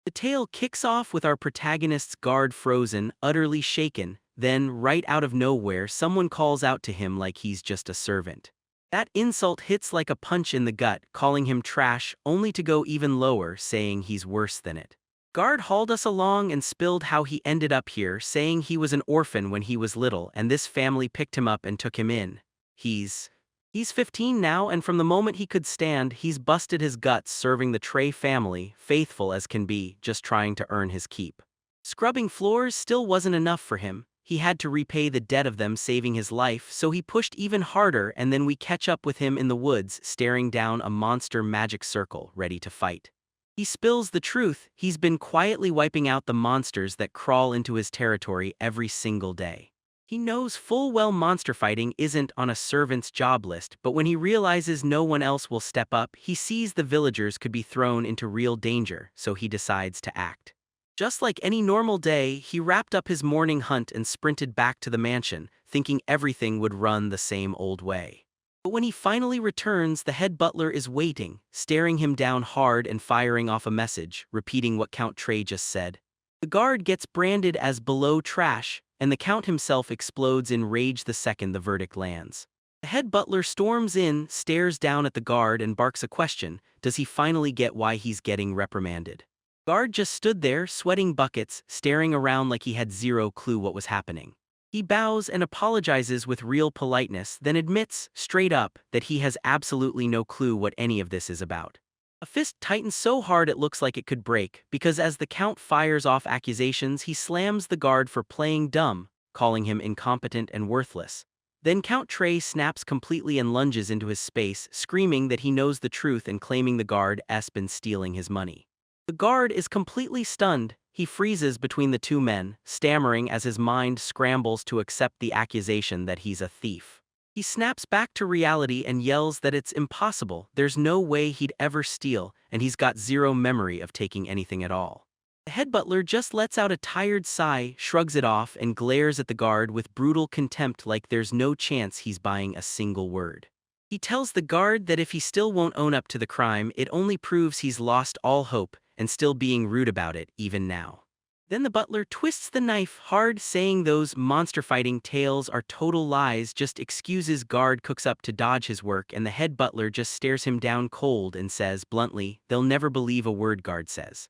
The tale kicks off with our protagonist's guard frozen, utterly shaken, then, right out of nowhere, someone calls out to him like he's just a servant. That insult hits like a punch in the gut, calling him trash, only to go even lower, saying he's worse than it. Guard hauled us along and spilled how he ended up here, saying he was an orphan when he was little and this family picked him up and took him in. He's 15 now, and from the moment he could stand, he's busted his guts serving the Trey family, faithful as can be, just trying to earn his keep. Scrubbing floors still wasn't enough for him. He had to repay the debt of them saving his life, so he pushed even harder, and then we catch up with him in the woods, staring down a monster magic circle, ready to fight. He spills the truth. He's been quietly wiping out the monsters that crawl into his territory every single day. He knows full well monster fighting isn't on a servant's job list, but when he realizes no one else will step up, he sees the villagers could be thrown into real danger, so he decides to act. Just like any normal day, he wrapped up his morning hunt and sprinted back to the mansion, thinking everything would run the same old way. But when he finally returns, the head butler is waiting, staring him down hard and firing off a message, repeating what Count Trey just said. The guard gets branded as below trash, and the Count himself explodes in rage the second the verdict lands. The head butler storms in, stares down at the guard and barks a question. Does he finally get why he's getting reprimanded? Guard just stood there, sweating buckets, staring around like he had zero clue what was happening. He bows and apologizes with real politeness, then admits, straight up, that he has absolutely no clue what any of this is about. A fist tightens so hard it looks like it could break, because as the Count fires off accusations, he slams the guard for playing dumb, calling him incompetent and worthless. Then Count Trey snaps completely and lunges into his space, screaming that he knows the truth and claiming the guard's been stealing his money. The guard is completely stunned. He freezes between the two men, stammering as his mind scrambles to accept the accusation that he's a thief. He snaps back to reality and yells that it's impossible, there's no way he'd ever steal, and he's got zero memory of taking anything at all. The head butler just lets out a tired sigh, shrugs it off, and glares at the guard with brutal contempt like there's no chance he's buying a single word. He tells the guard that if he still won't own up to the crime, it only proves he's lost all hope, and still being rude about it, even now. Then the butler twists the knife hard, saying those monster-fighting tales are total lies, just excuses. Guard cooks up to dodge his work, and the head butler just stares him down cold and says bluntly, "They'll never believe a word Guard says."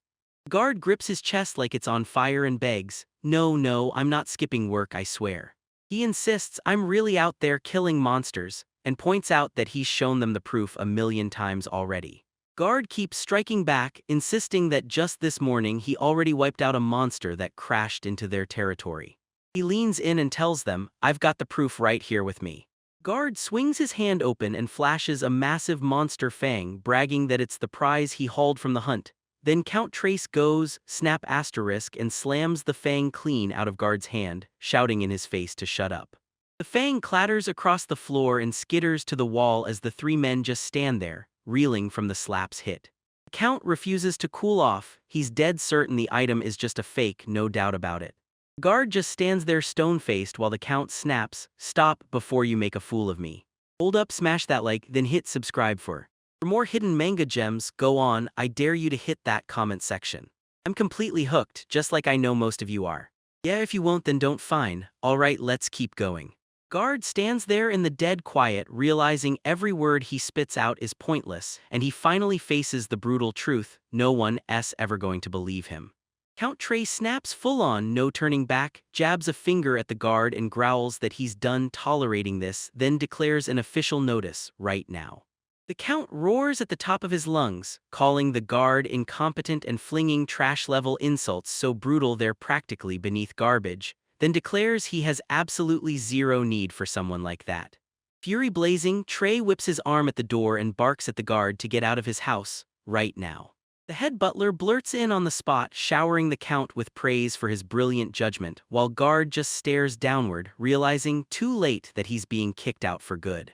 Guard grips his chest like it's on fire and begs, No, I'm not skipping work, I swear." He insists, "I'm really out there killing monsters," and points out that he's shown them the proof a million times already. Guard keeps striking back, insisting that just this morning he already wiped out a monster that crashed into their territory. He leans in and tells them, "I've got the proof right here with me." Guard swings his hand open and flashes a massive monster fang, bragging that it's the prize he hauled from the hunt. Then Count Trace goes, snap asterisk, and slams the fang clean out of Guard's hand, shouting in his face to shut up. The fang clatters across the floor and skitters to the wall as the three men just stand there, reeling from the slap's hit. The Count refuses to cool off. He's dead certain the item is just a fake, no doubt about it. Guard just stands there stone-faced while the Count snaps, "Stop before you make a fool of me." Hold up, smash that like, then hit subscribe for more hidden manga gems. Go on, I dare you to hit that comment section. I'm completely hooked, just like I know most of you are. Yeah, if you won't then don't, fine. Alright, let's keep going. Guard stands there in the dead quiet, realizing every word he spits out is pointless, and he finally faces the brutal truth: no one's ever going to believe him. Count Trey snaps full on, no turning back, jabs a finger at the guard and growls that he's done tolerating this, then declares an official notice, right now. The Count roars at the top of his lungs, calling the guard incompetent and flinging trash-level insults so brutal they're practically beneath garbage, then declares he has absolutely zero need for someone like that. Fury blazing, Trey whips his arm at the door and barks at the guard to get out of his house, right now. The head butler blurts in on the spot, showering the Count with praise for his brilliant judgment, while Guard just stares downward, realizing too late that he's being kicked out for good.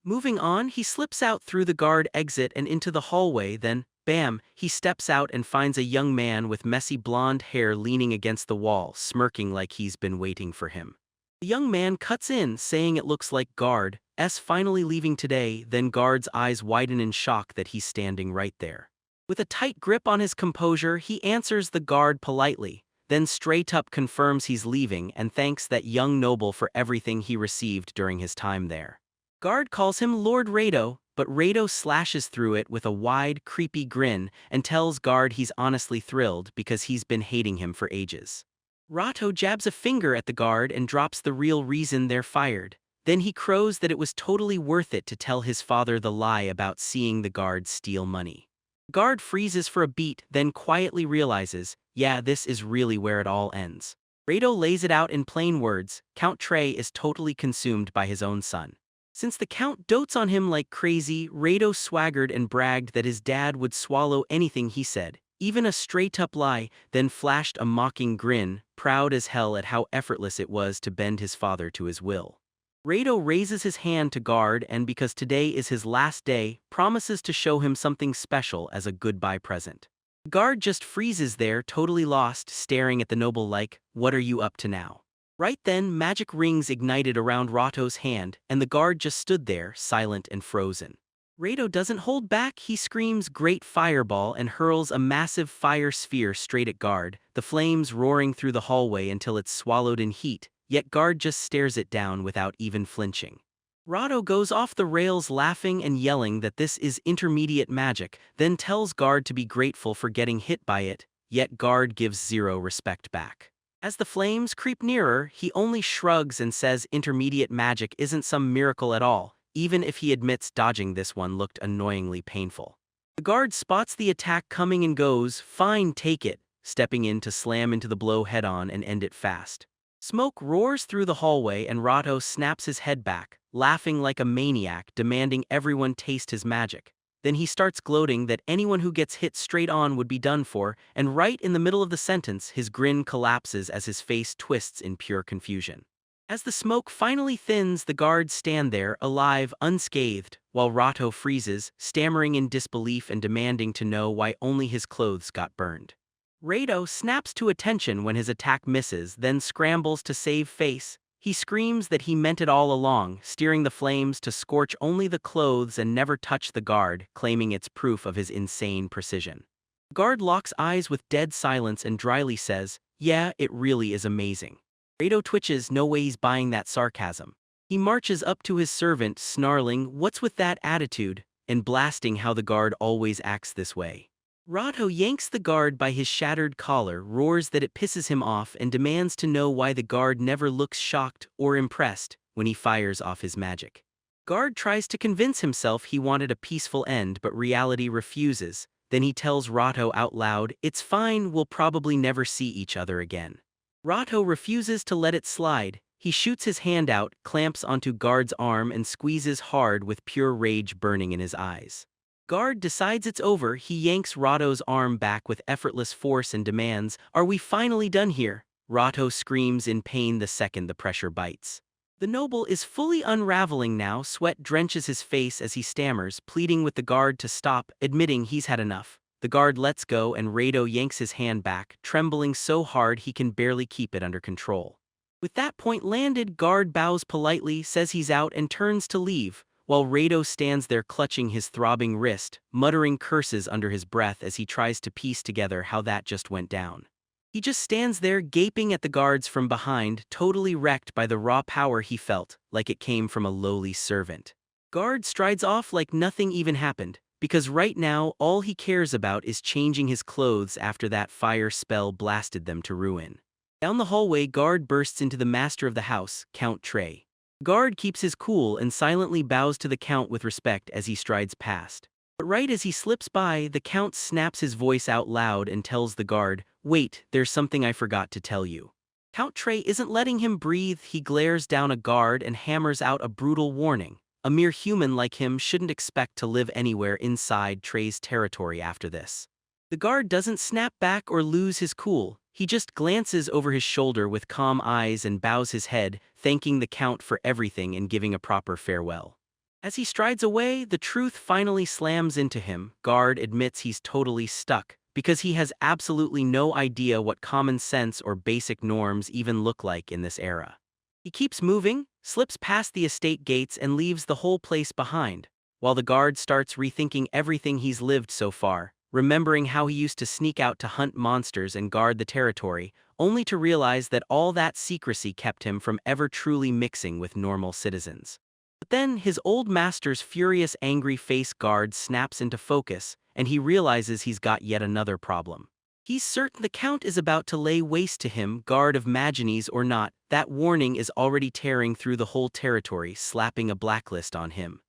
Moving on, he slips out through the guard exit and into the hallway, then, bam, he steps out and finds a young man with messy blonde hair leaning against the wall, smirking like he's been waiting for him. The young man cuts in, saying it looks like Guard's finally leaving today, then Guard's eyes widen in shock that he's standing right there. With a tight grip on his composure, he answers the guard politely, then straight up confirms he's leaving and thanks that young noble for everything he received during his time there. Guard calls him Lord Rado, but Rado slashes through it with a wide, creepy grin and tells Guard he's honestly thrilled because he's been hating him for ages. Rato jabs a finger at the guard and drops the real reason they're fired. Then he crows that it was totally worth it to tell his father the lie about seeing the guard steal money. Guard freezes for a beat, then quietly realizes, yeah, this is really where it all ends. Rado lays it out in plain words, Count Trey is totally consumed by his own son. Since the Count dotes on him like crazy, Rado swaggered and bragged that his dad would swallow anything he said, even a straight-up lie, then flashed a mocking grin, proud as hell at how effortless it was to bend his father to his will. Rado raises his hand to Guard and because today is his last day, promises to show him something special as a goodbye present. Guard just freezes there, totally lost, staring at the noble like, what are you up to now? Right then, magic rings ignited around Rato's hand, and the guard just stood there, silent and frozen. Rado doesn't hold back, he screams great fireball and hurls a massive fire sphere straight at Guard, the flames roaring through the hallway until it's swallowed in heat, yet Guard just stares it down without even flinching. Rado goes off the rails laughing and yelling that this is intermediate magic, then tells Guard to be grateful for getting hit by it, yet Guard gives zero respect back. As the flames creep nearer, he only shrugs and says intermediate magic isn't some miracle at all, even if he admits dodging this one looked annoyingly painful. The guard spots the attack coming and goes, fine, take it, stepping in to slam into the blow head-on and end it fast. Smoke roars through the hallway and Rato snaps his head back, laughing like a maniac, demanding everyone taste his magic. Then he starts gloating that anyone who gets hit straight on would be done for, and right in the middle of the sentence, his grin collapses as his face twists in pure confusion. As the smoke finally thins, the guards stand there, alive, unscathed, while Rato freezes, stammering in disbelief and demanding to know why only his clothes got burned. Rado snaps to attention when his attack misses, then scrambles to save face. He screams that he meant it all along, steering the flames to scorch only the clothes and never touch the guard, claiming it's proof of his insane precision. The guard locks eyes with dead silence and dryly says, yeah, it really is amazing. Rado twitches, no way he's buying that sarcasm. He marches up to his servant, snarling, what's with that attitude, and blasting how the guard always acts this way. Rato yanks the guard by his shattered collar, roars that it pisses him off and demands to know why the guard never looks shocked or impressed when he fires off his magic. Guard tries to convince himself he wanted a peaceful end but reality refuses, then he tells Rato out loud, it's fine, we'll probably never see each other again. Rato refuses to let it slide, he shoots his hand out, clamps onto Guard's arm and squeezes hard with pure rage burning in his eyes. Guard decides it's over, he yanks Rato's arm back with effortless force and demands, are we finally done here? Rato screams in pain the second the pressure bites. The noble is fully unraveling now, sweat drenches his face as he stammers, pleading with the guard to stop, admitting he's had enough. The guard lets go and Rado yanks his hand back, trembling so hard he can barely keep it under control. With that point landed, Guard bows politely, says he's out and turns to leave, while Rado stands there clutching his throbbing wrist, muttering curses under his breath as he tries to piece together how that just went down. He just stands there gaping at the guards from behind, totally wrecked by the raw power he felt, like it came from a lowly servant. Guard strides off like nothing even happened, because right now all he cares about is changing his clothes after that fire spell blasted them to ruin. Down the hallway, Guard bursts into the master of the house, Count Trey. Guard keeps his cool and silently bows to the Count with respect as he strides past. But right as he slips by, the Count snaps his voice out loud and tells the guard, wait, there's something I forgot to tell you. Count Trey isn't letting him breathe, he glares down a guard and hammers out a brutal warning. A mere human like him shouldn't expect to live anywhere inside Trey's territory after this. The guard doesn't snap back or lose his cool, he just glances over his shoulder with calm eyes and bows his head, thanking the Count for everything and giving a proper farewell. As he strides away, the truth finally slams into him. Guard admits he's totally stuck, because he has absolutely no idea what common sense or basic norms even look like in this era. He keeps moving, slips past the estate gates and leaves the whole place behind, while the guard starts rethinking everything he's lived so far. remembering how he used to sneak out to hunt monsters and guard the territory, only to realize that all that secrecy kept him from ever truly mixing with normal citizens. But then his old master's furious angry face guard snaps into focus, and he realizes he's got yet another problem. He's certain the Count is about to lay waste to him, guard of Maginese or not. That warning is already tearing through the whole territory, slapping a blacklist on him.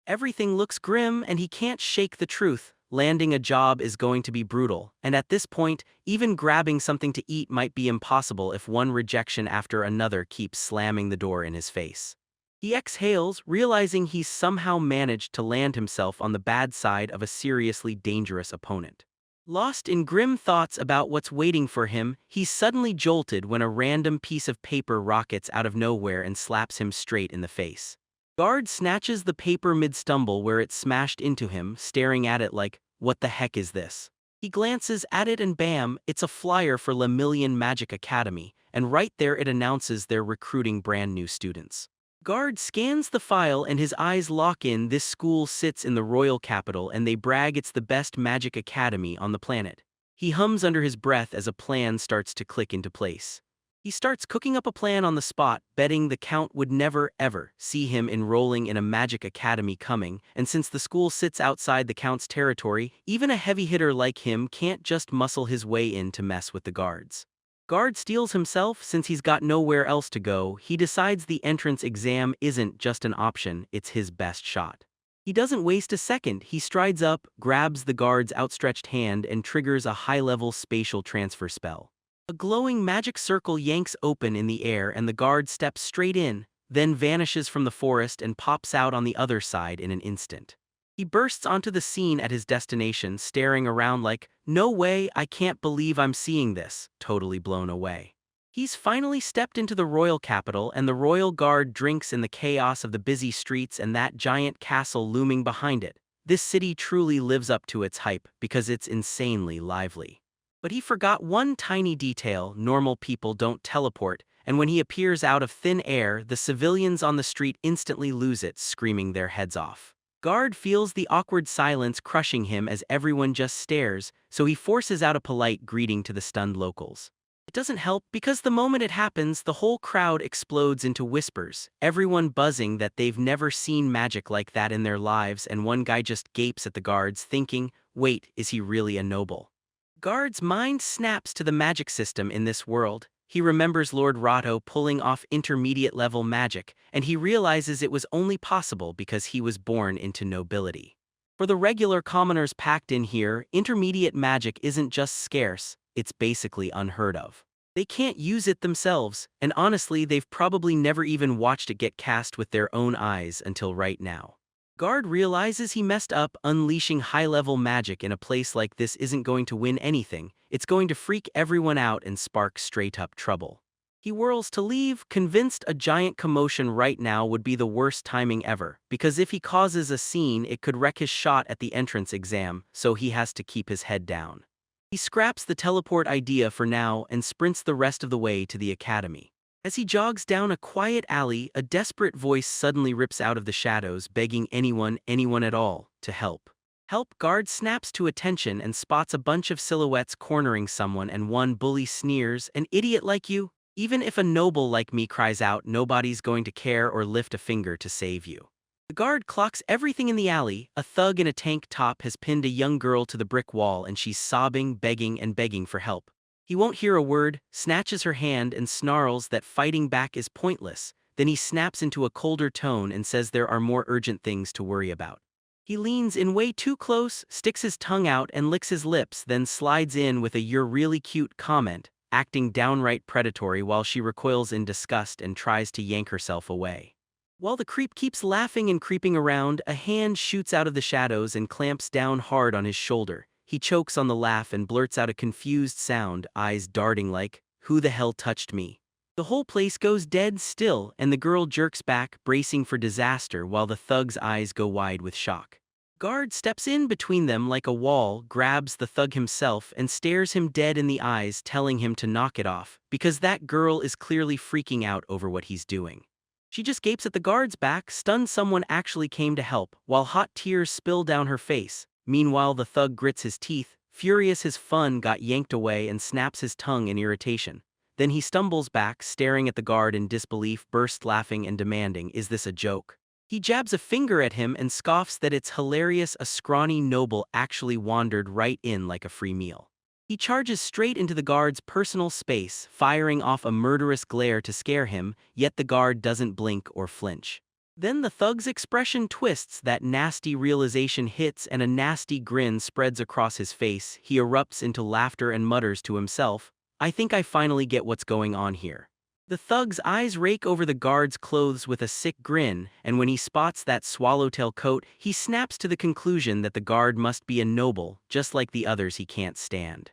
Everything looks grim and he can't shake the truth. Landing a job is going to be brutal, and at this point, even grabbing something to eat might be impossible if one rejection after another keeps slamming the door in his face. He exhales, realizing he's somehow managed to land himself on the bad side of a seriously dangerous opponent. Lost in grim thoughts about what's waiting for him, he's suddenly jolted when a random piece of paper rockets out of nowhere and slaps him straight in the face. Guard snatches the paper mid-stumble where it smashed into him, staring at it like, what the heck is this? He glances at it and bam, it's a flyer for Le Million Magic Academy, and right there it announces they're recruiting brand new students. Guard scans the file and his eyes lock in. This school sits in the royal capital and they brag it's the best magic academy on the planet. He hums under his breath as a plan starts to click into place. He starts cooking up a plan on the spot, betting the Count would never, ever see him enrolling in a magic academy coming, and since the school sits outside the Count's territory, even a heavy hitter like him can't just muscle his way in to mess with the guards. Guard steels himself since he's got nowhere else to go. He decides the entrance exam isn't just an option, it's his best shot. He doesn't waste a second. He strides up, grabs the guard's outstretched hand and triggers a high-level spatial transfer spell. A glowing magic circle yanks open in the air and the guard steps straight in, then vanishes from the forest and pops out on the other side in an instant. He bursts onto the scene at his destination, staring around like, no way, I can't believe I'm seeing this, totally blown away. He's finally stepped into the royal capital and the royal guard drinks in the chaos of the busy streets and that giant castle looming behind it. This city truly lives up to its hype because it's insanely lively. But he forgot one tiny detail: normal people don't teleport, and when he appears out of thin air, the civilians on the street instantly lose it, screaming their heads off. Guard feels the awkward silence crushing him as everyone just stares, so he forces out a polite greeting to the stunned locals. It doesn't help because the moment it happens, the whole crowd explodes into whispers, everyone buzzing that they've never seen magic like that in their lives, and one guy just gapes at the guards thinking, wait, is he really a noble? Guard's mind snaps to the magic system in this world. He remembers Lord Rotto pulling off intermediate-level magic, and he realizes it was only possible because he was born into nobility. For the regular commoners packed in here, intermediate magic isn't just scarce, it's basically unheard of. They can't use it themselves, and honestly they've probably never even watched it get cast with their own eyes until right now. Guard realizes he messed up. Unleashing high-level magic in a place like this isn't going to win anything, it's going to freak everyone out and spark straight-up trouble. He whirls to leave, convinced a giant commotion right now would be the worst timing ever, because if he causes a scene it could wreck his shot at the entrance exam, so he has to keep his head down. He scraps the teleport idea for now and sprints the rest of the way to the academy. As he jogs down a quiet alley, a desperate voice suddenly rips out of the shadows, begging anyone at all, to help. Help! Guard snaps to attention and spots a bunch of silhouettes cornering someone, and one bully sneers, "An idiot like you? Even if a noble like me cries out, nobody's going to care or lift a finger to save you." The guard clocks everything in the alley. A thug in a tank top has pinned a young girl to the brick wall and she's sobbing, begging and begging for help. He won't hear a word, snatches her hand and snarls that fighting back is pointless. Then he snaps into a colder tone and says there are more urgent things to worry about. He leans in way too close, sticks his tongue out and licks his lips, then slides in with a "you're really cute" comment, acting downright predatory while she recoils in disgust and tries to yank herself away. While the creep keeps laughing and creeping around, a hand shoots out of the shadows and clamps down hard on his shoulder. He chokes on the laugh and blurts out a confused sound, eyes darting like, "Who the hell touched me?" The whole place goes dead still, and the girl jerks back, bracing for disaster while the thug's eyes go wide with shock. Guard steps in between them like a wall, grabs the thug himself, and stares him dead in the eyes, telling him to knock it off, because that girl is clearly freaking out over what he's doing. She just gapes at the guard's back, stunned someone actually came to help, while hot tears spill down her face. Meanwhile, the thug grits his teeth, furious his fun got yanked away, and snaps his tongue in irritation. Then he stumbles back, staring at the guard in disbelief, bursts laughing and demanding, "Is this a joke?" He jabs a finger at him and scoffs that it's hilarious a scrawny noble actually wandered right in like a free meal. He charges straight into the guard's personal space, firing off a murderous glare to scare him, yet the guard doesn't blink or flinch. Then the thug's expression twists, that nasty realization hits, and a nasty grin spreads across his face. He erupts into laughter and mutters to himself, "I think I finally get what's going on here." The thug's eyes rake over the guard's clothes with a sick grin, and when he spots that swallowtail coat, he snaps to the conclusion that the guard must be a noble, just like the others he can't stand.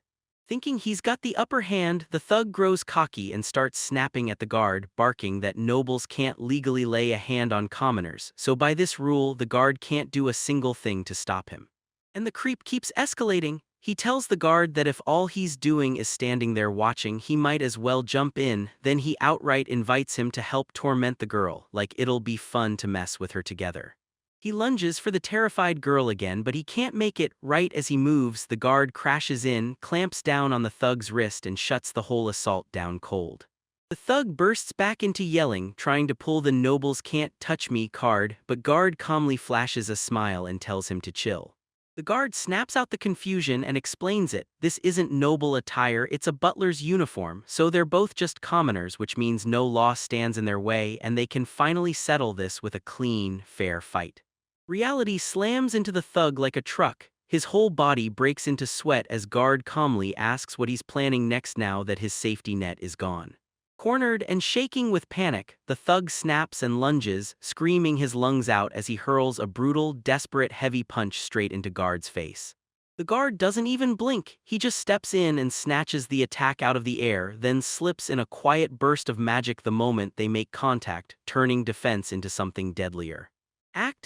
Thinking he's got the upper hand, the thug grows cocky and starts snapping at the guard, barking that nobles can't legally lay a hand on commoners, so by this rule the guard can't do a single thing to stop him. And the creep keeps escalating. He tells the guard that if all he's doing is standing there watching, he might as well jump in. Then he outright invites him to help torment the girl, like it'll be fun to mess with her together. He lunges for the terrified girl again, but he can't make it. Right as he moves, the guard crashes in, clamps down on the thug's wrist, and shuts the whole assault down cold. The thug bursts back into yelling, trying to pull the "nobles can't touch me" card, but guard calmly flashes a smile and tells him to chill. The guard snaps out the confusion and explains it. This isn't noble attire, it's a butler's uniform, so they're both just commoners, which means no law stands in their way, and they can finally settle this with a clean, fair fight. Reality slams into the thug like a truck. His whole body breaks into sweat as guard calmly asks what he's planning next now that his safety net is gone. Cornered and shaking with panic, the thug snaps and lunges, screaming his lungs out as he hurls a brutal, desperate heavy punch straight into guard's face. The guard doesn't even blink, he just steps in and snatches the attack out of the air, then slips in a quiet burst of magic the moment they make contact, turning defense into something deadlier.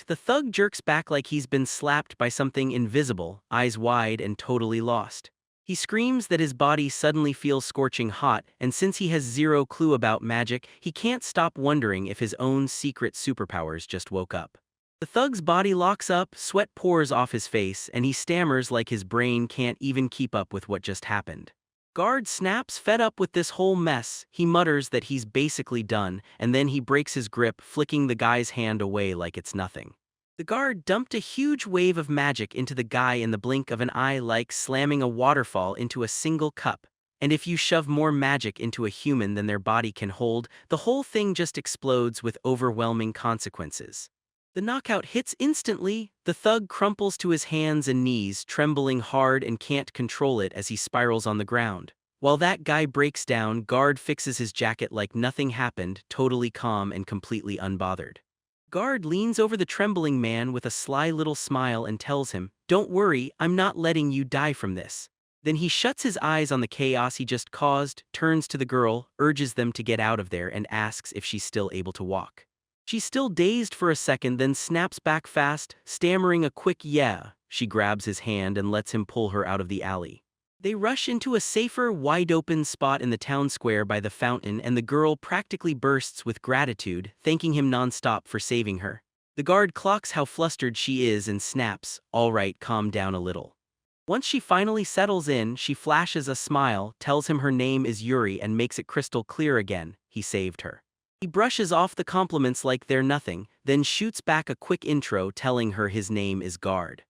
The thug jerks back like he's been slapped by something invisible, eyes wide and totally lost. He screams that his body suddenly feels scorching hot, and since he has zero clue about magic, he can't stop wondering if his own secret superpowers just woke up. The thug's body locks up, sweat pours off his face, and he stammers like his brain can't even keep up with what just happened. Guard snaps, fed up with this whole mess. He mutters that he's basically done, and then he breaks his grip, flicking the guy's hand away like it's nothing. The guard dumped a huge wave of magic into the guy in the blink of an eye, like slamming a waterfall into a single cup. And if you shove more magic into a human than their body can hold, the whole thing just explodes with overwhelming consequences. The knockout hits instantly. The thug crumples to his hands and knees, trembling hard and can't control it as he spirals on the ground. While that guy breaks down, guard fixes his jacket like nothing happened, totally calm and completely unbothered. Guard leans over the trembling man with a sly little smile and tells him, "Don't worry, I'm not letting you die from this." Then he shuts his eyes on the chaos he just caused, turns to the girl, urges them to get out of there, and asks if she's still able to walk. She's still dazed for a second, then snaps back fast, stammering a quick "yeah." She grabs his hand and lets him pull her out of the alley. They rush into a safer, wide-open spot in the town square by the fountain, and the girl practically bursts with gratitude, thanking him nonstop for saving her. The guard clocks how flustered she is and snaps, "All right, calm down a little." Once she finally settles in, she flashes a smile, tells him her name is Yuri, and makes it crystal clear again, he saved her. He brushes off the compliments like they're nothing, then shoots back a quick intro telling her his name is Guard.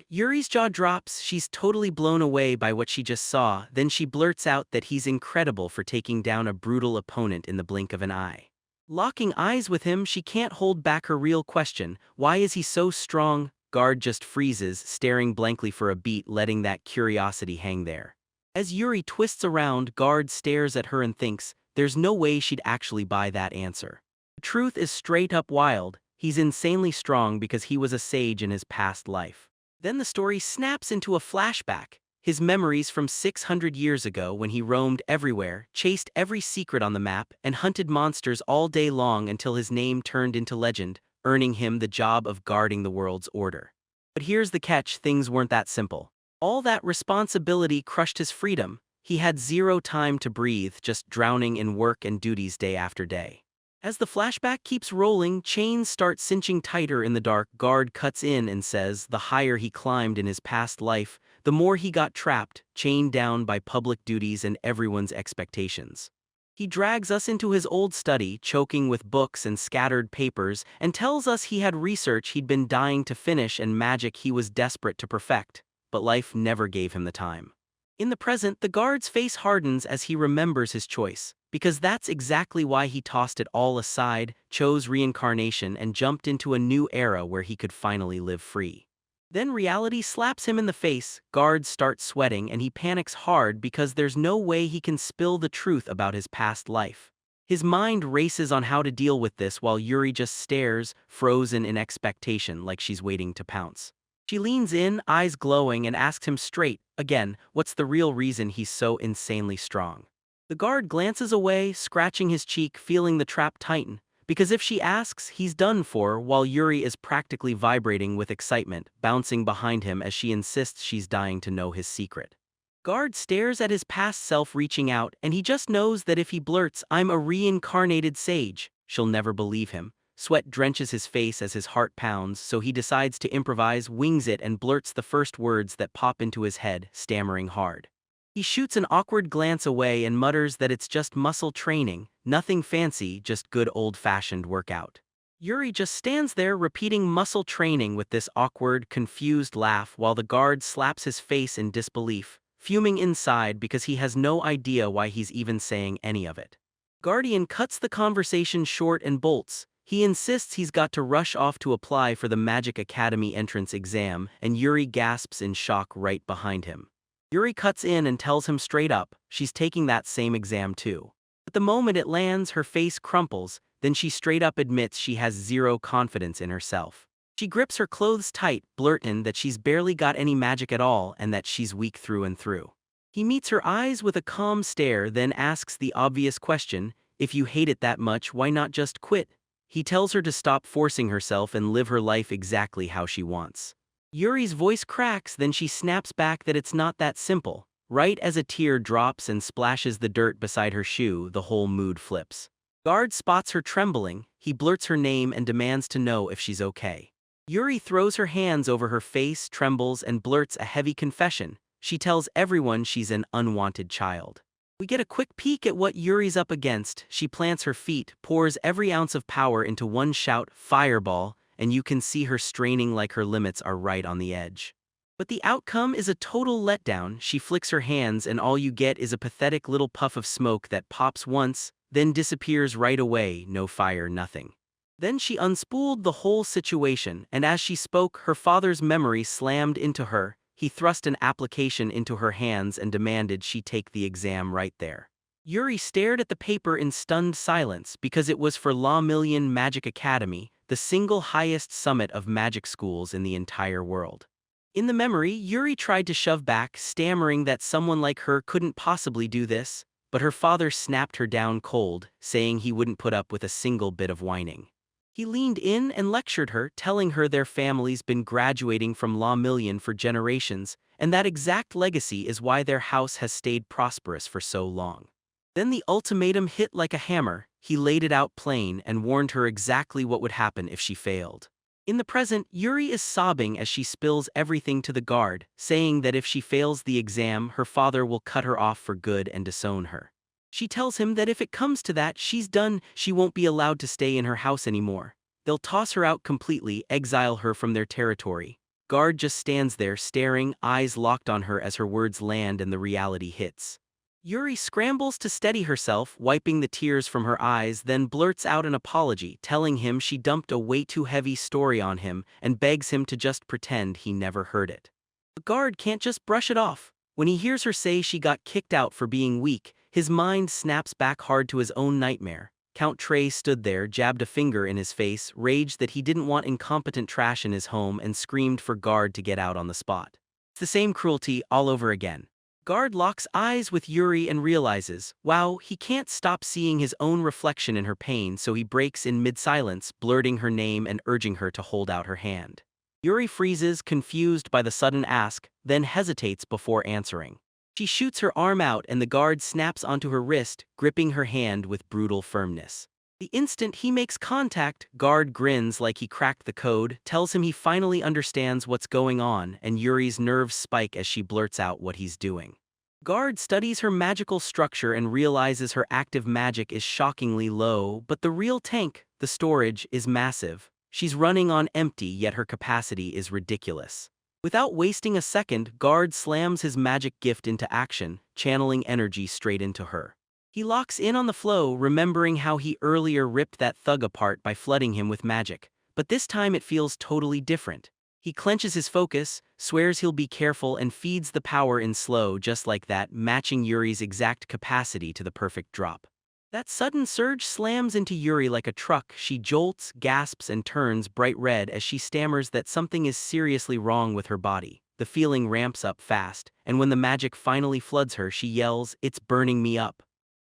Yuri's jaw drops, she's totally blown away by what she just saw, then she blurts out that he's incredible for taking down a brutal opponent in the blink of an eye. Locking eyes with him, she can't hold back her real question, why is he so strong? Guard just freezes, staring blankly for a beat, letting that curiosity hang there. As Yuri twists around, Guard stares at her and thinks, there's no way she'd actually buy that answer. The truth is straight up wild, he's insanely strong because he was a sage in his past life. Then the story snaps into a flashback, his memories from 600 years ago when he roamed everywhere, chased every secret on the map, and hunted monsters all day long until his name turned into legend, earning him the job of guarding the world's order. But here's the catch, things weren't that simple. All that responsibility crushed his freedom. He had zero time to breathe, just drowning in work and duties day after day. As the flashback keeps rolling, chains start cinching tighter in the dark. Guard cuts in and says the higher he climbed in his past life, the more he got trapped, chained down by public duties and everyone's expectations. He drags us into his old study, choking with books and scattered papers, and tells us he had research he'd been dying to finish and magic he was desperate to perfect, but life never gave him the time. In the present, the guard's face hardens as he remembers his choice, because that's exactly why he tossed it all aside, chose reincarnation, and jumped into a new era where he could finally live free. Then reality slaps him in the face, guards start sweating, and he panics hard because there's no way he can spill the truth about his past life. His mind races on how to deal with this while Yuri just stares, frozen in expectation like she's waiting to pounce. She leans in, eyes glowing, and asks him straight, again, what's the real reason he's so insanely strong. The guard glances away, scratching his cheek, feeling the trap tighten, because if she asks, he's done for, while Yuri is practically vibrating with excitement, bouncing behind him as she insists she's dying to know his secret. Guard stares at his past self reaching out, and he just knows that if he blurts, "I'm a reincarnated sage," she'll never believe him. Sweat drenches his face as his heart pounds, so he decides to improvise, wings it, and blurts the first words that pop into his head, stammering hard. He shoots an awkward glance away and mutters that it's just muscle training, nothing fancy, just good old-fashioned workout. Yuri just stands there repeating muscle training with this awkward, confused laugh while the guard slaps his face in disbelief, fuming inside because he has no idea why he's even saying any of it. Guardian cuts the conversation short and bolts. He insists he's got to rush off to apply for the Magic Academy entrance exam, and Yuri gasps in shock right behind him. Yuri cuts in and tells him straight up, she's taking that same exam too. But the moment it lands, her face crumples, then she straight up admits she has zero confidence in herself. She grips her clothes tight, blurting that she's barely got any magic at all and that she's weak through and through. He meets her eyes with a calm stare, then asks the obvious question, if you hate it that much, why not just quit? He tells her to stop forcing herself and live her life exactly how she wants. Yuri's voice cracks, then she snaps back that it's not that simple. Right as a tear drops and splashes the dirt beside her shoe, the whole mood flips. Guard spots her trembling, he blurts her name and demands to know if she's okay. Yuri throws her hands over her face, trembles, and blurts a heavy confession. She tells everyone she's an unwanted child. We get a quick peek at what Yuri's up against. She plants her feet, pours every ounce of power into one shout, fireball, and you can see her straining like her limits are right on the edge. But the outcome is a total letdown. She flicks her hands and all you get is a pathetic little puff of smoke that pops once, then disappears right away, no fire, nothing. Then she unspooled the whole situation, and as she spoke, her father's memory slammed into her. He thrust an application into her hands and demanded she take the exam right there. Yuri stared at the paper in stunned silence because it was for La Million Magic Academy, the single highest summit of magic schools in the entire world. In the memory, Yuri tried to shove back, stammering that someone like her couldn't possibly do this, but her father snapped her down cold, saying he wouldn't put up with a single bit of whining. He leaned in and lectured her, telling her their family's been graduating from La Million for generations, and that exact legacy is why their house has stayed prosperous for so long. Then the ultimatum hit like a hammer. He laid it out plain and warned her exactly what would happen if she failed. In the present, Yuri is sobbing as she spills everything to the guard, saying that if she fails the exam, her father will cut her off for good and disown her. She tells him that if it comes to that, she's done, she won't be allowed to stay in her house anymore. They'll toss her out completely, exile her from their territory. Guard just stands there staring, eyes locked on her as her words land and the reality hits. Yuri scrambles to steady herself, wiping the tears from her eyes, then blurts out an apology, telling him she dumped a way too heavy story on him and begs him to just pretend he never heard it. The guard can't just brush it off. When he hears her say she got kicked out for being weak, his mind snaps back hard to his own nightmare. Count Trey stood there, jabbed a finger in his face, raged that he didn't want incompetent trash in his home, and screamed for Guard to get out on the spot. It's the same cruelty all over again. Guard locks eyes with Yuri and realizes, wow, he can't stop seeing his own reflection in her pain, so he breaks in mid-silence, blurting her name and urging her to hold out her hand. Yuri freezes, confused by the sudden ask, then hesitates before answering. She shoots her arm out and the guard snaps onto her wrist, gripping her hand with brutal firmness. The instant he makes contact, Guard grins like he cracked the code, tells him he finally understands what's going on, and Yuri's nerves spike as she blurts out what he's doing. Guard studies her magical structure and realizes her active magic is shockingly low, but the real tank, the storage, is massive. She's running on empty, yet her capacity is ridiculous. Without wasting a second, Guard slams his magic gift into action, channeling energy straight into her. He locks in on the flow, remembering how he earlier ripped that thug apart by flooding him with magic, but this time it feels totally different. He clenches his focus, swears he'll be careful, and feeds the power in slow just like that, matching Yuri's exact capacity to the perfect drop. That sudden surge slams into Yuri like a truck. She jolts, gasps, and turns bright red as she stammers that something is seriously wrong with her body. The feeling ramps up fast, and when the magic finally floods her, she yells, "It's burning me up."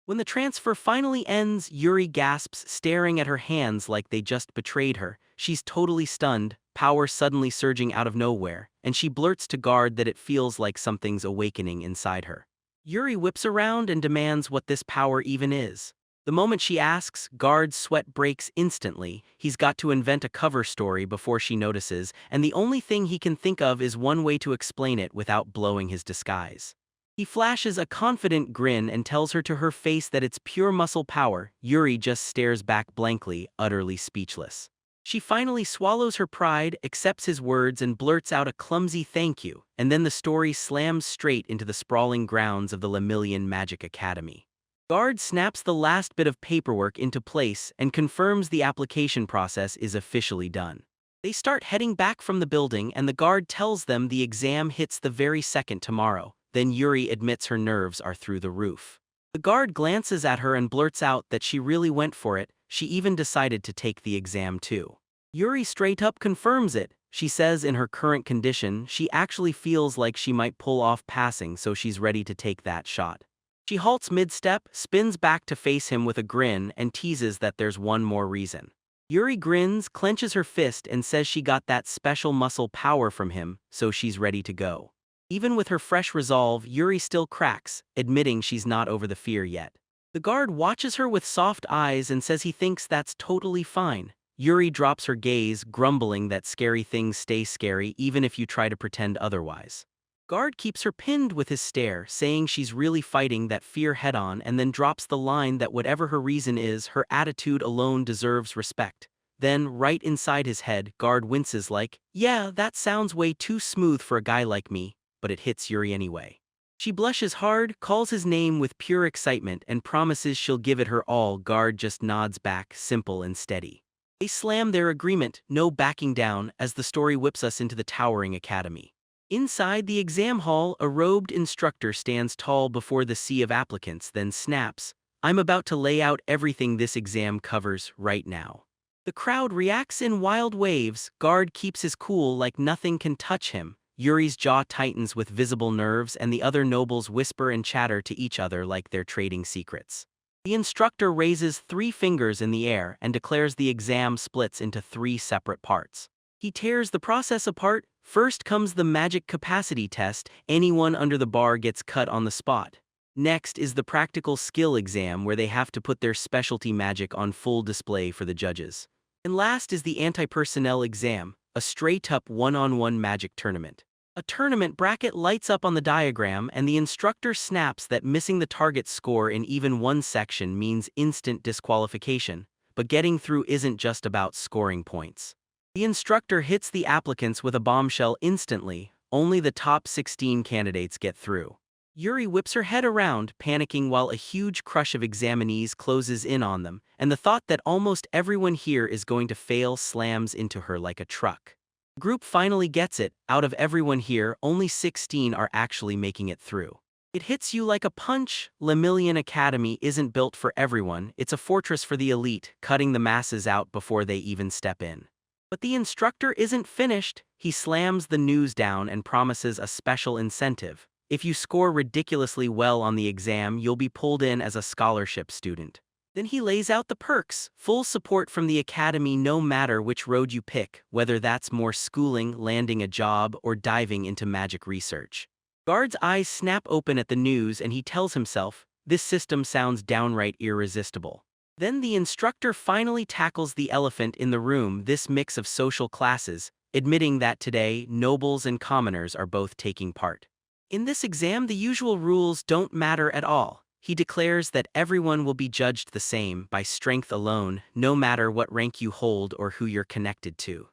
When the transfer finally ends, Yuri gasps, staring at her hands like they just betrayed her. She's totally stunned, power suddenly surging out of nowhere, and she blurts to Guard that it feels like something's awakening inside her. Yuri whips around and demands what this power even is. The moment she asks, Guard's sweat breaks instantly. He's got to invent a cover story before she notices, and the only thing he can think of is one way to explain it without blowing his disguise. He flashes a confident grin and tells her to her face that it's pure muscle power. Yuri just stares back blankly, utterly speechless. She finally swallows her pride, accepts his words, and blurts out a clumsy thank you, and then the story slams straight into the sprawling grounds of the Lemillion Magic Academy. Guard snaps the last bit of paperwork into place and confirms the application process is officially done. They start heading back from the building, and the guard tells them the exam hits the very second tomorrow. Then Yuri admits her nerves are through the roof. The guard glances at her and blurts out that she really went for it. She even decided to take the exam too. Yuri straight up confirms it. She says in her current condition, she actually feels like she might pull off passing, so she's ready to take that shot. She halts mid-step, spins back to face him with a grin, and teases that there's one more reason. Yuri grins, clenches her fist, and says she got that special muscle power from him, so she's ready to go. Even with her fresh resolve, Yuri still cracks, admitting she's not over the fear yet. The guard watches her with soft eyes and says he thinks that's totally fine. Yuri drops her gaze, grumbling that scary things stay scary even if you try to pretend otherwise. Guard keeps her pinned with his stare, saying she's really fighting that fear head-on, and then drops the line that whatever her reason is, her attitude alone deserves respect. Then, right inside his head, Guard winces like, "Yeah, that sounds way too smooth for a guy like me," but it hits Yuri anyway. She blushes hard, calls his name with pure excitement, and promises she'll give it her all. Guard just nods back, simple and steady. They slam their agreement, no backing down, as the story whips us into the towering academy. Inside the exam hall, a robed instructor stands tall before the sea of applicants, then snaps, "I'm about to lay out everything this exam covers right now." The crowd reacts in wild waves. Guard keeps his cool like nothing can touch him. Yuri's jaw tightens with visible nerves, and the other nobles whisper and chatter to each other like they're trading secrets. The instructor raises 3 fingers in the air and declares the exam splits into 3 separate parts. He tears the process apart. First comes the magic capacity test. Anyone under the bar gets cut on the spot. Next is the practical skill exam, where they have to put their specialty magic on full display for the judges. And last is the anti-personnel exam, a straight-up one-on-one magic tournament. A tournament bracket lights up on the diagram, and the instructor snaps that missing the target score in even one section means instant disqualification, but getting through isn't just about scoring points. The instructor hits the applicants with a bombshell instantly. Only the top 16 candidates get through. Yuri whips her head around, panicking while a huge crush of examinees closes in on them, and the thought that almost everyone here is going to fail slams into her like a truck. The group finally gets it. Out of everyone here, only 16 are actually making it through. It hits you like a punch. Lemillion Academy isn't built for everyone. It's a fortress for the elite, cutting the masses out before they even step in. But the instructor isn't finished. He slams the news down and promises a special incentive. If you score ridiculously well on the exam, you'll be pulled in as a scholarship student. Then he lays out the perks: full support from the academy no matter which road you pick, whether that's more schooling, landing a job, or diving into magic research. Guard's eyes snap open at the news, and he tells himself, this system sounds downright irresistible. Then the instructor finally tackles the elephant in the room, this mix of social classes, admitting that today nobles and commoners are both taking part. In this exam, the usual rules don't matter at all. He declares that everyone will be judged the same by strength alone, no matter what rank you hold or who you're connected to.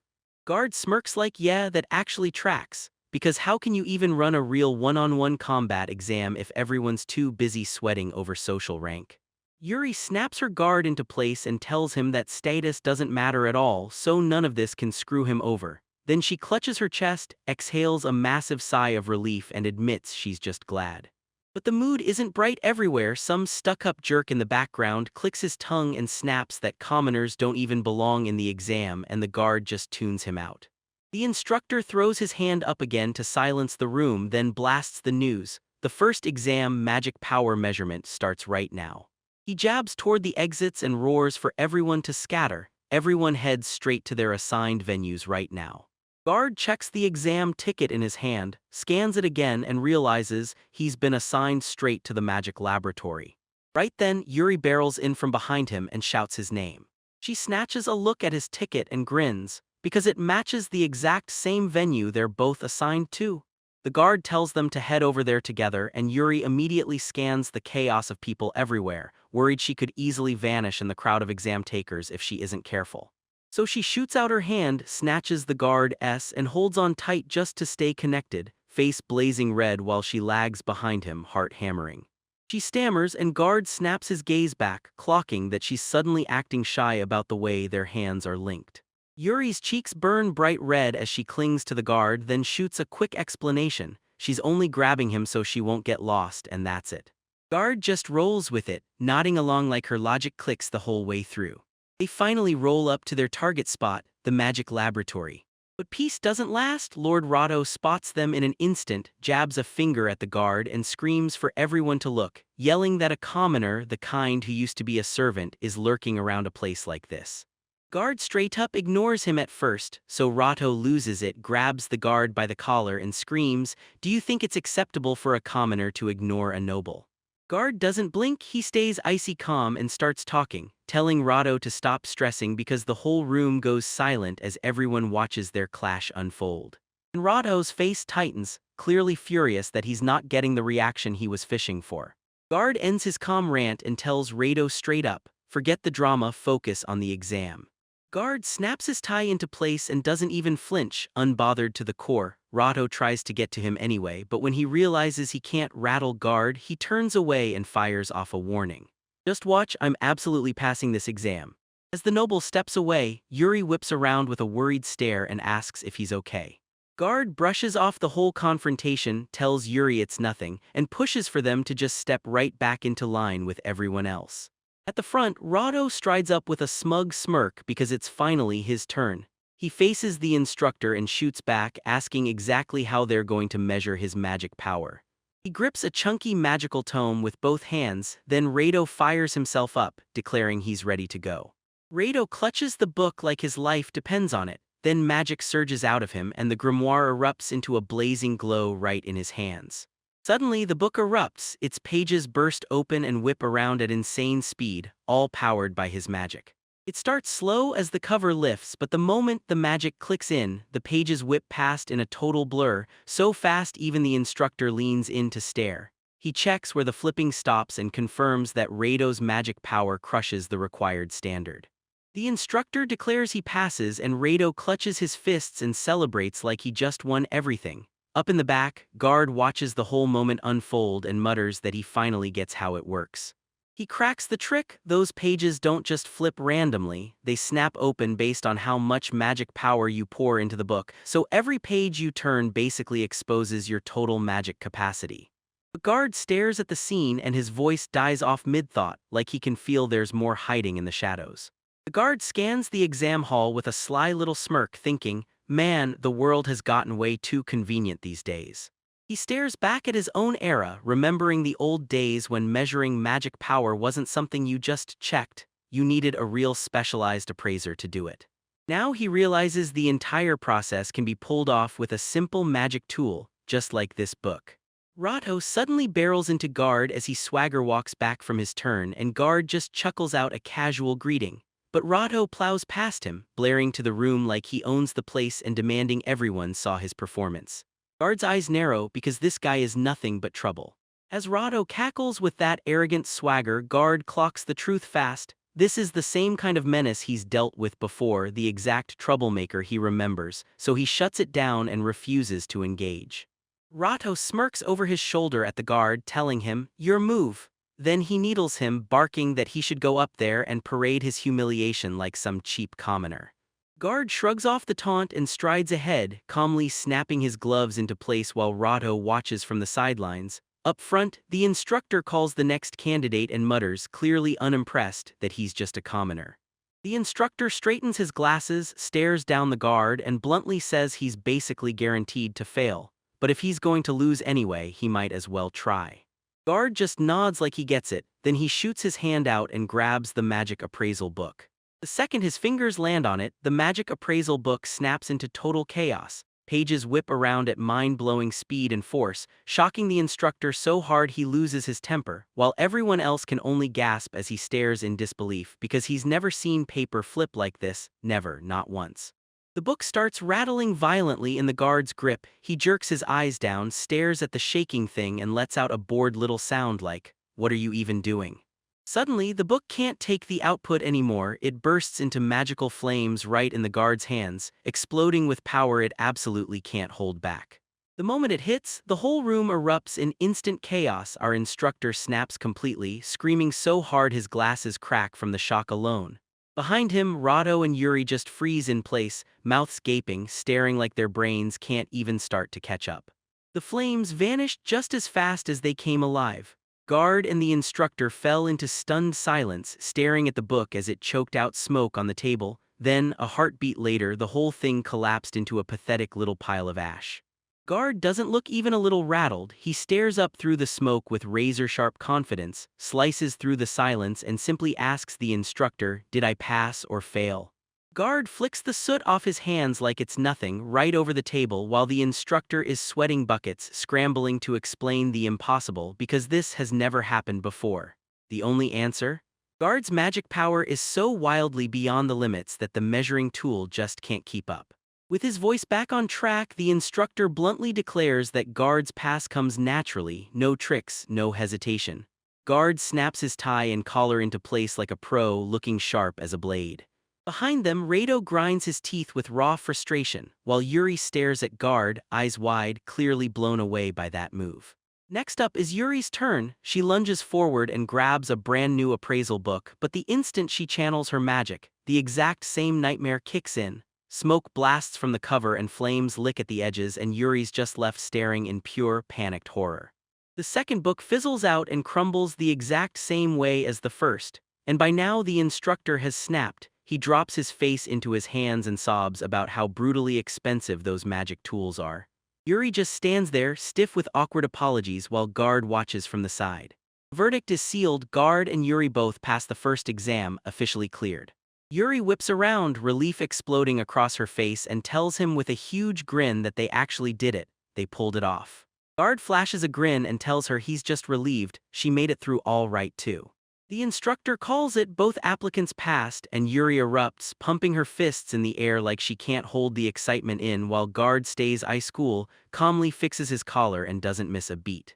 Guard smirks like, yeah, that actually tracks. Because how can you even run a real one-on-one combat exam if everyone's too busy sweating over social rank? Yuri snaps her guard into place and tells him that status doesn't matter at all, so none of this can screw him over. Then she clutches her chest, exhales a massive sigh of relief and admits she's just glad. But the mood isn't bright everywhere. Some stuck-up jerk in the background clicks his tongue and snaps that commoners don't even belong in the exam, and the guard just tunes him out. The instructor throws his hand up again to silence the room, then blasts the news. The first exam magic power measurement starts right now. He jabs toward the exits and roars for everyone to scatter. Everyone heads straight to their assigned venues right now. Guard checks the exam ticket in his hand, scans it again and realizes he's been assigned straight to the magic laboratory. Right then, Yuri barrels in from behind him and shouts his name. She snatches a look at his ticket and grins, because it matches the exact same venue they're both assigned to. The guard tells them to head over there together, and Yuri immediately scans the chaos of people everywhere, worried she could easily vanish in the crowd of exam takers if she isn't careful. So she shoots out her hand, snatches the guard's and holds on tight just to stay connected, face blazing red while she lags behind him, heart hammering. She stammers and guard snaps his gaze back, clocking that she's suddenly acting shy about the way their hands are linked. Yuri's cheeks burn bright red as she clings to the guard, then shoots a quick explanation. She's only grabbing him so she won't get lost, and that's it. Guard just rolls with it, nodding along like her logic clicks the whole way through. They finally roll up to their target spot, the magic laboratory. But peace doesn't last. Lord Rado spots them in an instant, jabs a finger at the guard and screams for everyone to look, yelling that a commoner, the kind who used to be a servant, is lurking around a place like this. Guard straight up ignores him at first, so Rato loses it, grabs the guard by the collar and screams, "Do you think it's acceptable for a commoner to ignore a noble?" Guard doesn't blink, he stays icy calm and starts talking, telling Rato to stop stressing because the whole room goes silent as everyone watches their clash unfold. And Rato's face tightens, clearly furious that he's not getting the reaction he was fishing for. Guard ends his calm rant and tells Rato straight up, "Forget the drama, focus on the exam." Guard snaps his tie into place and doesn't even flinch, unbothered to the core. Rato tries to get to him anyway, but when he realizes he can't rattle Guard, he turns away and fires off a warning. "Just watch, I'm absolutely passing this exam." As the noble steps away, Yuri whips around with a worried stare and asks if he's okay. Guard brushes off the whole confrontation, tells Yuri it's nothing, and pushes for them to just step right back into line with everyone else. At the front, Rato strides up with a smug smirk because it's finally his turn. He faces the instructor and shoots back, asking exactly how they're going to measure his magic power. He grips a chunky magical tome with both hands, then Rato fires himself up, declaring he's ready to go. Rato clutches the book like his life depends on it, then magic surges out of him and the grimoire erupts into a blazing glow right in his hands. Suddenly, the book erupts, its pages burst open and whip around at insane speed, all powered by his magic. It starts slow as the cover lifts, but the moment the magic clicks in, the pages whip past in a total blur, so fast even the instructor leans in to stare. He checks where the flipping stops and confirms that Rato's magic power crushes the required standard. The instructor declares he passes and Rato clutches his fists and celebrates like he just won everything. Up in the back, Guard watches the whole moment unfold and mutters that he finally gets how it works. He cracks the trick. Those pages don't just flip randomly, they snap open based on how much magic power you pour into the book, so every page you turn basically exposes your total magic capacity. The Guard stares at the scene and his voice dies off mid-thought, like he can feel there's more hiding in the shadows. The Guard scans the exam hall with a sly little smirk, thinking, "Man, the world has gotten way too convenient these days." He stares back at his own era, remembering the old days when measuring magic power wasn't something you just checked, you needed a real specialized appraiser to do it. Now he realizes the entire process can be pulled off with a simple magic tool, just like this book. Rato suddenly barrels into Guard as he swagger walks back from his turn, and Guard just chuckles out a casual greeting. But Rato plows past him, blaring to the room like he owns the place and demanding everyone saw his performance. Guard's eyes narrow because this guy is nothing but trouble. As Rato cackles with that arrogant swagger, Guard clocks the truth fast. This is the same kind of menace he's dealt with before, the exact troublemaker he remembers, so he shuts it down and refuses to engage. Rato smirks over his shoulder at the Guard, telling him, "Your move." Then he needles him, barking that he should go up there and parade his humiliation like some cheap commoner. Guard shrugs off the taunt and strides ahead, calmly snapping his gloves into place while Rato watches from the sidelines. Up front, the instructor calls the next candidate and mutters, clearly unimpressed, that he's just a commoner. The instructor straightens his glasses, stares down the Guard, and bluntly says he's basically guaranteed to fail. But if he's going to lose anyway, he might as well try. Guard just nods like he gets it, then he shoots his hand out and grabs the magic appraisal book. The second his fingers land on it, the magic appraisal book snaps into total chaos. Pages whip around at mind-blowing speed and force, shocking the instructor so hard he loses his temper, while everyone else can only gasp as he stares in disbelief because he's never seen paper flip like this, never, not once. The book starts rattling violently in the Guard's grip. He jerks his eyes down, stares at the shaking thing, and lets out a bored little sound like, "What are you even doing?" Suddenly, the book can't take the output anymore. It bursts into magical flames right in the Guard's hands, exploding with power it absolutely can't hold back. The moment it hits, the whole room erupts in instant chaos. Our instructor snaps completely, screaming so hard his glasses crack from the shock alone. Behind him, Rato and Yuri just freeze in place, mouths gaping, staring like their brains can't even start to catch up. The flames vanished just as fast as they came alive. Guard and the instructor fell into stunned silence, staring at the book as it choked out smoke on the table. Then, a heartbeat later, the whole thing collapsed into a pathetic little pile of ash. Guard doesn't look even a little rattled. He stares up through the smoke with razor-sharp confidence, slices through the silence, and simply asks the instructor, "Did I pass or fail?" Guard flicks the soot off his hands like it's nothing, right over the table, while the instructor is sweating buckets, scrambling to explain the impossible because this has never happened before. The only answer? Guard's magic power is so wildly beyond the limits that the measuring tool just can't keep up. With his voice back on track, the instructor bluntly declares that Guard's pass comes naturally, no tricks, no hesitation. Guard snaps his tie and collar into place like a pro, looking sharp as a blade. Behind them, Rato grinds his teeth with raw frustration, while Yuri stares at Guard, eyes wide, clearly blown away by that move. Next up is Yuri's turn. She lunges forward and grabs a brand new appraisal book, but the instant she channels her magic, the exact same nightmare kicks in. Smoke blasts from the cover and flames lick at the edges, and Yuri's just left staring in pure, panicked horror. The second book fizzles out and crumbles the exact same way as the first, and by now the instructor has snapped. He drops his face into his hands and sobs about how brutally expensive those magic tools are. Yuri just stands there, stiff with awkward apologies, while Guard watches from the side. Verdict is sealed. Guard and Yuri both pass the first exam, officially cleared. Yuri whips around, relief exploding across her face, and tells him with a huge grin that they actually did it. They pulled it off. Guard flashes a grin and tells her he's just relieved. She made it through all right too. The instructor calls it. Both applicants passed, and Yuri erupts, pumping her fists in the air like she can't hold the excitement in, while Guard stays ice cool, calmly fixes his collar and doesn't miss a beat.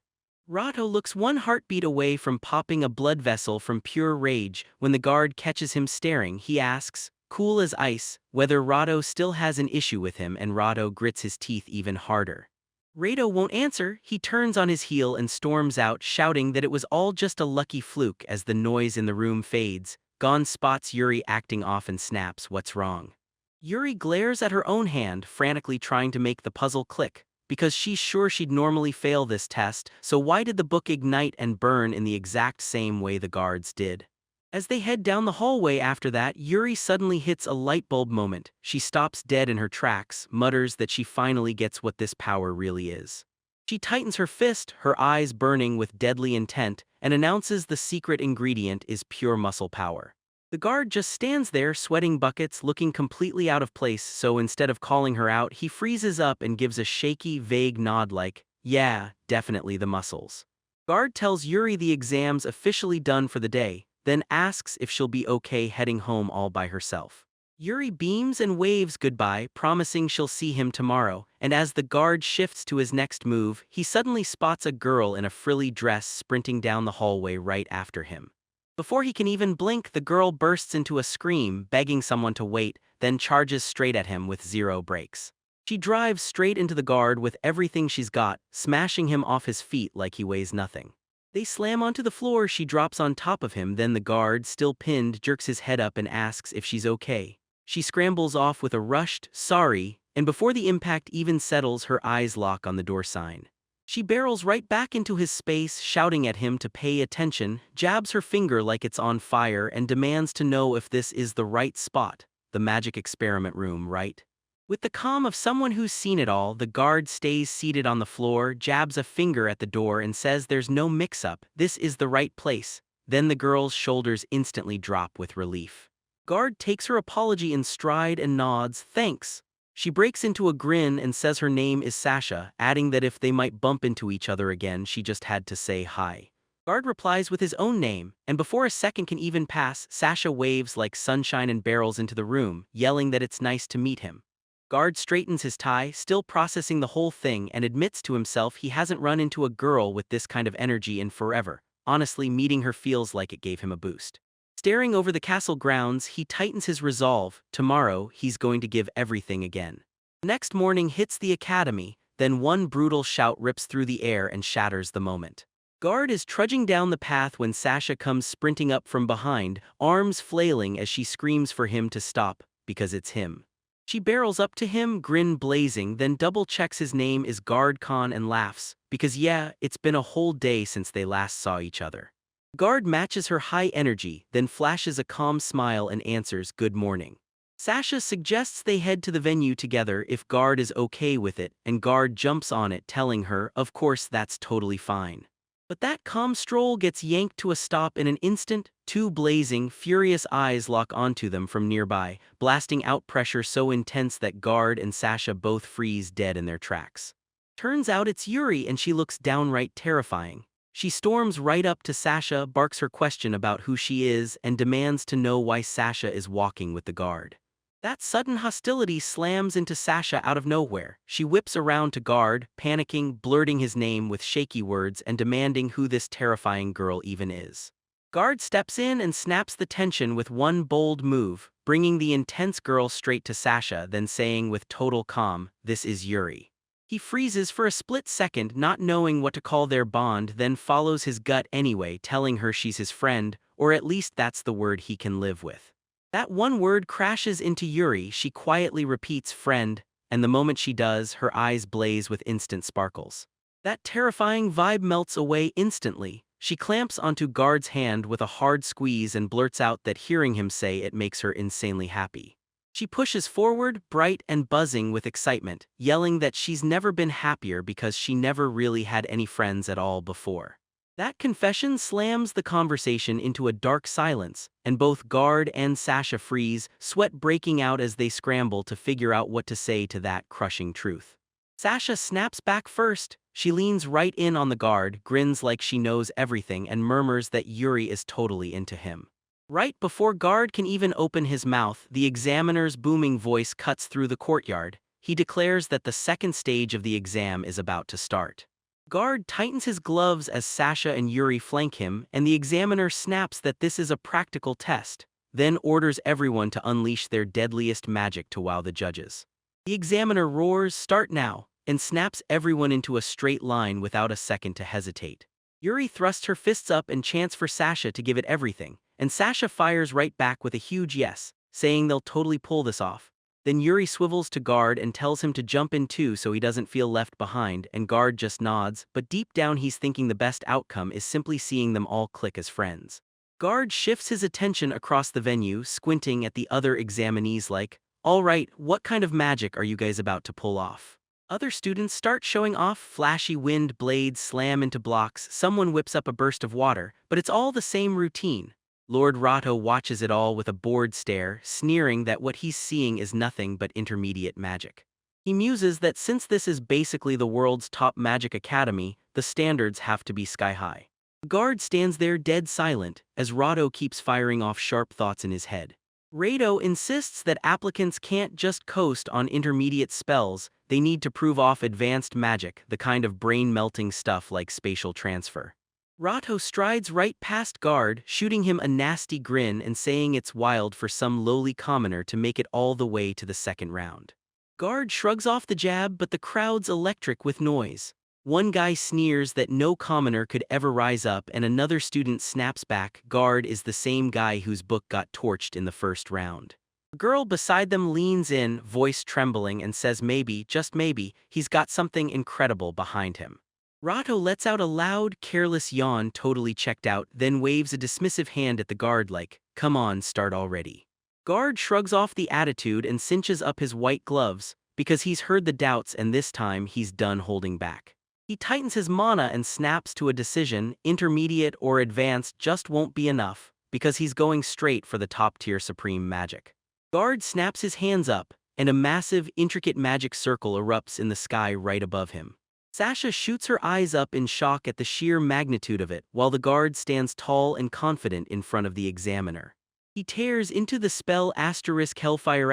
Rato looks one heartbeat away from popping a blood vessel from pure rage. When the Guard catches him staring, he asks, cool as ice, whether Rato still has an issue with him, and Rato grits his teeth even harder. Rato won't answer. He turns on his heel and storms out, shouting that it was all just a lucky fluke. As the noise in the room fades, Gon spots Yuri acting off and snaps, "What's wrong?" Yuri glares at her own hand, frantically trying to make the puzzle click, because she's sure she'd normally fail this test, so why did the book ignite and burn in the exact same way the Guards did? As they head down the hallway after that, Yuri suddenly hits a light bulb moment. She stops dead in her tracks, mutters that she finally gets what this power really is. She tightens her fist, her eyes burning with deadly intent, and announces the secret ingredient is pure muscle power. The Guard just stands there, sweating buckets, looking completely out of place, so instead of calling her out, he freezes up and gives a shaky, vague nod like, Yeah, definitely the muscles. Guard tells Yuri the exam's officially done for the day, then asks if she'll be okay heading home all by herself. Yuri beams and waves goodbye, promising she'll see him tomorrow, and as the guard shifts to his next move, he suddenly spots a girl in a frilly dress sprinting down the hallway right after him. Before he can even blink, the girl bursts into a scream, begging someone to wait, then charges straight at him with zero brakes. She drives straight into the guard with everything she's got, smashing him off his feet like he weighs nothing. They slam onto the floor, she drops on top of him, then the guard, still pinned, jerks his head up and asks if she's okay. She scrambles off with a rushed, "Sorry," and before the impact even settles, her eyes lock on the door sign. She barrels right back into his space, shouting at him to pay attention, jabs her finger like it's on fire, and demands to know if this is the right spot, the magic experiment room, right? With the calm of someone who's seen it all, the guard stays seated on the floor, jabs a finger at the door and says there's no mix-up, this is the right place. Then the girl's shoulders instantly drop with relief. Guard takes her apology in stride and nods, "Thanks." She breaks into a grin and says her name is Sasha, adding that if they might bump into each other again, she just had to say hi. Guard replies with his own name, and before a second can even pass, Sasha waves like sunshine and barrels into the room, yelling that it's nice to meet him. Guard straightens his tie, still processing the whole thing, and admits to himself he hasn't run into a girl with this kind of energy in forever. Honestly, meeting her feels like it gave him a boost. Staring over the castle grounds, he tightens his resolve. Tomorrow, he's going to give everything again. The next morning hits the academy, then one brutal shout rips through the air and shatters the moment. Guard is trudging down the path when Sasha comes sprinting up from behind, arms flailing as she screams for him to stop, because it's him. She barrels up to him, grin blazing, then double-checks his name is Guard Khan and laughs, because yeah, it's been a whole day since they last saw each other. Guard matches her high energy, then flashes a calm smile and answers, "Good morning." Sasha suggests they head to the venue together if Guard is okay with it, and Guard jumps on it, telling her, of course that's totally fine. But that calm stroll gets yanked to a stop in an instant. Two blazing, furious eyes lock onto them from nearby, blasting out pressure so intense that Guard and Sasha both freeze dead in their tracks. Turns out it's Yuri, and she looks downright terrifying. She storms right up to Sasha, barks her question about who she is, and demands to know why Sasha is walking with the Guard. That sudden hostility slams into Sasha out of nowhere. She whips around to Guard, panicking, blurting his name with shaky words and demanding who this terrifying girl even is. Guard steps in and snaps the tension with one bold move, bringing the intense girl straight to Sasha, then saying with total calm, "This is Yuri." He freezes for a split second, not knowing what to call their bond, then follows his gut anyway, telling her she's his friend, or at least that's the word he can live with. That one word crashes into Yuri. She quietly repeats "friend," and the moment she does, her eyes blaze with instant sparkles. That terrifying vibe melts away instantly. She clamps onto Guard's hand with a hard squeeze and blurts out that hearing him say it makes her insanely happy. She pushes forward, bright and buzzing with excitement, yelling that she's never been happier because she never really had any friends at all before. That confession slams the conversation into a dark silence, and both Guard and Sasha freeze, sweat breaking out as they scramble to figure out what to say to that crushing truth. Sasha snaps back first. She leans right in on the Guard, grins like she knows everything, and murmurs that Yuri is totally into him. Right before Guard can even open his mouth, the examiner's booming voice cuts through the courtyard. He declares that the second stage of the exam is about to start. Guard tightens his gloves as Sasha and Yuri flank him, and the examiner snaps that this is a practical test, then orders everyone to unleash their deadliest magic to wow the judges. The examiner roars, "Start now," and snaps everyone into a straight line without a second to hesitate. Yuri thrusts her fists up and chants for Sasha to give it everything, and Sasha fires right back with a huge yes, saying they'll totally pull this off. Then Yuri swivels to Guard and tells him to jump in too so he doesn't feel left behind, and Guard just nods, but deep down he's thinking the best outcome is simply seeing them all click as friends. Guard shifts his attention across the venue, squinting at the other examinees like, "All right, what kind of magic are you guys about to pull off?" Other students start showing off. Flashy wind blades slam into blocks, someone whips up a burst of water, but it's all the same routine. Lord Rato watches it all with a bored stare, sneering that what he's seeing is nothing but intermediate magic. He muses that since this is basically the world's top magic academy, the standards have to be sky-high. The guard stands there dead silent, as Rado keeps firing off sharp thoughts in his head. Rado insists that applicants can't just coast on intermediate spells, they need to prove off advanced magic, the kind of brain-melting stuff like spatial transfer. Rato strides right past Guard, shooting him a nasty grin and saying it's wild for some lowly commoner to make it all the way to the second round. Guard shrugs off the jab, but the crowd's electric with noise. One guy sneers that no commoner could ever rise up, and another student snaps back, Guard is the same guy whose book got torched in the first round. A girl beside them leans in, voice trembling, and says maybe, just maybe, he's got something incredible behind him. Rato lets out a loud, careless yawn, totally checked out, then waves a dismissive hand at the guard like, come on, start already. Guard shrugs off the attitude and cinches up his white gloves, because he's heard the doubts and this time he's done holding back. He tightens his mana and snaps to a decision, intermediate or advanced just won't be enough, because he's going straight for the top-tier supreme magic. Guard snaps his hands up, and a massive, intricate magic circle erupts in the sky right above him. Sasha shoots her eyes up in shock at the sheer magnitude of it, while the guard stands tall and confident in front of the examiner. He tears into the spell *Hellfire*,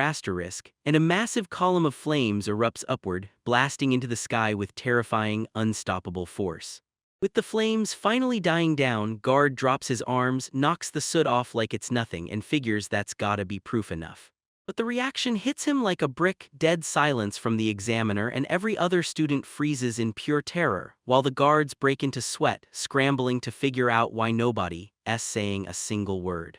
and a massive column of flames erupts upward, blasting into the sky with terrifying, unstoppable force. With the flames finally dying down, Guard drops his arms, knocks the soot off like it's nothing, and figures that's gotta be proof enough. But the reaction hits him like a brick, dead silence from the examiner, and every other student freezes in pure terror, while the guards break into sweat, scrambling to figure out why nobody's saying a single word.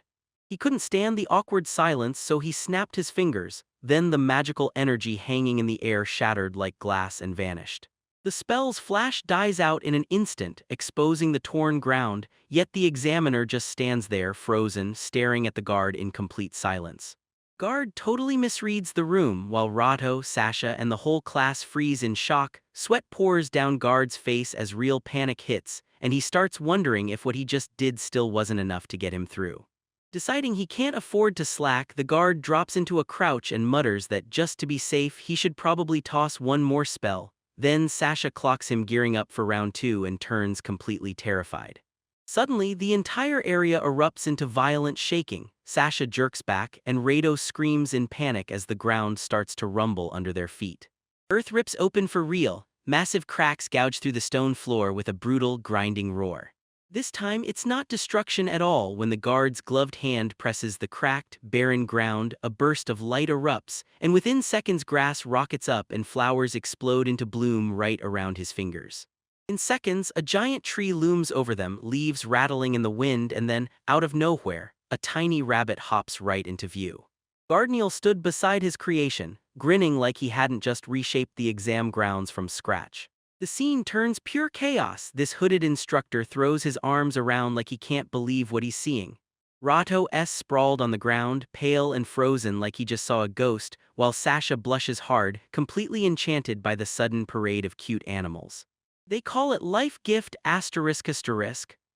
He couldn't stand the awkward silence, so he snapped his fingers, then the magical energy hanging in the air shattered like glass and vanished. The spell's flash dies out in an instant, exposing the torn ground, yet the examiner just stands there, frozen, staring at the guard in complete silence. Guard totally misreads the room, while Rato, Sasha, and the whole class freeze in shock. Sweat pours down Guard's face as real panic hits, and he starts wondering if what he just did still wasn't enough to get him through. Deciding he can't afford to slack, the guard drops into a crouch and mutters that just to be safe he should probably toss one more spell. Then Sasha clocks him gearing up for round 2 and turns completely terrified. Suddenly, the entire area erupts into violent shaking. Sasha jerks back, and Rado screams in panic as the ground starts to rumble under their feet. Earth rips open for real, massive cracks gouge through the stone floor with a brutal, grinding roar. This time, it's not destruction at all. When the guard's gloved hand presses the cracked, barren ground, a burst of light erupts, and within seconds grass rockets up and flowers explode into bloom right around his fingers. In seconds, a giant tree looms over them, leaves rattling in the wind, and then, out of nowhere, a tiny rabbit hops right into view. Gardniel stood beside his creation, grinning like he hadn't just reshaped the exam grounds from scratch. The scene turns pure chaos. This hooded instructor throws his arms around like he can't believe what he's seeing. Rato sprawled on the ground, pale and frozen like he just saw a ghost, while Sasha blushes hard, completely enchanted by the sudden parade of cute animals. They call it life gift ***,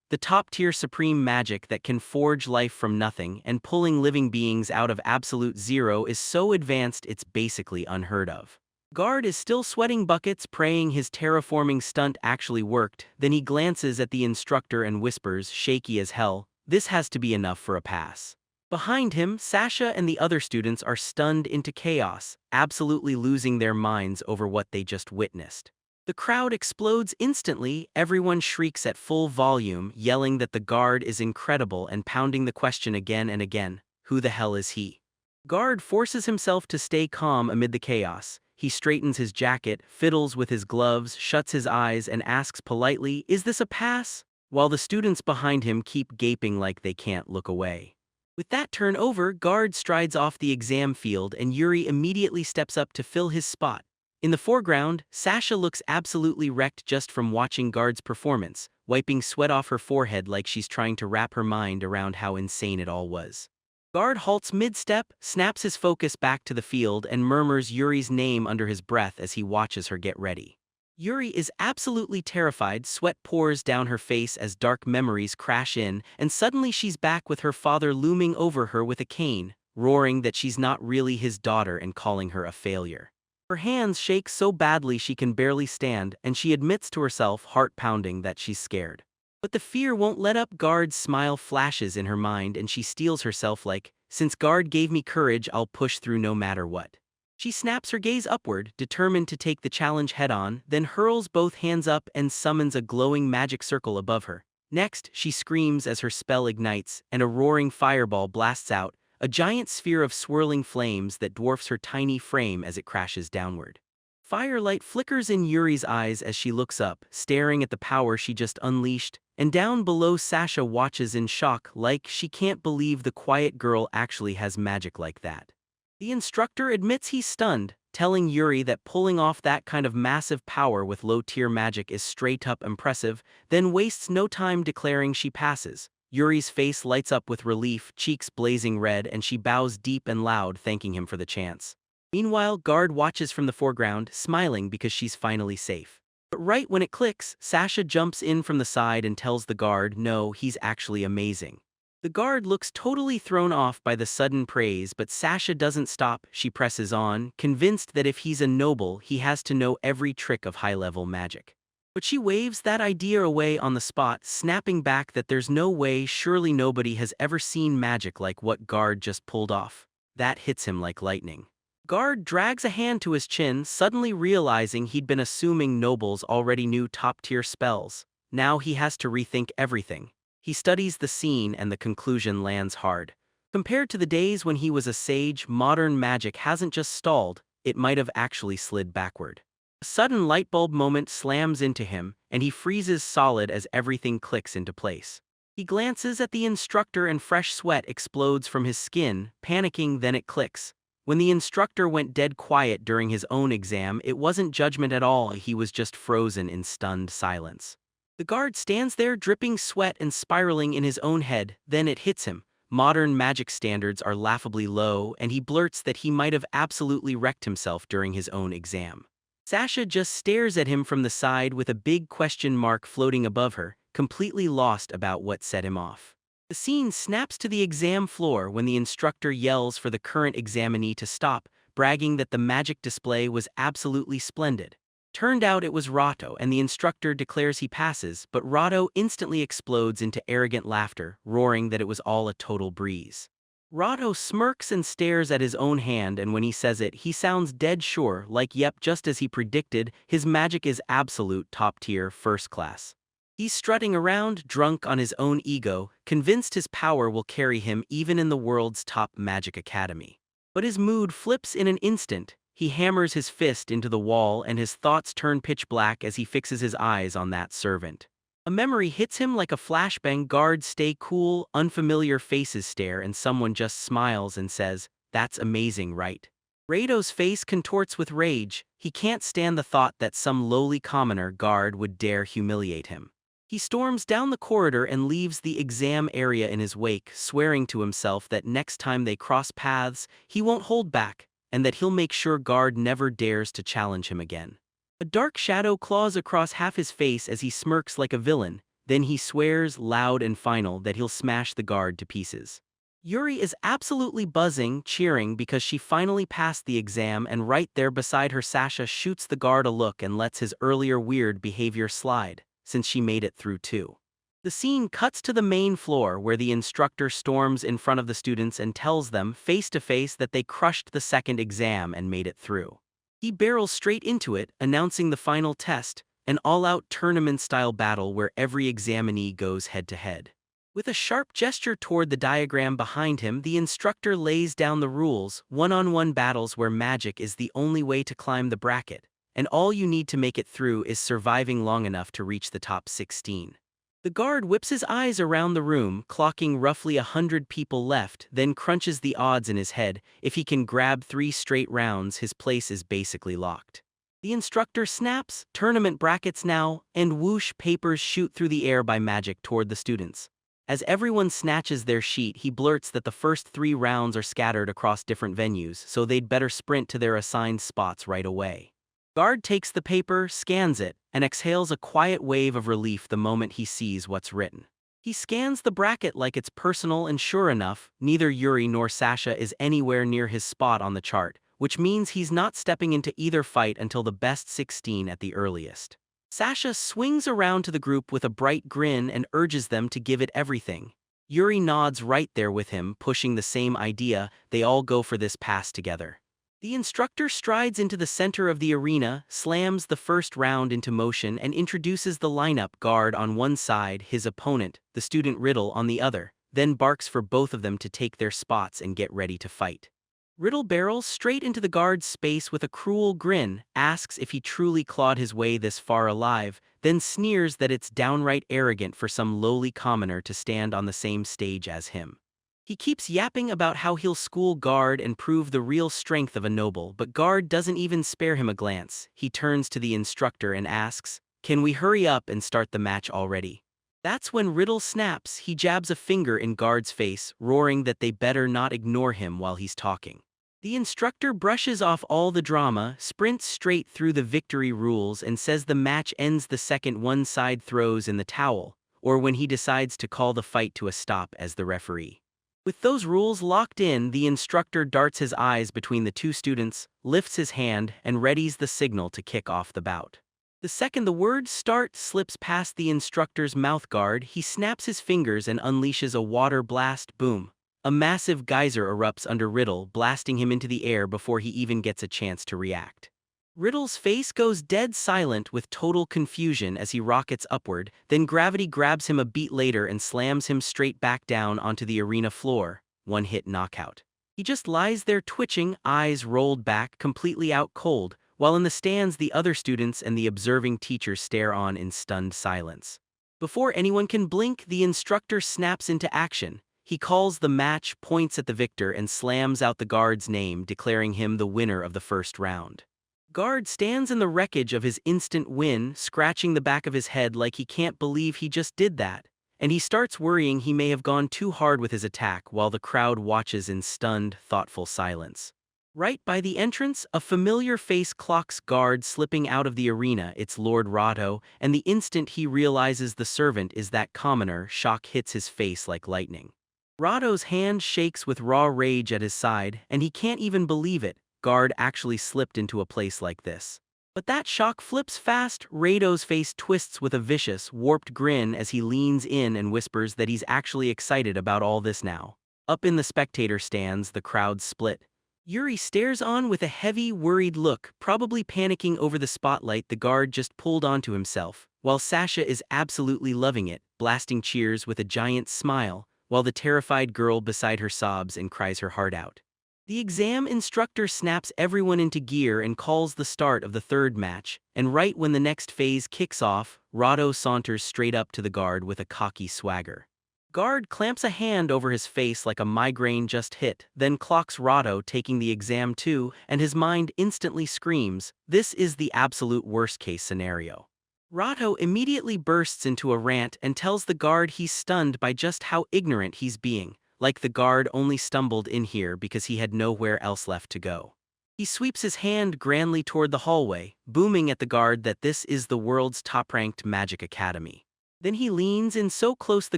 the top-tier supreme magic that can forge life from nothing, and pulling living beings out of absolute zero is so advanced it's basically unheard of. Guard is still sweating buckets, praying his terraforming stunt actually worked. Then he glances at the instructor and whispers, shaky as hell, this has to be enough for a pass. Behind him, Sasha and the other students are stunned into chaos, absolutely losing their minds over what they just witnessed. The crowd explodes instantly, everyone shrieks at full volume, yelling that the guard is incredible and pounding the question again and again, who the hell is he? Guard forces himself to stay calm amid the chaos. He straightens his jacket, fiddles with his gloves, shuts his eyes, and asks politely, is this a pass? While the students behind him keep gaping like they can't look away. With that turn over, Guard strides off the exam field and Yuri immediately steps up to fill his spot. In the foreground, Sasha looks absolutely wrecked just from watching Guard's performance, wiping sweat off her forehead like she's trying to wrap her mind around how insane it all was. Guard halts mid-step, snaps his focus back to the field, and murmurs Yuri's name under his breath as he watches her get ready. Yuri is absolutely terrified, sweat pours down her face as dark memories crash in, and suddenly she's back with her father looming over her with a cane, roaring that she's not really his daughter and calling her a failure. Her hands shake so badly she can barely stand, and she admits to herself, heart pounding, that she's scared. But the fear won't let up. Guard's smile flashes in her mind and she steels herself like, since Guard gave me courage, I'll push through no matter what. She snaps her gaze upward, determined to take the challenge head-on, then hurls both hands up and summons a glowing magic circle above her. Next, she screams as her spell ignites, and a roaring fireball blasts out, a giant sphere of swirling flames that dwarfs her tiny frame as it crashes downward. Firelight flickers in Yuri's eyes as she looks up, staring at the power she just unleashed, and down below Sasha watches in shock, like she can't believe the quiet girl actually has magic like that. The instructor admits he's stunned, telling Yuri that pulling off that kind of massive power with low-tier magic is straight-up impressive, then wastes no time declaring she passes. Yuri's face lights up with relief, cheeks blazing red, and she bows deep and loud, thanking him for the chance. Meanwhile, Guard watches from the foreground, smiling because she's finally safe. But right when it clicks, Sasha jumps in from the side and tells the Guard no, he's actually amazing. The Guard looks totally thrown off by the sudden praise, but Sasha doesn't stop. She presses on, convinced that if he's a noble, he has to know every trick of high-level magic. But she waves that idea away on the spot, snapping back that there's no way, surely nobody has ever seen magic like what Guard just pulled off. That hits him like lightning. Guard drags a hand to his chin, suddenly realizing he'd been assuming nobles already knew top-tier spells. Now he has to rethink everything. He studies the scene and the conclusion lands hard. Compared to the days when he was a sage, modern magic hasn't just stalled, it might have actually slid backward. A sudden lightbulb moment slams into him, and he freezes solid as everything clicks into place. He glances at the instructor and fresh sweat explodes from his skin, panicking. Then it clicks. When the instructor went dead quiet during his own exam, it wasn't judgment at all, he was just frozen in stunned silence. The Guard stands there dripping sweat and spiraling in his own head, then it hits him. Modern magic standards are laughably low, and he blurts that he might have absolutely wrecked himself during his own exam. Sasha just stares at him from the side with a big question mark floating above her, completely lost about what set him off. The scene snaps to the exam floor when the instructor yells for the current examinee to stop, bragging that the magic display was absolutely splendid. Turned out it was Rato, and the instructor declares he passes, but Rato instantly explodes into arrogant laughter, roaring that it was all a total breeze. Rato smirks and stares at his own hand, and when he says it, he sounds dead sure, like yep, just as he predicted, his magic is absolute top-tier, first class. He's strutting around, drunk on his own ego, convinced his power will carry him even in the world's top magic academy. But his mood flips in an instant. He hammers his fist into the wall and his thoughts turn pitch black as he fixes his eyes on that servant. A memory hits him like a flashbang. Guard stay cool, unfamiliar faces stare and someone just smiles and says, "That's amazing, right?" Rato's face contorts with rage. He can't stand the thought that some lowly commoner Guard would dare humiliate him. He storms down the corridor and leaves the exam area in his wake, swearing to himself that next time they cross paths, he won't hold back, and that he'll make sure Guard never dares to challenge him again. A dark shadow claws across half his face as he smirks like a villain, then he swears, loud and final, that he'll smash the Guard to pieces. Yuri is absolutely buzzing, cheering because she finally passed the exam, and right there beside her Sasha shoots the Guard a look and lets his earlier weird behavior slide, since she made it through too. The scene cuts to the main floor where the instructor storms in front of the students and tells them face to face that they crushed the second exam and made it through. He barrels straight into it, announcing the final test, an all-out tournament-style battle where every examinee goes head-to-head. With a sharp gesture toward the diagram behind him, the instructor lays down the rules: one-on-one battles where magic is the only way to climb the bracket, and all you need to make it through is surviving long enough to reach the top 16. The Guard whips his eyes around the room, clocking roughly 100 people left, then crunches the odds in his head. If he can grab 3 straight rounds, his place is basically locked. The instructor snaps, "Tournament brackets now," and whoosh, papers shoot through the air by magic toward the students. As everyone snatches their sheet, he blurts that the first 3 rounds are scattered across different venues, so they'd better sprint to their assigned spots right away. Guard takes the paper, scans it, and exhales a quiet wave of relief the moment he sees what's written. He scans the bracket like it's personal, and sure enough, neither Yuri nor Sasha is anywhere near his spot on the chart, which means he's not stepping into either fight until the best 16 at the earliest. Sasha swings around to the group with a bright grin and urges them to give it everything. Yuri nods right there with him, pushing the same idea. They all go for this pass together. The instructor strides into the center of the arena, slams the first round into motion, and introduces the lineup: Guard on one side, his opponent, the student Riddle, on the other, then barks for both of them to take their spots and get ready to fight. Riddle barrels straight into the guard's space with a cruel grin, asks if he truly clawed his way this far alive, then sneers that it's downright arrogant for some lowly commoner to stand on the same stage as him. He keeps yapping about how he'll school Guard and prove the real strength of a noble, but Guard doesn't even spare him a glance. He turns to the instructor and asks, "Can we hurry up and start the match already?" That's when Riddle snaps. He jabs a finger in Guard's face, roaring that they better not ignore him while he's talking. The instructor brushes off all the drama, sprints straight through the victory rules, and says the match ends the second one side throws in the towel, or when he decides to call the fight to a stop as the referee. With those rules locked in, the instructor darts his eyes between the two students, lifts his hand, and readies the signal to kick off the bout. The second the word "start" slips past the instructor's mouth guard, he snaps his fingers and unleashes a water blast. Boom. A massive geyser erupts under Riddle, blasting him into the air before he even gets a chance to react. Riddle's face goes dead silent with total confusion as he rockets upward, then gravity grabs him a beat later and slams him straight back down onto the arena floor. One-hit knockout. He just lies there twitching, eyes rolled back, completely out cold, while in the stands the other students and the observing teachers stare on in stunned silence. Before anyone can blink, the instructor snaps into action. He calls the match, points at the victor, and slams out the guard's name, declaring him the winner of the first round. Guard stands in the wreckage of his instant win, scratching the back of his head like he can't believe he just did that, and he starts worrying he may have gone too hard with his attack while the crowd watches in stunned, thoughtful silence. Right by the entrance, a familiar face clocks Guard slipping out of the arena. It's Lord Rahto, and the instant he realizes the servant is that commoner, shock hits his face like lightning. Rahto's hand shakes with raw rage at his side, and he can't even believe it. Guard actually slipped into a place like this. But that shock flips fast. Rahto's face twists with a vicious, warped grin as he leans in and whispers that he's actually excited about all this now. Up in the spectator stands, the crowd split. Yuri stares on with a heavy, worried look, probably panicking over the spotlight the guard just pulled onto himself, while Sasha is absolutely loving it, blasting cheers with a giant smile, while the terrified girl beside her sobs and cries her heart out. The exam instructor snaps everyone into gear and calls the start of the third match, and right when the next phase kicks off, Rahto saunters straight up to the guard with a cocky swagger. Guard clamps a hand over his face like a migraine just hit, then clocks Rahto taking the exam too, and his mind instantly screams, "This is the absolute worst-case scenario." Rahto immediately bursts into a rant and tells the guard he's stunned by just how ignorant he's being, like the guard only stumbled in here because he had nowhere else left to go. He sweeps his hand grandly toward the hallway, booming at the guard that this is the world's top-ranked magic academy. Then he leans in so close the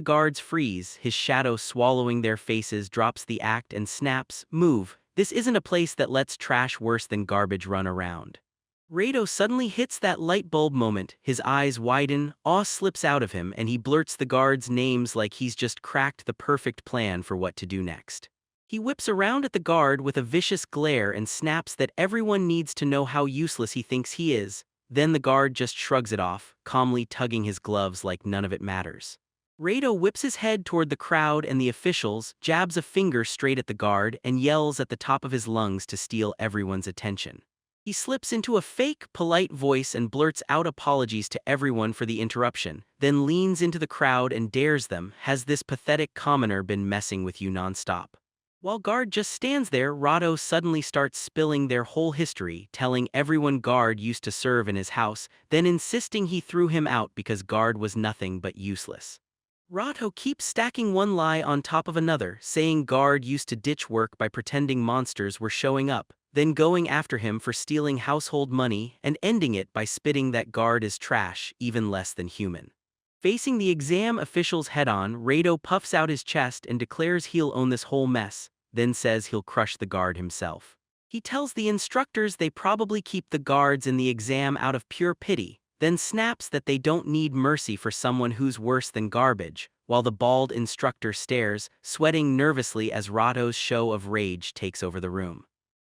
guards freeze, his shadow swallowing their faces, drops the act and snaps, "Move, this isn't a place that lets trash worse than garbage run around." Rahto suddenly hits that light bulb moment, his eyes widen, awe slips out of him, and he blurts the guards' names like he's just cracked the perfect plan for what to do next. He whips around at the guard with a vicious glare and snaps that everyone needs to know how useless he thinks he is. Then the guard just shrugs it off, calmly tugging his gloves like none of it matters. Rahto whips his head toward the crowd and the officials, jabs a finger straight at the guard, and yells at the top of his lungs to steal everyone's attention. He slips into a fake, polite voice and blurts out apologies to everyone for the interruption, then leans into the crowd and dares them, "Has this pathetic commoner been messing with you nonstop?" While Guard just stands there, Rahto suddenly starts spilling their whole history, telling everyone Guard used to serve in his house, then insisting he threw him out because Guard was nothing but useless. Rahto keeps stacking one lie on top of another, saying Guard used to ditch work by pretending monsters were showing up, then going after him for stealing household money, and ending it by spitting that Guard is trash, even less than human. Facing the exam officials head-on, Rahto puffs out his chest and declares he'll own this whole mess, then says he'll crush the Guard himself. He tells the instructors they probably keep the guards in the exam out of pure pity, then snaps that they don't need mercy for someone who's worse than garbage, while the bald instructor stares, sweating nervously as Rato's show of rage takes over the room.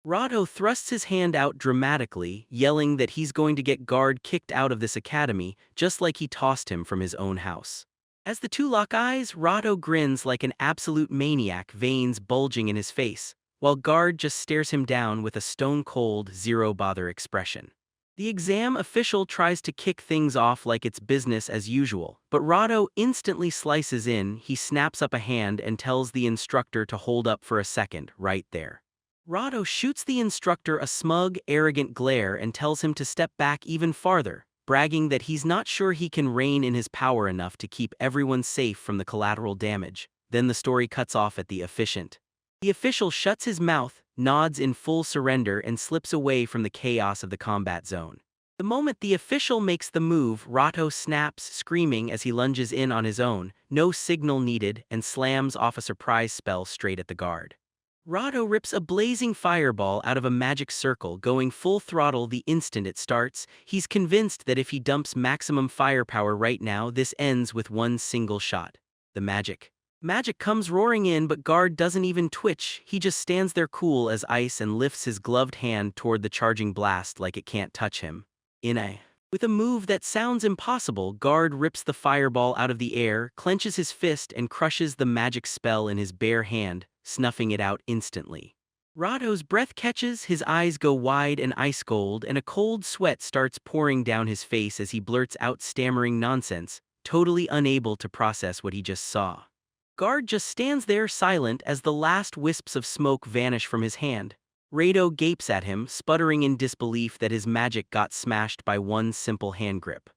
Rato thrusts his hand out dramatically, yelling that he's going to get Guard kicked out of this academy, just like he tossed him from his own house. As the two lock eyes, Rato grins like an absolute maniac, veins bulging in his face, while Guard just stares him down with a stone-cold, zero-bother expression. The exam official tries to kick things off like it's business as usual, but Rato instantly slices in. He snaps up a hand and tells the instructor to hold up for a second, right there. Rato shoots the instructor a smug, arrogant glare and tells him to step back even farther, bragging that he's not sure he can rein in his power enough to keep everyone safe from the collateral damage. Then the story cuts off at the efficient. The official shuts his mouth, nods in full surrender and slips away from the chaos of the combat zone. The moment the official makes the move, Rato snaps, screaming as he lunges in on his own, no signal needed, and slams off a surprise spell straight at the guard. Rato rips a blazing fireball out of a magic circle, going full throttle the instant it starts. He's convinced that if he dumps maximum firepower right now, this ends with one single shot. The magic comes roaring in, but Guard doesn't even twitch. He just stands there cool as ice and lifts his gloved hand toward the charging blast like it can't touch him. With a move that sounds impossible, Guard rips the fireball out of the air, clenches his fist and crushes the magic spell in his bare hand, snuffing it out instantly. Rato's breath catches, his eyes go wide and ice-cold, and a cold sweat starts pouring down his face as he blurts out stammering nonsense, totally unable to process what he just saw. Guard just stands there silent as the last wisps of smoke vanish from his hand. Rato gapes at him, sputtering in disbelief that his magic got smashed by one simple hand grip.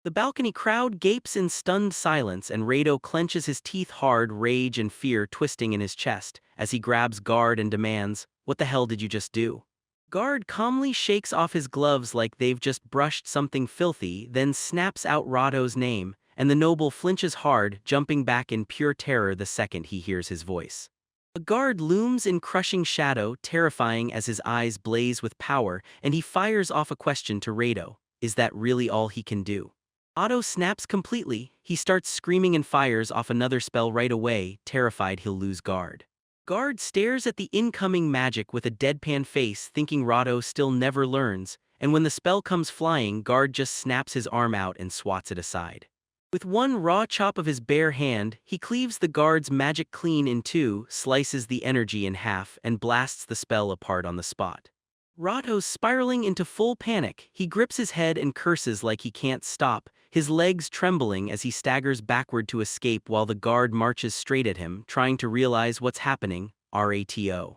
The balcony crowd gapes in stunned silence, and Rato clenches his teeth hard, rage and fear twisting in his chest, as he grabs Guard and demands, "What the hell did you just do?" Guard calmly shakes off his gloves like they've just brushed something filthy, then snaps out Rato's name, and the noble flinches hard, jumping back in pure terror the second he hears his voice. A guard looms in crushing shadow, terrifying as his eyes blaze with power, and he fires off a question to Rato. Is that really all he can do? Otto snaps completely. He starts screaming and fires off another spell right away, terrified he'll lose Guard. Guard stares at the incoming magic with a deadpan face, thinking Rato still never learns, and when the spell comes flying, Guard just snaps his arm out and swats it aside. With one raw chop of his bare hand, he cleaves the guard's magic clean in two, slices the energy in half, and blasts the spell apart on the spot. Rato's spiraling into full panic. He grips his head and curses like he can't stop, his legs trembling as he staggers backward to escape while the guard marches straight at him, trying to realize what's happening. Rato.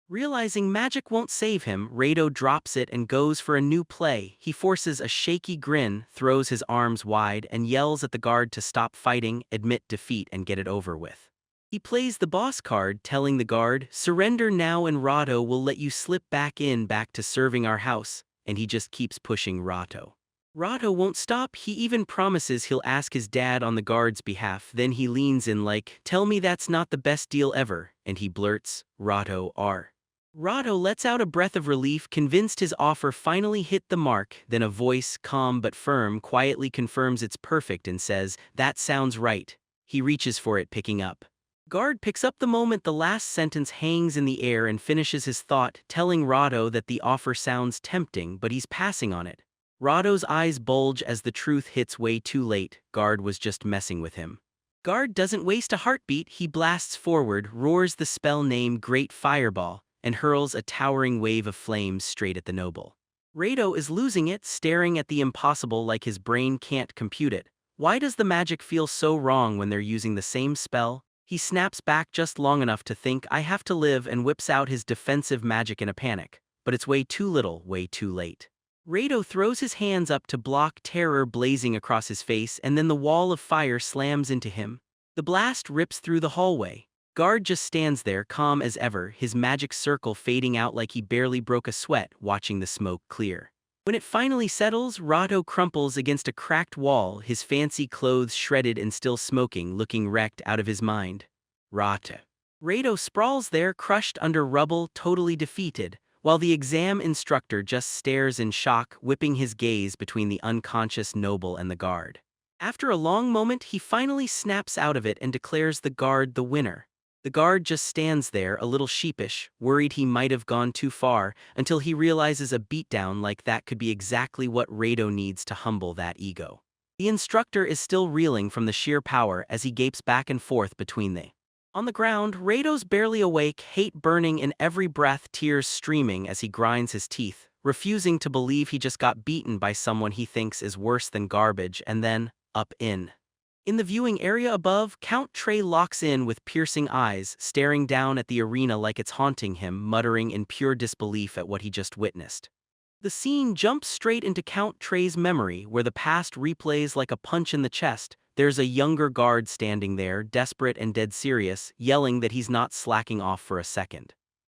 Realizing magic won't save him, Rato drops it and goes for a new play. He forces a shaky grin, throws his arms wide, and yells at the guard to stop fighting, admit defeat, and get it over with. He plays the boss card, telling the guard, "Surrender now and Rato will let you slip back to serving our house," and he just keeps pushing Rato. Rato won't stop. He even promises he'll ask his dad on the guard's behalf. Then he leans in like, "Tell me that's not the best deal ever," and he blurts, "Rato R." Rato lets out a breath of relief, convinced his offer finally hit the mark. Then a voice, calm but firm, quietly confirms it's perfect and says, "That sounds right." He reaches for it, picking up. Guard picks up the moment the last sentence hangs in the air and finishes his thought, telling Rato that the offer sounds tempting, but he's passing on it. Rato's eyes bulge as the truth hits way too late. Guard was just messing with him. Guard doesn't waste a heartbeat. He blasts forward, roars the spell name Great Fireball, and hurls a towering wave of flames straight at the noble. Rato is losing it, staring at the impossible like his brain can't compute it. Why does the magic feel so wrong when they're using the same spell? He snaps back just long enough to think, "I have to live," and whips out his defensive magic in a panic. But it's way too little, way too late. Rato throws his hands up to block terror blazing across his face, and then the wall of fire slams into him. The blast rips through the hallway. Guard just stands there, calm as ever, his magic circle fading out like he barely broke a sweat, watching the smoke clear. When it finally settles, Rato crumples against a cracked wall, his fancy clothes shredded and still smoking, looking wrecked out of his mind. Rato sprawls there, crushed under rubble, totally defeated, while the exam instructor just stares in shock, whipping his gaze between the unconscious noble and the guard. After a long moment, he finally snaps out of it and declares the guard the winner. The guard just stands there, a little sheepish, worried he might have gone too far, until he realizes a beatdown like that could be exactly what Rado needs to humble that ego. The instructor is still reeling from the sheer power as he gapes back and forth between they. On the ground, Rado's barely awake, hate burning in every breath, tears streaming as he grinds his teeth, refusing to believe he just got beaten by someone he thinks is worse than garbage, and then, up in. In the viewing area above, Count Trey locks in with piercing eyes, staring down at the arena like it's haunting him, muttering in pure disbelief at what he just witnessed. The scene jumps straight into Count Trey's memory, where the past replays like a punch in the chest. There's a younger guard standing there, desperate and dead serious, yelling that he's not slacking off for a second.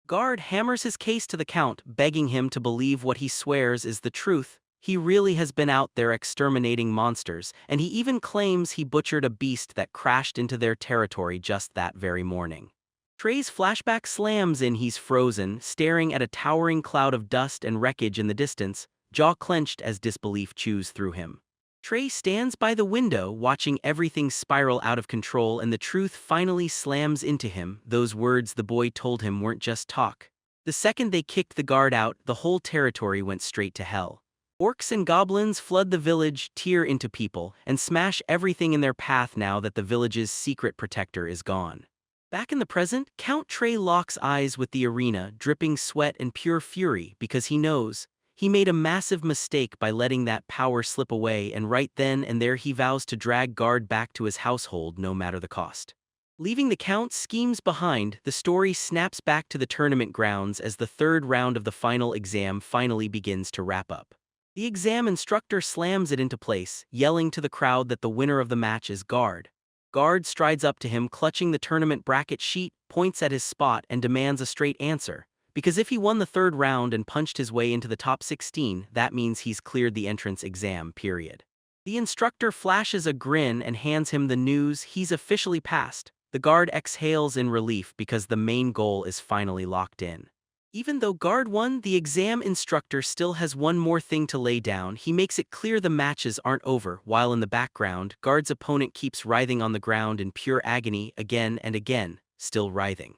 Guard hammers his case to the Count, begging him to believe what he swears is the truth. He really has been out there exterminating monsters, and he even claims he butchered a beast that crashed into their territory just that very morning. Trey's flashback slams in. He's frozen, staring at a towering cloud of dust and wreckage in the distance, jaw clenched as disbelief chews through him. Trey stands by the window, watching everything spiral out of control, and the truth finally slams into him. Those words the boy told him weren't just talk. The second they kicked the guard out, the whole territory went straight to hell. Orcs and goblins flood the village, tear into people, and smash everything in their path now that the village's secret protector is gone. Back in the present, Count Trey locks eyes with the arena, dripping sweat and pure fury, because he knows he made a massive mistake by letting that power slip away, and right then and there he vows to drag Guard back to his household no matter the cost. Leaving the Count's schemes behind, the story snaps back to the tournament grounds as the third round of the final exam finally begins to wrap up. The exam instructor slams it into place, yelling to the crowd that the winner of the match is Guard. Guard strides up to him, clutching the tournament bracket sheet, points at his spot, and demands a straight answer. Because if he won the third round and punched his way into the top 16, that means he's cleared the entrance exam, period. The instructor flashes a grin and hands him the news: he's officially passed. The guard exhales in relief because the main goal is finally locked in. Even though Guard won, the exam instructor still has one more thing to lay down. He makes it clear the matches aren't over, while in the background, Guard's opponent keeps writhing on the ground in pure agony, again and again, still writhing.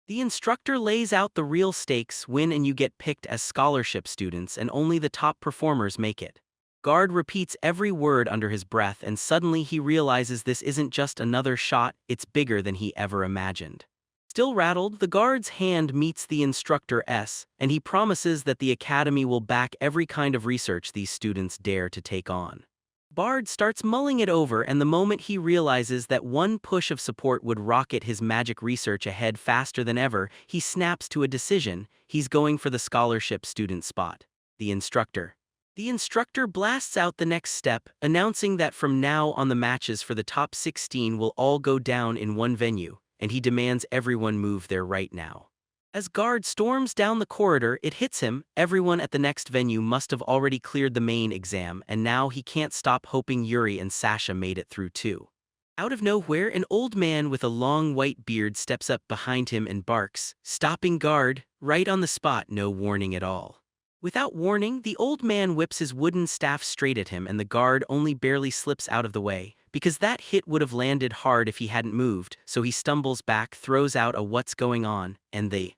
The instructor lays out the real stakes: win and you get picked as scholarship students, and only the top performers make it. Guard repeats every word under his breath, and suddenly he realizes this isn't just another shot, it's bigger than he ever imagined. Still rattled, the guard's hand meets the instructor's, and he promises that the academy will back every kind of research these students dare to take on. Bard starts mulling it over, and the moment he realizes that one push of support would rocket his magic research ahead faster than ever, he snaps to a decision: he's going for the scholarship student spot. The instructor blasts out the next step, announcing that from now on the matches for the top 16 will all go down in one venue, and he demands everyone move there right now. As Guard storms down the corridor, it hits him: everyone at the next venue must have already cleared the main exam, and now he can't stop hoping Yuri and Sasha made it through too. Out of nowhere, an old man with a long white beard steps up behind him and barks, stopping Guard right on the spot, no warning at all. Without warning, the old man whips his wooden staff straight at him, and the Guard only barely slips out of the way, because that hit would have landed hard if he hadn't moved, so he stumbles back, throws out a "what's going on," and the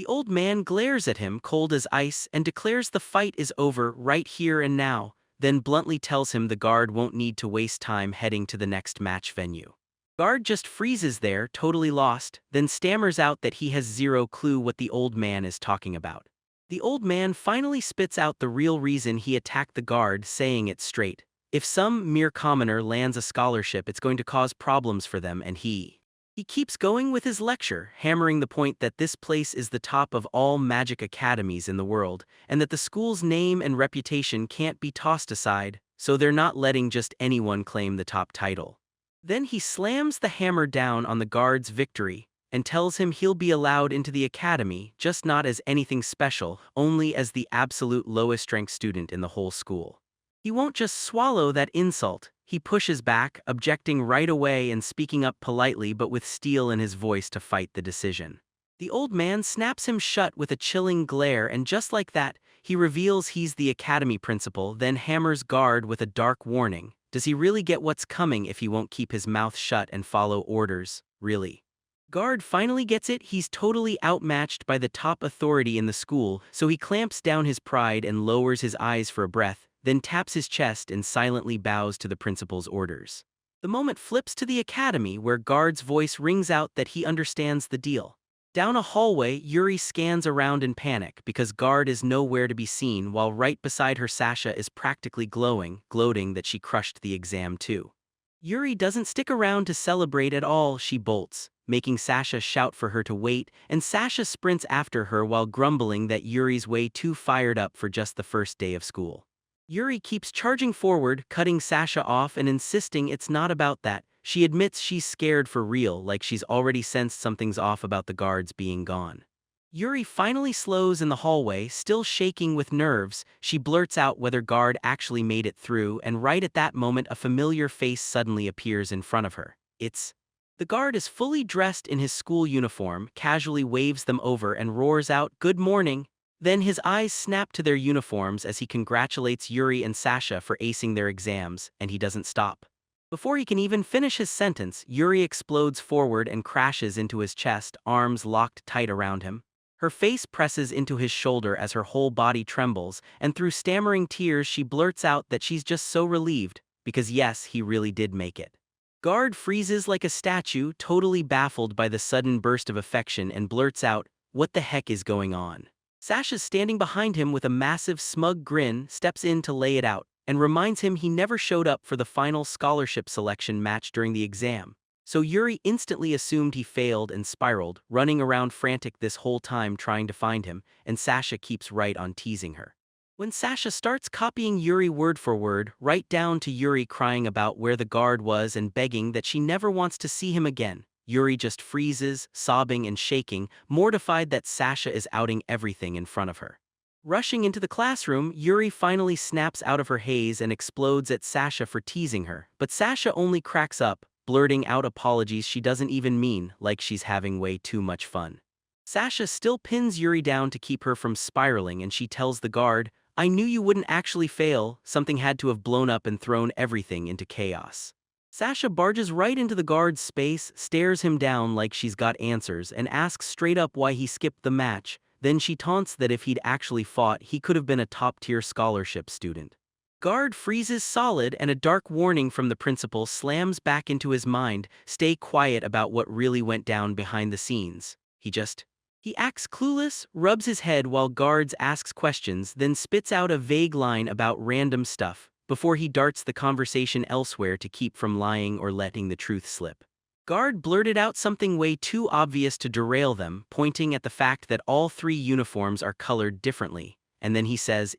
old man glares at him, cold as ice, and declares the fight is over right here and now, then bluntly tells him the Guard won't need to waste time heading to the next match venue. Guard just freezes there, totally lost, then stammers out that he has zero clue what the old man is talking about. The old man finally spits out the real reason he attacked the Guard, saying it straight: if some mere commoner lands a scholarship, it's going to cause problems for them, and he keeps going with his lecture, hammering the point that this place is the top of all magic academies in the world, and that the school's name and reputation can't be tossed aside, so they're not letting just anyone claim the top title. Then he slams the hammer down on the Guard's victory, and tells him he'll be allowed into the academy, just not as anything special, only as the absolute lowest-ranked student in the whole school. He won't just swallow that insult. He pushes back, objecting right away and speaking up politely but with steel in his voice to fight the decision. The old man snaps him shut with a chilling glare, and just like that, he reveals he's the academy principal, then hammers guard with a dark warning. Does he really get what's coming if he won't keep his mouth shut and follow orders, really? Guard finally gets it. He's totally outmatched by the top authority in the school, so he clamps down his pride and lowers his eyes for a breath, then taps his chest and silently bows to the principal's orders. The moment flips to the academy, where Guard's voice rings out that he understands the deal. Down a hallway, Yuri scans around in panic because Guard is nowhere to be seen, while right beside her Sasha is practically glowing, gloating that she crushed the exam too. Yuri doesn't stick around to celebrate at all. She bolts, making Sasha shout for her to wait, and Sasha sprints after her while grumbling that Yuri's way too fired up for just the first day of school. Yuri keeps charging forward, cutting Sasha off and insisting it's not about that. She admits she's scared for real, like she's already sensed something's off about the guards being gone. Yuri finally slows in the hallway, still shaking with nerves. She blurts out whether Guard actually made it through, and right at that moment a familiar face suddenly appears in front of her. It's the guard is fully dressed in his school uniform, casually waves them over and roars out, "Good morning." Then his eyes snap to their uniforms as he congratulates Yuri and Sasha for acing their exams, and he doesn't stop. Before he can even finish his sentence, Yuri explodes forward and crashes into his chest, arms locked tight around him. Her face presses into his shoulder as her whole body trembles, and through stammering tears she blurts out that she's just so relieved, because yes, he really did make it. Guard freezes like a statue, totally baffled by the sudden burst of affection, and blurts out, "What the heck is going on?" Sasha, standing behind him with a massive smug grin, steps in to lay it out, and reminds him he never showed up for the final scholarship selection match during the exam. So Yuri instantly assumed he failed and spiraled, running around frantic this whole time trying to find him, and Sasha keeps right on teasing her. When Sasha starts copying Yuri word for word, right down to Yuri crying about where the guard was and begging that she never wants to see him again, Yuri just freezes, sobbing and shaking, mortified that Sasha is outing everything in front of her. Rushing into the classroom, Yuri finally snaps out of her haze and explodes at Sasha for teasing her, but Sasha only cracks up, blurting out apologies she doesn't even mean, like she's having way too much fun. Sasha still pins Yuri down to keep her from spiraling, and she tells the guard, "I knew you wouldn't actually fail. Something had to have blown up and thrown everything into chaos." Sasha barges right into the guard's space, stares him down like she's got answers, and asks straight up why he skipped the match. Then she taunts that if he'd actually fought, he could have been a top-tier scholarship student. Guard freezes solid, and a dark warning from the principal slams back into his mind, "Stay quiet about what really went down behind the scenes." He acts clueless, rubs his head while Guards asks questions, then spits out a vague line about random stuff, before he darts the conversation elsewhere to keep from lying or letting the truth slip. Guard blurted out something way too obvious to derail them, pointing at the fact that all three uniforms are colored differently, and then he says,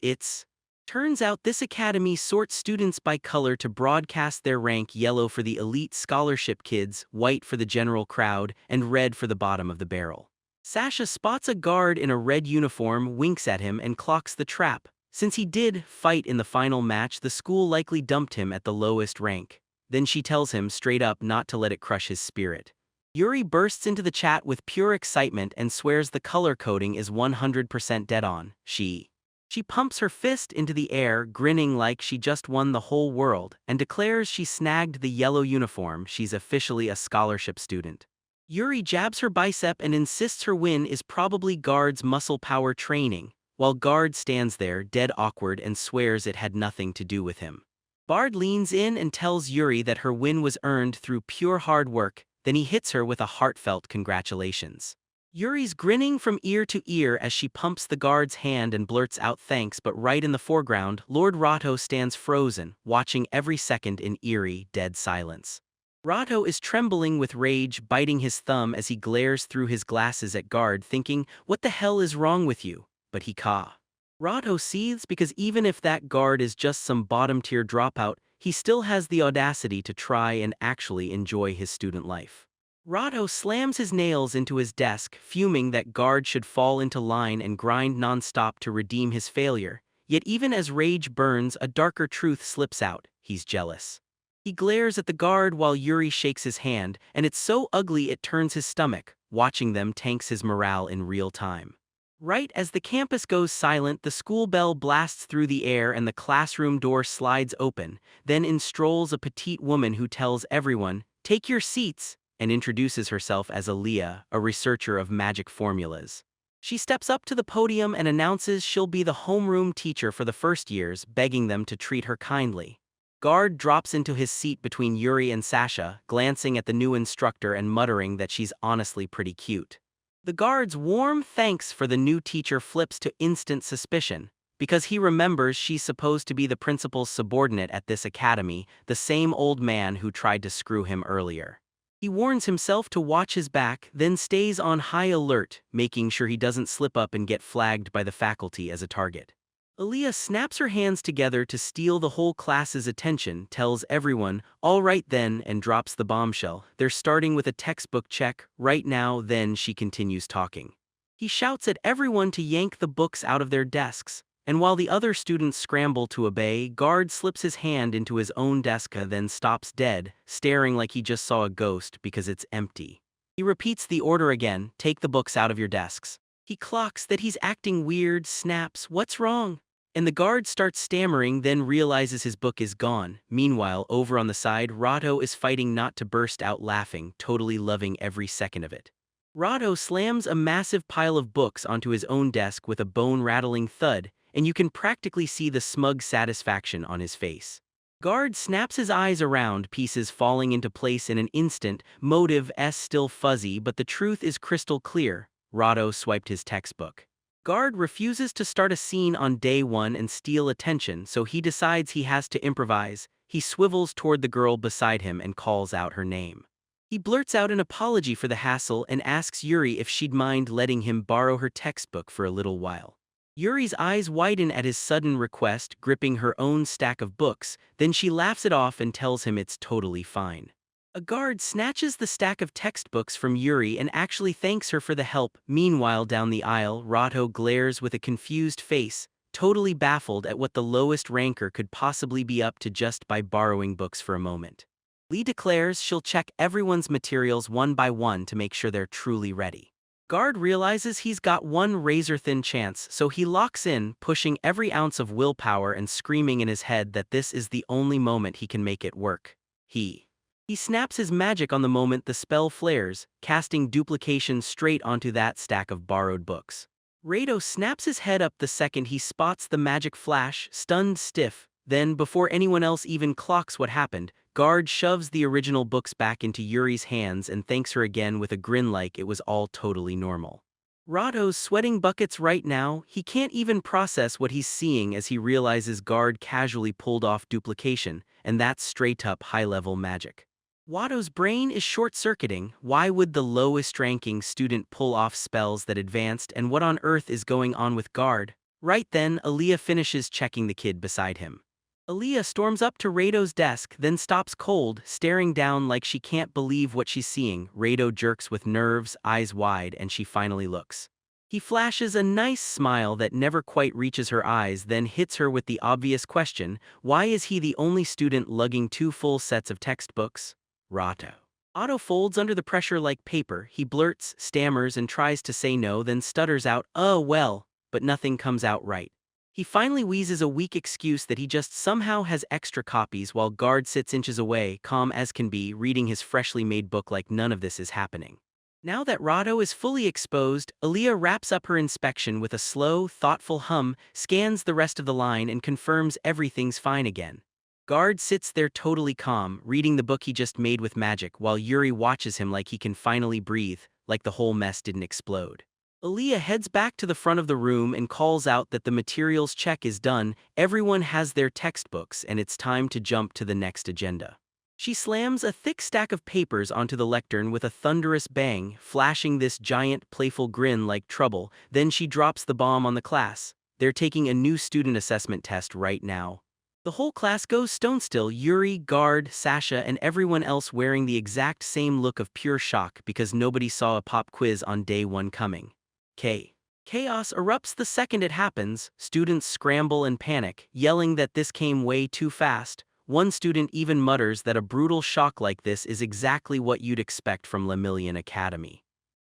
Turns out this academy sorts students by color to broadcast their rank: yellow for the elite scholarship kids, white for the general crowd, and red for the bottom of the barrel." Sasha spots a guard in a red uniform, winks at him, and clocks the trap. Since he did fight in the final match, the school likely dumped him at the lowest rank. Then she tells him straight up not to let it crush his spirit. Yuri bursts into the chat with pure excitement and swears the color coding is 100% dead on. She pumps her fist into the air, grinning like she just won the whole world, and declares she snagged the yellow uniform. She's officially a scholarship student. Yuri jabs her bicep and insists her win is probably Guard's muscle power training, while Guard stands there dead awkward and swears it had nothing to do with him. Bard leans in and tells Yuri that her win was earned through pure hard work, then he hits her with a heartfelt congratulations. Yuri's grinning from ear to ear as she pumps the guard's hand and blurts out thanks, but right in the foreground, Lord Rato stands frozen, watching every second in eerie, dead silence. Rato is trembling with rage, biting his thumb as he glares through his glasses at Guard, thinking, "What the hell is wrong with you?" But he Rato seethes because even if that guard is just some bottom-tier dropout, he still has the audacity to try and actually enjoy his student life. Rato slams his nails into his desk, fuming that Guard should fall into line and grind non-stop to redeem his failure. Yet even as rage burns, a darker truth slips out: he's jealous. He glares at the guard while Yuri shakes his hand, and it's so ugly it turns his stomach. watching them tanks his morale in real time. Right as the campus goes silent, the school bell blasts through the air and the classroom door slides open. Then in strolls a petite woman who tells everyone, "Take your seats," and introduces herself as Aaliyah, a researcher of magic formulas. She steps up to the podium and announces she'll be the homeroom teacher for the first years, begging them to treat her kindly. Guard drops into his seat between Yuri and Sasha, glancing at the new instructor and muttering that she's honestly pretty cute. The guard's warm thanks for the new teacher flips to instant suspicion, because he remembers she's supposed to be the principal's subordinate at this academy, the same old man who tried to screw him earlier. He warns himself to watch his back, then stays on high alert, making sure he doesn't slip up and get flagged by the faculty as a target. Aaliyah snaps her hands together to steal the whole class's attention, tells everyone, "All right then," and drops the bombshell. They're starting with a textbook check, right now. Then she continues talking. He shouts at everyone to yank the books out of their desks, and while the other students scramble to obey, Guard slips his hand into his own desk, then stops dead, staring like he just saw a ghost because it's empty. He repeats the order again, "Take the books out of your desks." He clocks that he's acting weird, snaps, "What's wrong?" And the guard starts stammering, then realizes his book is gone. Meanwhile, over on the side, Rato is fighting not to burst out laughing, totally loving every second of it. Rato slams a massive pile of books onto his own desk with a bone-rattling thud, and you can practically see the smug satisfaction on his face. Guard snaps his eyes around, pieces falling into place in an instant, motive still fuzzy, but the truth is crystal clear. Rato swiped his textbook. Guard refuses to start a scene on day one and steal attention, so he decides he has to improvise. He swivels toward the girl beside him and calls out her name. He blurts out an apology for the hassle and asks Yuri if she'd mind letting him borrow her textbook for a little while. Yuri's eyes widen at his sudden request, gripping her own stack of books, then she laughs it off and tells him it's totally fine. A guard snatches the stack of textbooks from Yuri and actually thanks her for the help. Meanwhile, down the aisle, Rato glares with a confused face, totally baffled at what the lowest ranker could possibly be up to just by borrowing books for a moment. Lee declares she'll check everyone's materials one by one to make sure they're truly ready. Guard realizes he's got one razor-thin chance, so he locks in, pushing every ounce of willpower and screaming in his head that this is the only moment he can make it work. He snaps his magic on the moment the spell flares, casting duplication straight onto that stack of borrowed books. Rato snaps his head up the second he spots the magic flash, stunned stiff. Then, before anyone else even clocks what happened, Guard shoves the original books back into Yuri's hands and thanks her again with a grin like it was all totally normal. Rato's sweating buckets right now. He can't even process what he's seeing as he realizes Guard casually pulled off duplication, and that's straight-up high-level magic. Watto's brain is short-circuiting. Why would the lowest-ranking student pull off spells that advanced, and what on earth is going on with Guard? Right then, Aaliyah finishes checking the kid beside him. Aaliyah storms up to Rato's desk, then stops cold, staring down like she can't believe what she's seeing. Rato jerks with nerves, eyes wide, and she finally looks. He flashes a nice smile that never quite reaches her eyes, then hits her with the obvious question, why is he the only student lugging 2 full sets of textbooks? Rato. Otto folds under the pressure like paper. He blurts, stammers, and tries to say no, then stutters out, "Oh well," but nothing comes out right. He finally wheezes a weak excuse that he just somehow has extra copies while Guard sits inches away, calm as can be, reading his freshly made book like none of this is happening. Now that Rato is fully exposed, Aaliyah wraps up her inspection with a slow, thoughtful hum, scans the rest of the line, and confirms everything's fine again. Guard sits there totally calm, reading the book he just made with magic, while Yuri watches him like he can finally breathe, like the whole mess didn't explode. Aaliyah heads back to the front of the room and calls out that the materials check is done, everyone has their textbooks, and it's time to jump to the next agenda. She slams a thick stack of papers onto the lectern with a thunderous bang, flashing this giant, playful grin like trouble. Then she drops the bomb on the class. They're taking a new student assessment test right now. The whole class goes stone still, Yuri, Guard, Sasha, and everyone else wearing the exact same look of pure shock because nobody saw a pop quiz on day one coming. Chaos erupts the second it happens. Students scramble and panic, yelling that this came way too fast. One student even mutters that a brutal shock like this is exactly what you'd expect from Lemillion Academy.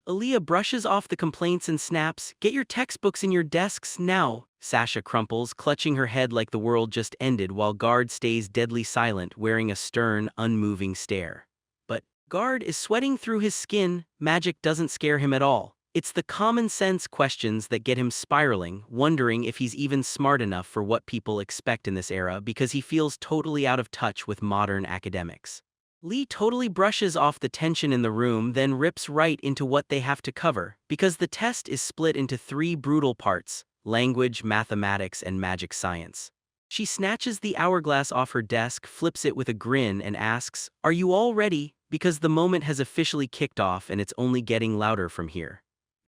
Aaliyah brushes off the complaints and snaps, "Get your textbooks in your desks now." Sasha crumples, clutching her head like the world just ended while Guard stays deadly silent, wearing a stern, unmoving stare. But Guard is sweating through his skin. Magic doesn't scare him at all. It's the common sense questions that get him spiraling, wondering if he's even smart enough for what people expect in this era because he feels totally out of touch with modern academics. Lee totally brushes off the tension in the room, then rips right into what they have to cover, because the test is split into three brutal parts: language, mathematics, and magic science. She snatches the hourglass off her desk, flips it with a grin, and asks, "Are you all ready? Because the moment has officially kicked off and it's only getting louder from here."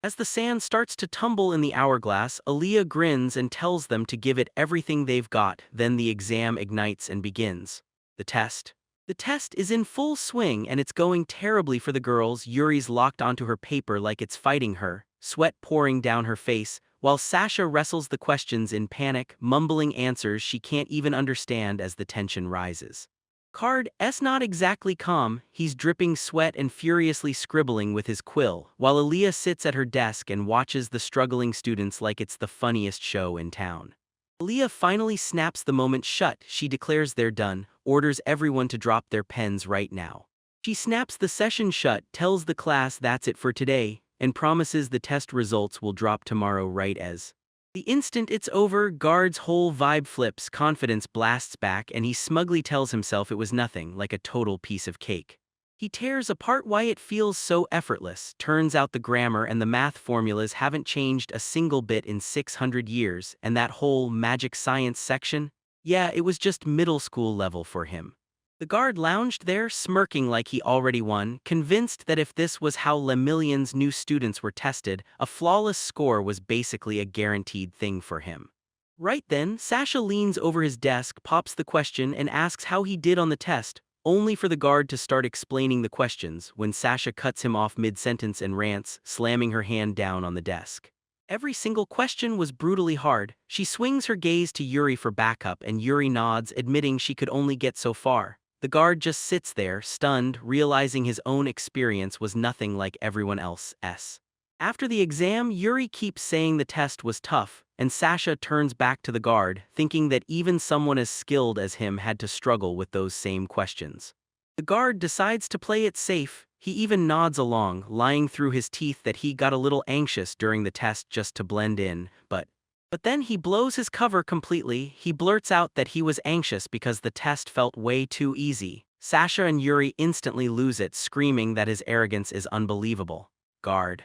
As the sand starts to tumble in the hourglass, Aaliyah grins and tells them to give it everything they've got, then the exam ignites and begins. The test. The test is in full swing and it's going terribly for the girls. Yuri's locked onto her paper like it's fighting her, sweat pouring down her face, while Sasha wrestles the questions in panic, mumbling answers she can't even understand as the tension rises. Card's not exactly calm, he's dripping sweat and furiously scribbling with his quill, while Aaliyah sits at her desk and watches the struggling students like it's the funniest show in town. Aaliyah finally snaps the moment shut. She declares they're done, orders everyone to drop their pens right now. She snaps the session shut, tells the class that's it for today, and promises the test results will drop tomorrow right as. The instant it's over, Guard's whole vibe flips, confidence blasts back, and he smugly tells himself it was nothing, like a total piece of cake. He tears apart why it feels so effortless. Turns out the grammar and the math formulas haven't changed a single bit in 600 years, and that whole magic science section? Yeah, it was just middle school level for him. The Guard lounged there, smirking like he already won, convinced that if this was how Le Million's new students were tested, a flawless score was basically a guaranteed thing for him. Right then, Sasha leans over his desk, pops the question, and asks how he did on the test, only for the Guard to start explaining the questions when Sasha cuts him off mid-sentence and rants, slamming her hand down on the desk. Every single question was brutally hard. She swings her gaze to Yuri for backup, and Yuri nods, admitting she could only get so far. The Guard just sits there, stunned, realizing his own experience was nothing like everyone else's. After the exam, Yuri keeps saying the test was tough, and Sasha turns back to the Guard, thinking that even someone as skilled as him had to struggle with those same questions. The Guard decides to play it safe. He even nods along, lying through his teeth that he got a little anxious during the test just to blend in, but then he blows his cover completely. He blurts out that he was anxious because the test felt way too easy. Sasha and Yuri instantly lose it, screaming that his arrogance is unbelievable. Guard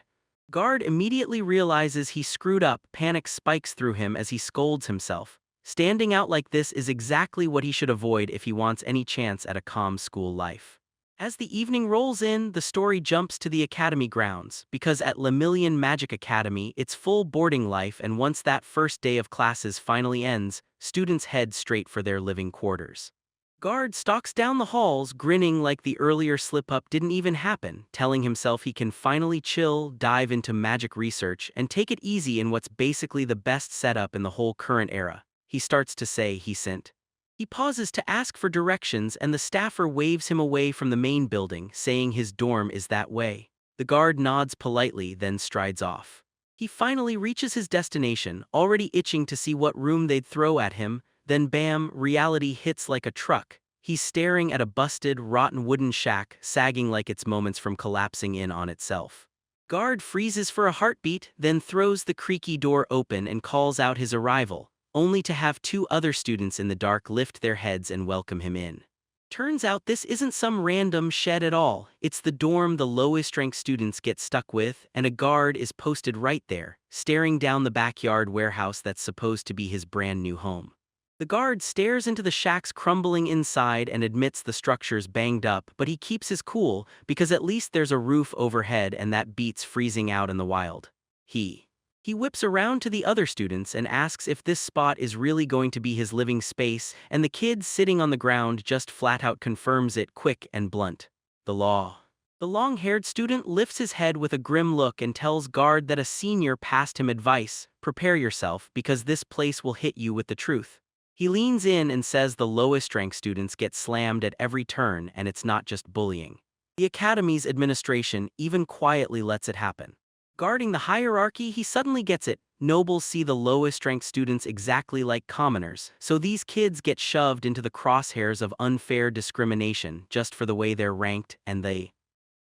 immediately realizes he screwed up. Panic spikes through him as he scolds himself. Standing out like this is exactly what he should avoid if he wants any chance at a calm school life. As the evening rolls in, the story jumps to the academy grounds, because at Le Million Magic Academy it's full boarding life, and once that first day of classes finally ends, students head straight for their living quarters. Guard stalks down the halls, grinning like the earlier slip-up didn't even happen, telling himself he can finally chill, dive into magic research, and take it easy in what's basically the best setup in the whole current era. He starts to say he sent. He pauses to ask for directions, and the staffer waves him away from the main building, saying his dorm is that way. The Guard nods politely, then strides off. He finally reaches his destination, already itching to see what room they'd throw at him. Then bam, reality hits like a truck. He's staring at a busted, rotten wooden shack, sagging like it's moments from collapsing in on itself. Guard freezes for a heartbeat, then throws the creaky door open and calls out his arrival, only to have two other students in the dark lift their heads and welcome him in. Turns out this isn't some random shed at all. It's the dorm the lowest-ranked students get stuck with, and a Guard is posted right there, staring down the backyard warehouse that's supposed to be his brand new home. The Guard stares into the shack's crumbling inside and admits the structure's banged up, but he keeps his cool because at least there's a roof overhead, and that beats freezing out in the wild. He whips around to the other students and asks if this spot is really going to be his living space, and the kid sitting on the ground just flat out confirms it, quick and blunt. The law. The long-haired student lifts his head with a grim look and tells Guard that a senior passed him advice: prepare yourself because this place will hit you with the truth. He leans in and says the lowest-ranked students get slammed at every turn, and it's not just bullying. The academy's administration even quietly lets it happen. Guarding the hierarchy, he suddenly gets it. Nobles see the lowest-ranked students exactly like commoners, so these kids get shoved into the crosshairs of unfair discrimination just for the way they're ranked, and the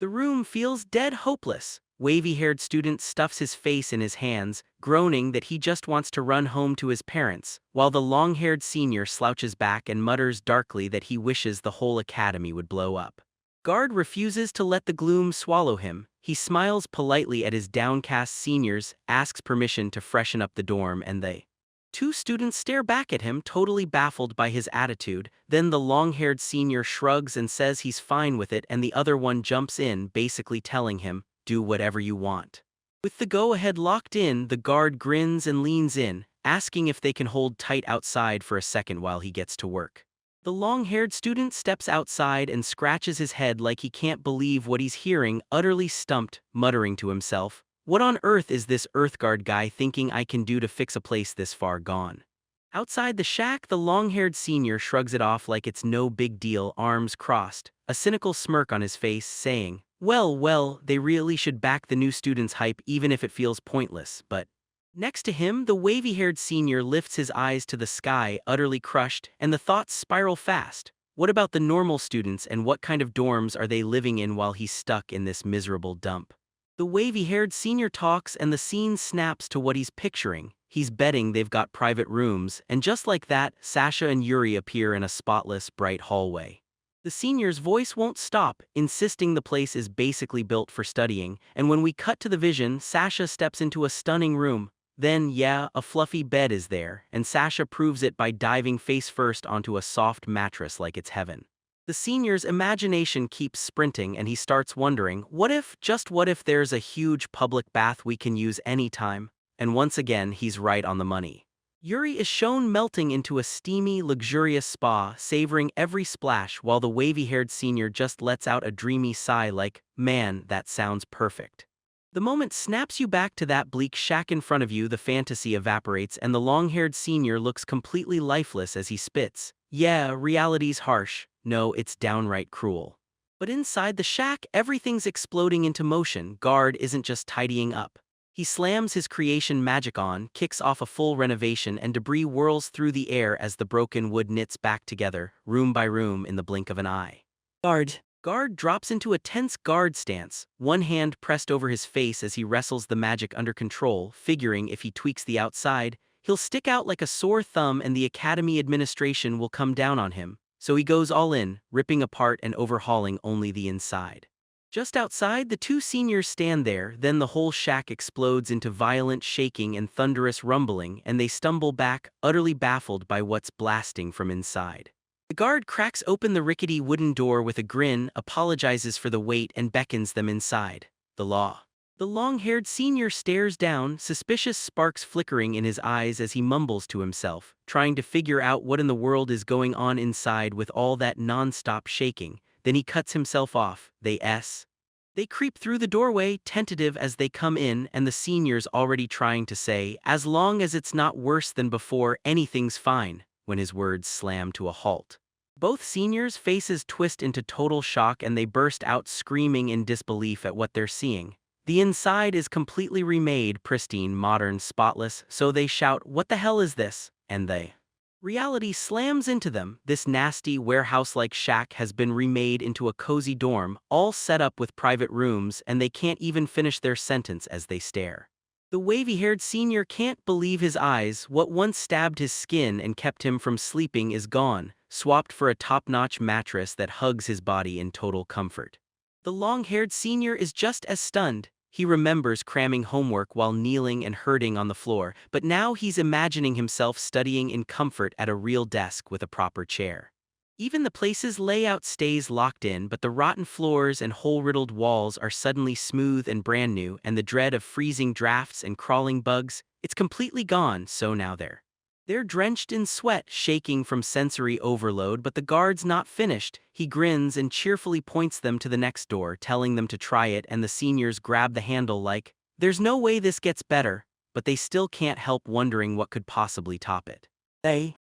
room feels dead hopeless. Wavy-haired student stuffs his face in his hands, groaning that he just wants to run home to his parents, while the long-haired senior slouches back and mutters darkly that he wishes the whole academy would blow up. Guard refuses to let the gloom swallow him. He smiles politely at his downcast seniors, asks permission to freshen up the dorm, and they. Two students stare back at him, totally baffled by his attitude. Then the long-haired senior shrugs and says he's fine with it, and the other one jumps in, basically telling him, "Do whatever you want." With the go-ahead locked in, the guard grins and leans in, asking if they can hold tight outside for a second while he gets to work. The long-haired student steps outside and scratches his head like he can't believe what he's hearing, utterly stumped, muttering to himself, "What on earth is this Earthguard guy thinking I can do to fix a place this far gone?" Outside the shack, the long-haired senior shrugs it off like it's no big deal, arms crossed, a cynical smirk on his face, saying, well, they really should back the new student's hype even if it feels pointless, but... Next to him, the wavy-haired senior lifts his eyes to the sky, utterly crushed, and the thoughts spiral fast. What about the normal students, and what kind of dorms are they living in while he's stuck in this miserable dump? The wavy-haired senior talks, and the scene snaps to what he's picturing. He's betting they've got private rooms, and just like that, Sasha and Yuri appear in a spotless, bright hallway. The senior's voice won't stop, insisting the place is basically built for studying, and when we cut to the vision, Sasha steps into a stunning room. Then, yeah, a fluffy bed is there, and Sasha proves it by diving face first onto a soft mattress like it's heaven. The senior's imagination keeps sprinting, and he starts wondering, what if, just what if there's a huge public bath we can use anytime? And once again, he's right on the money. Yuri is shown melting into a steamy, luxurious spa, savoring every splash, while the wavy-haired senior just lets out a dreamy sigh like, "Man, that sounds perfect." The moment snaps you back to that bleak shack in front of you. The fantasy evaporates, and the long-haired senior looks completely lifeless as he spits. Yeah, reality's harsh. No, it's downright cruel. But inside the shack, everything's exploding into motion. Guard isn't just tidying up. He slams his creation magic on, kicks off a full renovation, and debris whirls through the air as the broken wood knits back together, room by room, in the blink of an eye. Guard drops into a tense guard stance, one hand pressed over his face as he wrestles the magic under control, figuring if he tweaks the outside, he'll stick out like a sore thumb and the academy administration will come down on him. So he goes all in, ripping apart and overhauling only the inside. Just outside, the two seniors stand there, then the whole shack explodes into violent shaking and thunderous rumbling, and they stumble back, utterly baffled by what's blasting from inside. The guard cracks open the rickety wooden door with a grin, apologizes for the wait, and beckons them inside. The long-haired senior stares down, suspicious sparks flickering in his eyes as he mumbles to himself, trying to figure out what in the world is going on inside with all that non-stop shaking. Then he cuts himself off. They creep through the doorway, tentative as they come in, and the senior's already trying to say, "As long as it's not worse than before, anything's fine," when his words slam to a halt. Both seniors' faces twist into total shock and they burst out screaming in disbelief at what they're seeing. The inside is completely remade, pristine, modern, spotless, so they shout, "What the hell is this?" And reality slams into them. This nasty, warehouse-like shack has been remade into a cozy dorm, all set up with private rooms, and they can't even finish their sentence as they stare. The wavy-haired senior can't believe his eyes. What once stabbed his skin and kept him from sleeping is gone, swapped for a top-notch mattress that hugs his body in total comfort. The long-haired senior is just as stunned. He remembers cramming homework while kneeling and hurting on the floor, but now he's imagining himself studying in comfort at a real desk with a proper chair. Even the place's layout stays locked in, but the rotten floors and hole-riddled walls are suddenly smooth and brand new, and the dread of freezing drafts and crawling bugs, it's completely gone. So now they're drenched in sweat, shaking from sensory overload, but the guard's not finished. He grins and cheerfully points them to the next door, telling them to try it, and the seniors grab the handle like, "There's no way this gets better," but they still can't help wondering what could possibly top it.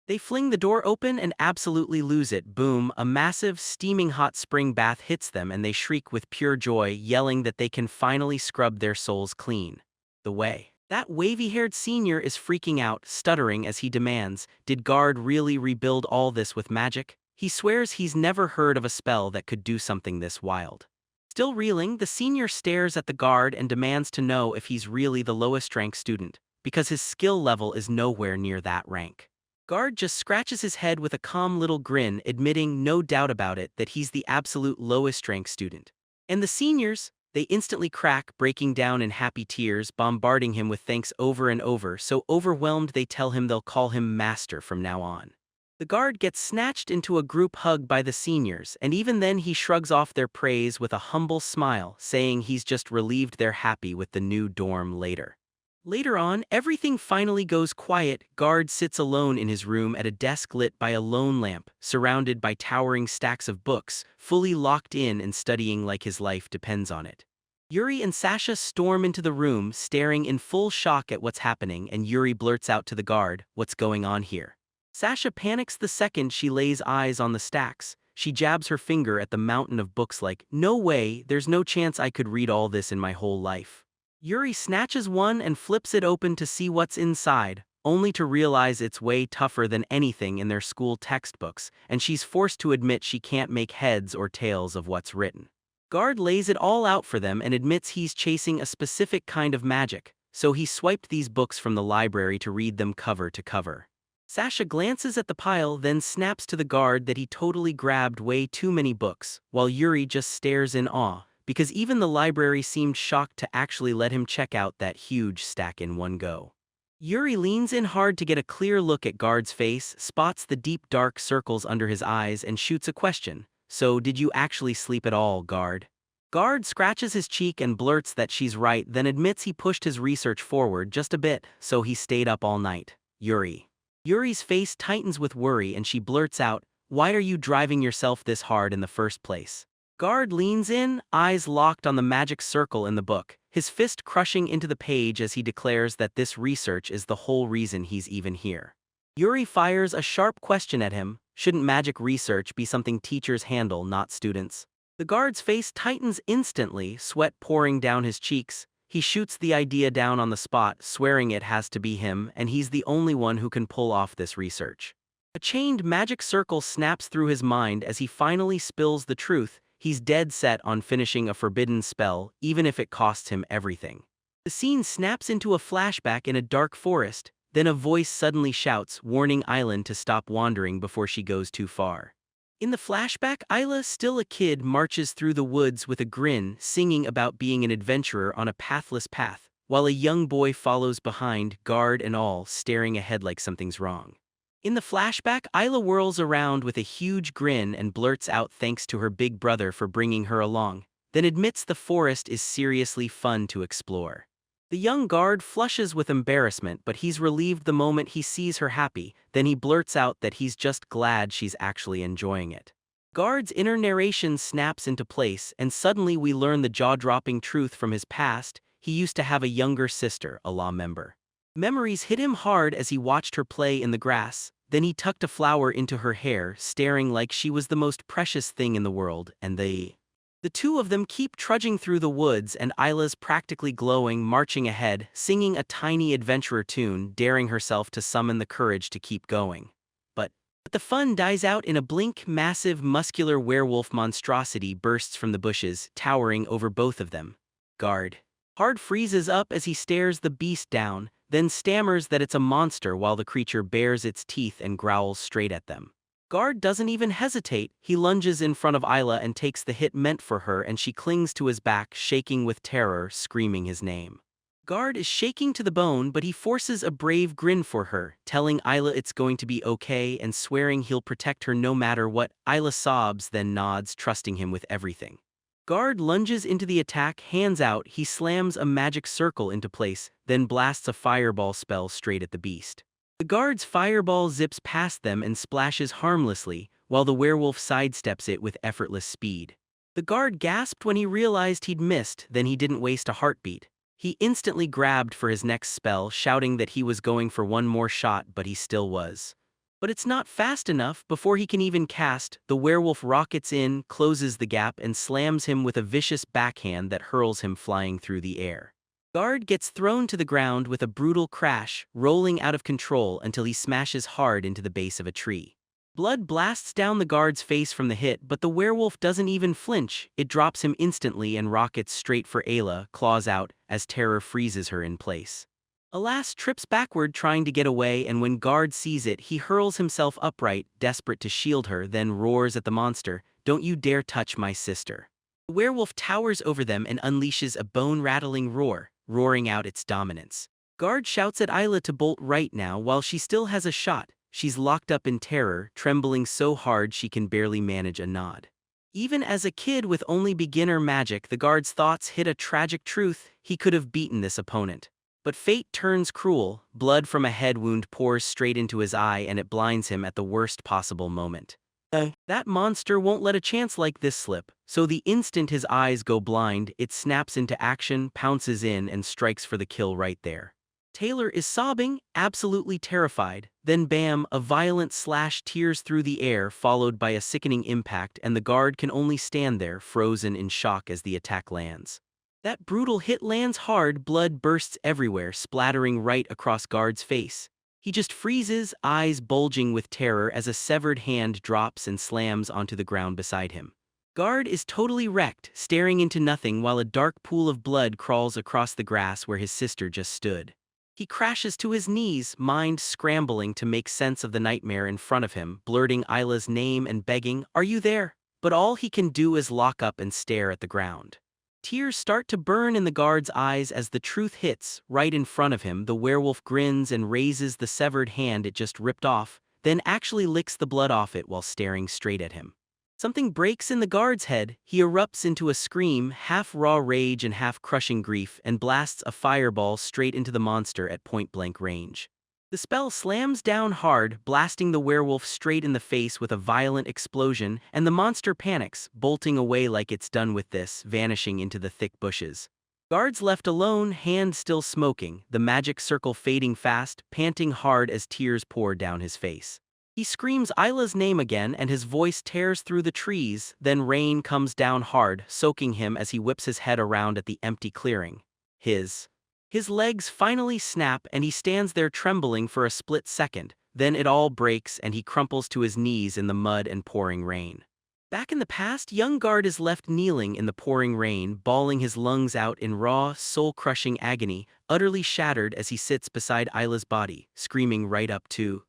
They fling the door open and absolutely lose it. Boom, a massive, steaming hot spring bath hits them and they shriek with pure joy, yelling that they can finally scrub their souls clean. The way. That wavy-haired senior is freaking out, stuttering as he demands, did Guard really rebuild all this with magic? He swears he's never heard of a spell that could do something this wild. Still reeling, the senior stares at the guard and demands to know if he's really the lowest rank student, because his skill level is nowhere near that rank. Guard just scratches his head with a calm little grin, admitting, no doubt about it, that he's the absolute lowest rank student. And the seniors, they instantly crack, breaking down in happy tears, bombarding him with thanks over and over, so overwhelmed they tell him they'll call him master from now on. The guard gets snatched into a group hug by the seniors, and even then he shrugs off their praise with a humble smile, saying he's just relieved they're happy with the new dorm later. Later on, everything finally goes quiet. Guard sits alone in his room at a desk lit by a lone lamp, surrounded by towering stacks of books, fully locked in and studying like his life depends on it. Yuri and Sasha storm into the room, staring in full shock at what's happening, and Yuri blurts out to the guard, "What's going on here?" Sasha panics the second she lays eyes on the stacks. She jabs her finger at the mountain of books like, "No way, there's no chance I could read all this in my whole life." Yuri snatches one and flips it open to see what's inside, only to realize it's way tougher than anything in their school textbooks, and she's forced to admit she can't make heads or tails of what's written. Guard lays it all out for them and admits he's chasing a specific kind of magic, so he swiped these books from the library to read them cover to cover. Sasha glances at the pile, then snaps to the guard that he totally grabbed way too many books, while Yuri just stares in awe, because even the library seemed shocked to actually let him check out that huge stack in one go. Yuri leans in hard to get a clear look at Guard's face, spots the deep dark circles under his eyes, and shoots a question. "So did you actually sleep at all, Guard?" Guard scratches his cheek and blurts that she's right, then admits he pushed his research forward just a bit, so he stayed up all night. Yuri's face tightens with worry and she blurts out, "Why are you driving yourself this hard in the first place?" Guard leans in, eyes locked on the magic circle in the book, his fist crushing into the page as he declares that this research is the whole reason he's even here. Yuri fires a sharp question at him, shouldn't magic research be something teachers handle, not students? The guard's face tightens instantly, sweat pouring down his cheeks. He shoots the idea down on the spot, swearing it has to be him, and he's the only one who can pull off this research. A chained magic circle snaps through his mind as he finally spills the truth. He's dead set on finishing a forbidden spell, even if it costs him everything. The scene snaps into a flashback in a dark forest, then a voice suddenly shouts, warning Island to stop wandering before she goes too far. In the flashback, Isla, still a kid, marches through the woods with a grin, singing about being an adventurer on a pathless path, while a young boy follows behind, guard and all, staring ahead like something's wrong. In the flashback, Isla whirls around with a huge grin and blurts out thanks to her big brother for bringing her along, then admits the forest is seriously fun to explore. The young guard flushes with embarrassment, but he's relieved the moment he sees her happy, then he blurts out that he's just glad she's actually enjoying it. Guard's inner narration snaps into place, and suddenly we learn the jaw-dropping truth from his past. He used to have a younger sister, a law member. Memories hit him hard as he watched her play in the grass, then he tucked a flower into her hair, staring like she was the most precious thing in the world, and The two of them keep trudging through the woods, and Isla's practically glowing, marching ahead, singing a tiny adventurer tune, daring herself to summon the courage to keep going. But the fun dies out in a blink. Massive, muscular werewolf monstrosity bursts from the bushes, towering over both of them. Guard hard freezes up as he stares the beast down, then stammers that it's a monster while the creature bares its teeth and growls straight at them. Guard doesn't even hesitate. He lunges in front of Isla and takes the hit meant for her, and she clings to his back, shaking with terror, screaming his name. Guard is shaking to the bone, but he forces a brave grin for her, telling Isla it's going to be okay and swearing he'll protect her no matter what. Isla sobs, then nods, trusting him with everything. Guard lunges into the attack, hands out, he slams a magic circle into place, then blasts a fireball spell straight at the beast. The guard's fireball zips past them and splashes harmlessly, while the werewolf sidesteps it with effortless speed. The guard gasped when he realized he'd missed, then he didn't waste a heartbeat. He instantly grabbed for his next spell, shouting that he was going for one more shot, but he still was. But it's not fast enough. Before he can even cast, the werewolf rockets in, closes the gap, and slams him with a vicious backhand that hurls him flying through the air. Guard gets thrown to the ground with a brutal crash, rolling out of control until he smashes hard into the base of a tree. Blood blasts down the guard's face from the hit, but the werewolf doesn't even flinch. It drops him instantly and rockets straight for Ayla, claws out, as terror freezes her in place. Alas trips backward trying to get away, and when Guard sees it, he hurls himself upright, desperate to shield her, then roars at the monster, "Don't you dare touch my sister." The werewolf towers over them and unleashes a bone-rattling roar, roaring out its dominance. Guard shouts at Ayla to bolt right now while she still has a shot. She's locked up in terror, trembling so hard she can barely manage a nod. Even as a kid with only beginner magic, the guard's thoughts hit a tragic truth: he could have beaten this opponent. But fate turns cruel. Blood from a head wound pours straight into his eye and it blinds him at the worst possible moment. That monster won't let a chance like this slip, so the instant his eyes go blind, it snaps into action, pounces in, and strikes for the kill right there. Taylor is sobbing, absolutely terrified. Then bam, a violent slash tears through the air, followed by a sickening impact, and the guard can only stand there, frozen in shock as the attack lands. That brutal hit lands hard, blood bursts everywhere, splattering right across Guard's face. He just freezes, eyes bulging with terror as a severed hand drops and slams onto the ground beside him. Guard is totally wrecked, staring into nothing while a dark pool of blood crawls across the grass where his sister just stood. He crashes to his knees, mind scrambling to make sense of the nightmare in front of him, blurting Ayla's name and begging, "Are you there?" But all he can do is lock up and stare at the ground. Tears start to burn in the guard's eyes as the truth hits. Right in front of him, the werewolf grins and raises the severed hand it just ripped off, then actually licks the blood off it while staring straight at him. Something breaks in the guard's head. He erupts into a scream, half raw rage and half crushing grief, and blasts a fireball straight into the monster at point-blank range. The spell slams down hard, blasting the werewolf straight in the face with a violent explosion, and the monster panics, bolting away like it's done with this, vanishing into the thick bushes. Guard's left alone, hand still smoking, the magic circle fading fast, panting hard as tears pour down his face. He screams Ayla's name again and his voice tears through the trees, then rain comes down hard, soaking him as he whips his head around at the empty clearing. His legs finally snap and he stands there trembling for a split second, then it all breaks and he crumples to his knees in the mud and pouring rain. Back in the past, young Guard is left kneeling in the pouring rain, bawling his lungs out in raw, soul-crushing agony, utterly shattered as he sits beside Ayla's body, screaming right up to.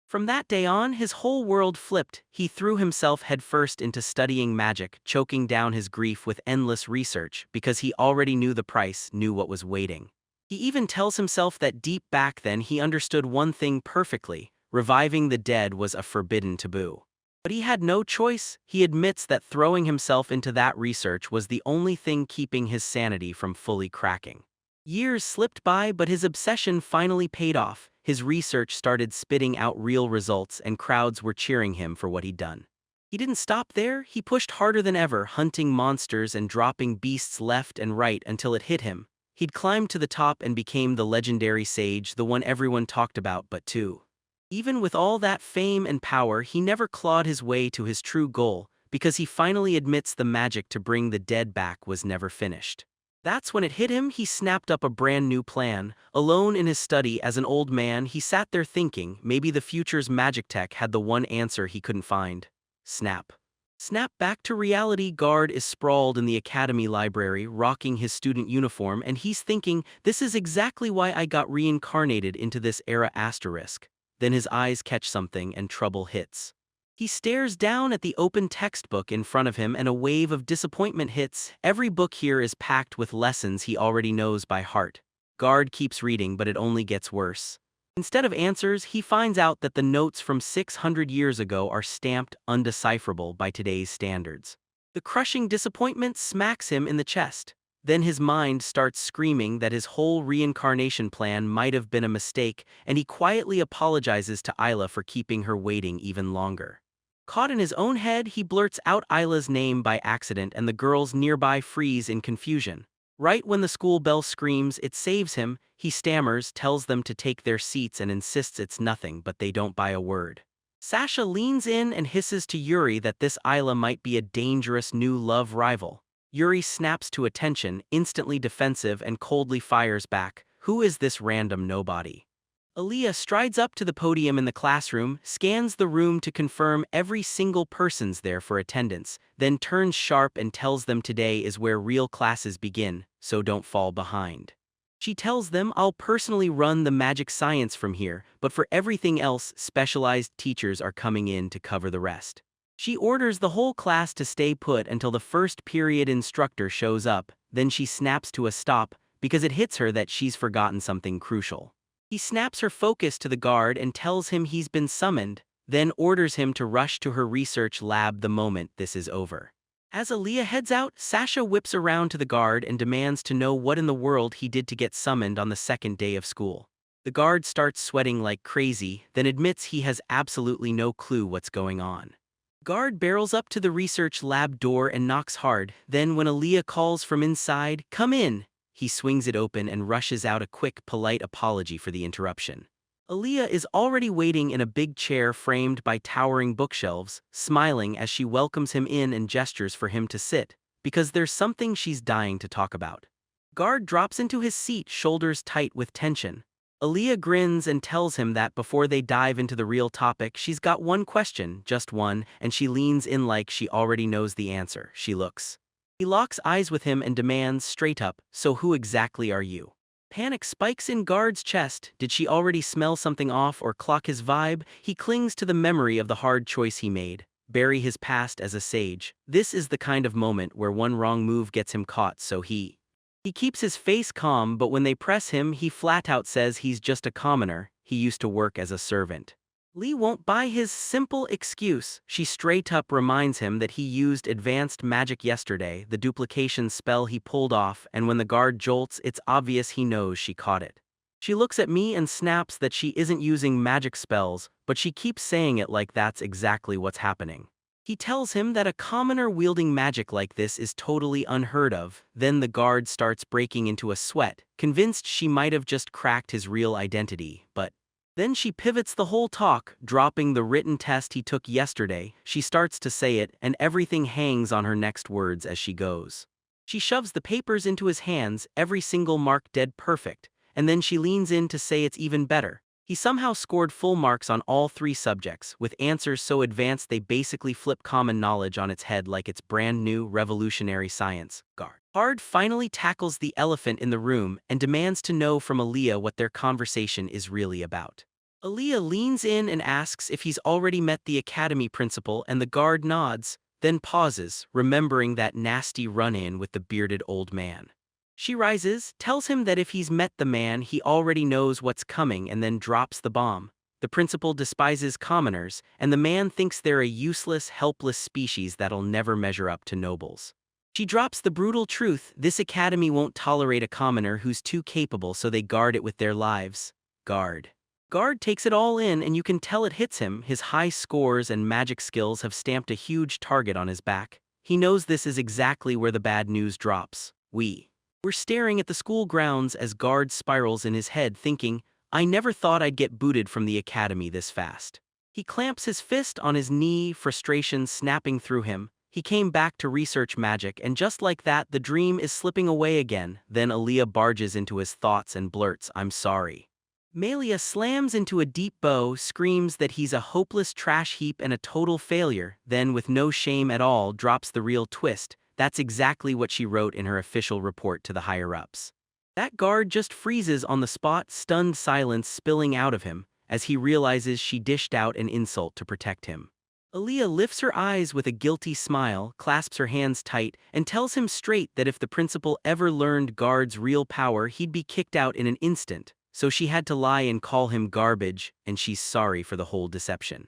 From that day on, his whole world flipped. He threw himself headfirst into studying magic, choking down his grief with endless research, because he already knew the price, knew what was waiting. He even tells himself that deep back then he understood one thing perfectly: reviving the dead was a forbidden taboo. But he had no choice. He admits that throwing himself into that research was the only thing keeping his sanity from fully cracking. Years slipped by, but his obsession finally paid off. His research started spitting out real results and crowds were cheering him for what he'd done. He didn't stop there. He pushed harder than ever, hunting monsters and dropping beasts left and right until it hit him. He'd climbed to the top and became the legendary sage, the one everyone talked about but two. Even with all that fame and power, he never clawed his way to his true goal, because he finally admits the magic to bring the dead back was never finished. That's when it hit him. He snapped up a brand new plan. Alone in his study as an old man, he sat there thinking maybe the future's magic tech had the one answer he couldn't find. Snap. Snap back to reality. Guard is sprawled in the academy library, rocking his student uniform, and he's thinking, this is exactly why I got reincarnated into this era asterisk. Then his eyes catch something and trouble hits. He stares down at the open textbook in front of him and a wave of disappointment hits. Every book here is packed with lessons he already knows by heart. Guard keeps reading, but it only gets worse. Instead of answers, he finds out that the notes from 600 years ago are stamped undecipherable by today's standards. The crushing disappointment smacks him in the chest. Then his mind starts screaming that his whole reincarnation plan might have been a mistake, and he quietly apologizes to Ayla for keeping her waiting even longer. Caught in his own head, he blurts out Ayla's name by accident and the girls nearby freeze in confusion. Right when the school bell screams it saves him, he stammers, tells them to take their seats and insists it's nothing, but they don't buy a word. Sasha leans in and hisses to Yuri that this Isla might be a dangerous new love rival. Yuri snaps to attention, instantly defensive and coldly fires back, "Who is this random nobody?" Aaliyah strides up to the podium in the classroom, scans the room to confirm every single person's there for attendance, then turns sharp and tells them today is where real classes begin, so don't fall behind. She tells them, "I'll personally run the magic science from here, but for everything else, specialized teachers are coming in to cover the rest." She orders the whole class to stay put until the first period instructor shows up, then she snaps to a stop because it hits her that she's forgotten something crucial. He snaps her focus to the guard and tells him he's been summoned, then orders him to rush to her research lab the moment this is over. As Aaliyah heads out, Sasha whips around to the guard and demands to know what in the world he did to get summoned on the second day of school. The guard starts sweating like crazy, then admits he has absolutely no clue what's going on. Guard barrels up to the research lab door and knocks hard, then when Aaliyah calls from inside, "Come in," he swings it open and rushes out a quick, polite apology for the interruption. Aaliyah is already waiting in a big chair framed by towering bookshelves, smiling as she welcomes him in and gestures for him to sit, because there's something she's dying to talk about. Guard drops into his seat, shoulders tight with tension. Aaliyah grins and tells him that before they dive into the real topic, she's got one question, just one, and she leans in like she already knows the answer. She looks. He locks eyes with him and demands straight up, "So who exactly are you?" Panic spikes in Guard's chest. Did she already smell something off or clock his vibe? He clings to the memory of the hard choice he made. Bury his past as a sage. This is the kind of moment where one wrong move gets him caught, so he keeps his face calm, but when they press him, he flat out says he's just a commoner. He used to work as a servant. Lee won't buy his simple excuse. She straight up reminds him that he used advanced magic yesterday, the duplication spell he pulled off, and when the guard jolts, it's obvious he knows she caught it. She looks at me and snaps that she isn't using magic spells, but she keeps saying it like that's exactly what's happening. He tells him that a commoner wielding magic like this is totally unheard of, then the guard starts breaking into a sweat, convinced she might have just cracked his real identity, but then she pivots the whole talk, dropping the written test he took yesterday. She starts to say it, and everything hangs on her next words as she goes. She shoves the papers into his hands, every single mark dead perfect, and then she leans in to say it's even better. He somehow scored full marks on all 3 subjects, with answers so advanced they basically flip common knowledge on its head like it's brand new, revolutionary science. Guard finally tackles the elephant in the room and demands to know from Aaliyah what their conversation is really about. Aaliyah leans in and asks if he's already met the academy principal, and the guard nods, then pauses, remembering that nasty run-in with the bearded old man. She rises, tells him that if he's met the man, he already knows what's coming, and then drops the bomb. The principal despises commoners, and the man thinks they're a useless, helpless species that'll never measure up to nobles. She drops the brutal truth: this academy won't tolerate a commoner who's too capable, so they guard it with their lives. Guard takes it all in, and you can tell it hits him. His high scores and magic skills have stamped a huge target on his back. He knows this is exactly where the bad news drops. We're staring at the school grounds as Guard spirals in his head, thinking, "I never thought I'd get booted from the academy this fast." He clamps his fist on his knee, frustration snapping through him. He came back to research magic, and just like that, the dream is slipping away again. Then Aaliyah barges into his thoughts and blurts, "I'm sorry." Malia slams into a deep bow, screams that he's a hopeless trash heap and a total failure, then with no shame at all drops the real twist. That's exactly what she wrote in her official report to the higher-ups. That guard just freezes on the spot, stunned silence spilling out of him, as he realizes she dished out an insult to protect him. Aaliyah lifts her eyes with a guilty smile, clasps her hands tight, and tells him straight that if the principal ever learned Guard's real power, he'd be kicked out in an instant, so she had to lie and call him garbage, and she's sorry for the whole deception.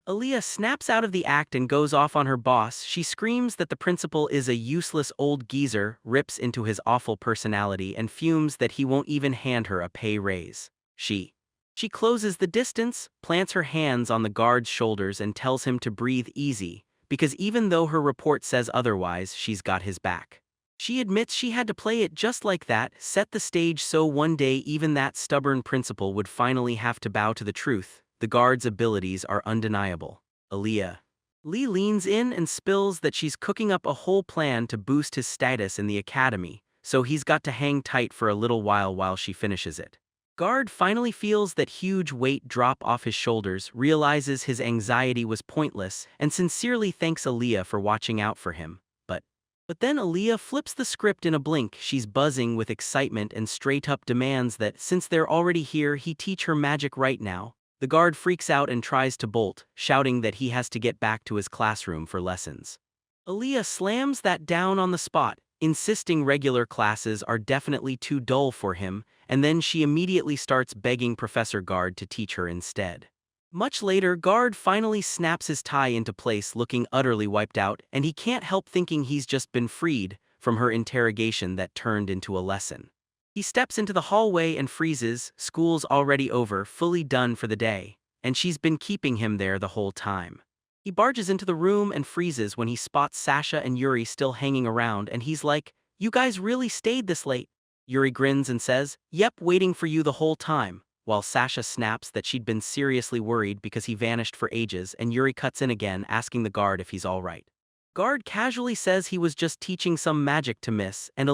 Aaliyah snaps out of the act and goes off on her boss. She screams that the principal is a useless old geezer, rips into his awful personality, and fumes that he won't even hand her a pay raise. She closes the distance, plants her hands on the guard's shoulders and tells him to breathe easy, because even though her report says otherwise, she's got his back. She admits she had to play it just like that, set the stage so one day even that stubborn principal would finally have to bow to the truth. The guard's abilities are undeniable. Aaliyah. Lee leans in and spills that she's cooking up a whole plan to boost his status in the academy, so he's got to hang tight for a little while she finishes it. Guard finally feels that huge weight drop off his shoulders, realizes his anxiety was pointless, and sincerely thanks Aaliyah for watching out for him. But then Aaliyah flips the script in a blink. She's buzzing with excitement and straight-up demands that, since they're already here, he teach her magic right now. The guard freaks out and tries to bolt, shouting that he has to get back to his classroom for lessons. Aaliyah slams that down on the spot, insisting regular classes are definitely too dull for him, and then she immediately starts begging Professor Guard to teach her instead. Much later, Guard finally snaps his tie into place, looking utterly wiped out, and he can't help thinking he's just been freed from her interrogation that turned into a lesson. He steps into the hallway and freezes. School's already over, fully done for the day, and she's been keeping him there the whole time. He barges into the room and freezes when he spots Sasha and Yuri still hanging around, and he's like, "You guys really stayed this late?" Yuri grins and says, "Yep, waiting for you the whole time," while Sasha snaps that she'd been seriously worried because he vanished for ages, and Yuri cuts in again, asking the guard if he's alright. Guard casually says he was just teaching some magic to Miss, and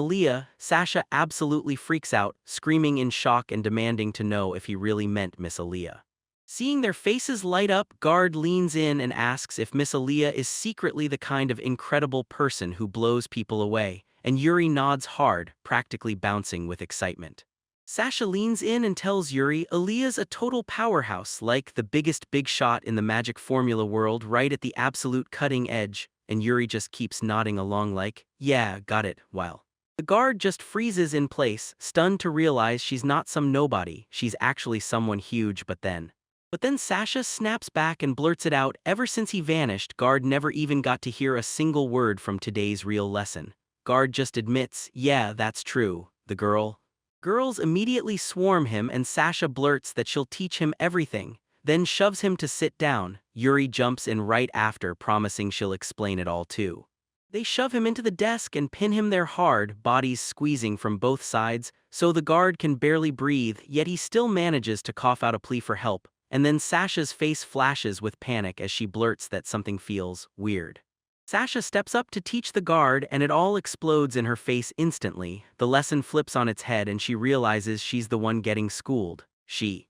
Sasha absolutely freaks out, screaming in shock and demanding to know if he really meant Miss Aaliyah. Seeing their faces light up, Guard leans in and asks if Miss Aaliyah is secretly the kind of incredible person who blows people away, and Yuri nods hard, practically bouncing with excitement. Sasha leans in and tells Yuri Aaliyah's a total powerhouse, like the biggest big shot in the magic formula world, right at the absolute cutting edge, and Yuri just keeps nodding along like, "Yeah, got it," while the guard just freezes in place, stunned to realize she's not some nobody, she's actually someone huge. But then Sasha snaps back and blurts it out. Ever since he vanished, Guard never even got to hear a single word from today's real lesson. Guard just admits, "Yeah, that's true, the Girls immediately swarm him, and Sasha blurts that she'll teach him everything, then shoves him to sit down. Yuri jumps in right after, promising she'll explain it all too. They shove him into the desk and pin him there hard, bodies squeezing from both sides, so the guard can barely breathe, yet he still manages to cough out a plea for help, and then Sasha's face flashes with panic as she blurts that something feels weird. Sasha steps up to teach the guard, and it all explodes in her face instantly. The lesson flips on its head and she realizes she's the one getting schooled. She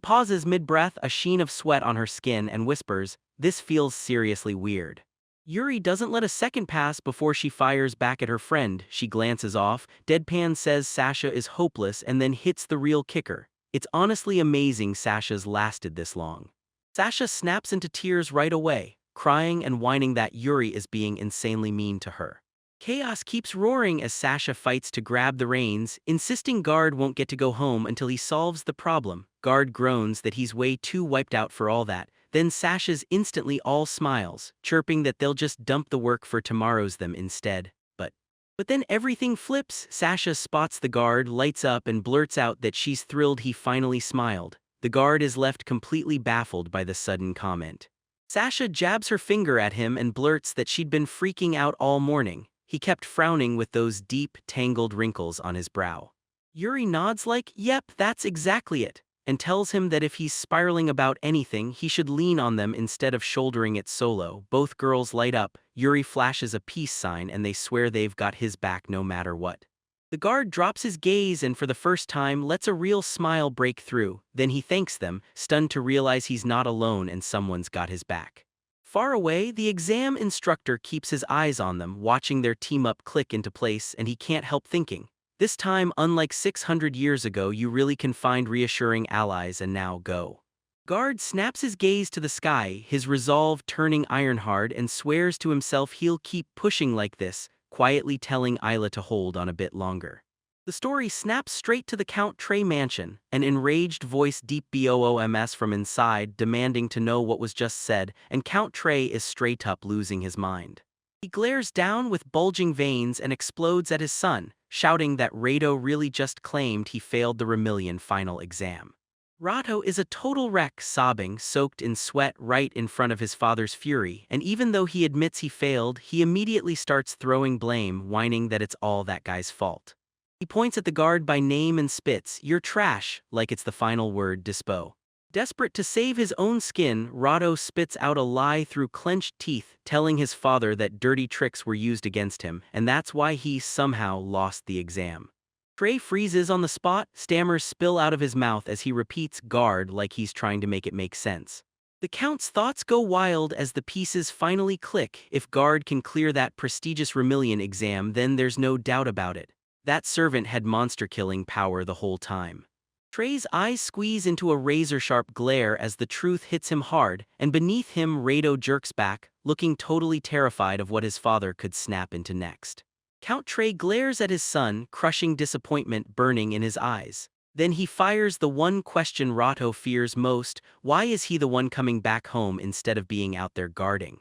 pauses mid-breath, a sheen of sweat on her skin, and whispers, "This feels seriously weird." Yuri doesn't let a second pass before she fires back at her friend. She glances off, deadpan says Sasha is hopeless, and then hits the real kicker. It's honestly amazing Sasha's lasted this long. Sasha snaps into tears right away, crying and whining that Yuri is being insanely mean to her. Chaos keeps roaring as Sasha fights to grab the reins, insisting Guard won't get to go home until he solves the problem. Guard groans that he's way too wiped out for all that. Then Sasha's instantly all smiles, chirping that they'll just dump the work for tomorrow's them instead. But then everything flips. Sasha spots the guard, lights up, and blurts out that she's thrilled he finally smiled. The guard is left completely baffled by the sudden comment. Sasha jabs her finger at him and blurts that she'd been freaking out all morning. He kept frowning with those deep, tangled wrinkles on his brow. Yuri nods like, "Yep, that's exactly it," and tells him that if he's spiraling about anything, he should lean on them instead of shouldering it solo. Both girls light up. Yuri flashes a peace sign and they swear they've got his back no matter what. The guard drops his gaze and for the first time lets a real smile break through. Then he thanks them, stunned to realize he's not alone and someone's got his back. Far away, the exam instructor keeps his eyes on them, watching their team-up click into place, and he can't help thinking, this time, unlike 600 years ago, you really can find reassuring allies, and now go. Guard snaps his gaze to the sky, his resolve turning iron-hard, and swears to himself he'll keep pushing like this, quietly telling Isla to hold on a bit longer. The story snaps straight to the Count Trey mansion, an enraged voice deep booms from inside, demanding to know what was just said, and Count Trey is straight up losing his mind. He glares down with bulging veins and explodes at his son, shouting that Rado really just claimed he failed the Remillion final exam. Rado is a total wreck, sobbing, soaked in sweat right in front of his father's fury, and even though he admits he failed, he immediately starts throwing blame, whining that it's all that guy's fault. He points at the guard by name and spits, "You're trash," like it's the final word dispo. Desperate to save his own skin, Rado spits out a lie through clenched teeth, telling his father that dirty tricks were used against him, and that's why he somehow lost the exam. Trey freezes on the spot, stammers spill out of his mouth as he repeats guard like he's trying to make it make sense. The Count's thoughts go wild as the pieces finally click. If Guard can clear that prestigious Remillion exam, then there's no doubt about it. That servant had monster-killing power the whole time. Trey's eyes squeeze into a razor-sharp glare as the truth hits him hard, and beneath him Rado jerks back, looking totally terrified of what his father could snap into next. Count Trey glares at his son, crushing disappointment burning in his eyes. Then he fires the one question Rato fears most: why is he the one coming back home instead of being out there guarding?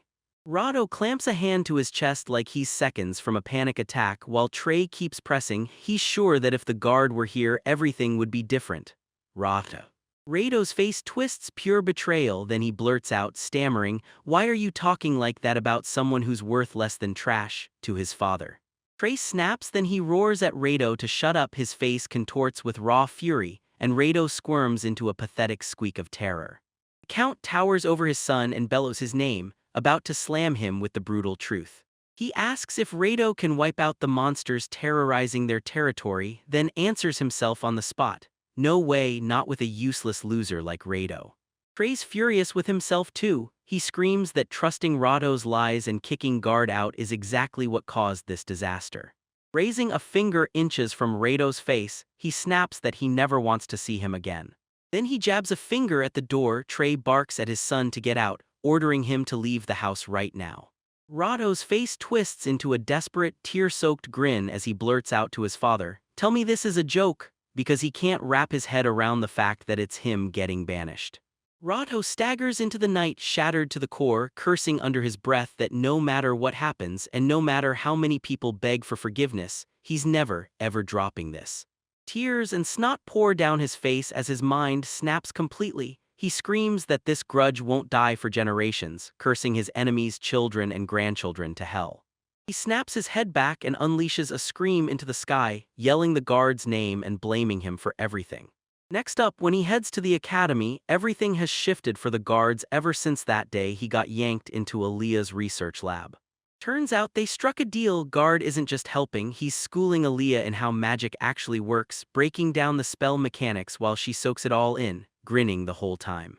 Rato clamps a hand to his chest like he's seconds from a panic attack while Trey keeps pressing. He's sure that if the guard were here, everything would be different. Rato. Rato's face twists pure betrayal, then he blurts out, stammering, "Why are you talking like that about someone who's worth less than trash?" to his father. Trey snaps, then he roars at Rado to shut up. His face contorts with raw fury, and Rado squirms into a pathetic squeak of terror. The Count towers over his son and bellows his name, about to slam him with the brutal truth. He asks if Rado can wipe out the monsters terrorizing their territory, then answers himself on the spot. No way, not with a useless loser like Rado. Trey's furious with himself too. He screams that trusting Rado's lies and kicking Guard out is exactly what caused this disaster. Raising a finger inches from Rado's face, he snaps that he never wants to see him again. Then he jabs a finger at the door. Trey barks at his son to get out, ordering him to leave the house right now. Rado's face twists into a desperate, tear-soaked grin as he blurts out to his father, "Tell me this is a joke," because he can't wrap his head around the fact that it's him getting banished. Rado staggers into the night, shattered to the core, cursing under his breath that no matter what happens and no matter how many people beg for forgiveness, he's never, ever dropping this. Tears and snot pour down his face as his mind snaps completely. He screams that this grudge won't die for generations, cursing his enemies' children and grandchildren to hell. He snaps his head back and unleashes a scream into the sky, yelling the guard's name and blaming him for everything. Next up, when he heads to the academy, everything has shifted for the guards ever since that day he got yanked into Aaliyah's research lab. Turns out they struck a deal. Guard isn't just helping, he's schooling Aaliyah in how magic actually works, breaking down the spell mechanics while she soaks it all in, grinning the whole time.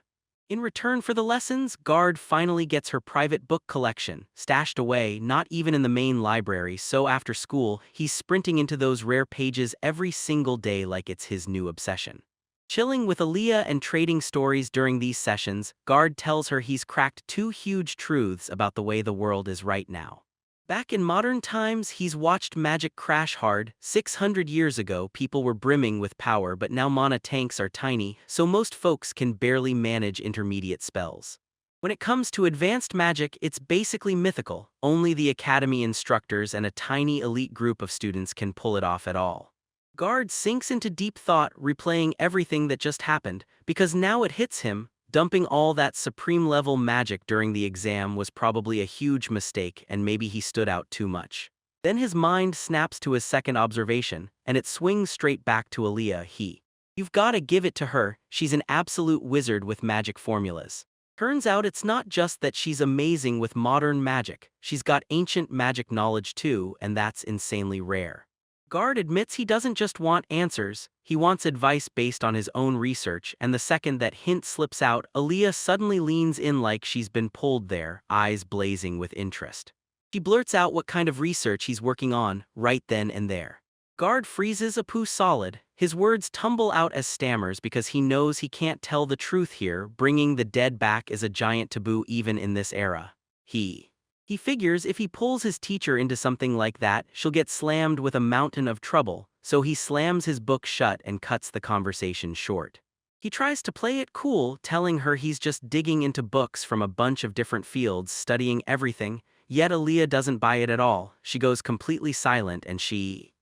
In return for the lessons, Guard finally gets her private book collection, stashed away, not even in the main library, so after school, he's sprinting into those rare pages every single day like it's his new obsession. Chilling with Aaliyah and trading stories during these sessions, Guard tells her he's cracked two huge truths about the way the world is right now. Back in modern times, he's watched magic crash hard. 600 years ago, people were brimming with power, but now mana tanks are tiny, so most folks can barely manage intermediate spells. When it comes to advanced magic, it's basically mythical. Only the academy instructors and a tiny elite group of students can pull it off at all. Guard sinks into deep thought, replaying everything that just happened, because now it hits him. Dumping all that supreme-level magic during the exam was probably a huge mistake, and maybe he stood out too much. Then his mind snaps to his second observation, and it swings straight back to Aaliyah. You've gotta give it to her, she's an absolute wizard with magic formulas. Turns out it's not just that she's amazing with modern magic, she's got ancient magic knowledge too, and that's insanely rare. Guard admits he doesn't just want answers, he wants advice based on his own research, and the second that hint slips out, Aaliyah suddenly leans in like she's been pulled there, eyes blazing with interest. She blurts out what kind of research he's working on, right then and there. Guard freezes a poo solid, his words tumble out as stammers because he knows he can't tell the truth here. Bringing the dead back is a giant taboo even in this era. He figures if he pulls his teacher into something like that, she'll get slammed with a mountain of trouble, so he slams his book shut and cuts the conversation short. He tries to play it cool, telling her he's just digging into books from a bunch of different fields, studying everything, yet Aaliyah doesn't buy it at all. She goes completely silent and he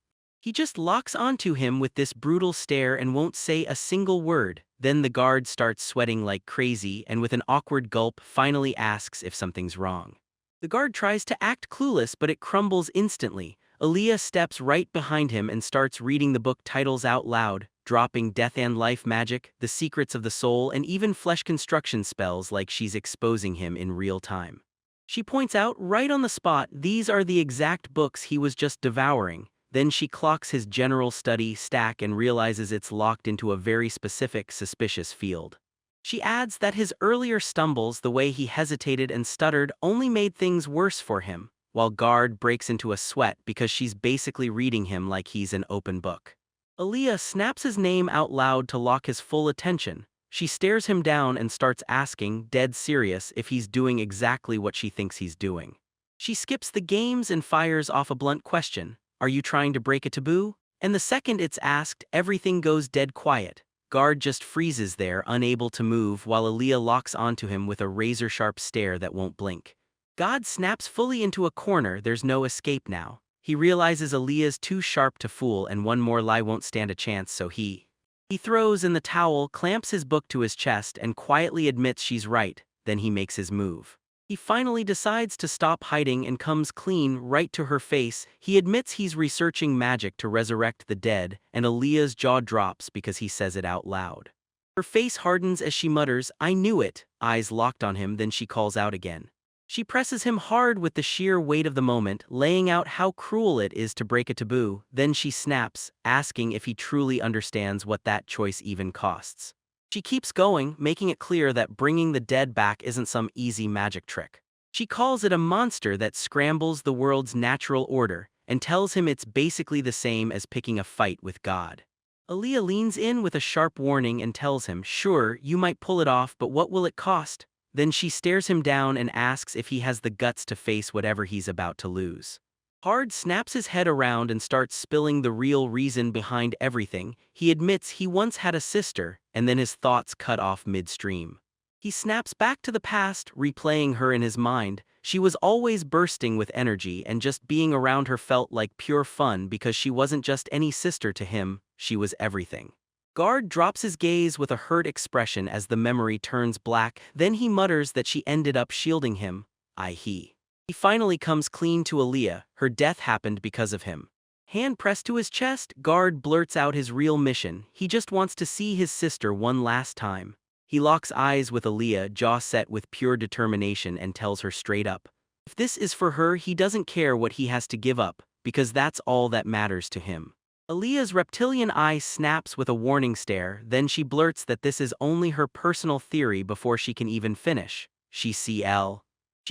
just locks onto him with this brutal stare and won't say a single word. Then the guard starts sweating like crazy and with an awkward gulp finally asks if something's wrong. The guard tries to act clueless, but it crumbles instantly. Aaliyah steps right behind him and starts reading the book titles out loud, dropping death and life magic, the secrets of the soul, and even flesh construction spells like she's exposing him in real time. She points out right on the spot these are the exact books he was just devouring. Then she clocks his general study stack and realizes it's locked into a very specific, suspicious field. She adds that his earlier stumbles, the way he hesitated and stuttered, only made things worse for him, while Guard breaks into a sweat because she's basically reading him like he's an open book. Aaliyah snaps his name out loud to lock his full attention. She stares him down and starts asking, dead serious, if he's doing exactly what she thinks he's doing. She skips the games and fires off a blunt question. Are you trying to break a taboo? And the second it's asked, everything goes dead quiet. Guard just freezes there, unable to move, while Aaliyah locks onto him with a razor-sharp stare that won't blink. God snaps fully into a corner. There's no escape now. He realizes Aaliyah's too sharp to fool and one more lie won't stand a chance, so he throws in the towel, clamps his book to his chest, and quietly admits she's right. Then he makes his move. He finally decides to stop hiding and comes clean right to her face. He admits he's researching magic to resurrect the dead, and Aaliyah's jaw drops because he says it out loud. Her face hardens as she mutters, "I knew it," eyes locked on him. Then she calls out again. She presses him hard with the sheer weight of the moment, laying out how cruel it is to break a taboo. Then she snaps, asking if he truly understands what that choice even costs. She keeps going, making it clear that bringing the dead back isn't some easy magic trick. She calls it a monster that scrambles the world's natural order, and tells him it's basically the same as picking a fight with God. Aaliyah leans in with a sharp warning and tells him, "Sure, you might pull it off, but what will it cost?" Then she stares him down and asks if he has the guts to face whatever he's about to lose. Hard snaps his head around and starts spilling the real reason behind everything. He admits he once had a sister, and then his thoughts cut off midstream. He snaps back to the past, replaying her in his mind. She was always bursting with energy, and just being around her felt like pure fun because she wasn't just any sister to him, she was everything. Guard drops his gaze with a hurt expression as the memory turns black. Then he mutters that she ended up shielding him. He finally comes clean to Aaliyah. Her death happened because of him. Hand pressed to his chest, Guard blurts out his real mission. He just wants to see his sister one last time. He locks eyes with Aaliyah, jaw set with pure determination, and tells her straight up. If this is for her, he doesn't care what he has to give up, because that's all that matters to him. Aaliyah's reptilian eye snaps with a warning stare. Then she blurts that this is only her personal theory before she can even finish. She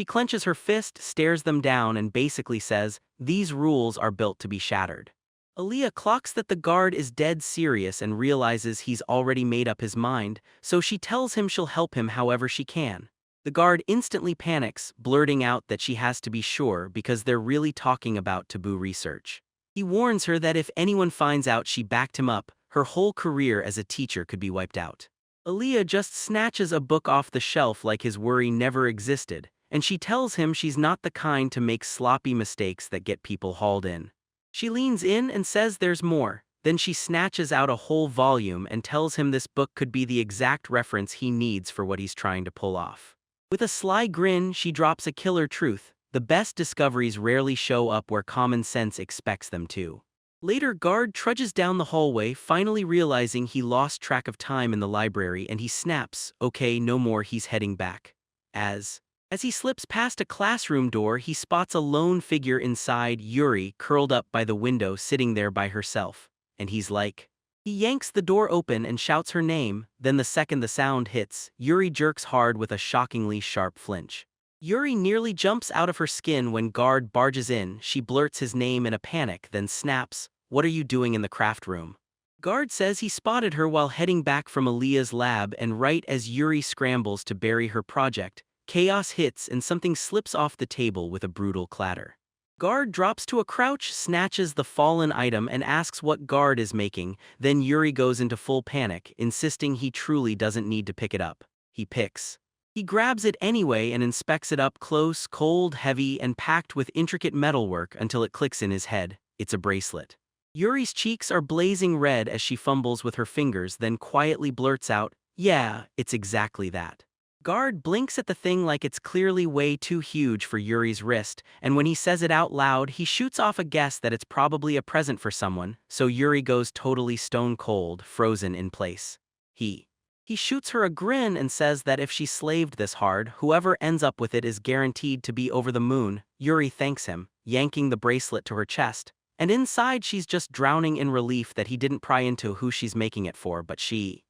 clenches her fist, stares them down, and basically says, "These rules are built to be shattered." Aaliyah clocks that the guard is dead serious and realizes he's already made up his mind, so she tells him she'll help him however she can. The guard instantly panics, blurting out that she has to be sure because they're really talking about taboo research. He warns her that if anyone finds out she backed him up, her whole career as a teacher could be wiped out. Aaliyah just snatches a book off the shelf like his worry never existed, and she tells him she's not the kind to make sloppy mistakes that get people hauled in. She leans in and says there's more. Then she snatches out a whole volume and tells him this book could be the exact reference he needs for what he's trying to pull off. With a sly grin, she drops a killer truth. The best discoveries rarely show up where common sense expects them to. Later, Guard trudges down the hallway, finally realizing he lost track of time in the library, and he snaps, "Okay, no more." He's heading back. As he slips past a classroom door, he spots a lone figure inside, Yuri, curled up by the window, sitting there by herself. And he's like, he yanks the door open and shouts her name. Then the second the sound hits, Yuri jerks hard with a shockingly sharp flinch. Yuri nearly jumps out of her skin when Guard barges in. She blurts his name in a panic, then snaps, "What are you doing in the craft room?" Guard says he spotted her while heading back from Aaliyah's lab, and right as Yuri scrambles to bury her project, chaos hits and something slips off the table with a brutal clatter. Guard drops to a crouch, snatches the fallen item, and asks what Guard is making. Then Yuri goes into full panic, insisting he truly doesn't need to pick it up. He grabs it anyway and inspects it up close, cold, heavy, and packed with intricate metalwork until it clicks in his head. It's a bracelet. Yuri's cheeks are blazing red as she fumbles with her fingers, then quietly blurts out, "Yeah, it's exactly that." Guard blinks at the thing like it's clearly way too huge for Yuri's wrist, and when he says it out loud, he shoots off a guess that it's probably a present for someone, so Yuri goes totally stone cold, frozen in place. He shoots her a grin and says that if she slaved this hard, whoever ends up with it is guaranteed to be over the moon. Yuri thanks him, yanking the bracelet to her chest, and inside she's just drowning in relief that he didn't pry into who she's making it for, but she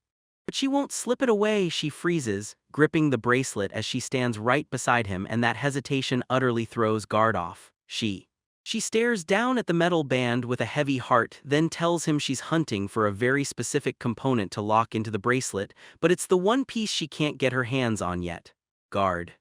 won't slip it away. She freezes, gripping the bracelet as she stands right beside him, and that hesitation utterly throws Guard off. She stares down at the metal band with a heavy heart, then tells him she's hunting for a very specific component to lock into the bracelet, but it's the one piece she can't get her hands on yet. Guard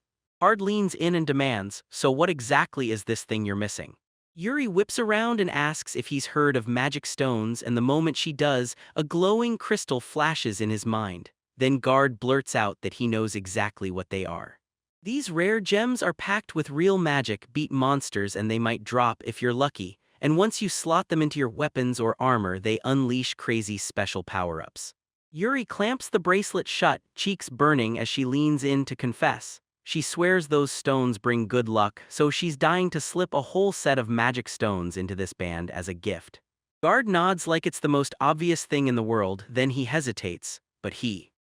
leans in and demands, "So what exactly is this thing you're missing?" Yuri whips around and asks if he's heard of magic stones, and the moment she does, a glowing crystal flashes in his mind. Then Guard blurts out that he knows exactly what they are. These rare gems are packed with real magic, beat monsters, and they might drop if you're lucky, and once you slot them into your weapons or armor, they unleash crazy special power-ups. Yuri clamps the bracelet shut, cheeks burning as she leans in to confess. She swears those stones bring good luck, so she's dying to slip a whole set of magic stones into this band as a gift. Guard nods like it's the most obvious thing in the world, then he hesitates, but he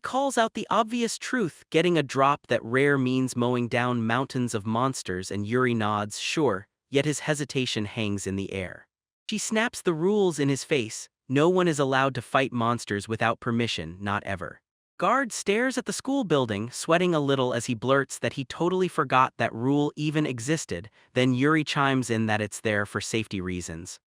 calls out the obvious truth, getting a drop that rare means mowing down mountains of monsters, and Yuri nods, sure, yet his hesitation hangs in the air. She snaps the rules in his face. No one is allowed to fight monsters without permission, not ever. Guard stares at the school building, sweating a little as he blurts that he totally forgot that rule even existed, then Yuri chimes in that it's there for safety reasons.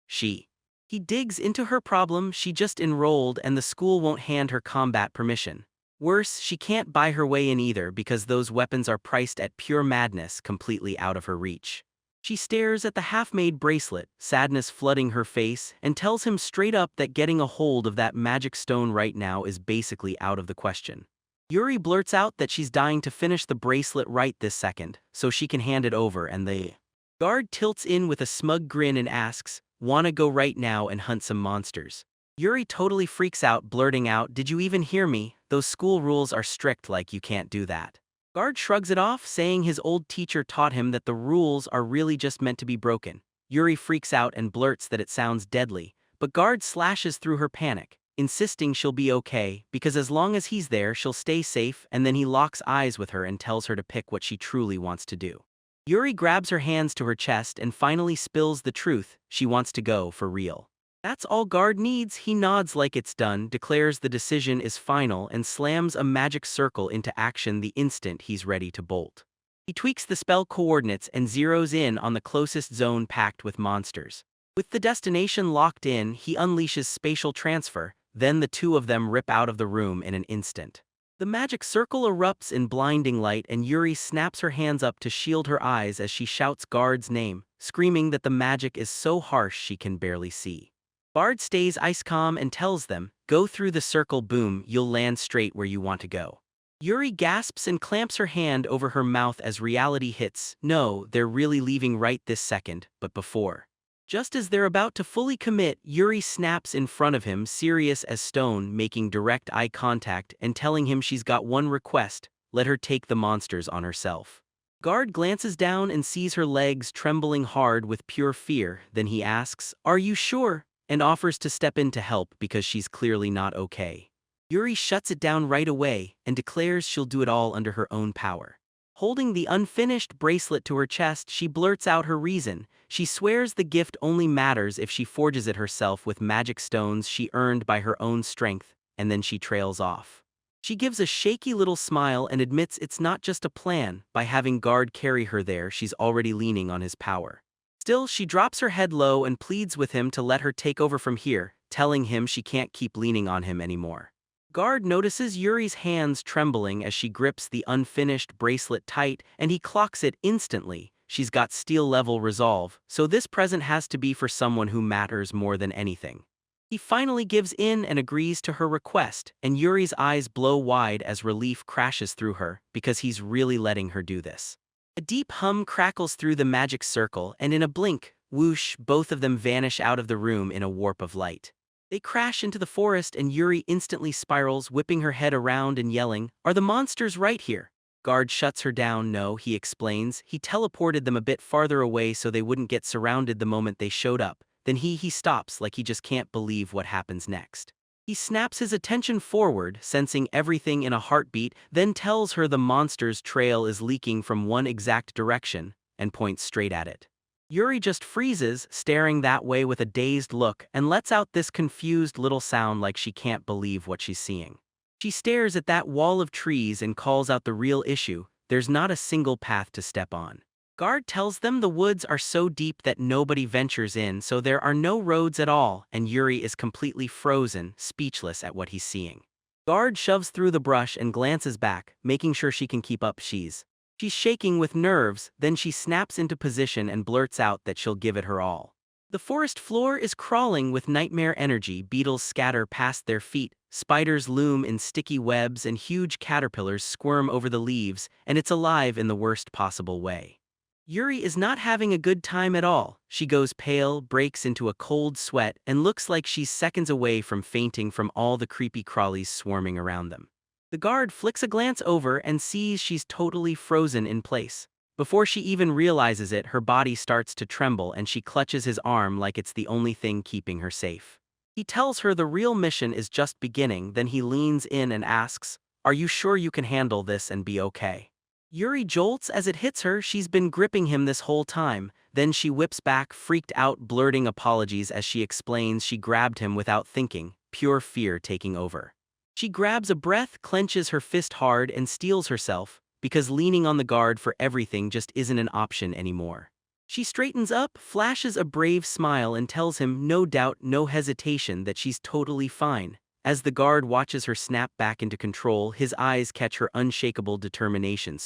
He digs into her problem. She just enrolled and the school won't hand her combat permission. Worse, she can't buy her way in either because those weapons are priced at pure madness, completely out of her reach. She stares at the half-made bracelet, sadness flooding her face, and tells him straight up that getting a hold of that magic stone right now is basically out of the question. Yuri blurts out that she's dying to finish the bracelet right this second, so she can hand it over, and the Guard tilts in with a smug grin and asks, "Wanna go right now and hunt some monsters?" Yuri totally freaks out, blurting out, "Did you even hear me? Those school rules are strict, like you can't do that." Guard shrugs it off, saying his old teacher taught him that the rules are really just meant to be broken. Yuri freaks out and blurts that it sounds deadly, but Guard slashes through her panic, insisting she'll be okay, because as long as he's there she'll stay safe, and then he locks eyes with her and tells her to pick what she truly wants to do. Yuri grabs her hands to her chest and finally spills the truth. She wants to go for real. That's all Guard needs. He nods like it's done, declares the decision is final, and slams a magic circle into action the instant he's ready to bolt. He tweaks the spell coordinates and zeroes in on the closest zone packed with monsters. With the destination locked in, he unleashes spatial transfer, then the two of them rip out of the room in an instant. The magic circle erupts in blinding light, and Yuri snaps her hands up to shield her eyes as she shouts Guard's name, screaming that the magic is so harsh she can barely see. Guard stays ice calm and tells them, "Go through the circle, boom, you'll land straight where you want to go." Yuri gasps and clamps her hand over her mouth as reality hits. No, they're really leaving right this second, but before. Just as they're about to fully commit, Yuri snaps in front of him, serious as stone, making direct eye contact and telling him she's got one request: let her take the monsters on herself. Guard glances down and sees her legs trembling hard with pure fear, then he asks, "Are you sure?" and offers to step in to help because she's clearly not okay. Yuri shuts it down right away and declares she'll do it all under her own power. Holding the unfinished bracelet to her chest, she blurts out her reason. She swears the gift only matters if she forges it herself with magic stones she earned by her own strength, and then she trails off. She gives a shaky little smile and admits it's not just a plan. By having Guard carry her there, she's already leaning on his power. Still, she drops her head low and pleads with him to let her take over from here, telling him she can't keep leaning on him anymore. Guard notices Yuri's hands trembling as she grips the unfinished bracelet tight, and he clocks it instantly. She's got steel-level resolve, so this present has to be for someone who matters more than anything. He finally gives in and agrees to her request, and Yuri's eyes blow wide as relief crashes through her, because he's really letting her do this. A deep hum crackles through the magic circle, and in a blink, whoosh, both of them vanish out of the room in a warp of light. They crash into the forest, and Yuri instantly spirals, whipping her head around and yelling, "Are the monsters right here?" Guard shuts her down. No, he explains. He teleported them a bit farther away so they wouldn't get surrounded the moment they showed up. Then he stops like he just can't believe what happens next. He snaps his attention forward, sensing everything in a heartbeat, then tells her the monster's trail is leaking from one exact direction, and points straight at it. Yuri just freezes, staring that way with a dazed look, and lets out this confused little sound like she can't believe what she's seeing. She stares at that wall of trees and calls out the real issue: there's not a single path to step on. Guard tells them the woods are so deep that nobody ventures in, so there are no roads at all, and Yuri is completely frozen, speechless at what he's seeing. Guard shoves through the brush and glances back, making sure she can keep up. She's shaking with nerves, then she snaps into position and blurts out that she'll give it her all. The forest floor is crawling with nightmare energy. Beetles scatter past their feet, spiders loom in sticky webs, and huge caterpillars squirm over the leaves, and it's alive in the worst possible way. Yuri is not having a good time at all. She goes pale, breaks into a cold sweat, and looks like she's seconds away from fainting from all the creepy crawlies swarming around them. The guard flicks a glance over and sees she's totally frozen in place. Before she even realizes it, her body starts to tremble and she clutches his arm like it's the only thing keeping her safe. He tells her the real mission is just beginning, then he leans in and asks, "Are you sure you can handle this and be okay?" Yuri jolts as it hits her. She's been gripping him this whole time. Then she whips back, freaked out, blurting apologies as she explains she grabbed him without thinking, pure fear taking over. She grabs a breath, clenches her fist hard, and steels herself, because leaning on the guard for everything just isn't an option anymore. She straightens up, flashes a brave smile, and tells him, no doubt, no hesitation, that she's totally fine. As the guard watches her snap back into control, his eyes catch her unshakable determination.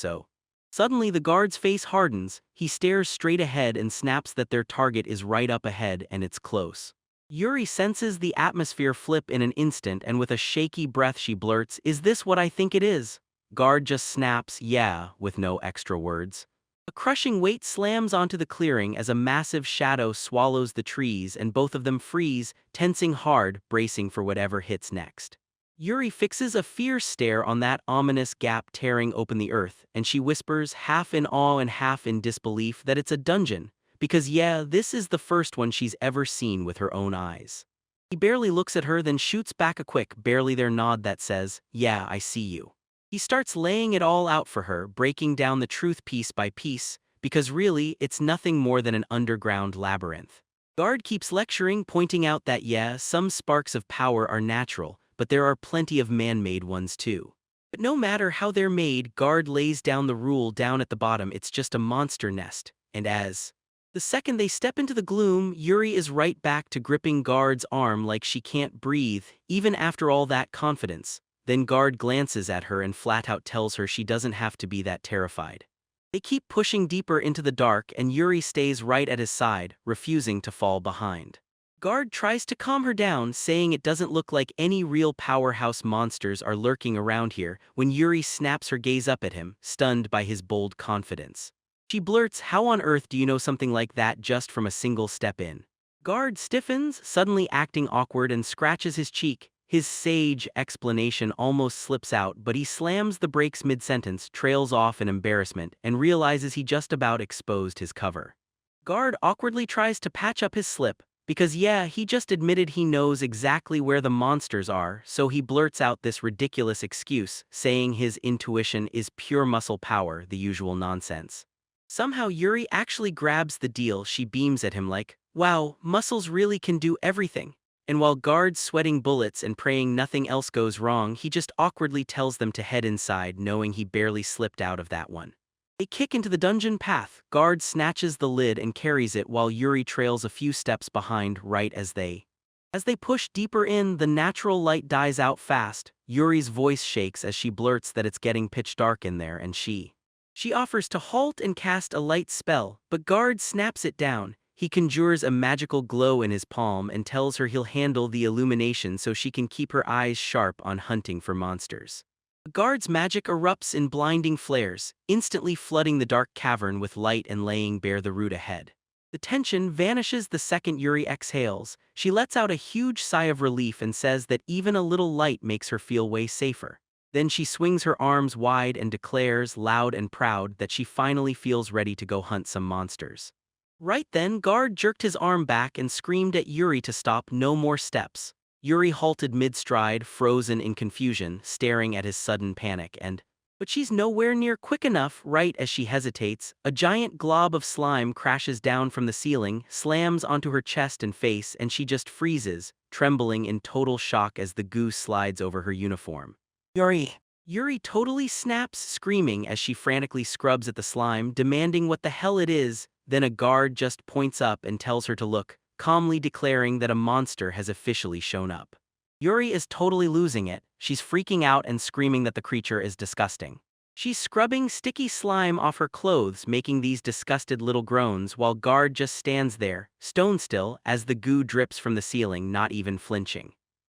Suddenly the guard's face hardens. He stares straight ahead and snaps that their target is right up ahead and it's close. Yuri senses the atmosphere flip in an instant, and with a shaky breath she blurts, "Is this what I think it is?" Guard just snaps, "Yeah," with no extra words. A crushing weight slams onto the clearing as a massive shadow swallows the trees, and both of them freeze, tensing hard, bracing for whatever hits next. Yuri fixes a fierce stare on that ominous gap tearing open the earth, and she whispers, half in awe and half in disbelief, that it's a dungeon, because yeah, this is the first one she's ever seen with her own eyes. He barely looks at her, then shoots back a quick, barely there nod that says, "Yeah, I see you." He starts laying it all out for her, breaking down the truth piece by piece, because really, it's nothing more than an underground labyrinth. Guard keeps lecturing, pointing out that yeah, some sparks of power are natural, but there are plenty of man-made ones too. But no matter how they're made, Guard lays down the rule down at the bottom: it's just a monster nest. And as the second they step into the gloom, Yuri is right back to gripping Guard's arm like she can't breathe, even after all that confidence. Then Guard glances at her and flat out tells her she doesn't have to be that terrified. They keep pushing deeper into the dark, and Yuri stays right at his side, refusing to fall behind. Guard tries to calm her down, saying it doesn't look like any real powerhouse monsters are lurking around here, when Yuri snaps her gaze up at him, stunned by his bold confidence. She blurts, "How on earth do you know something like that just from a single step in?" Guard stiffens, suddenly acting awkward, and scratches his cheek. His sage explanation almost slips out, but he slams the brakes mid-sentence, trails off in embarrassment, and realizes he just about exposed his cover. Guard awkwardly tries to patch up his slip, because yeah, he just admitted he knows exactly where the monsters are, so he blurts out this ridiculous excuse, saying his intuition is pure muscle power, the usual nonsense. Somehow Yuri actually grabs the deal. She beams at him like, "Wow, muscles really can do everything." And while Guard's sweating bullets and praying nothing else goes wrong, he just awkwardly tells them to head inside, knowing he barely slipped out of that one. They kick into the dungeon path. Guard snatches the lid and carries it while Yuri trails a few steps behind. Right as they push deeper in, the natural light dies out fast. Yuri's voice shakes as she blurts that it's getting pitch dark in there, and she offers to halt and cast a light spell, but Guard snaps it down. He conjures a magical glow in his palm and tells her he'll handle the illumination so she can keep her eyes sharp on hunting for monsters. The Guard's magic erupts in blinding flares, instantly flooding the dark cavern with light and laying bare the route ahead. The tension vanishes the second Yuri exhales. She lets out a huge sigh of relief and says that even a little light makes her feel way safer. Then she swings her arms wide and declares, loud and proud, that she finally feels ready to go hunt some monsters. Right then, Guard jerked his arm back and screamed at Yuri to stop. No more steps. Yuri halted mid-stride, frozen in confusion, staring at his sudden panic but she's nowhere near quick enough. Right as she hesitates, a giant glob of slime crashes down from the ceiling, slams onto her chest and face, and she just freezes, trembling in total shock as the goo slides over her uniform. Yuri! Yuri totally snaps, screaming as she frantically scrubs at the slime, demanding what the hell it is. Then a guard just points up and tells her to look, calmly declaring that a monster has officially shown up. Yuri is totally losing it. She's freaking out and screaming that the creature is disgusting. She's scrubbing sticky slime off her clothes, making these disgusted little groans, while Guard just stands there, stone still, as the goo drips from the ceiling, not even flinching.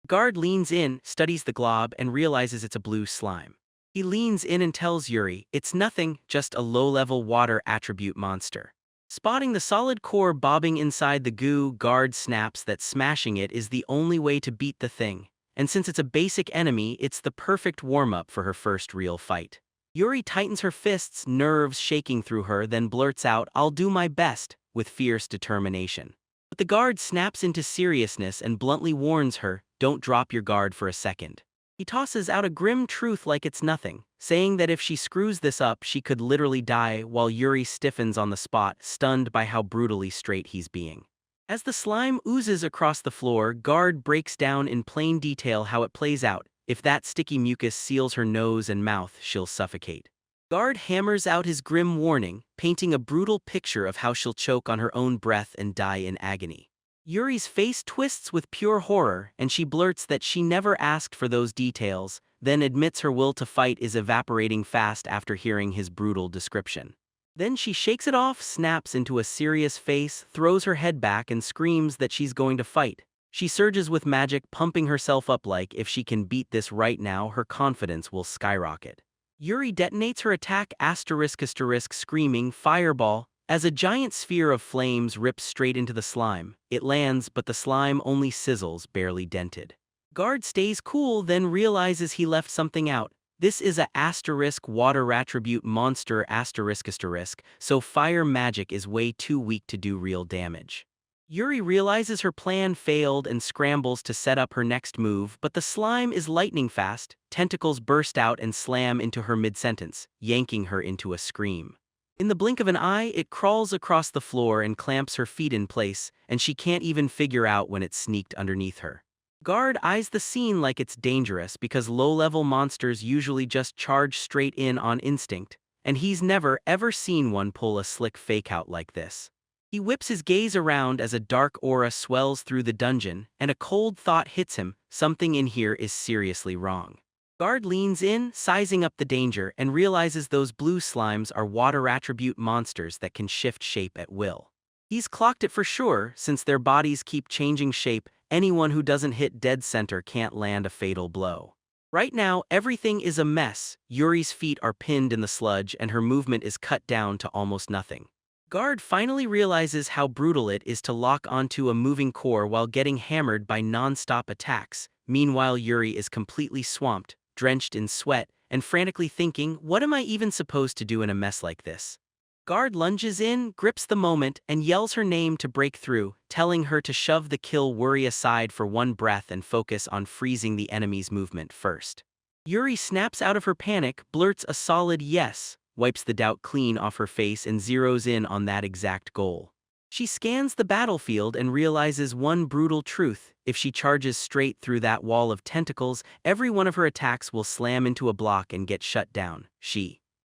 Guard leans in, studies the glob, and realizes it's a blue slime. He leans in and tells Yuri, it's nothing, just a low-level water attribute monster. Spotting the solid core bobbing inside the goo, Guard snaps that smashing it is the only way to beat the thing, and since it's a basic enemy, it's the perfect warm-up for her first real fight. Yuri tightens her fists, nerves shaking through her, then blurts out, I'll do my best, with fierce determination. But the Guard snaps into seriousness and bluntly warns her, don't drop your guard for a second. He tosses out a grim truth like it's nothing, saying that if she screws this up she could literally die, while Yuri stiffens on the spot, stunned by how brutally straight he's being. As the slime oozes across the floor, Guard breaks down in plain detail how it plays out. If that sticky mucus seals her nose and mouth, she'll suffocate. Guard hammers out his grim warning, painting a brutal picture of how she'll choke on her own breath and die in agony. Yuri's face twists with pure horror, and she blurts that she never asked for those details, then admits her will to fight is evaporating fast after hearing his brutal description. Then she shakes it off, snaps into a serious face, throws her head back and screams that she's going to fight. She surges with magic, pumping herself up like if she can beat this right now, her confidence will skyrocket. Yuri detonates her attack, screaming, fireball, as a giant sphere of flames rips straight into the slime. It lands, but the slime only sizzles, barely dented. Guard stays cool, then realizes he left something out. This is a water attribute monster so fire magic is way too weak to do real damage. Yuri realizes her plan failed and scrambles to set up her next move, but the slime is lightning fast. Tentacles burst out and slam into her mid-sentence, yanking her into a scream. In the blink of an eye, it crawls across the floor and clamps her feet in place, and she can't even figure out when it sneaked underneath her. Guard eyes the scene like it's dangerous because low-level monsters usually just charge straight in on instinct, and he's never ever seen one pull a slick fake-out like this. He whips his gaze around as a dark aura swells through the dungeon, and a cold thought hits him, something in here is seriously wrong. Guard leans in, sizing up the danger, and realizes those blue slimes are water attribute monsters that can shift shape at will. He's clocked it for sure, since their bodies keep changing shape. Anyone who doesn't hit dead center can't land a fatal blow. Right now, everything is a mess. Yuri's feet are pinned in the sludge and her movement is cut down to almost nothing. Guard finally realizes how brutal it is to lock onto a moving core while getting hammered by non-stop attacks. Meanwhile, Yuri is completely swamped, drenched in sweat, and frantically thinking, what am I even supposed to do in a mess like this? Guard lunges in, grips the moment, and yells her name to break through, telling her to shove the kill worry aside for one breath and focus on freezing the enemy's movement first. Yuri snaps out of her panic, blurts a solid yes, wipes the doubt clean off her face and zeroes in on that exact goal. She scans the battlefield and realizes one brutal truth: if she charges straight through that wall of tentacles, every one of her attacks will slam into a block and get shut down.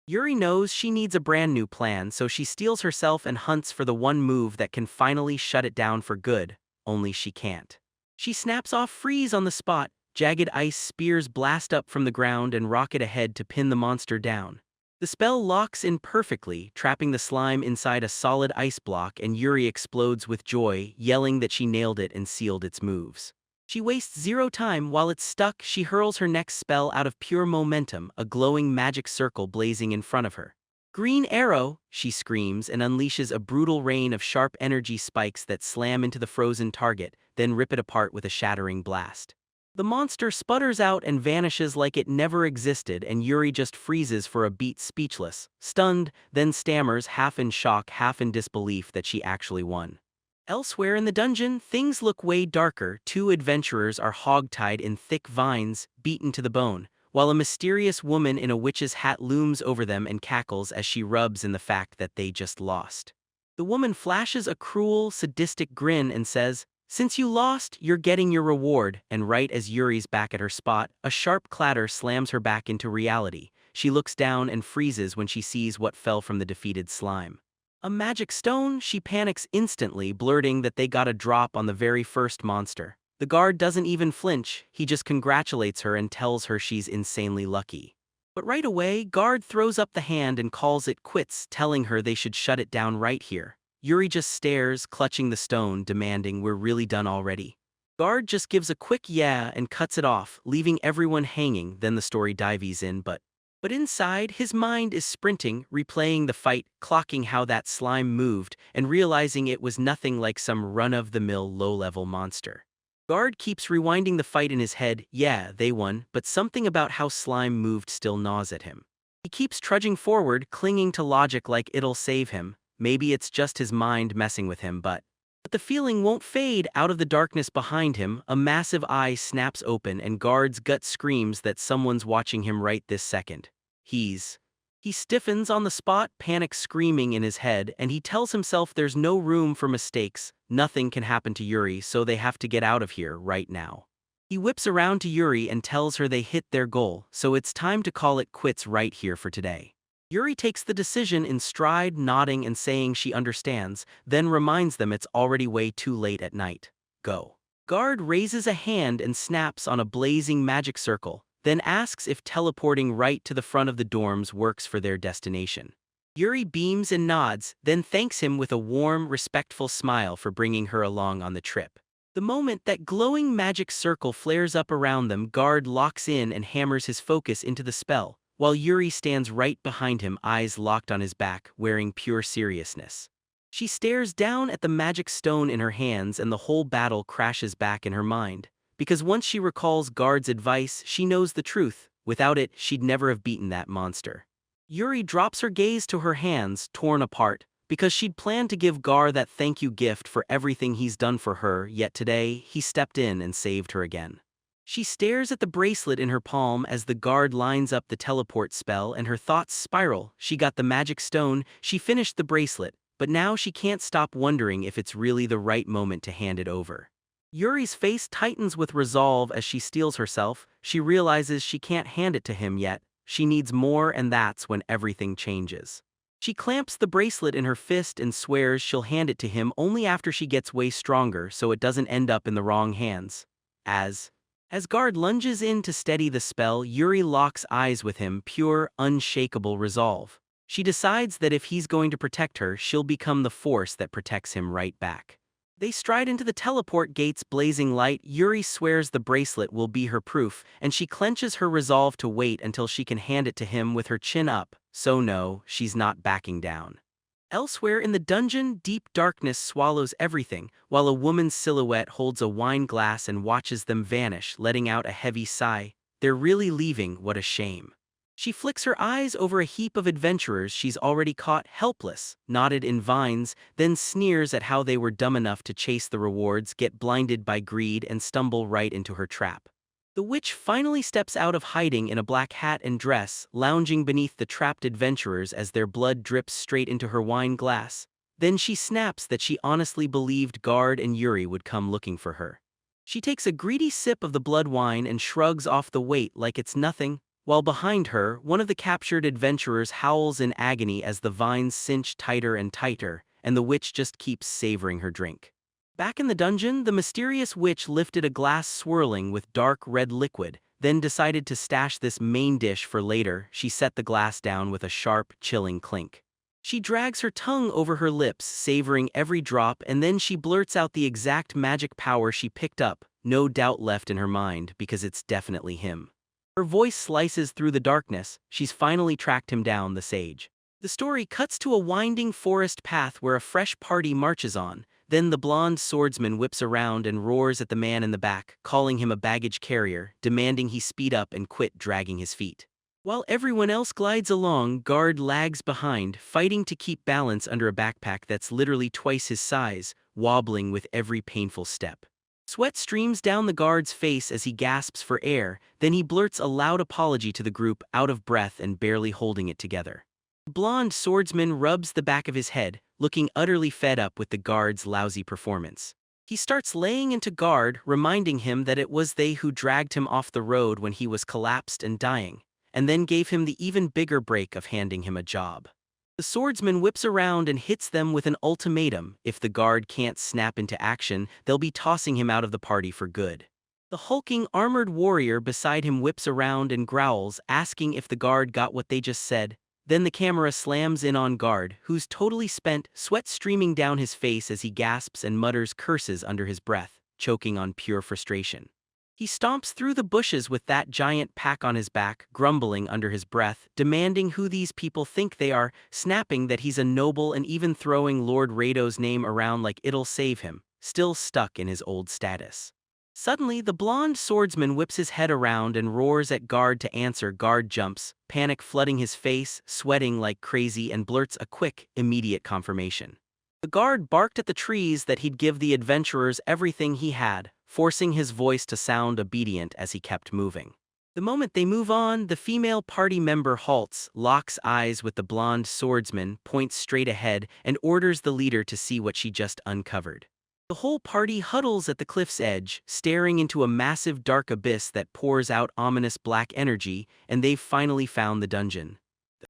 Yuri knows she needs a brand new plan, so she steels herself and hunts for the one move that can finally shut it down for good, only she can't. She snaps off freeze on the spot, jagged ice spears blast up from the ground and rocket ahead to pin the monster down. The spell locks in perfectly, trapping the slime inside a solid ice block, and Yuri explodes with joy, yelling that she nailed it and sealed its moves. She wastes zero time. While it's stuck, she hurls her next spell out of pure momentum, a glowing magic circle blazing in front of her. Green arrow, she screams and unleashes a brutal rain of sharp energy spikes that slam into the frozen target, then rip it apart with a shattering blast. The monster sputters out and vanishes like it never existed, and Yuri just freezes for a beat, speechless, stunned, then stammers, half in shock, half in disbelief that she actually won. Elsewhere in the dungeon, things look way darker. Two adventurers are hogtied in thick vines, beaten to the bone, while a mysterious woman in a witch's hat looms over them and cackles as she rubs in the fact that they just lost. The woman flashes a cruel, sadistic grin and says, "Since you lost, you're getting your reward," and right as Yuri's back at her spot, a sharp clatter slams her back into reality. She looks down and freezes when she sees what fell from the defeated slime. A magic stone. She panics instantly, blurting that they got a drop on the very first monster. The guard doesn't even flinch, he just congratulates her and tells her she's insanely lucky. But right away, guard throws up the hand and calls it quits, telling her they should shut it down right here. Yuri just stares, clutching the stone, demanding, "We're really done already?" Guard just gives a quick yeah and cuts it off, leaving everyone hanging. Then the story dives in, but inside, his mind is sprinting, replaying the fight, clocking how that slime moved, and realizing it was nothing like some run-of-the-mill low-level monster. Guard keeps rewinding the fight in his head. Yeah, they won, but something about how slime moved still gnaws at him. He keeps trudging forward, clinging to logic like it'll save him. Maybe it's just his mind messing with him, but the feeling won't fade. Out of the darkness behind him, a massive eye snaps open and Guard's gut screams that someone's watching him right this second. He stiffens on the spot, panic screaming in his head, and he tells himself there's no room for mistakes. Nothing can happen to Yuri, so they have to get out of here right now. He whips around to Yuri and tells her they hit their goal, so it's time to call it quits right here for today. Yuri takes the decision in stride, nodding and saying she understands, then reminds them it's already way too late at night. Go. Guard raises a hand and snaps on a blazing magic circle, then asks if teleporting right to the front of the dorms works for their destination. Yuri beams and nods, then thanks him with a warm, respectful smile for bringing her along on the trip. The moment that glowing magic circle flares up around them, Guard locks in and hammers his focus into the spell, while Yuri stands right behind him, eyes locked on his back, wearing pure seriousness. She stares down at the magic stone in her hands and the whole battle crashes back in her mind. Because once she recalls Guard's advice, she knows the truth. Without it, she'd never have beaten that monster. Yuri drops her gaze to her hands, torn apart, because she'd planned to give Guard that thank you gift for everything he's done for her, yet today, he stepped in and saved her again. She stares at the bracelet in her palm as the Guard lines up the teleport spell and her thoughts spiral. She got the magic stone, she finished the bracelet, but now she can't stop wondering if it's really the right moment to hand it over. Yuri's face tightens with resolve as she steels herself. She realizes she can't hand it to him yet. She needs more, and that's when everything changes. She clamps the bracelet in her fist and swears she'll hand it to him only after she gets way stronger so it doesn't end up in the wrong hands. As Guard lunges in to steady the spell, Yuri locks eyes with him, pure, unshakable resolve. She decides that if he's going to protect her, she'll become the force that protects him right back. They stride into the teleport gate's blazing light. Yuri swears the bracelet will be her proof, and she clenches her resolve to wait until she can hand it to him with her chin up. So no, she's not backing down. Elsewhere in the dungeon, deep darkness swallows everything, while a woman's silhouette holds a wine glass and watches them vanish, letting out a heavy sigh. They're really leaving, what a shame. She flicks her eyes over a heap of adventurers she's already caught, helpless, knotted in vines, then sneers at how they were dumb enough to chase the rewards, get blinded by greed, and stumble right into her trap. The witch finally steps out of hiding in a black hat and dress, lounging beneath the trapped adventurers as their blood drips straight into her wine glass. Then she snaps that she honestly believed Guard and Yuri would come looking for her. She takes a greedy sip of the blood wine and shrugs off the weight like it's nothing, while behind her, one of the captured adventurers howls in agony as the vines cinch tighter and tighter, and the witch just keeps savoring her drink. Back in the dungeon, the mysterious witch lifted a glass swirling with dark red liquid, then decided to stash this main dish for later. She set the glass down with a sharp, chilling clink. She drags her tongue over her lips, savoring every drop, and then she blurts out the exact magic power she picked up, no doubt left in her mind, because it's definitely him. Her voice slices through the darkness. She's finally tracked him down, the sage. The story cuts to a winding forest path where a fresh party marches on. Then the blonde swordsman whips around and roars at the man in the back, calling him a baggage carrier, demanding he speed up and quit dragging his feet. While everyone else glides along, Guard lags behind, fighting to keep balance under a backpack that's literally twice his size, wobbling with every painful step. Sweat streams down the guard's face as he gasps for air, then he blurts a loud apology to the group, out of breath and barely holding it together. The blonde swordsman rubs the back of his head, looking utterly fed up with the guard's lousy performance. He starts laying into Guard, reminding him that it was they who dragged him off the road when he was collapsed and dying, and then gave him the even bigger break of handing him a job. The swordsman whips around and hits them with an ultimatum: if the guard can't snap into action, they'll be tossing him out of the party for good. The hulking armored warrior beside him whips around and growls, asking if the guard got what they just said. Then the camera slams in on Guard, who's totally spent, sweat streaming down his face as he gasps and mutters curses under his breath, choking on pure frustration. He stomps through the bushes with that giant pack on his back, grumbling under his breath, demanding who these people think they are, snapping that he's a noble and even throwing Lord Rado's name around like it'll save him, still stuck in his old status. Suddenly, the blonde swordsman whips his head around and roars at Guard to answer. Guard jumps, panic flooding his face, sweating like crazy, and blurts a quick, immediate confirmation. The guard barked at the trees that he'd give the adventurers everything he had, forcing his voice to sound obedient as he kept moving. The moment they move on, the female party member halts, locks eyes with the blonde swordsman, points straight ahead, and orders the leader to see what she just uncovered. The whole party huddles at the cliff's edge, staring into a massive dark abyss that pours out ominous black energy, and they've finally found the dungeon.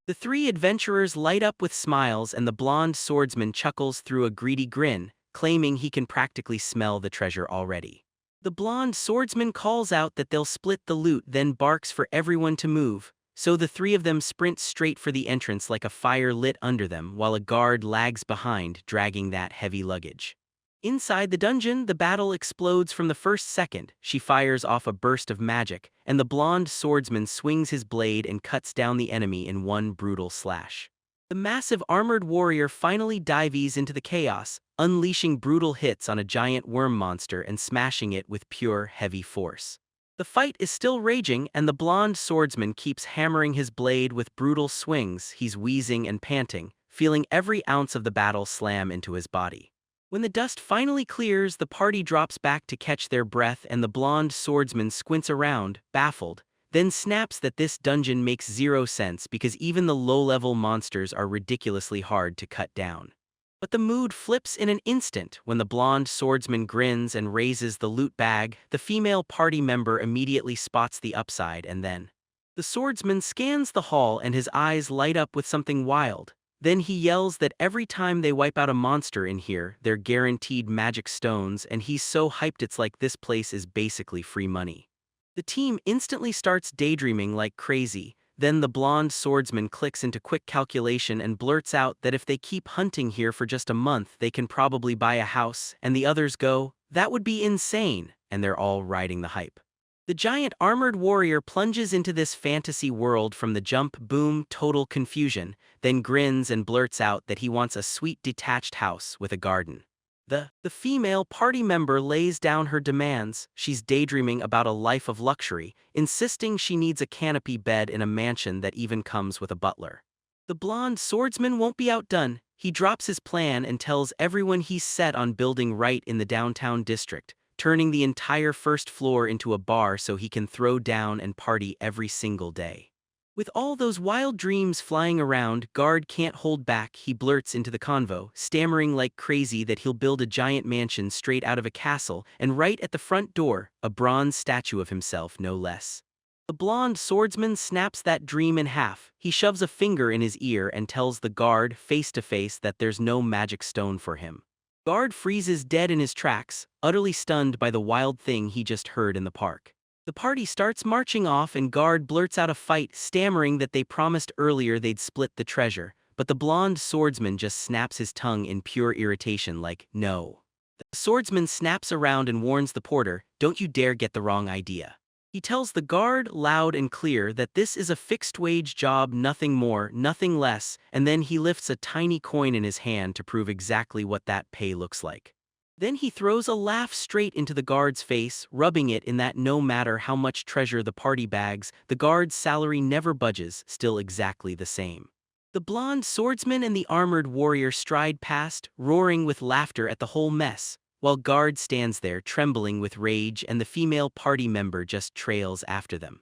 The three adventurers light up with smiles, and the blonde swordsman chuckles through a greedy grin, claiming he can practically smell the treasure already. The blonde swordsman calls out that they'll split the loot, then barks for everyone to move, so the three of them sprint straight for the entrance like a fire lit under them, while a guard lags behind, dragging that heavy luggage. Inside the dungeon, the battle explodes from the first second. She fires off a burst of magic, and the blonde swordsman swings his blade and cuts down the enemy in one brutal slash. The massive armored warrior finally dives into the chaos, unleashing brutal hits on a giant worm monster and smashing it with pure, heavy force. The fight is still raging, and the blonde swordsman keeps hammering his blade with brutal swings. He's wheezing and panting, feeling every ounce of the battle slam into his body. When the dust finally clears, the party drops back to catch their breath, and the blonde swordsman squints around, baffled, then snaps that this dungeon makes zero sense because even the low-level monsters are ridiculously hard to cut down. But the mood flips in an instant when the blonde swordsman grins and raises the loot bag. The female party member immediately spots the upside, and then the swordsman scans the hall and his eyes light up with something wild. Then he yells that every time they wipe out a monster in here, they're guaranteed magic stones, and he's so hyped it's like this place is basically free money. The team instantly starts daydreaming like crazy. Then the blonde swordsman clicks into quick calculation and blurts out that if they keep hunting here for just a month, they can probably buy a house, and the others go, "That would be insane," and they're all riding the hype. The giant armored warrior plunges into this fantasy world from the jump. Boom, total confusion, then grins and blurts out that he wants a sweet detached house with a garden. The female party member lays down her demands. She's daydreaming about a life of luxury, insisting she needs a canopy bed in a mansion that even comes with a butler. The blonde swordsman won't be outdone. He drops his plan and tells everyone he's set on building right in the downtown district, turning the entire first floor into a bar so he can throw down and party every single day. With all those wild dreams flying around, Guard can't hold back. He blurts into the convo, stammering like crazy that he'll build a giant mansion straight out of a castle, and right at the front door, a bronze statue of himself, no less. The blonde swordsman snaps that dream in half. He shoves a finger in his ear and tells the guard face to face that there's no magic stone for him. Guard freezes dead in his tracks, utterly stunned by the wild thing he just heard in the park. The party starts marching off, and Guard blurts out a fight, stammering that they promised earlier they'd split the treasure, but the blonde swordsman just snaps his tongue in pure irritation like, "No." The swordsman snaps around and warns the porter, "Don't you dare get the wrong idea." He tells the guard loud and clear that this is a fixed-wage job, nothing more, nothing less, and then he lifts a tiny coin in his hand to prove exactly what that pay looks like. Then he throws a laugh straight into the guard's face, rubbing it in that no matter how much treasure the party bags, the guard's salary never budges, still exactly the same. The blonde swordsman and the armored warrior stride past, roaring with laughter at the whole mess, while guard stands there trembling with rage and the female party member just trails after them.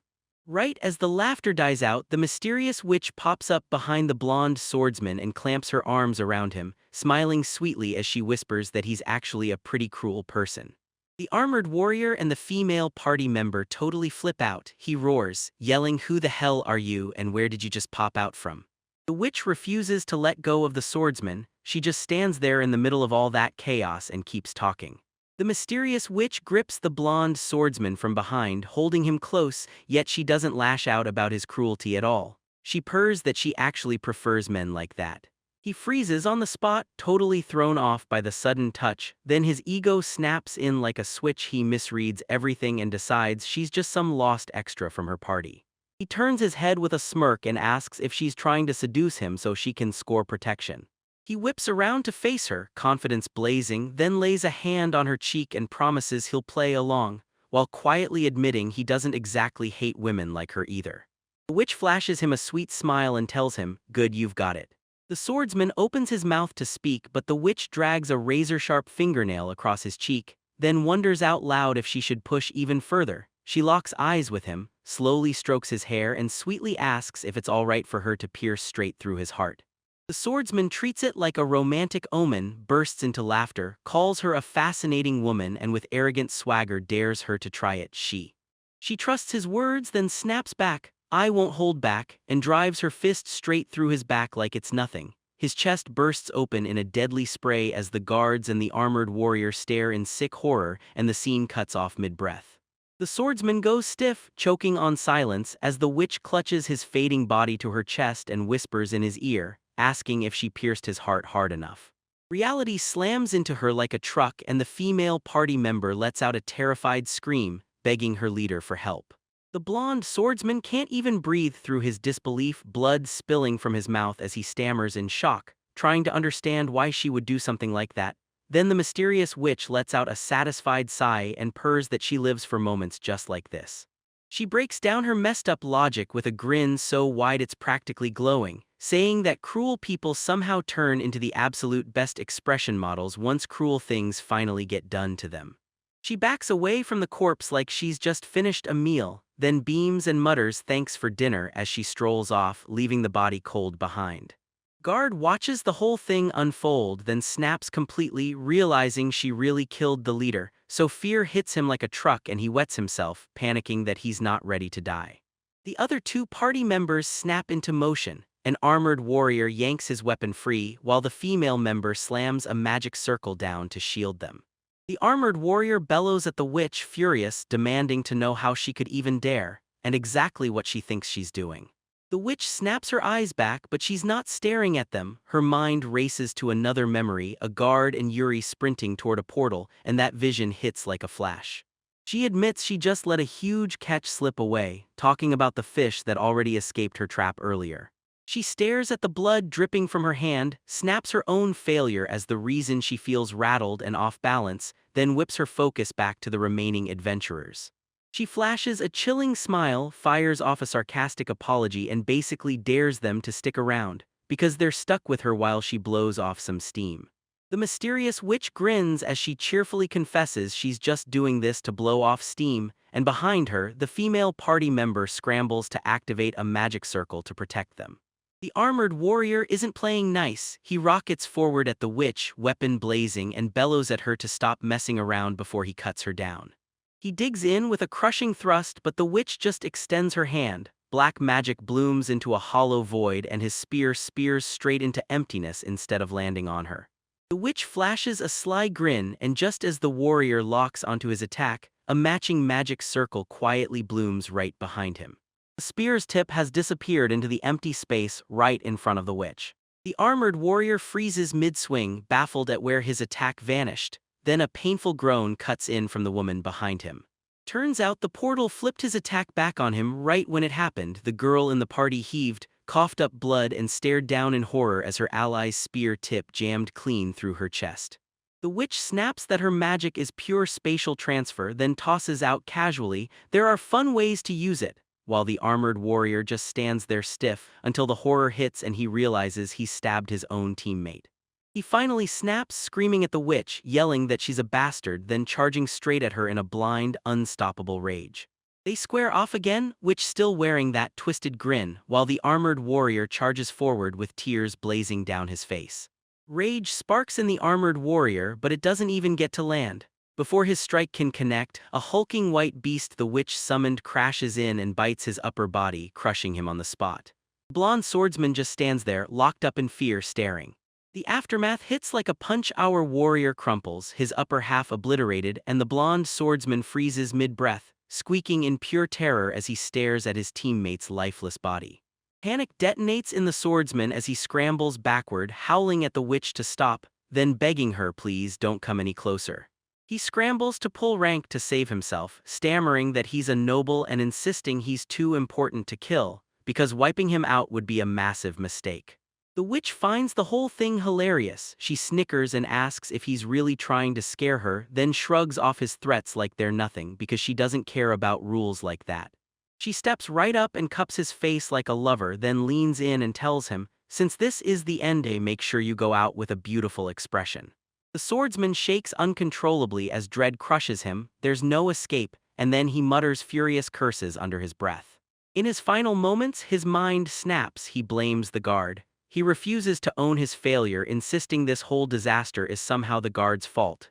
Right as the laughter dies out, the mysterious witch pops up behind the blonde swordsman and clamps her arms around him, smiling sweetly as she whispers that he's actually a pretty cruel person. The armored warrior and the female party member totally flip out. He roars, yelling, "Who the hell are you and where did you just pop out from?" The witch refuses to let go of the swordsman. She just stands there in the middle of all that chaos and keeps talking. The mysterious witch grips the blonde swordsman from behind, holding him close, yet she doesn't lash out about his cruelty at all. She purrs that she actually prefers men like that. He freezes on the spot, totally thrown off by the sudden touch, then his ego snaps in like a switch. He misreads everything and decides she's just some lost extra from her party. He turns his head with a smirk and asks if she's trying to seduce him so she can score protection. He whips around to face her, confidence blazing, then lays a hand on her cheek and promises he'll play along, while quietly admitting he doesn't exactly hate women like her either. The witch flashes him a sweet smile and tells him, "Good, you've got it." The swordsman opens his mouth to speak, but the witch drags a razor-sharp fingernail across his cheek, then wonders out loud if she should push even further. She locks eyes with him, slowly strokes his hair and sweetly asks if it's all right for her to pierce straight through his heart. The swordsman treats it like a romantic omen, bursts into laughter, calls her a fascinating woman and with arrogant swagger dares her to try it. She trusts his words, then snaps back, "I won't hold back," and drives her fist straight through his back like it's nothing. His chest bursts open in a deadly spray as the guards and the armored warrior stare in sick horror and the scene cuts off mid-breath. The swordsman goes stiff, choking on silence as the witch clutches his fading body to her chest and whispers in his ear, asking if she pierced his heart hard enough. Reality slams into her like a truck and the female party member lets out a terrified scream, begging her leader for help. The blonde swordsman can't even breathe through his disbelief, blood spilling from his mouth as he stammers in shock, trying to understand why she would do something like that. Then the mysterious witch lets out a satisfied sigh and purrs that she lives for moments just like this. She breaks down her messed-up logic with a grin so wide it's practically glowing, saying that cruel people somehow turn into the absolute best expression models once cruel things finally get done to them. She backs away from the corpse like she's just finished a meal, then beams and mutters thanks for dinner as she strolls off, leaving the body cold behind. Guard watches the whole thing unfold, then snaps completely, realizing she really killed the leader, so fear hits him like a truck and he wets himself, panicking that he's not ready to die. The other two party members snap into motion. An armored warrior yanks his weapon free, while the female member slams a magic circle down to shield them. The armored warrior bellows at the witch, furious, demanding to know how she could even dare, and exactly what she thinks she's doing. The witch snaps her eyes back, but she's not staring at them. Her mind races to another memory, a guard and Yuri sprinting toward a portal, and that vision hits like a flash. She admits she just let a huge catch slip away, talking about the fish that already escaped her trap earlier. She stares at the blood dripping from her hand, snaps her own failure as the reason she feels rattled and off balance, then whips her focus back to the remaining adventurers. She flashes a chilling smile, fires off a sarcastic apology and basically dares them to stick around, because they're stuck with her while she blows off some steam. The mysterious witch grins as she cheerfully confesses she's just doing this to blow off steam, and behind her, the female party member scrambles to activate a magic circle to protect them. The armored warrior isn't playing nice. He rockets forward at the witch, weapon blazing, and bellows at her to stop messing around before he cuts her down. He digs in with a crushing thrust, but the witch just extends her hand. Black magic blooms into a hollow void and his spear spears straight into emptiness instead of landing on her. The witch flashes a sly grin, and just as the warrior locks onto his attack, a matching magic circle quietly blooms right behind him. The spear's tip has disappeared into the empty space right in front of the witch. The armored warrior freezes mid-swing, baffled at where his attack vanished. Then a painful groan cuts in from the woman behind him. Turns out the portal flipped his attack back on him right when it happened. The girl in the party heaved, coughed up blood and stared down in horror as her ally's spear tip jammed clean through her chest. The witch snaps that her magic is pure spatial transfer, then tosses out casually, "There are fun ways to use it," while the armored warrior just stands there stiff until the horror hits and he realizes he stabbed his own teammate. He finally snaps, screaming at the witch, yelling that she's a bastard, then charging straight at her in a blind, unstoppable rage. They square off again, witch still wearing that twisted grin, while the armored warrior charges forward with tears blazing down his face. Rage sparks in the armored warrior, but it doesn't even get to land. Before his strike can connect, a hulking white beast the witch summoned crashes in and bites his upper body, crushing him on the spot. The blonde swordsman just stands there, locked up in fear, staring. The aftermath hits like a punch. Our warrior crumples, his upper half obliterated, and the blonde swordsman freezes mid-breath, squeaking in pure terror as he stares at his teammate's lifeless body. Panic detonates in the swordsman as he scrambles backward, howling at the witch to stop, then begging her, "Please don't come any closer." He scrambles to pull rank to save himself, stammering that he's a noble and insisting he's too important to kill, because wiping him out would be a massive mistake. The witch finds the whole thing hilarious. She snickers and asks if he's really trying to scare her, then shrugs off his threats like they're nothing because she doesn't care about rules like that. She steps right up and cups his face like a lover, then leans in and tells him, "Since this is the end, make sure you go out with a beautiful expression." The swordsman shakes uncontrollably as dread crushes him, there's no escape, and then he mutters furious curses under his breath. In his final moments, his mind snaps. He blames the guard. He refuses to own his failure, insisting this whole disaster is somehow the guard's fault.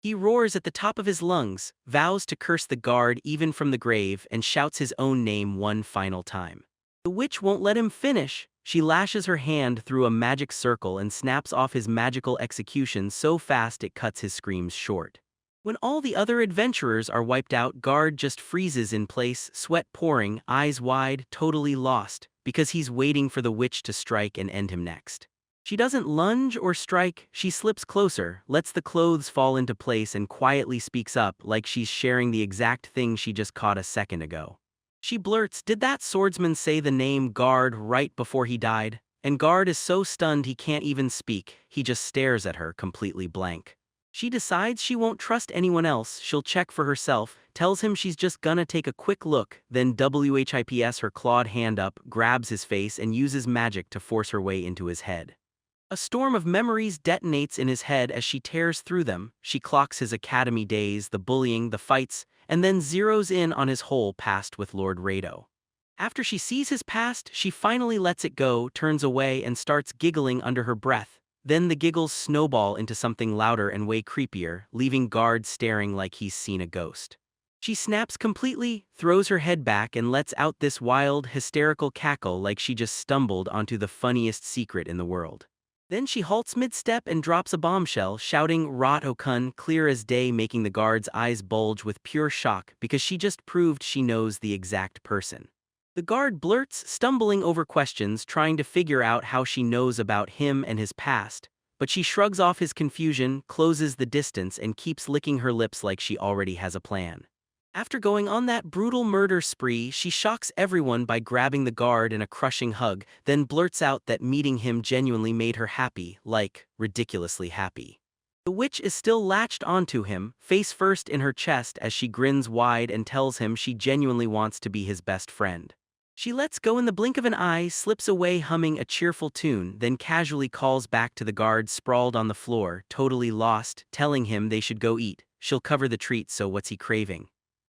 He roars at the top of his lungs, vows to curse the guard even from the grave, and shouts his own name one final time. The witch won't let him finish. She lashes her hand through a magic circle and snaps off his magical execution so fast it cuts his screams short. When all the other adventurers are wiped out, guard just freezes in place, sweat pouring, eyes wide, totally lost, because he's waiting for the witch to strike and end him next. She doesn't lunge or strike, she slips closer, lets the clothes fall into place and quietly speaks up like she's sharing the exact thing she just caught a second ago. She blurts, "Did that swordsman say the name Guard right before he died?" And Guard is so stunned he can't even speak, he just stares at her completely blank. She decides she won't trust anyone else, she'll check for herself, tells him she's just gonna take a quick look, then whips her clawed hand up, grabs his face and uses magic to force her way into his head. A storm of memories detonates in his head as she tears through them. She clocks his academy days, the bullying, the fights, and then zeroes in on his whole past with Lord Rado. After she sees his past, she finally lets it go, turns away, and starts giggling under her breath. Then the giggles snowball into something louder and way creepier, leaving Guard staring like he's seen a ghost. She snaps completely, throws her head back, and lets out this wild, hysterical cackle like she just stumbled onto the funniest secret in the world. Then she halts mid-step and drops a bombshell, shouting "Rot-o-kun" clear as day, making the guard's eyes bulge with pure shock because she just proved she knows the exact person. The guard blurts, stumbling over questions, trying to figure out how she knows about him and his past, but she shrugs off his confusion, closes the distance, and keeps licking her lips like she already has a plan. After going on that brutal murder spree, she shocks everyone by grabbing the guard in a crushing hug, then blurts out that meeting him genuinely made her happy, like, ridiculously happy. The witch is still latched onto him, face first in her chest as she grins wide and tells him she genuinely wants to be his best friend. She lets go in the blink of an eye, slips away humming a cheerful tune, then casually calls back to the guard sprawled on the floor, totally lost, telling him they should go eat. She'll cover the treat, so what's he craving?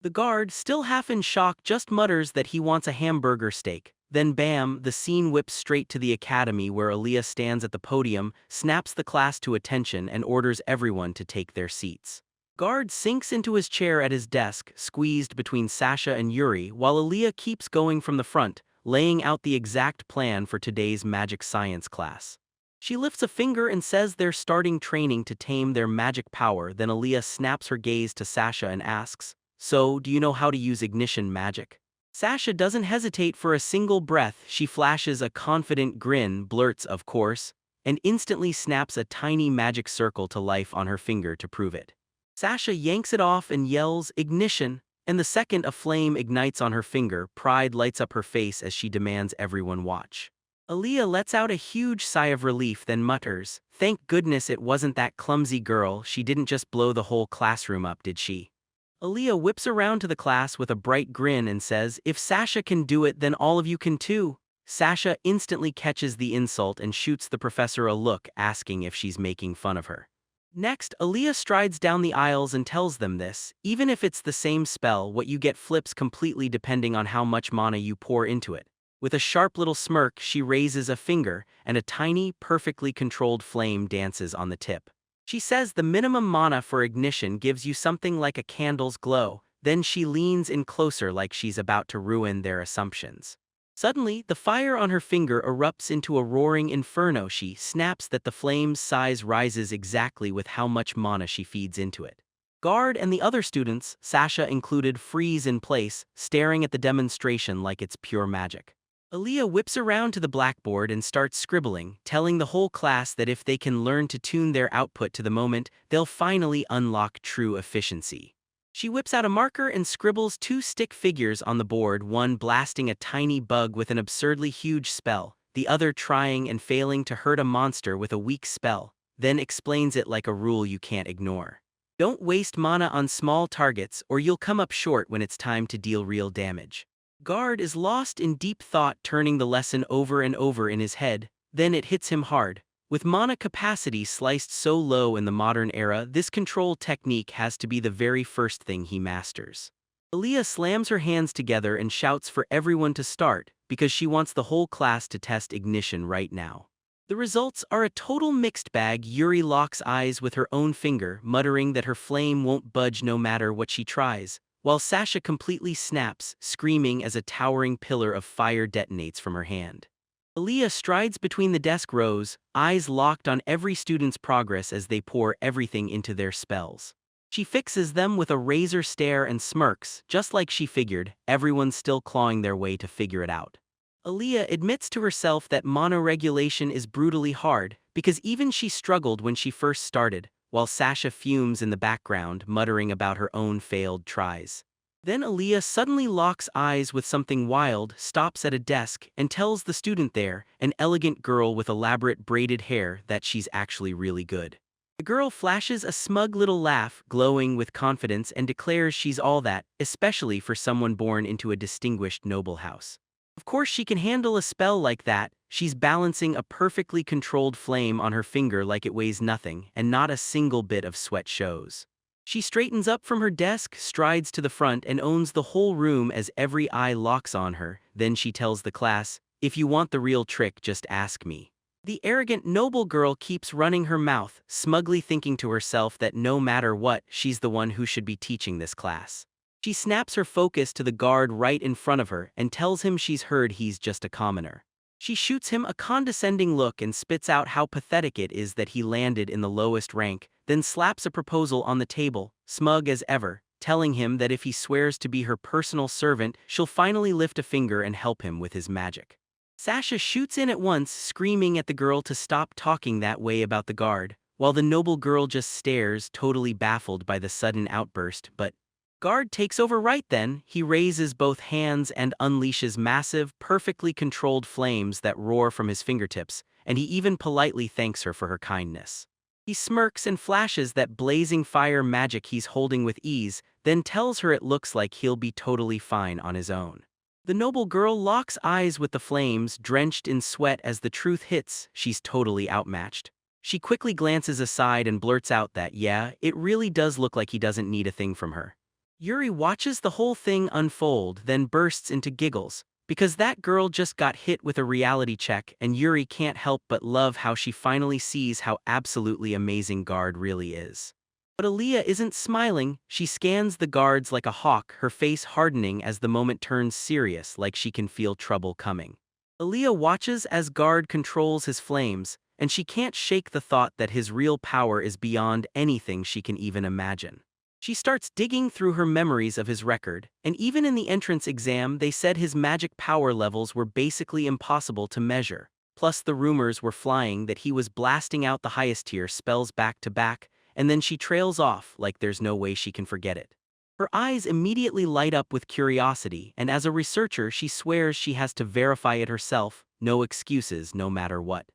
The guard, still half in shock, just mutters that he wants a hamburger steak. Then bam, the scene whips straight to the academy where Aaliyah stands at the podium, snaps the class to attention, and orders everyone to take their seats. Guard sinks into his chair at his desk, squeezed between Sasha and Yuri, while Aaliyah keeps going from the front, laying out the exact plan for today's magic science class. She lifts a finger and says they're starting training to tame their magic power. Then Aaliyah snaps her gaze to Sasha and asks, "So, do you know how to use ignition magic?" Sasha doesn't hesitate for a single breath. She flashes a confident grin, blurts, "Of course," and instantly snaps a tiny magic circle to life on her finger to prove it. Sasha yanks it off and yells, "Ignition," and the second a flame ignites on her finger, pride lights up her face as she demands everyone watch. Aaliyah lets out a huge sigh of relief, then mutters, "Thank goodness it wasn't that clumsy girl. She didn't just blow the whole classroom up, did she?" Aaliyah whips around to the class with a bright grin and says, "If Sasha can do it, then all of you can too." Sasha instantly catches the insult and shoots the professor a look, asking if she's making fun of her. Next, Aaliyah strides down the aisles and tells them this: even if it's the same spell, what you get flips completely depending on how much mana you pour into it. With a sharp little smirk, she raises a finger, and a tiny, perfectly controlled flame dances on the tip. She says the minimum mana for ignition gives you something like a candle's glow. Then she leans in closer like she's about to ruin their assumptions. Suddenly, the fire on her finger erupts into a roaring inferno. She snaps that the flame's size rises exactly with how much mana she feeds into it. Guard and the other students, Sasha included, freeze in place, staring at the demonstration like it's pure magic. Aaliyah whips around to the blackboard and starts scribbling, telling the whole class that if they can learn to tune their output to the moment, they'll finally unlock true efficiency. She whips out a marker and scribbles two stick figures on the board, one blasting a tiny bug with an absurdly huge spell, the other trying and failing to hurt a monster with a weak spell, then explains it like a rule you can't ignore. Don't waste mana on small targets or you'll come up short when it's time to deal real damage. Guard is lost in deep thought, turning the lesson over and over in his head. Then it hits him hard. With mana capacity sliced so low in the modern era, this control technique has to be the very first thing he masters. Aaliyah slams her hands together and shouts for everyone to start, because she wants the whole class to test ignition right now. The results are a total mixed bag. Yuri locks eyes with her own finger, muttering that her flame won't budge no matter what she tries, while Sasha completely snaps, screaming as a towering pillar of fire detonates from her hand. Aaliyah strides between the desk rows, eyes locked on every student's progress as they pour everything into their spells. She fixes them with a razor stare and smirks, just like she figured. Everyone's still clawing their way to figure it out. Aaliyah admits to herself that mana regulation is brutally hard, because even she struggled when she first started, while Sasha fumes in the background, muttering about her own failed tries. Then Aaliyah suddenly locks eyes with something wild, stops at a desk, and tells the student there, an elegant girl with elaborate braided hair, that she's actually really good. The girl flashes a smug little laugh, glowing with confidence, and declares she's all that, especially for someone born into a distinguished noble house. Of course she can handle a spell like that. She's balancing a perfectly controlled flame on her finger like it weighs nothing, and not a single bit of sweat shows. She straightens up from her desk, strides to the front, and owns the whole room as every eye locks on her. Then she tells the class, "If you want the real trick, just ask me." The arrogant noble girl keeps running her mouth, smugly thinking to herself that no matter what, she's the one who should be teaching this class. She snaps her focus to the guard right in front of her and tells him she's heard he's just a commoner. She shoots him a condescending look and spits out how pathetic it is that he landed in the lowest rank, then slaps a proposal on the table, smug as ever, telling him that if he swears to be her personal servant, she'll finally lift a finger and help him with his magic. Sasha shoots in at once, screaming at the girl to stop talking that way about the guard, while the noble girl just stares, totally baffled by the sudden outburst. But Guard takes over right then. He raises both hands and unleashes massive, perfectly controlled flames that roar from his fingertips, and he even politely thanks her for her kindness. He smirks and flashes that blazing fire magic he's holding with ease, then tells her it looks like he'll be totally fine on his own. The noble girl locks eyes with the flames, drenched in sweat as the truth hits. She's totally outmatched. She quickly glances aside and blurts out that, yeah, it really does look like he doesn't need a thing from her. Yuri watches the whole thing unfold, then bursts into giggles, because that girl just got hit with a reality check, and Yuri can't help but love how she finally sees how absolutely amazing Guard really is. But Aaliyah isn't smiling. She scans the guards like a hawk, her face hardening as the moment turns serious, like she can feel trouble coming. Aaliyah watches as Guard controls his flames, and she can't shake the thought that his real power is beyond anything she can even imagine. She starts digging through her memories of his record, and even in the entrance exam they said his magic power levels were basically impossible to measure. Plus the rumors were flying that he was blasting out the highest tier spells back to back, and then she trails off like there's no way she can forget it. Her eyes immediately light up with curiosity, and as a researcher she swears she has to verify it herself, no excuses no matter what.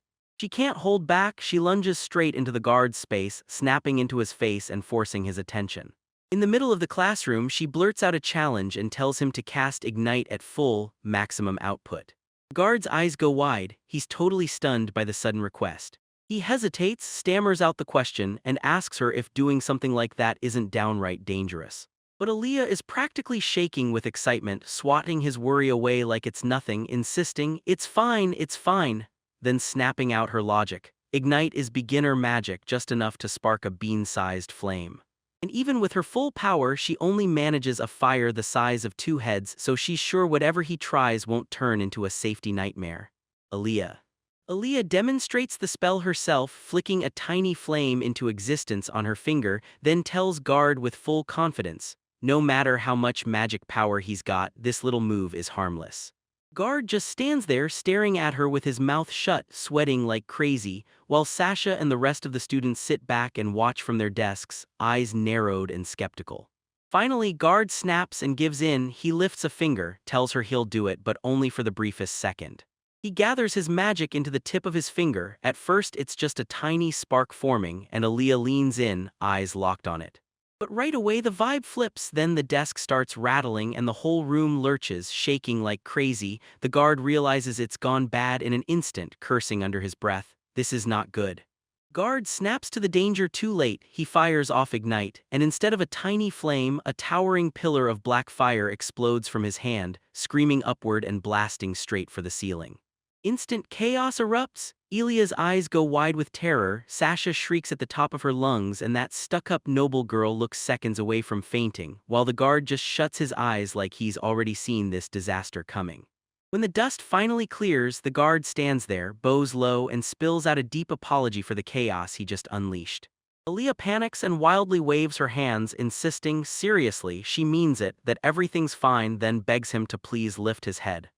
She can't hold back, she lunges straight into the guard's space, snapping into his face and forcing his attention. In the middle of the classroom, she blurts out a challenge and tells him to cast Ignite at full, maximum output. The guard's eyes go wide, he's totally stunned by the sudden request. He hesitates, stammers out the question, and asks her if doing something like that isn't downright dangerous. But Aaliyah is practically shaking with excitement, swatting his worry away like it's nothing, insisting, it's fine, then snapping out her logic. Ignite is beginner magic, just enough to spark a bean-sized flame. And even with her full power, she only manages a fire the size of 2 heads, so she's sure whatever he tries won't turn into a safety nightmare. Aaliyah demonstrates the spell herself, flicking a tiny flame into existence on her finger, then tells Guard with full confidence, no matter how much magic power he's got, this little move is harmless. Guard just stands there staring at her with his mouth shut, sweating like crazy, while Sasha and the rest of the students sit back and watch from their desks, eyes narrowed and skeptical. Finally, Guard snaps and gives in. He lifts a finger, tells her he'll do it, but only for the briefest second. He gathers his magic into the tip of his finger. At first it's just a tiny spark forming, and Aaliyah leans in, eyes locked on it. But right away the vibe flips, then the desk starts rattling and the whole room lurches, shaking like crazy. The guard realizes it's gone bad in an instant, cursing under his breath, this is not good. Guard snaps to the danger too late, he fires off Ignite, and instead of a tiny flame, a towering pillar of black fire explodes from his hand, screaming upward and blasting straight for the ceiling. Instant chaos erupts. Elia's eyes go wide with terror, Sasha shrieks at the top of her lungs, and that stuck-up noble girl looks seconds away from fainting, while the guard just shuts his eyes like he's already seen this disaster coming. When the dust finally clears, the guard stands there, bows low, and spills out a deep apology for the chaos he just unleashed. Aaliyah panics and wildly waves her hands, insisting, seriously, she means it, that everything's fine, then begs him to please lift his head.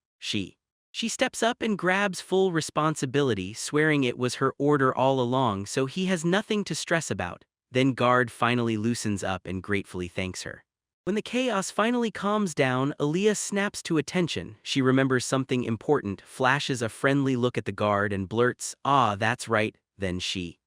She steps up and grabs full responsibility, swearing it was her order all along, so he has nothing to stress about. Then Guard finally loosens up and gratefully thanks her. When the chaos finally calms down, Aaliyah snaps to attention. She remembers something important, flashes a friendly look at the guard and blurts, "Ah, that's right," then she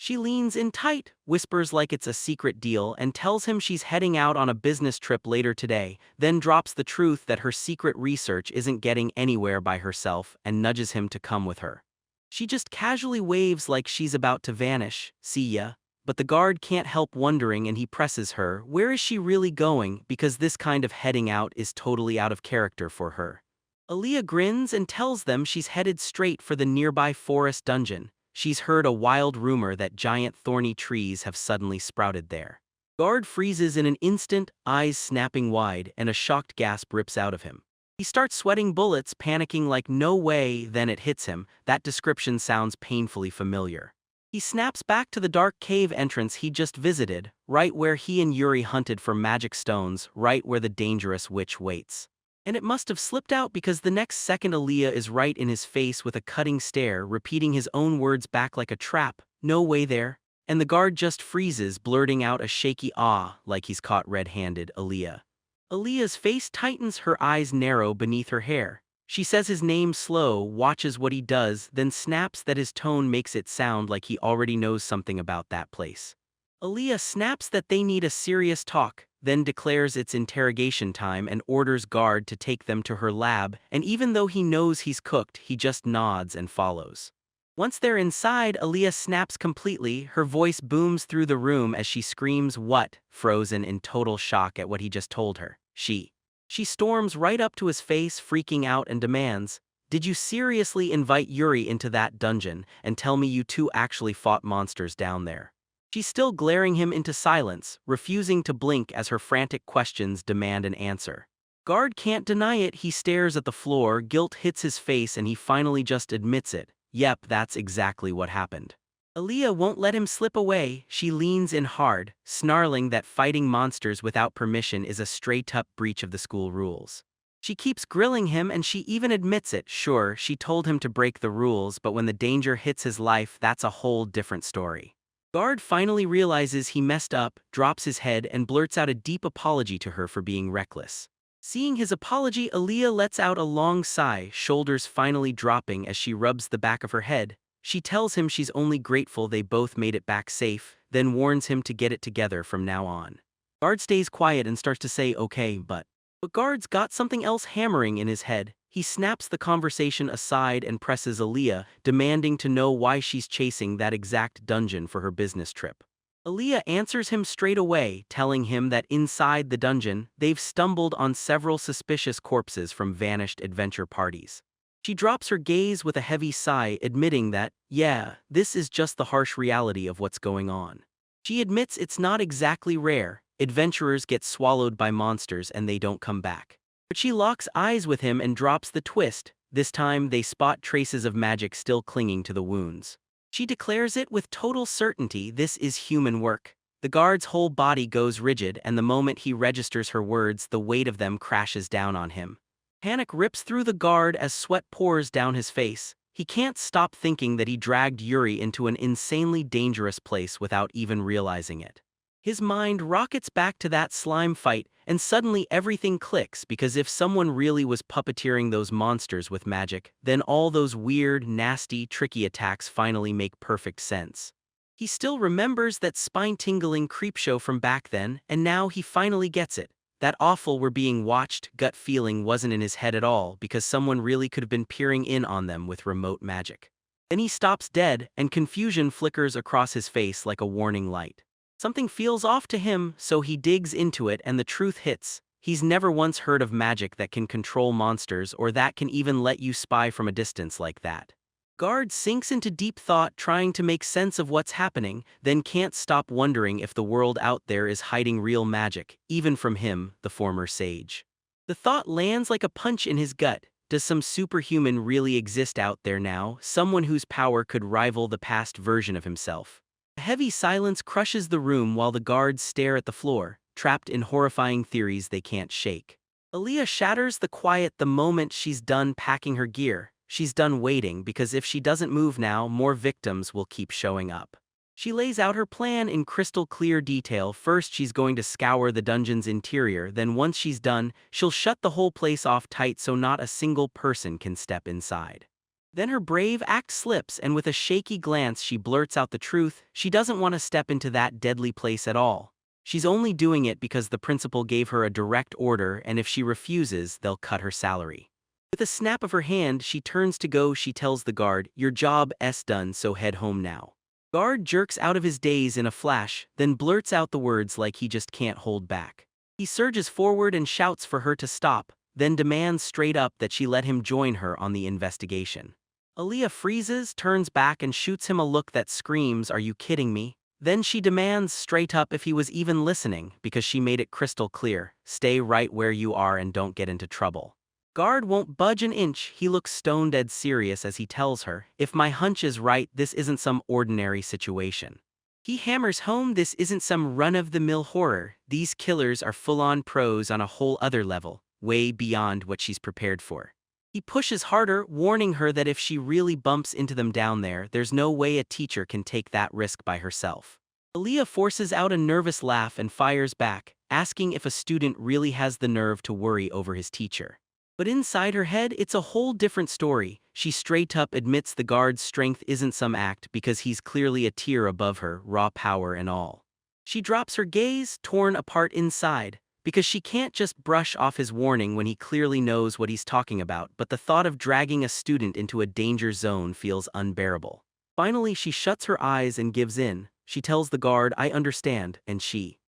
leans in tight, whispers like it's a secret deal, and tells him she's heading out on a business trip later today, then drops the truth that her secret research isn't getting anywhere by herself and nudges him to come with her. She just casually waves like she's about to vanish, see ya, but the guard can't help wondering and he presses her, where is she really going, because this kind of heading out is totally out of character for her. Aaliyah grins and tells them she's headed straight for the nearby forest dungeon. She's heard a wild rumor that giant thorny trees have suddenly sprouted there. Guard freezes in an instant, eyes snapping wide, and a shocked gasp rips out of him. He starts sweating bullets, panicking like no way, then it hits him, that description sounds painfully familiar. He snaps back to the dark cave entrance he just visited, right where he and Yuri hunted for magic stones, right where the dangerous witch waits. And it must have slipped out because the next second Aaliyah is right in his face with a cutting stare, repeating his own words back like a trap, "No way there." And the guard just freezes, blurting out a shaky "ah," like he's caught red-handed. Aaliyah's face tightens, her eyes narrow beneath her hair. She says his name slow, watches what he does, then snaps that his tone makes it sound like he already knows something about that place. Aaliyah snaps that they need a serious talk, then declares it's interrogation time and orders Guard to take them to her lab, and even though he knows he's cooked, he just nods and follows. Once they're inside, Aaliyah snaps completely, her voice booms through the room as she screams "What?" frozen in total shock at what he just told her. She storms right up to his face, freaking out, and demands, "Did you seriously invite Yuri into that dungeon and tell me you two actually fought monsters down there?" She's still glaring him into silence, refusing to blink as her frantic questions demand an answer. Guard can't deny it, he stares at the floor, guilt hits his face and he finally just admits it. Yep, that's exactly what happened. Aaliyah won't let him slip away, she leans in hard, snarling that fighting monsters without permission is a straight-up breach of the school rules. She keeps grilling him and she even admits it, sure, she told him to break the rules, but when the danger hits his life, that's a whole different story. Guard finally realizes he messed up, drops his head, and blurts out a deep apology to her for being reckless. Seeing his apology, Aaliyah lets out a long sigh, shoulders finally dropping as she rubs the back of her head. She tells him she's only grateful they both made it back safe, then warns him to get it together from now on. Guard stays quiet and starts to say okay, but Guard's got something else hammering in his head. He snaps the conversation aside and presses Aaliyah, demanding to know why she's chasing that exact dungeon for her business trip. Aaliyah answers him straight away, telling him that inside the dungeon, they've stumbled on several suspicious corpses from vanished adventure parties. She drops her gaze with a heavy sigh, admitting that, yeah, this is just the harsh reality of what's going on. She admits it's not exactly rare. Adventurers get swallowed by monsters and they don't come back. But she locks eyes with him and drops the twist. This time they spot traces of magic still clinging to the wounds. She declares it with total certainty this is human work. The guard's whole body goes rigid, and the moment he registers her words, the weight of them crashes down on him. Panic rips through the guard as sweat pours down his face. He can't stop thinking that he dragged Yuri into an insanely dangerous place without even realizing it. His mind rockets back to that slime fight, and suddenly everything clicks, because if someone really was puppeteering those monsters with magic, then all those weird, nasty, tricky attacks finally make perfect sense. He still remembers that spine-tingling creepshow from back then, and now he finally gets it. That awful "we're being watched" gut feeling wasn't in his head at all, because someone really could have been peering in on them with remote magic. Then he stops dead, and confusion flickers across his face like a warning light. Something feels off to him, so he digs into it, and the truth hits. He's never once heard of magic that can control monsters or that can even let you spy from a distance like that. Guard sinks into deep thought, trying to make sense of what's happening, then can't stop wondering if the world out there is hiding real magic, even from him, the former sage. The thought lands like a punch in his gut. Does some superhuman really exist out there now, someone whose power could rival the past version of himself? A heavy silence crushes the room while the guards stare at the floor, trapped in horrifying theories they can't shake. Aaliyah shatters the quiet the moment she's done packing her gear. She's done waiting, because if she doesn't move now, more victims will keep showing up. She lays out her plan in crystal clear detail. First, she's going to scour the dungeon's interior, then once she's done, she'll shut the whole place off tight so not a single person can step inside. Then her brave act slips, and with a shaky glance she blurts out the truth. She doesn't want to step into that deadly place at all. She's only doing it because the principal gave her a direct order, and if she refuses, they'll cut her salary. With a snap of her hand, she turns to go. She tells the guard, "Your job's done, so head home now." Guard jerks out of his daze in a flash, then blurts out the words like he just can't hold back. He surges forward and shouts for her to stop, then demands straight up that she let him join her on the investigation. Aaliyah freezes, turns back, and shoots him a look that screams, "Are you kidding me?" Then she demands straight up if he was even listening, because she made it crystal clear, "Stay right where you are and don't get into trouble." Guard won't budge an inch. He looks stone dead serious as he tells her, "If my hunch is right, this isn't some ordinary situation." He hammers home this isn't some run-of-the-mill horror. These killers are full-on pros on a whole other level, way beyond what she's prepared for. He pushes harder, warning her that if she really bumps into them down there, there's no way a teacher can take that risk by herself. Aaliyah forces out a nervous laugh and fires back, asking if a student really has the nerve to worry over his teacher. But inside her head, it's a whole different story. She straight up admits the guard's strength isn't some act, because he's clearly a tier above her, raw power and all. She drops her gaze, torn apart inside, because she can't just brush off his warning when he clearly knows what he's talking about, but the thought of dragging a student into a danger zone feels unbearable. Finally, she shuts her eyes and gives in. She tells the guard, "I understand," and she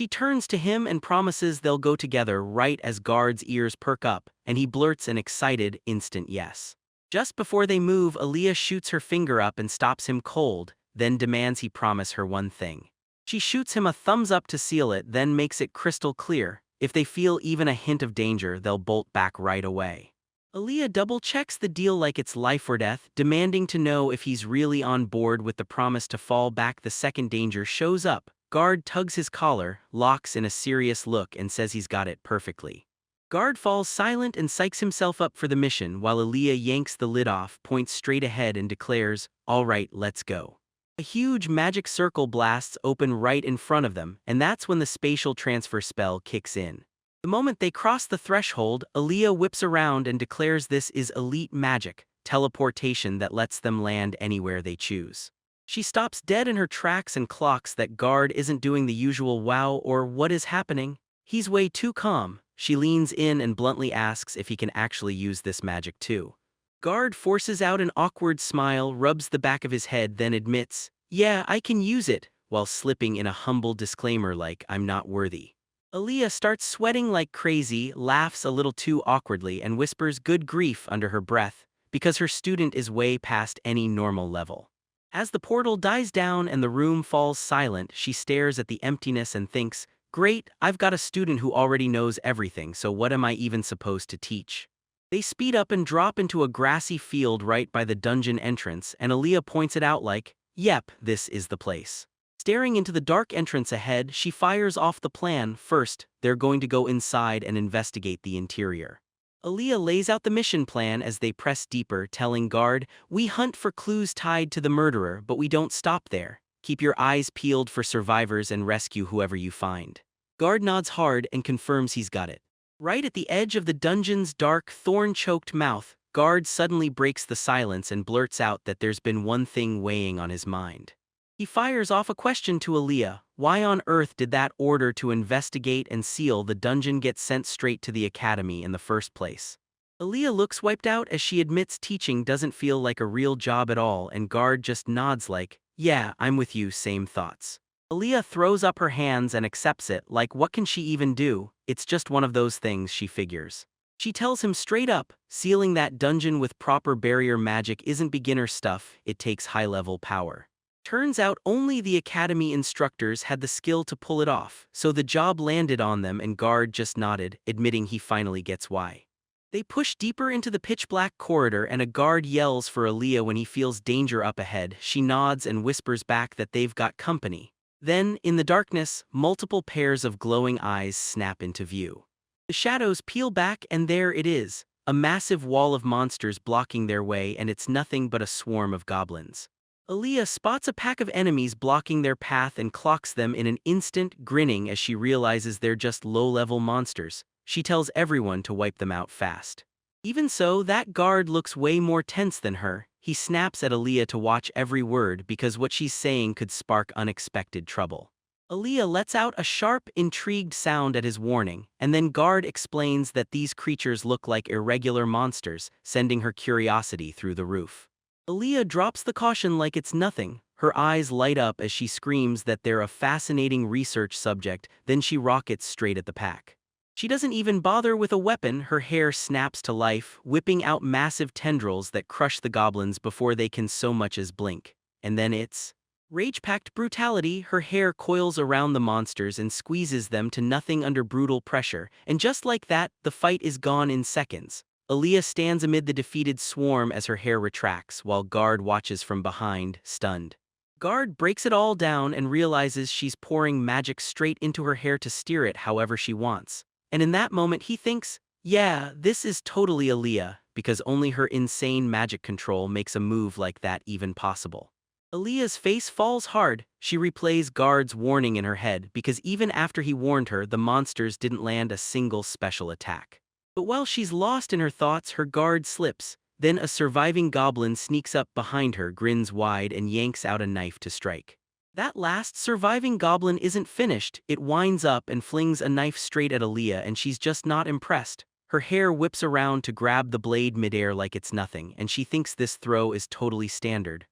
turns to him and promises they'll go together right as guard's ears perk up, and he blurts an excited, instant yes. Just before they move, Aaliyah shoots her finger up and stops him cold, then demands he promise her one thing. She shoots him a thumbs up to seal it, then makes it crystal clear. If they feel even a hint of danger, they'll bolt back right away. Aaliyah double-checks the deal like it's life or death, demanding to know if he's really on board with the promise to fall back the second danger shows up. Guard tugs his collar, locks in a serious look, and says he's got it perfectly. Guard falls silent and psychs himself up for the mission, while Aaliyah yanks the lid off, points straight ahead, and declares, "All right, let's go." A huge magic circle blasts open right in front of them, and that's when the spatial transfer spell kicks in. The moment they cross the threshold, Aaliyah whips around and declares this is elite magic, teleportation that lets them land anywhere they choose. She stops dead in her tracks and clocks that Guard isn't doing the usual wow or what is happening. He's way too calm. She leans in and bluntly asks if he can actually use this magic too. Guard forces out an awkward smile, rubs the back of his head, then admits, "Yeah, I can use it," while slipping in a humble disclaimer like, "I'm not worthy." Aaliyah starts sweating like crazy, laughs a little too awkwardly, and whispers good grief under her breath, because her student is way past any normal level. As the portal dies down and the room falls silent, she stares at the emptiness and thinks, "Great, I've got a student who already knows everything, so what am I even supposed to teach?" They speed up and drop into a grassy field right by the dungeon entrance, and Aaliyah points it out like, "Yep, this is the place." Staring into the dark entrance ahead, she fires off the plan. First, they're going to go inside and investigate the interior. Aaliyah lays out the mission plan as they press deeper, telling Guard, "We hunt for clues tied to the murderer, but we don't stop there. Keep your eyes peeled for survivors and rescue whoever you find." Guard nods hard and confirms he's got it. Right at the edge of the dungeon's dark, thorn-choked mouth, Guard suddenly breaks the silence and blurts out that there's been one thing weighing on his mind. He fires off a question to Aaliyah: why on earth did that order to investigate and seal the dungeon get sent straight to the academy in the first place? Aaliyah looks wiped out as she admits teaching doesn't feel like a real job at all, and Guard just nods like, "Yeah, I'm with you, same thoughts." Aaliyah throws up her hands and accepts it, like what can she even do? It's just one of those things, she figures. She tells him straight up, sealing that dungeon with proper barrier magic isn't beginner stuff, it takes high-level power. Turns out only the academy instructors had the skill to pull it off, so the job landed on them and Guard just nodded, admitting he finally gets why. They push deeper into the pitch-black corridor and a guard yells for Aaliyah when he feels danger up ahead. She nods and whispers back that they've got company. Then, in the darkness, multiple pairs of glowing eyes snap into view. The shadows peel back and there it is, a massive wall of monsters blocking their way, and it's nothing but a swarm of goblins. Aaliyah spots a pack of enemies blocking their path and clocks them in an instant, grinning as she realizes they're just low-level monsters. She tells everyone to wipe them out fast. Even so, that guard looks way more tense than her. He snaps at Aaliyah to watch every word because what she's saying could spark unexpected trouble. Aaliyah lets out a sharp, intrigued sound at his warning, and then Guard explains that these creatures look like irregular monsters, sending her curiosity through the roof. Aaliyah drops the caution like it's nothing. Her eyes light up as she screams that they're a fascinating research subject, then she rockets straight at the pack. She doesn't even bother with a weapon. Her hair snaps to life, whipping out massive tendrils that crush the goblins before they can so much as blink. And then it's rage-packed brutality. Her hair coils around the monsters and squeezes them to nothing under brutal pressure, and just like that, the fight is gone in seconds. Aaliyah stands amid the defeated swarm as her hair retracts, while Guard watches from behind, stunned. Guard breaks it all down and realizes she's pouring magic straight into her hair to steer it however she wants. And in that moment he thinks, yeah, this is totally Aaliyah, because only her insane magic control makes a move like that even possible. Aaliyah's face falls hard. She replays Guard's warning in her head because even after he warned her, the monsters didn't land a single special attack. But while she's lost in her thoughts, her guard slips. Then a surviving goblin sneaks up behind her, grins wide, and yanks out a knife to strike. That last surviving goblin isn't finished. It winds up and flings a knife straight at Aaliyah, and she's just not impressed. Her hair whips around to grab the blade midair like it's nothing, and she thinks this throw is totally standard.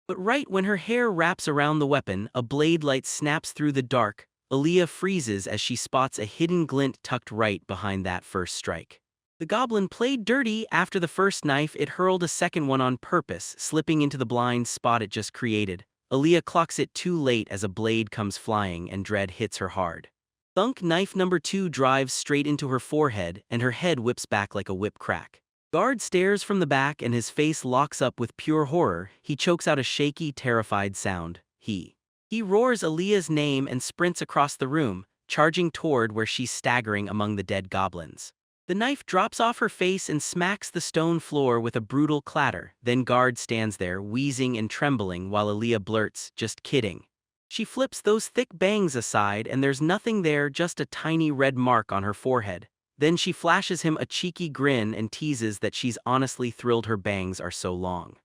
But right when her hair wraps around the weapon, a blade light snaps through the dark. Aaliyah freezes as she spots a hidden glint tucked right behind that first strike. The goblin played dirty. After the first knife, it hurled a second one on purpose, slipping into the blind spot it just created. Aaliyah clocks it too late as a blade comes flying and dread hits her hard. Thunk, knife number 2 drives straight into her forehead, and her head whips back like a whip crack. Guard stares from the back and his face locks up with pure horror. He chokes out a shaky, terrified sound. He roars Aaliyah's name and sprints across the room, charging toward where she's staggering among the dead goblins. The The knife drops off her face and smacks the stone floor with a brutal clatter, then Guard stands there, wheezing and trembling while Aaliyah blurts, "Just kidding." She flips those thick bangs aside and there's nothing there, just a tiny red mark on her forehead. Then she flashes him a cheeky grin and teases that she's honestly thrilled her bangs are so long.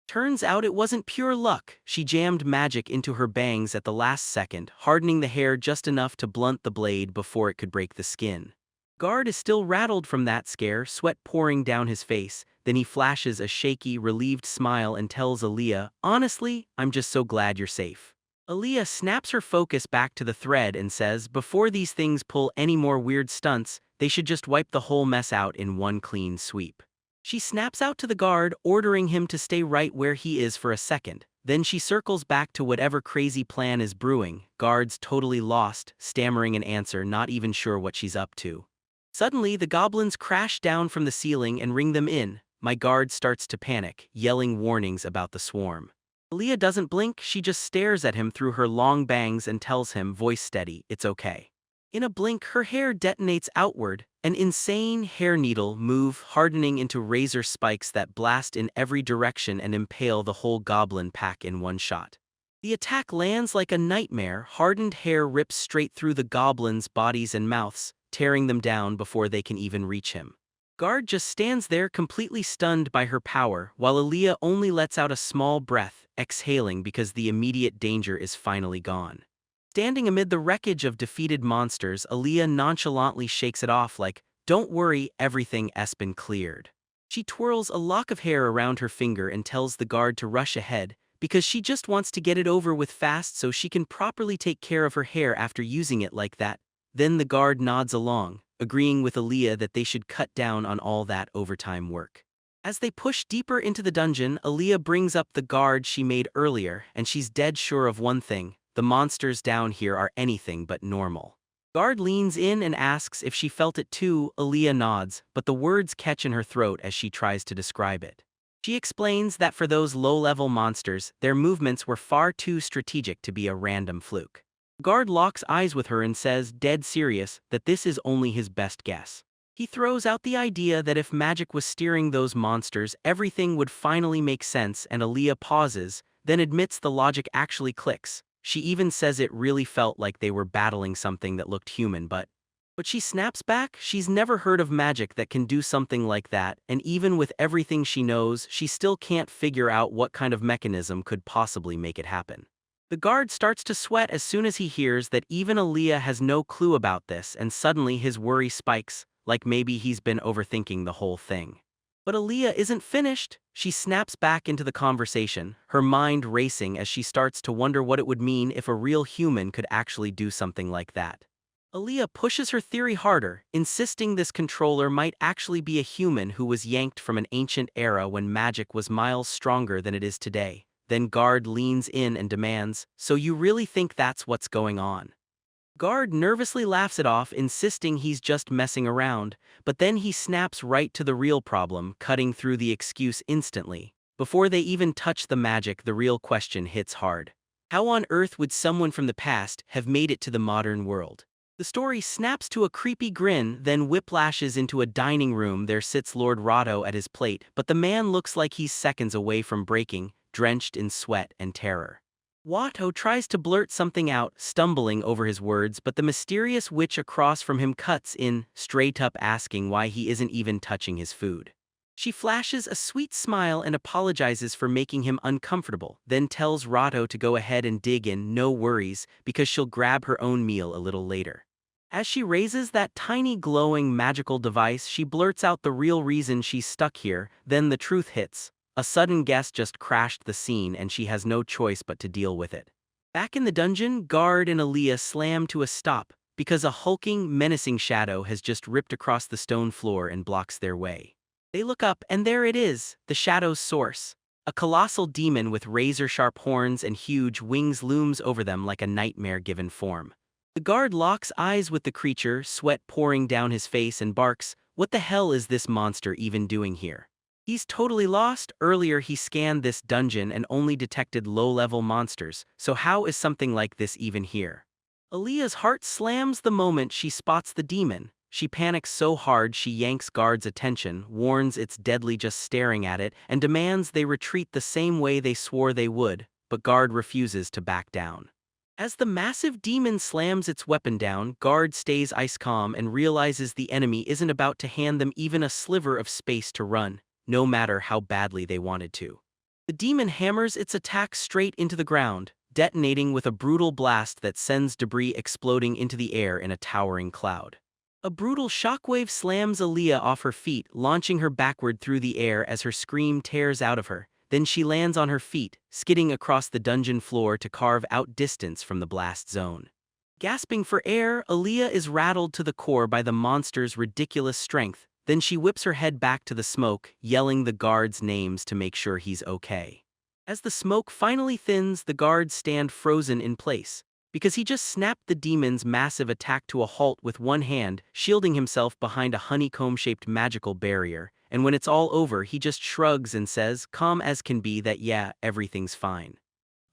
Turns out it wasn't pure luck. She jammed magic into her bangs at the last second, hardening the hair just enough to blunt the blade before it could break the skin. Guard is still rattled from that scare, sweat pouring down his face. Then he flashes a shaky, relieved smile and tells Aaliyah, "Honestly, I'm just so glad you're safe." Aaliyah snaps her focus back to the thread and says, "Before these things pull any more weird stunts, they should just wipe the whole mess out in one clean sweep." She snaps out to the guard, ordering him to stay right where he is for a second. Then she circles back to whatever crazy plan is brewing. Guard's totally lost, stammering an answer, not even sure what she's up to. Suddenly, the goblins crash down from the ceiling and ring them in. My guard starts to panic, yelling warnings about the swarm. Aaliyah doesn't blink, she just stares at him through her long bangs and tells him, voice steady, "It's okay." In a blink, her hair detonates outward, an insane hair needle move hardening into razor spikes that blast in every direction and impale the whole goblin pack in one shot. The attack lands like a nightmare. Hardened hair rips straight through the goblins' bodies and mouths, tearing them down before they can even reach him. Guard just stands there completely stunned by her power, while Aaliyah only lets out a small breath, exhaling because the immediate danger is finally gone. Standing amid the wreckage of defeated monsters, Aaliyah nonchalantly shakes it off like, "Don't worry, everything's been cleared." She twirls a lock of hair around her finger and tells the guard to rush ahead, because she just wants to get it over with fast so she can properly take care of her hair after using it like that. Then the guard nods along, agreeing with Aaliyah that they should cut down on all that overtime work. As they push deeper into the dungeon, Aaliyah brings up the guard she made earlier, and she's dead sure of one thing: the monsters down here are anything but normal. Guard leans in and asks if she felt it too. Aaliyah nods, but the words catch in her throat as she tries to describe it. She explains that for those low-level monsters, their movements were far too strategic to be a random fluke. Guard locks eyes with her and says, dead serious, that this is only his best guess. He throws out the idea that if magic was steering those monsters, everything would finally make sense, and Aaliyah pauses, then admits the logic actually clicks. She even says it really felt like they were battling something that looked human, but she snaps back. She's never heard of magic that can do something like that, and even with everything she knows, she still can't figure out what kind of mechanism could possibly make it happen. The guard starts to sweat as soon as he hears that even Aaliyah has no clue about this, and suddenly his worry spikes, like maybe he's been overthinking the whole thing. But Aaliyah isn't finished. She snaps back into the conversation, her mind racing as she starts to wonder what it would mean if a real human could actually do something like that. Aaliyah pushes her theory harder, insisting this controller might actually be a human who was yanked from an ancient era when magic was miles stronger than it is today. Then Guard leans in and demands, "So you really think that's what's going on?" Guard nervously laughs it off, insisting he's just messing around, but then he snaps right to the real problem, cutting through the excuse instantly. Before they even touch the magic, the real question hits hard. How on earth would someone from the past have made it to the modern world? The story snaps to a creepy grin, then whiplashes into a dining room. There sits Lord Rotto at his plate, but the man looks like he's seconds away from breaking, drenched in sweat and terror. Watto tries to blurt something out, stumbling over his words, but the mysterious witch across from him cuts in, straight up asking why he isn't even touching his food. She flashes a sweet smile and apologizes for making him uncomfortable, then tells Rotto to go ahead and dig in, no worries, because she'll grab her own meal a little later. As she raises that tiny glowing magical device, she blurts out the real reason she's stuck here. Then the truth hits. A sudden guest just crashed the scene and she has no choice but to deal with it. Back in the dungeon, Guard and Aaliyah slam to a stop, because a hulking, menacing shadow has just ripped across the stone floor and blocks their way. They look up and there it is, the shadow's source. A colossal demon with razor-sharp horns and huge wings looms over them like a nightmare given form. The guard locks eyes with the creature, sweat pouring down his face, and barks, "What the hell is this monster even doing here?" He's totally lost. Earlier he scanned this dungeon and only detected low-level monsters, so how is something like this even here? Aaliyah's heart slams the moment she spots the demon. She panics so hard she yanks guard's attention, warns it's deadly just staring at it, and demands they retreat the same way they swore they would, but guard refuses to back down. As the massive demon slams its weapon down, guard stays ice calm and realizes the enemy isn't about to hand them even a sliver of space to run, no matter how badly they wanted to. The demon hammers its attack straight into the ground, detonating with a brutal blast that sends debris exploding into the air in a towering cloud. A brutal shockwave slams Aaliyah off her feet, launching her backward through the air as her scream tears out of her. Then she lands on her feet, skidding across the dungeon floor to carve out distance from the blast zone. Gasping for air, Aaliyah is rattled to the core by the monster's ridiculous strength. Then she whips her head back to the smoke, yelling the guards' names to make sure he's okay. As the smoke finally thins, the guards stand frozen in place, because he just snapped the demon's massive attack to a halt with one hand, shielding himself behind a honeycomb-shaped magical barrier, and when it's all over he just shrugs and says, calm as can be, that yeah, everything's fine.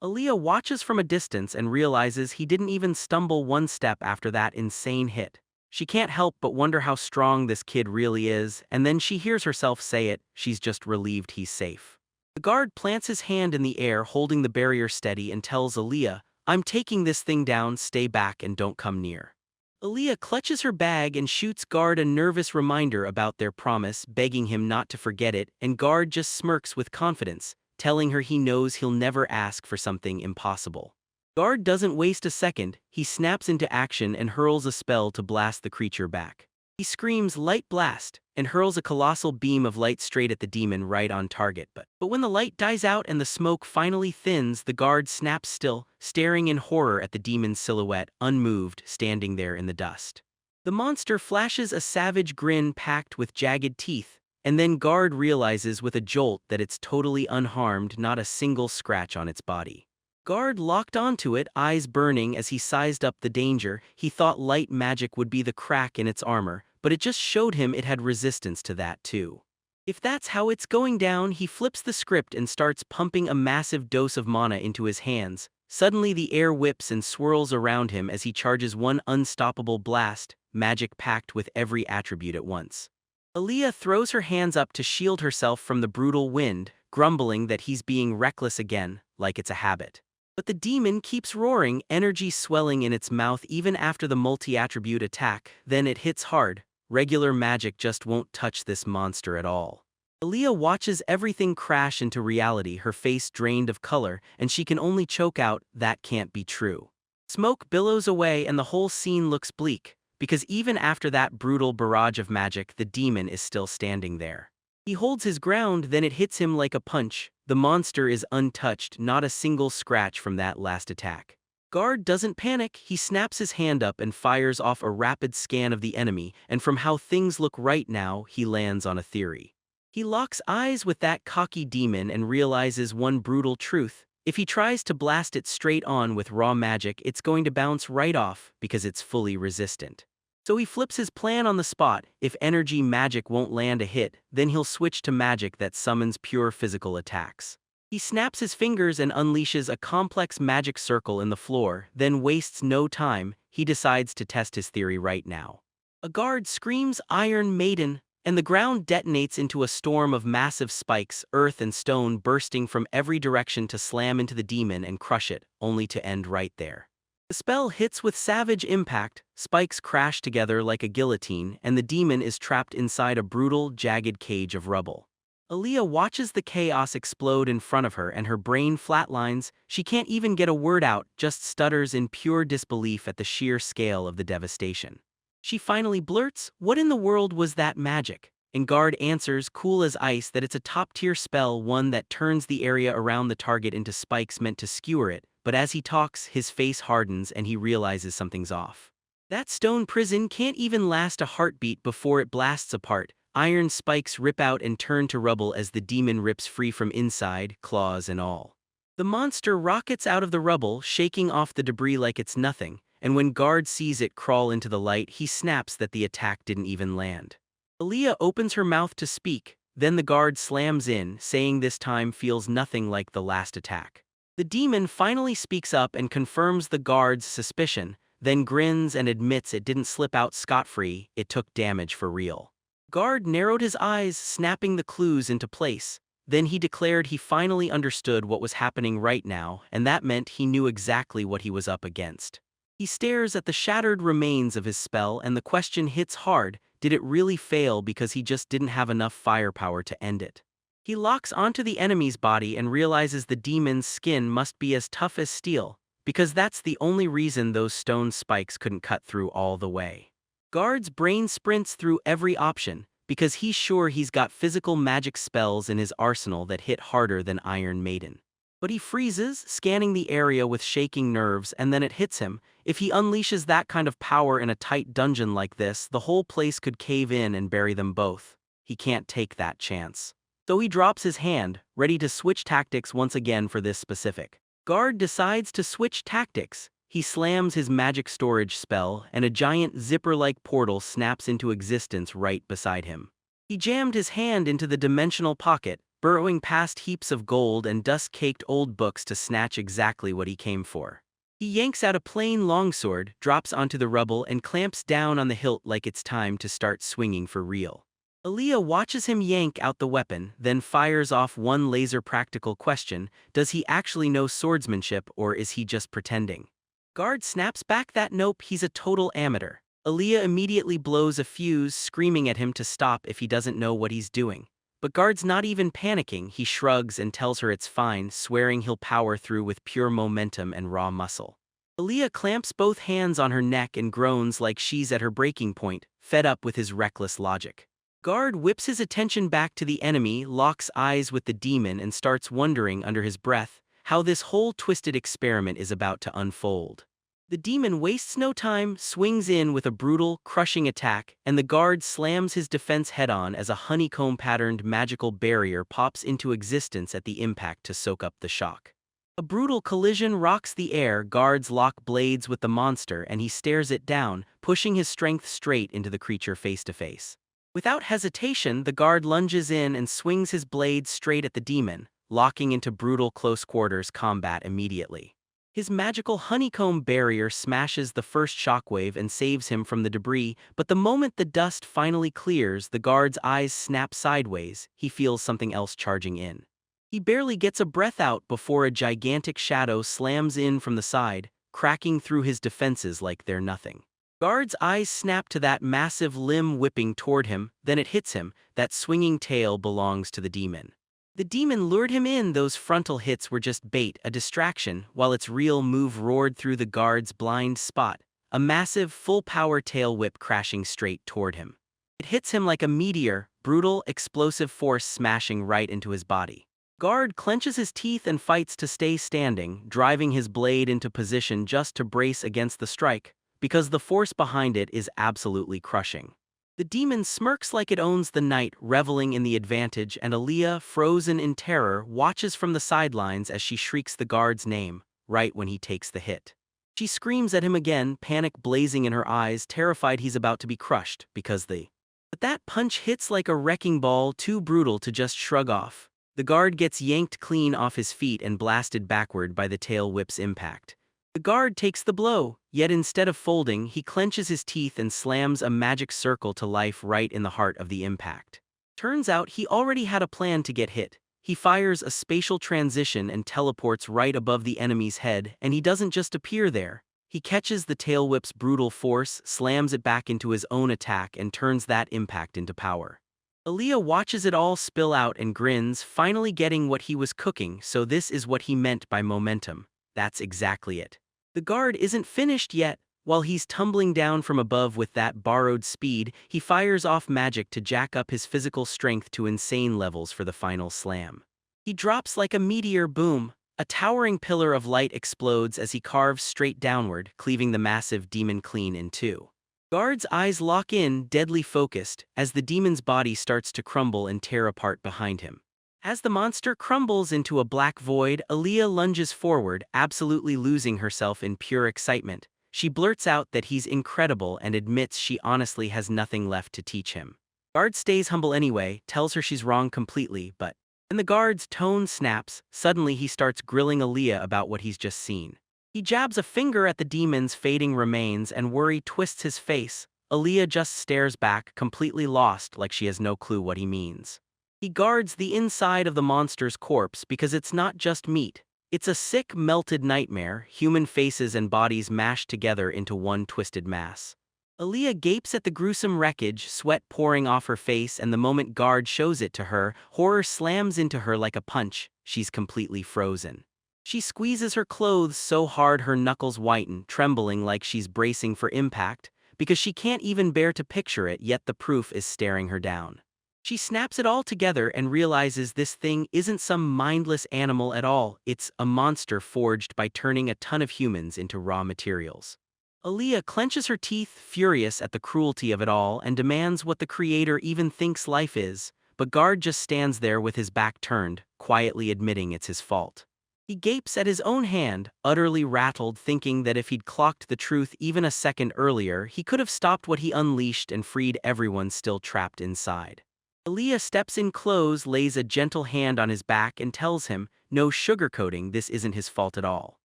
Aaliyah watches from a distance and realizes he didn't even stumble one step after that insane hit. She can't help but wonder how strong this kid really is, and then she hears herself say it, she's just relieved he's safe. The guard plants his hand in the air holding the barrier steady and tells Aaliyah, I'm taking this thing down, stay back and don't come near. Aaliyah clutches her bag and shoots guard a nervous reminder about their promise, begging him not to forget it, and guard just smirks with confidence, telling her he knows he'll never ask for something impossible. Guard doesn't waste a second, he snaps into action and hurls a spell to blast the creature back. He screams light blast and hurls a colossal beam of light straight at the demon right on target, but when the light dies out and the smoke finally thins, the guard snaps still, staring in horror at the demon's silhouette, unmoved, standing there in the dust. The monster flashes a savage grin packed with jagged teeth, and then guard realizes with a jolt that it's totally unharmed, not a single scratch on its body. Guard locked onto it, eyes burning as he sized up the danger. He thought light magic would be the crack in its armor, but it just showed him it had resistance to that too. If that's how it's going down, he flips the script and starts pumping a massive dose of mana into his hands. Suddenly the air whips and swirls around him as he charges one unstoppable blast, magic packed with every attribute at once. Aaliyah throws her hands up to shield herself from the brutal wind, grumbling that he's being reckless again, like it's a habit. But the demon keeps roaring, energy swelling in its mouth even after the multi-attribute attack. Then it hits hard. Regular magic just won't touch this monster at all. Aaliyah watches everything crash into reality, her face drained of color, and she can only choke out, that can't be true. Smoke billows away and the whole scene looks bleak, because even after that brutal barrage of magic, the demon is still standing there. He holds his ground, then it hits him like a punch. The monster is untouched, not a single scratch from that last attack. Guard doesn't panic, he snaps his hand up and fires off a rapid scan of the enemy, and from how things look right now, he lands on a theory. He locks eyes with that cocky demon and realizes one brutal truth. If he tries to blast it straight on with raw magic, it's going to bounce right off because it's fully resistant. So he flips his plan on the spot. If energy magic won't land a hit, then he'll switch to magic that summons pure physical attacks. He snaps his fingers and unleashes a complex magic circle in the floor, then wastes no time. He decides to test his theory right now. A guard screams Iron Maiden, and the ground detonates into a storm of massive spikes, earth and stone bursting from every direction to slam into the demon and crush it, only to end right there. The spell hits with savage impact, spikes crash together like a guillotine, and the demon is trapped inside a brutal, jagged cage of rubble. Aaliyah watches the chaos explode in front of her and her brain flatlines. She can't even get a word out, just stutters in pure disbelief at the sheer scale of the devastation. She finally blurts, "What in the world was that magic?" And guard answers, cool as ice, that it's a top-tier spell, one that turns the area around the target into spikes meant to skewer it. But as he talks, his face hardens and he realizes something's off. That stone prison can't even last a heartbeat before it blasts apart. Iron spikes rip out and turn to rubble as the demon rips free from inside, claws and all. The monster rockets out of the rubble, shaking off the debris like it's nothing, and when guard sees it crawl into the light, he snaps that the attack didn't even land. Aaliyah opens her mouth to speak, then the guard slams in, saying this time feels nothing like the last attack. The demon finally speaks up and confirms the guard's suspicion. then grins and admits it didn't slip out scot-free, it took damage for real. Guard narrowed his eyes, snapping the clues into place. Then he declared he finally understood what was happening right now, and that meant he knew exactly what he was up against. He stares at the shattered remains of his spell, and the question hits hard: did it really fail because he just didn't have enough firepower to end it? He locks onto the enemy's body and realizes the demon's skin must be as tough as steel, because that's the only reason those stone spikes couldn't cut through all the way. Guard's brain sprints through every option, because he's sure he's got physical magic spells in his arsenal that hit harder than Iron Maiden. But he freezes, scanning the area with shaking nerves, and then it hits him. If he unleashes that kind of power in a tight dungeon like this, the whole place could cave in and bury them both. He can't take that chance. So he drops his hand, ready to switch tactics once again for this specific. Guard decides to switch tactics. He slams his magic storage spell, and a giant zipper-like portal snaps into existence right beside him. He jammed his hand into the dimensional pocket, burrowing past heaps of gold and dust-caked old books to snatch exactly what he came for. He yanks out a plain longsword, drops onto the rubble, and clamps down on the hilt like it's time to start swinging for real. Aaliyah watches him yank out the weapon, then fires off one laser-practical question: does he actually know swordsmanship, or is he just pretending? Guard snaps back that nope, he's a total amateur. Aaliyah immediately blows a fuse, screaming at him to stop if he doesn't know what he's doing. But Guard's not even panicking. He shrugs and tells her it's fine, swearing he'll power through with pure momentum and raw muscle. Aaliyah clamps both hands on her neck and groans like she's at her breaking point, fed up with his reckless logic. Guard whips his attention back to the enemy, locks eyes with the demon, and starts wondering under his breath how this whole twisted experiment is about to unfold. The demon wastes no time, swings in with a brutal, crushing attack, and the guard slams his defense head-on as a honeycomb-patterned magical barrier pops into existence at the impact to soak up the shock. A brutal collision rocks the air. Guards lock blades with the monster, and he stares it down, pushing his strength straight into the creature face to face. Without hesitation, the guard lunges in and swings his blade straight at the demon, locking into brutal close-quarters combat immediately. His magical honeycomb barrier smashes the first shockwave and saves him from the debris, but the moment the dust finally clears, the guard's eyes snap sideways. He feels something else charging in. He barely gets a breath out before a gigantic shadow slams in from the side, cracking through his defenses like they're nothing. Guard's eyes snap to that massive limb whipping toward him, then it hits him. That swinging tail belongs to the demon. The demon lured him in. Those frontal hits were just bait, a distraction, while its real move roared through the guard's blind spot, a massive, full-power tail whip crashing straight toward him. It hits him like a meteor, brutal, explosive force smashing right into his body. Guard clenches his teeth and fights to stay standing, driving his blade into position just to brace against the strike, because the force behind it is absolutely crushing. The demon smirks like it owns the night, reveling in the advantage, and Aaliyah, frozen in terror, watches from the sidelines as she shrieks the guard's name, right when he takes the hit. She screams at him again, panic blazing in her eyes, terrified he's about to be crushed, But that punch hits like a wrecking ball, too brutal to just shrug off. The guard gets yanked clean off his feet and blasted backward by the tail whip's impact. The guard takes the blow, yet instead of folding, he clenches his teeth and slams a magic circle to life right in the heart of the impact. Turns out he already had a plan to get hit. He fires a spatial transition and teleports right above the enemy's head, and he doesn't just appear there. He catches the tail whip's brutal force, slams it back into his own attack, and turns that impact into power. Aaliyah watches it all spill out and grins, finally getting what he was cooking. So this is what he meant by momentum. That's exactly it. The guard isn't finished yet. While he's tumbling down from above with that borrowed speed, he fires off magic to jack up his physical strength to insane levels for the final slam. He drops like a meteor. Boom! A towering pillar of light explodes as he carves straight downward, cleaving the massive demon clean in two. Guard's eyes lock in, deadly focused, as the demon's body starts to crumble and tear apart behind him. As the monster crumbles into a black void, Aaliyah lunges forward, absolutely losing herself in pure excitement. She blurts out that he's incredible and admits she honestly has nothing left to teach him. Guard stays humble anyway, tells her she's wrong completely, but when the guard's tone snaps, suddenly he starts grilling Aaliyah about what he's just seen. He jabs a finger at the demon's fading remains and worry twists his face. Aaliyah just stares back, completely lost, like she has no clue what he means. He guards the inside of the monster's corpse because it's not just meat. It's a sick, melted nightmare, human faces and bodies mashed together into one twisted mass. Aaliyah gapes at the gruesome wreckage, sweat pouring off her face, and the moment Guard shows it to her, horror slams into her like a punch. She's completely frozen. She squeezes her clothes so hard her knuckles whiten, trembling like she's bracing for impact, because she can't even bear to picture it, yet the proof is staring her down. She snaps it all together and realizes this thing isn't some mindless animal at all, it's a monster forged by turning a ton of humans into raw materials. Aaliyah clenches her teeth, furious at the cruelty of it all, and demands what the creator even thinks life is, but Guard just stands there with his back turned, quietly admitting it's his fault. He gapes at his own hand, utterly rattled, thinking that if he'd clocked the truth even a second earlier, he could have stopped what he unleashed and freed everyone still trapped inside. Aaliyah steps in close, lays a gentle hand on his back, and tells him, no sugarcoating, this isn't his fault at all.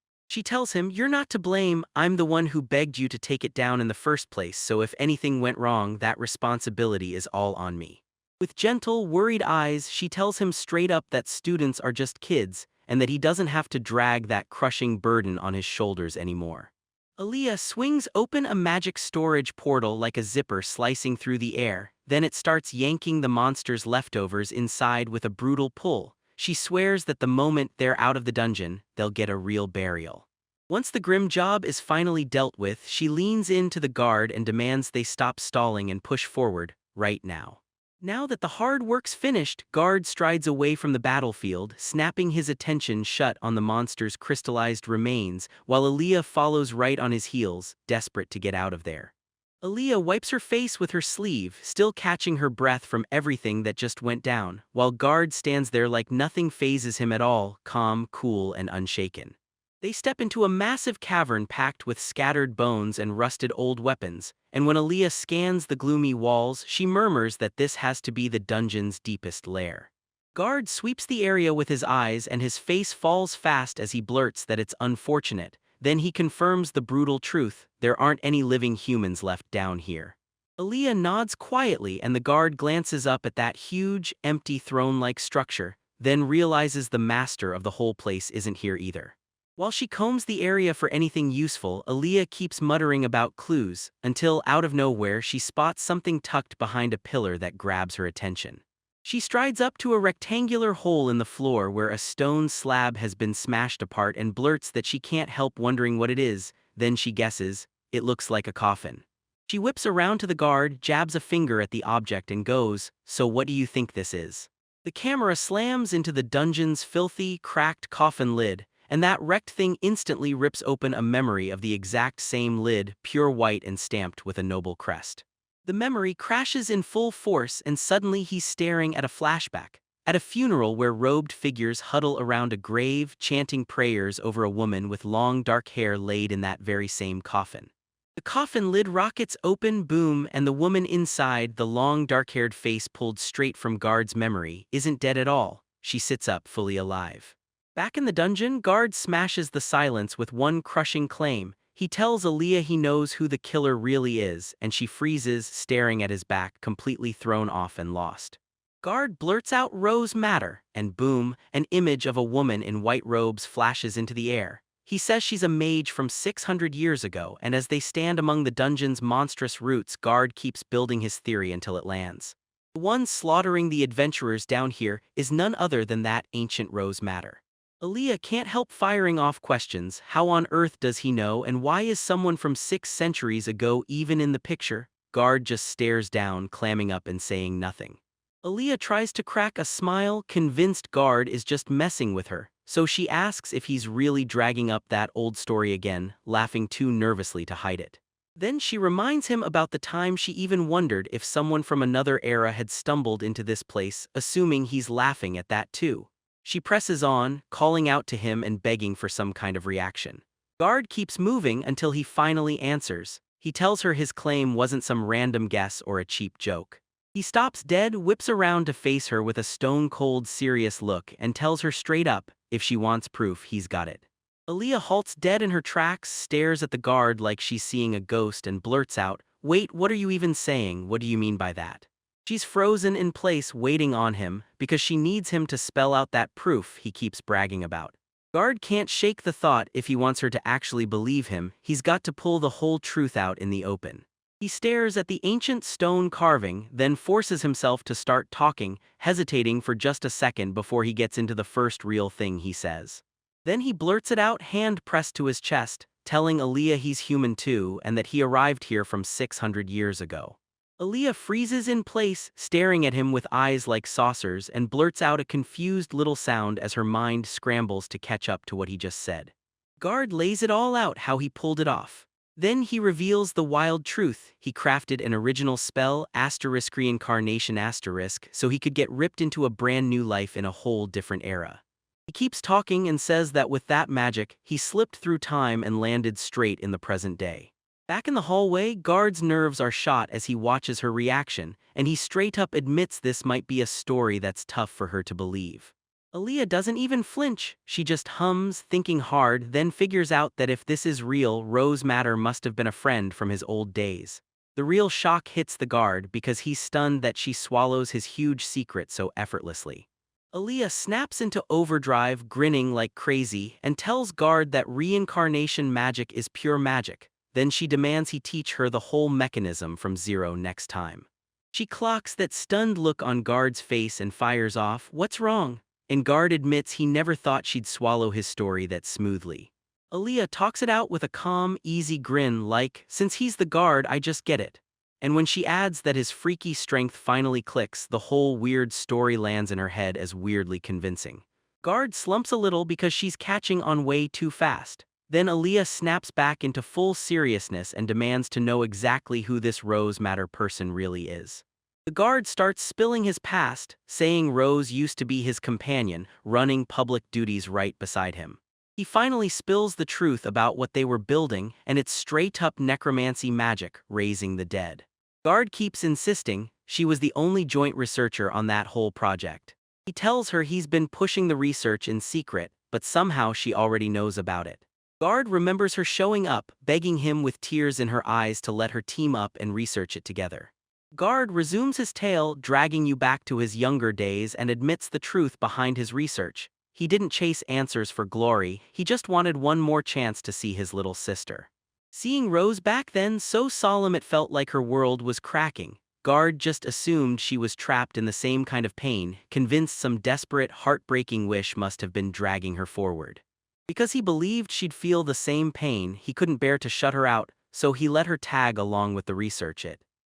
She tells him, you're not to blame, I'm the one who begged you to take it down in the first place, so if anything went wrong, that responsibility is all on me. With gentle, worried eyes, she tells him straight up that students are just kids, and that he doesn't have to drag that crushing burden on his shoulders anymore. Aaliyah swings open a magic storage portal like a zipper slicing through the air, then it starts yanking the monster's leftovers inside with a brutal pull. She swears that the moment they're out of the dungeon, they'll get a real burial. Once the grim job is finally dealt with, she leans into the Guard and demands they stop stalling and push forward, right now. Now that the hard work's finished, Guard strides away from the battlefield, snapping his attention shut on the monster's crystallized remains, while Aaliyah follows right on his heels, desperate to get out of there. Aaliyah wipes her face with her sleeve, still catching her breath from everything that just went down, while Guard stands there like nothing phases him at all, calm, cool, and unshaken. They step into a massive cavern packed with scattered bones and rusted old weapons, and when Aaliyah scans the gloomy walls, she murmurs that this has to be the dungeon's deepest lair. Guard sweeps the area with his eyes and his face falls fast as he blurts that it's unfortunate. Then he confirms the brutal truth, there aren't any living humans left down here. Aaliyah nods quietly and the Guard glances up at that huge, empty throne-like structure, then realizes the master of the whole place isn't here either. While she combs the area for anything useful, Aaliyah keeps muttering about clues, until out of nowhere she spots something tucked behind a pillar that grabs her attention. She strides up to a rectangular hole in the floor where a stone slab has been smashed apart and blurts that she can't help wondering what it is, then she guesses, it looks like a coffin. She whips around to the Guard, jabs a finger at the object and goes, so what do you think this is? The camera slams into the dungeon's filthy, cracked coffin lid, and that wrecked thing instantly rips open a memory of the exact same lid, pure white and stamped with a noble crest. The memory crashes in full force and suddenly he's staring at a flashback, at a funeral where robed figures huddle around a grave, chanting prayers over a woman with long dark hair laid in that very same coffin. The coffin lid rockets open, boom, and the woman inside, the long dark-haired face pulled straight from Guard's memory, isn't dead at all. She sits up, fully alive. Back in the dungeon, Guard smashes the silence with one crushing claim. He tells Aaliyah he knows who the killer really is, and she freezes, staring at his back, completely thrown off and lost. Guard blurts out Rose matter, and boom, an image of a woman in white robes flashes into the air. He says she's a mage from 600 years ago, and as they stand among the dungeon's monstrous roots, Guard keeps building his theory until it lands. The one slaughtering the adventurers down here is none other than that ancient Rose matter. Aaliyah can't help firing off questions. How on earth does he know, and why is someone from 6 centuries ago even in the picture? Guard just stares down, clamming up and saying nothing. Aaliyah tries to crack a smile, convinced Guard is just messing with her, so she asks if he's really dragging up that old story again, laughing too nervously to hide it. Then she reminds him about the time she even wondered if someone from another era had stumbled into this place, assuming he's laughing at that too. She presses on, calling out to him and begging for some kind of reaction. Guard keeps moving until he finally answers. He tells her his claim wasn't some random guess or a cheap joke. He stops dead, whips around to face her with a stone-cold serious look and tells her straight up, if she wants proof, he's got it. Aaliyah halts dead in her tracks, stares at the guard like she's seeing a ghost, and blurts out, "Wait, what are you even saying? What do you mean by that?" She's frozen in place waiting on him because she needs him to spell out that proof he keeps bragging about. Guard can't shake the thought if he wants her to actually believe him, he's got to pull the whole truth out in the open. He stares at the ancient stone carving, then forces himself to start talking, hesitating for just a second before he gets into the first real thing he says. Then he blurts it out, hand pressed to his chest, telling Aaliyah he's human too and that he arrived here from 600 years ago. Aaliyah freezes in place, staring at him with eyes like saucers, and blurts out a confused little sound as her mind scrambles to catch up to what he just said. Guard lays it all out how he pulled it off. Then he reveals the wild truth. He crafted an original spell, asterisk reincarnation asterisk, so he could get ripped into a brand new life in a whole different era. He keeps talking and says that with that magic, he slipped through time and landed straight in the present day. Back in the hallway, Guard's nerves are shot as he watches her reaction, and he straight up admits this might be a story that's tough for her to believe. Aaliyah doesn't even flinch, she just hums, thinking hard, then figures out that if this is real, Rose Matter must have been a friend from his old days. The real shock hits the Guard because he's stunned that she swallows his huge secret so effortlessly. Aaliyah snaps into overdrive, grinning like crazy, and tells Guard that reincarnation magic is pure magic. Then she demands he teach her the whole mechanism from zero next time. She clocks that stunned look on Guard's face and fires off, "What's wrong?" And Guard admits he never thought she'd swallow his story that smoothly. Aaliyah talks it out with a calm, easy grin like, "Since he's the Guard, I just get it." And when she adds that his freaky strength finally clicks, the whole weird story lands in her head as weirdly convincing. Guard slumps a little because she's catching on way too fast. Then Aaliyah snaps back into full seriousness and demands to know exactly who this Rose Matter person really is. The Guard starts spilling his past, saying Rose used to be his companion, running public duties right beside him. He finally spills the truth about what they were building, and it's straight-up necromancy magic, raising the dead. Guard keeps insisting she was the only joint researcher on that whole project. He tells her he's been pushing the research in secret, but somehow she already knows about it. Guard remembers her showing up, begging him with tears in her eyes to let her team up and research it together. Guard resumes his tale, dragging you back to his younger days, and admits the truth behind his research. He didn't chase answers for glory, he just wanted one more chance to see his little sister. Seeing Rose back then, so solemn it felt like her world was cracking. Guard just assumed she was trapped in the same kind of pain, convinced some desperate, heartbreaking wish must have been dragging her forward. Because he believed she'd feel the same pain, he couldn't bear to shut her out, so he let her tag along with the research.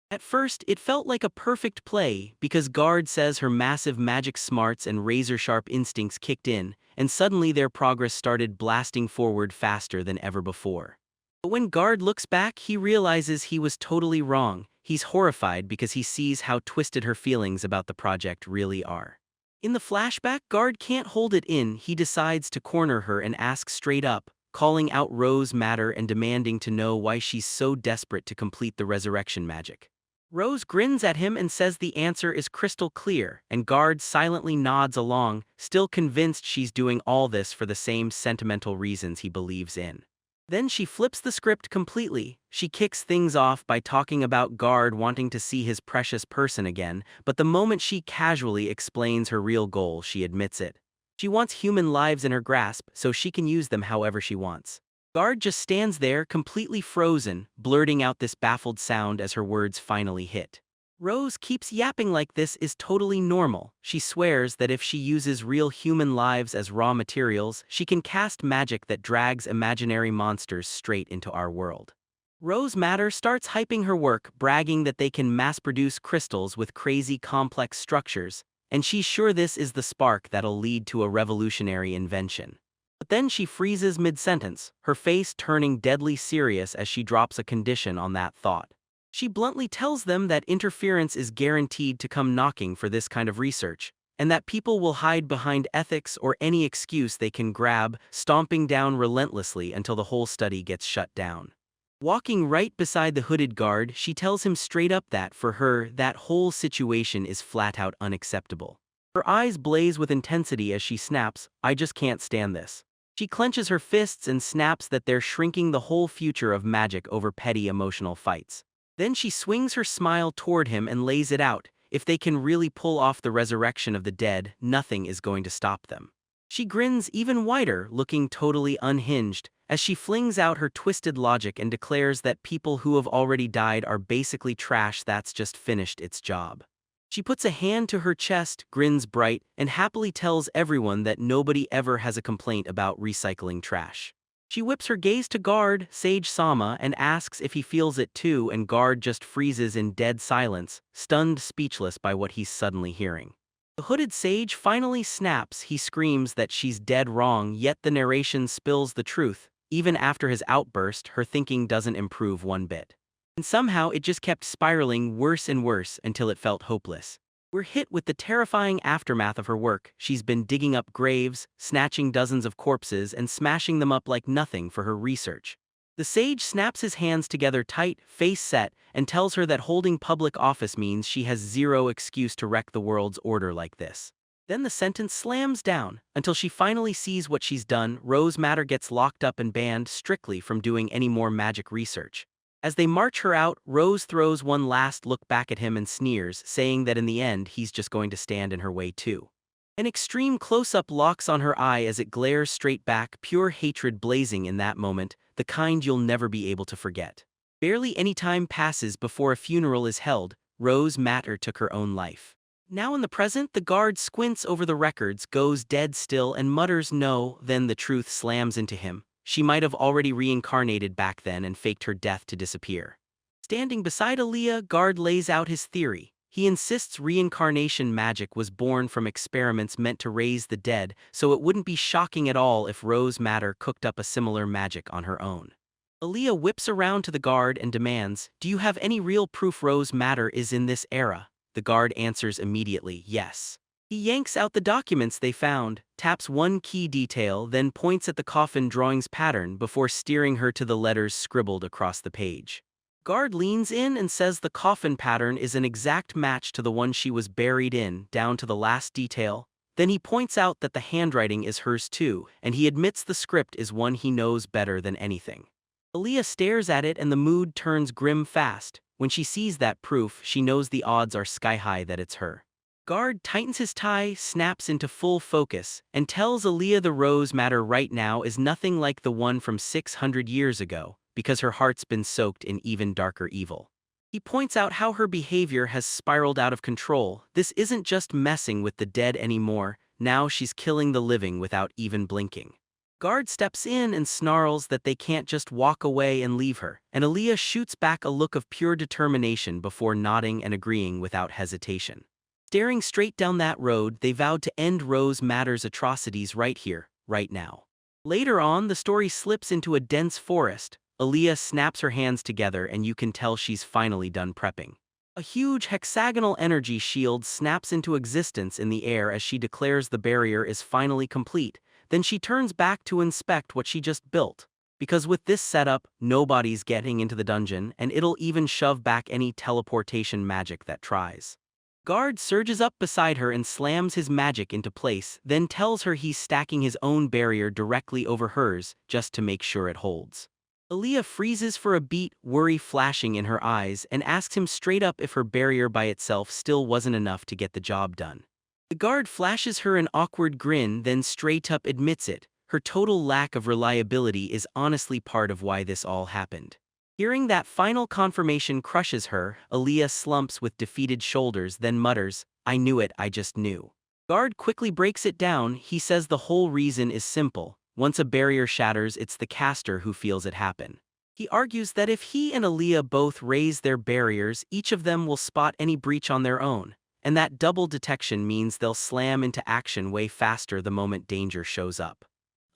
At first, it felt like a perfect play, because Guard says her massive magic smarts and razor-sharp instincts kicked in, and suddenly their progress started blasting forward faster than ever before. But when Guard looks back, he realizes he was totally wrong. He's horrified because he sees how twisted her feelings about the project really are. In the flashback, Guard can't hold it in, he decides to corner her and ask straight up, calling out Rose Matter and demanding to know why she's so desperate to complete the resurrection magic. Rose grins at him and says the answer is crystal clear, and Guard silently nods along, still convinced she's doing all this for the same sentimental reasons he believes in. Then she flips the script completely. She kicks things off by talking about Guard wanting to see his precious person again, but the moment she casually explains her real goal, she admits it. She wants human lives in her grasp so she can use them however she wants. Guard just stands there completely frozen, blurting out this baffled sound as her words finally hit. Rose keeps yapping like this is totally normal. She swears that if she uses real human lives as raw materials, she can cast magic that drags imaginary monsters straight into our world. Rose Matter starts hyping her work, bragging that they can mass-produce crystals with crazy complex structures, and she's sure this is the spark that'll lead to a revolutionary invention. But then she freezes mid-sentence, her face turning deadly serious as she drops a condition on that thought. She bluntly tells them that interference is guaranteed to come knocking for this kind of research, and that people will hide behind ethics or any excuse they can grab, stomping down relentlessly until the whole study gets shut down. Walking right beside the hooded Guard, she tells him straight up that, for her, that whole situation is flat-out unacceptable. Her eyes blaze with intensity as she snaps, "I just can't stand this." She clenches her fists and snaps that they're shrinking the whole future of magic over petty emotional fights. Then she swings her smile toward him and lays it out. If they can really pull off the resurrection of the dead, nothing is going to stop them. She grins even wider, looking totally unhinged, as she flings out her twisted logic and declares that people who have already died are basically trash that's just finished its job. She puts a hand to her chest, grins bright, and happily tells everyone that nobody ever has a complaint about recycling trash. She whips her gaze to guard, Sage Sama, and asks if he feels it too, and guard just freezes in dead silence, stunned speechless by what he's suddenly hearing. The hooded sage finally snaps. He screams that she's dead wrong, yet the narration spills the truth. Even after his outburst, her thinking doesn't improve one bit. And somehow it just kept spiraling worse and worse until it felt hopeless. We're hit with the terrifying aftermath of her work. She's been digging up graves, snatching dozens of corpses, and smashing them up like nothing for her research. The sage snaps his hands together tight, face set, and tells her that holding public office means she has zero excuse to wreck the world's order like this. Then the sentence slams down, until she finally sees what she's done. Rose Madder gets locked up and banned strictly from doing any more magic research. As they march her out, Rose throws one last look back at him and sneers, saying that in the end he's just going to stand in her way too. An extreme close-up locks on her eye as it glares straight back, pure hatred blazing in that moment, the kind you'll never be able to forget. Barely any time passes before a funeral is held. Rose Madder took her own life. Now in the present, the guard squints over the records, goes dead still, and mutters no. Then the truth slams into him. She might have already reincarnated back then and faked her death to disappear. Standing beside Aaliyah, Guard lays out his theory. He insists reincarnation magic was born from experiments meant to raise the dead, so it wouldn't be shocking at all if Rose Madder cooked up a similar magic on her own. Aaliyah whips around to the guard and demands, "Do you have any real proof Rose Madder is in this era?" The guard answers immediately, yes. He yanks out the documents they found, taps one key detail, then points at the coffin drawing's pattern before steering her to the letters scribbled across the page. Guard leans in and says the coffin pattern is an exact match to the one she was buried in, down to the last detail. Then he points out that the handwriting is hers too, and he admits the script is one he knows better than anything. Aaliyah stares at it and the mood turns grim fast. When she sees that proof, she knows the odds are sky-high that it's her. Guard tightens his tie, snaps into full focus, and tells Aaliyah the Rose Madder right now is nothing like the one from 600 years ago, because her heart's been soaked in even darker evil. He points out how her behavior has spiraled out of control. This isn't just messing with the dead anymore, now she's killing the living without even blinking. Guard steps in and snarls that they can't just walk away and leave her, and Aaliyah shoots back a look of pure determination before nodding and agreeing without hesitation. Staring straight down that road, they vowed to end Rose Madder's atrocities right here, right now. Later on, the story slips into a dense forest. Aaliyah snaps her hands together and you can tell she's finally done prepping. A huge hexagonal energy shield snaps into existence in the air as she declares the barrier is finally complete. Then she turns back to inspect what she just built. Because with this setup, nobody's getting into the dungeon, and it'll even shove back any teleportation magic that tries. Guard surges up beside her and slams his magic into place, then tells her he's stacking his own barrier directly over hers, just to make sure it holds. Aaliyah freezes for a beat, worry flashing in her eyes, and asks him straight up if her barrier by itself still wasn't enough to get the job done. The guard flashes her an awkward grin, then straight up admits it. Her total lack of reliability is honestly part of why this all happened. Hearing that final confirmation crushes her, Aaliyah slumps with defeated shoulders, then mutters, "I knew it, I just knew." Guard quickly breaks it down. He says the whole reason is simple. Once a barrier shatters, it's the caster who feels it happen. He argues that if he and Aaliyah both raise their barriers, each of them will spot any breach on their own. And that double detection means they'll slam into action way faster the moment danger shows up.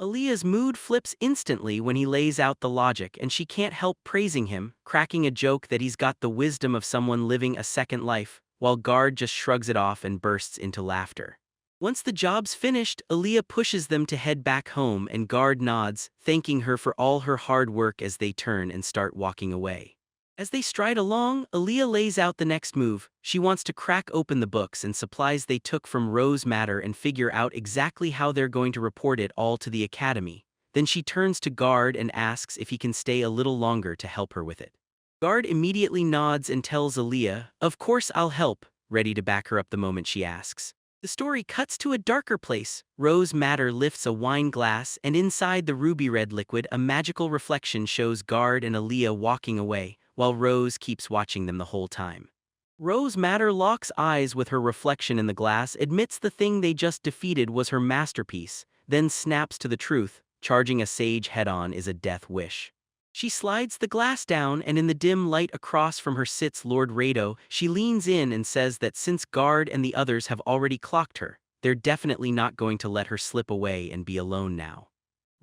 Aaliyah's mood flips instantly when he lays out the logic, and she can't help praising him, cracking a joke that he's got the wisdom of someone living a second life, while Guard just shrugs it off and bursts into laughter. Once the job's finished, Aaliyah pushes them to head back home, and Guard nods, thanking her for all her hard work as they turn and start walking away. As they stride along, Aaliyah lays out the next move. She wants to crack open the books and supplies they took from Rose Madder and figure out exactly how they're going to report it all to the academy. Then she turns to Guard and asks if he can stay a little longer to help her with it. Guard immediately nods and tells Aaliyah, "Of course I'll help," ready to back her up the moment she asks. The story cuts to a darker place. Rose Madder lifts a wine glass, and inside the ruby-red liquid, a magical reflection shows Guard and Aaliyah walking away, while Rose keeps watching them the whole time. Rose Madder locks eyes with her reflection in the glass, admits the thing they just defeated was her masterpiece, then snaps to the truth: charging a sage head-on is a death wish. She slides the glass down, and in the dim light across from her sits Lord Rado. She leans in and says that since Guard and the others have already clocked her, they're definitely not going to let her slip away and be alone now.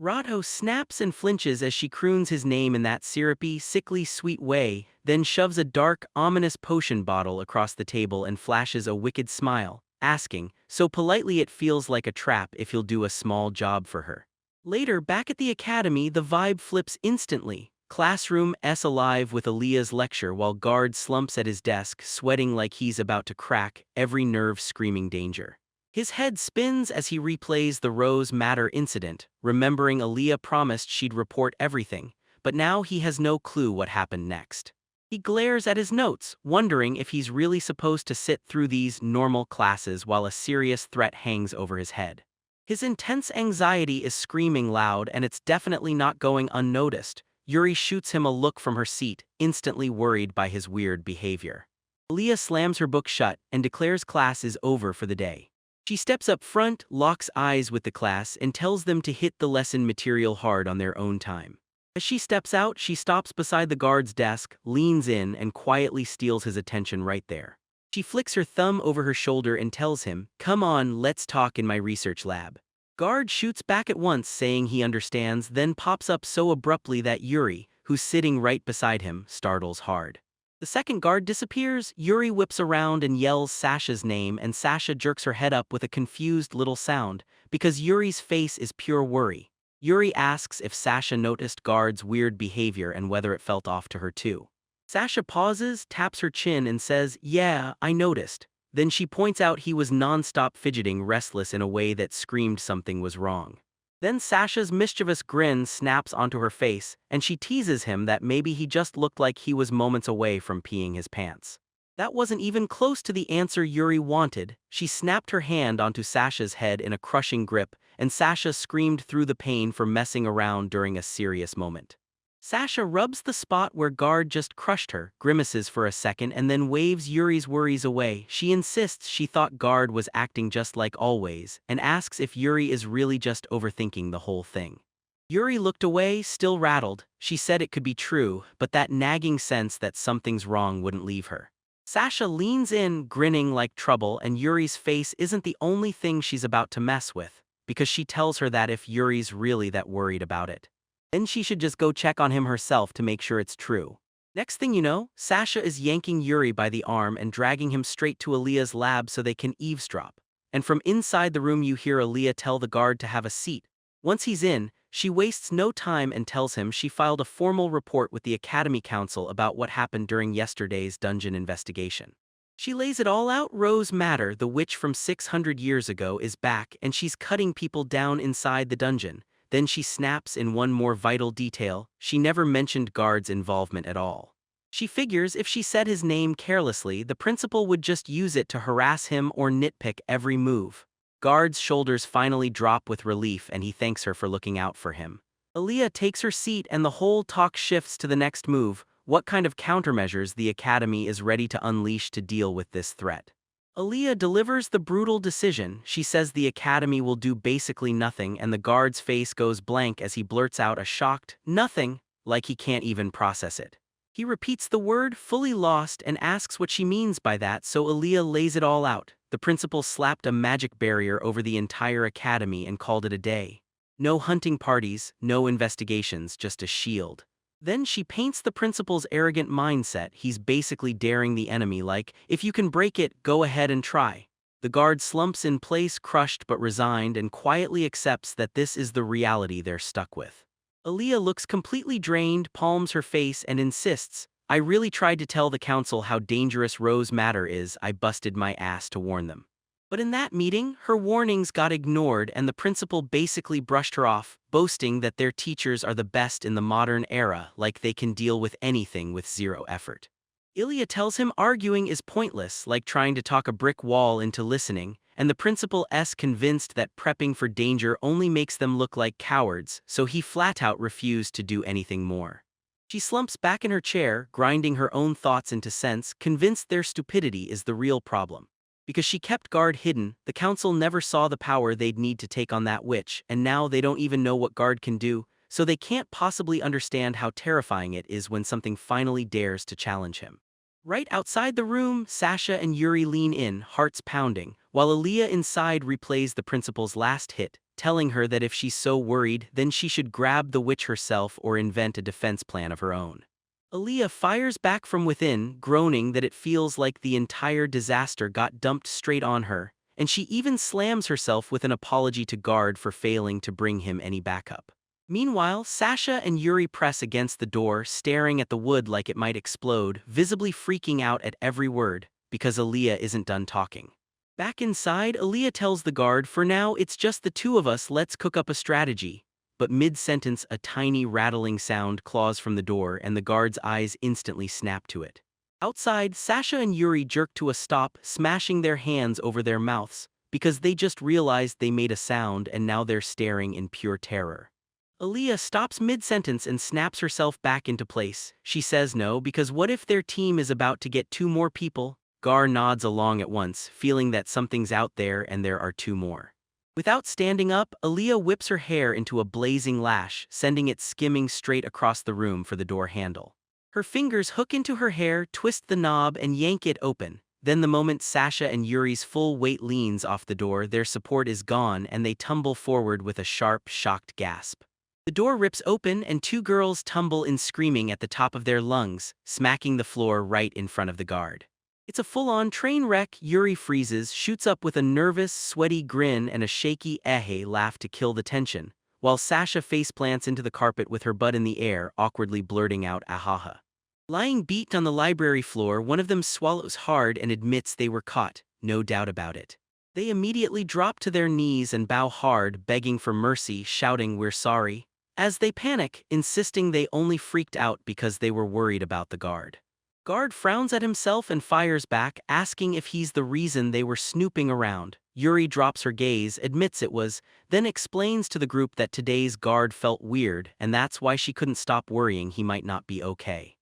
Rado snaps and flinches as she croons his name in that syrupy, sickly sweet way, then shoves a dark, ominous potion bottle across the table and flashes a wicked smile, asking, so politely it feels like a trap, if he'll do a small job for her. Later, back at the academy, the vibe flips instantly. Classroom S alive with Aaliyah's lecture while Guard slumps at his desk, sweating like he's about to crack, every nerve screaming danger. His head spins as he replays the Rose Madder incident, remembering Aaliyah promised she'd report everything, but now he has no clue what happened next. He glares at his notes, wondering if he's really supposed to sit through these normal classes while a serious threat hangs over his head. His intense anxiety is screaming loud, and it's definitely not going unnoticed. Yuri shoots him a look from her seat, instantly worried by his weird behavior. Aaliyah slams her book shut and declares class is over for the day. She steps up front, locks eyes with the class, and tells them to hit the lesson material hard on their own time. As she steps out, she stops beside the guard's desk, leans in, and quietly steals his attention right there. She flicks her thumb over her shoulder and tells him, "Come on, let's talk in my research lab." Guard shoots back at once, saying he understands, then pops up so abruptly that Yuri, who's sitting right beside him, startles hard. The second guard disappears. Yuri whips around and yells Sasha's name, and Sasha jerks her head up with a confused little sound, because Yuri's face is pure worry. Yuri asks if Sasha noticed Guard's weird behavior and whether it felt off to her too. Sasha pauses, taps her chin, and says, "Yeah, I noticed." Then she points out he was non-stop fidgeting, restless in a way that screamed something was wrong. Then Sasha's mischievous grin snaps onto her face, and she teases him that maybe he just looked like he was moments away from peeing his pants. That wasn't even close to the answer Yuri wanted. She snapped her hand onto Sasha's head in a crushing grip, and Sasha screamed through the pain for messing around during a serious moment. Sasha rubs the spot where Guard just crushed her, grimaces for a second, and then waves Yuri's worries away. She insists she thought Guard was acting just like always, and asks if Yuri is really just overthinking the whole thing. Yuri looked away, still rattled. She said it could be true, but that nagging sense that something's wrong wouldn't leave her. Sasha leans in, grinning like trouble, and Yuri's face isn't the only thing she's about to mess with, because she tells her that if Yuri's really that worried about it, then she should just go check on him herself to make sure it's true. Next thing you know, Sasha is yanking Yuri by the arm and dragging him straight to Aaliyah's lab so they can eavesdrop. And from inside the room you hear Aaliyah tell the guard to have a seat. Once he's in, she wastes no time and tells him she filed a formal report with the Academy Council about what happened during yesterday's dungeon investigation. She lays it all out. Rose Madder, the witch from 600 years ago, is back, and she's cutting people down inside the dungeon. Then she snaps in one more vital detail: she never mentioned Guard's involvement at all. She figures if she said his name carelessly, the principal would just use it to harass him or nitpick every move. Guard's shoulders finally drop with relief, and he thanks her for looking out for him. Aaliyah takes her seat, and the whole talk shifts to the next move: what kind of countermeasures the Academy is ready to unleash to deal with this threat. Aaliyah delivers the brutal decision. She says the Academy will do basically nothing, and the guard's face goes blank as he blurts out a shocked, "Nothing," like he can't even process it. He repeats the word, fully lost, and asks what she means by that, so Aaliyah lays it all out. The principal slapped a magic barrier over the entire academy and called it a day. No hunting parties, no investigations, just a shield. Then she paints the principal's arrogant mindset. He's basically daring the enemy, like, if you can break it, go ahead and try. The guard slumps in place, crushed but resigned, and quietly accepts that this is the reality they're stuck with. Aaliyah looks completely drained, palms her face, and insists, "I really tried to tell the council how dangerous Rose Madder is. I busted my ass to warn them." But in that meeting, her warnings got ignored and the principal basically brushed her off, boasting that their teachers are the best in the modern era, like they can deal with anything with zero effort. Ilya tells him arguing is pointless, like trying to talk a brick wall into listening, and the principal is convinced that prepping for danger only makes them look like cowards, so he flat out refused to do anything more. She slumps back in her chair, grinding her own thoughts into sense, convinced their stupidity is the real problem. Because she kept guard hidden, the council never saw the power they'd need to take on that witch, and now they don't even know what guard can do, so they can't possibly understand how terrifying it is when something finally dares to challenge him. Right outside the room, Sasha and Yuri lean in, hearts pounding, while Aaliyah inside replays the principal's last hit, telling her that if she's so worried, then she should grab the witch herself or invent a defense plan of her own. Aaliyah fires back from within, groaning that it feels like the entire disaster got dumped straight on her, and she even slams herself with an apology to Guard for failing to bring him any backup. Meanwhile, Sasha and Yuri press against the door, staring at the wood like it might explode, visibly freaking out at every word, because Aaliyah isn't done talking. Back inside, Aaliyah tells the guard, "For now, it's just the two of us, let's cook up a strategy." But mid-sentence, a tiny rattling sound claws from the door and the guard's eyes instantly snap to it. Outside, Sasha and Yuri jerk to a stop, smashing their hands over their mouths, because they just realized they made a sound and now they're staring in pure terror. Aaliyah stops mid-sentence and snaps herself back into place. She says no, because what if their team is about to get two more people? Gar nods along at once, feeling that something's out there and there are two more. Without standing up, Aaliyah whips her hair into a blazing lash, sending it skimming straight across the room for the door handle. Her fingers hook into her hair, twist the knob, and yank it open. Then the moment Sasha and Yuri's full weight leans off the door, their support is gone and they tumble forward with a sharp, shocked gasp. The door rips open and two girls tumble in screaming at the top of their lungs, smacking the floor right in front of the guard. It's a full-on train wreck. Yuri freezes, shoots up with a nervous, sweaty grin and a shaky laugh to kill the tension, while Sasha faceplants into the carpet with her butt in the air, awkwardly blurting out ahaha. Lying beat on the library floor, one of them swallows hard and admits they were caught, no doubt about it. They immediately drop to their knees and bow hard, begging for mercy, shouting "We're sorry," as they panic, insisting they only freaked out because they were worried about the guard. Guard frowns at himself and fires back, asking if he's the reason they were snooping around. Yuri drops her gaze, admits it was, then explains to the group that today's guard felt weird and that's why she couldn't stop worrying he might not be okay.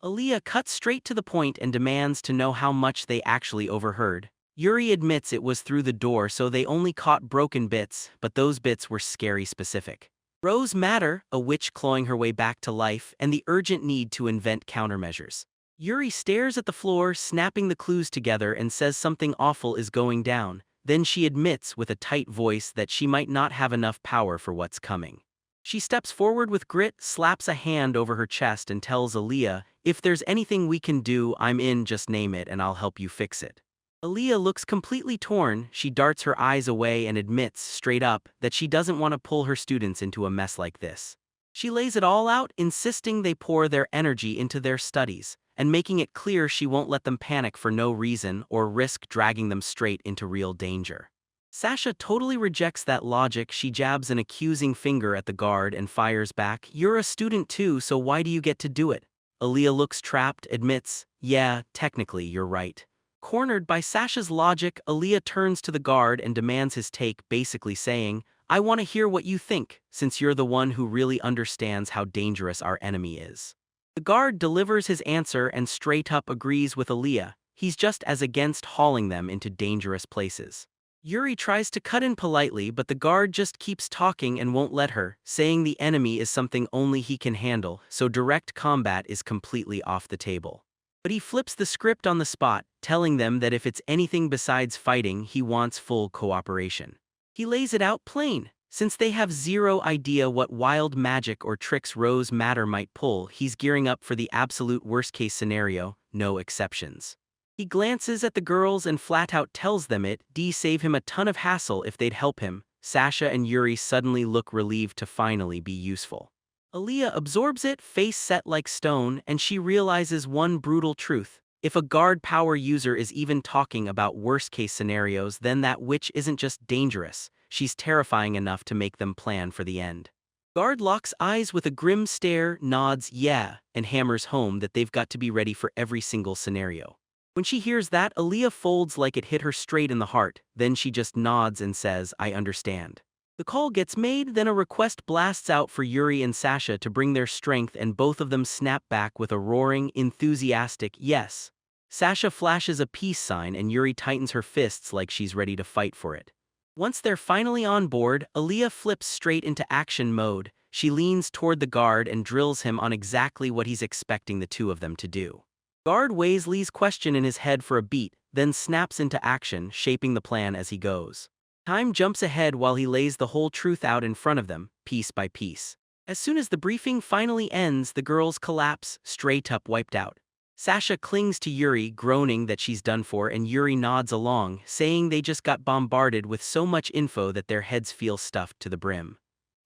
Aaliyah cuts straight to the point and demands to know how much they actually overheard. Yuri admits it was through the door, so they only caught broken bits, but those bits were scary specific. Rose matter, a witch clawing her way back to life, and the urgent need to invent countermeasures. Yuri stares at the floor, snapping the clues together, and says something awful is going down. Then she admits with a tight voice that she might not have enough power for what's coming. She steps forward with grit, slaps a hand over her chest and tells Aaliyah, "If there's anything we can do, I'm in, just name it and I'll help you fix it." Aaliyah looks completely torn. She darts her eyes away and admits, straight up, that she doesn't want to pull her students into a mess like this. She lays it all out, insisting they pour their energy into their studies, and making it clear she won't let them panic for no reason or risk dragging them straight into real danger. Sasha totally rejects that logic. She jabs an accusing finger at the guard and fires back, "You're a student too, so why do you get to do it?" Aaliyah looks trapped, admits, "Yeah, technically you're right." Cornered by Sasha's logic, Aaliyah turns to the guard and demands his take, basically saying, "I want to hear what you think, since you're the one who really understands how dangerous our enemy is." The guard delivers his answer and straight up agrees with Aaliyah. He's just as against hauling them into dangerous places. Yuri tries to cut in politely, but the guard just keeps talking and won't let her, saying the enemy is something only he can handle, so direct combat is completely off the table. But he flips the script on the spot, telling them that if it's anything besides fighting, he wants full cooperation. He lays it out plain. Since they have zero idea what wild magic or tricks Rose Matter might pull, he's gearing up for the absolute worst-case scenario, no exceptions. He glances at the girls and flat-out tells them it'd save him a ton of hassle if they'd help him. Sasha and Yuri suddenly look relieved to finally be useful. Aaliyah absorbs it, face set like stone, and she realizes one brutal truth. If a guard power user is even talking about worst-case scenarios, then that witch isn't just dangerous, she's terrifying enough to make them plan for the end. Guard locks eyes with a grim stare, nods yeah, and hammers home that they've got to be ready for every single scenario. When she hears that, Aaliyah folds like it hit her straight in the heart, then she just nods and says, I understand. The call gets made, then a request blasts out for Yuri and Sasha to bring their strength, and both of them snap back with a roaring, enthusiastic yes. Sasha flashes a peace sign and Yuri tightens her fists like she's ready to fight for it. Once they're finally on board, Aaliyah flips straight into action mode. She leans toward the guard and drills him on exactly what he's expecting the two of them to do. Guard weighs Lee's question in his head for a beat, then snaps into action, shaping the plan as he goes. Time jumps ahead while he lays the whole truth out in front of them, piece by piece. As soon as the briefing finally ends, the girls collapse, straight up wiped out. Sasha clings to Yuri, groaning that she's done for, and Yuri nods along, saying they just got bombarded with so much info that their heads feel stuffed to the brim.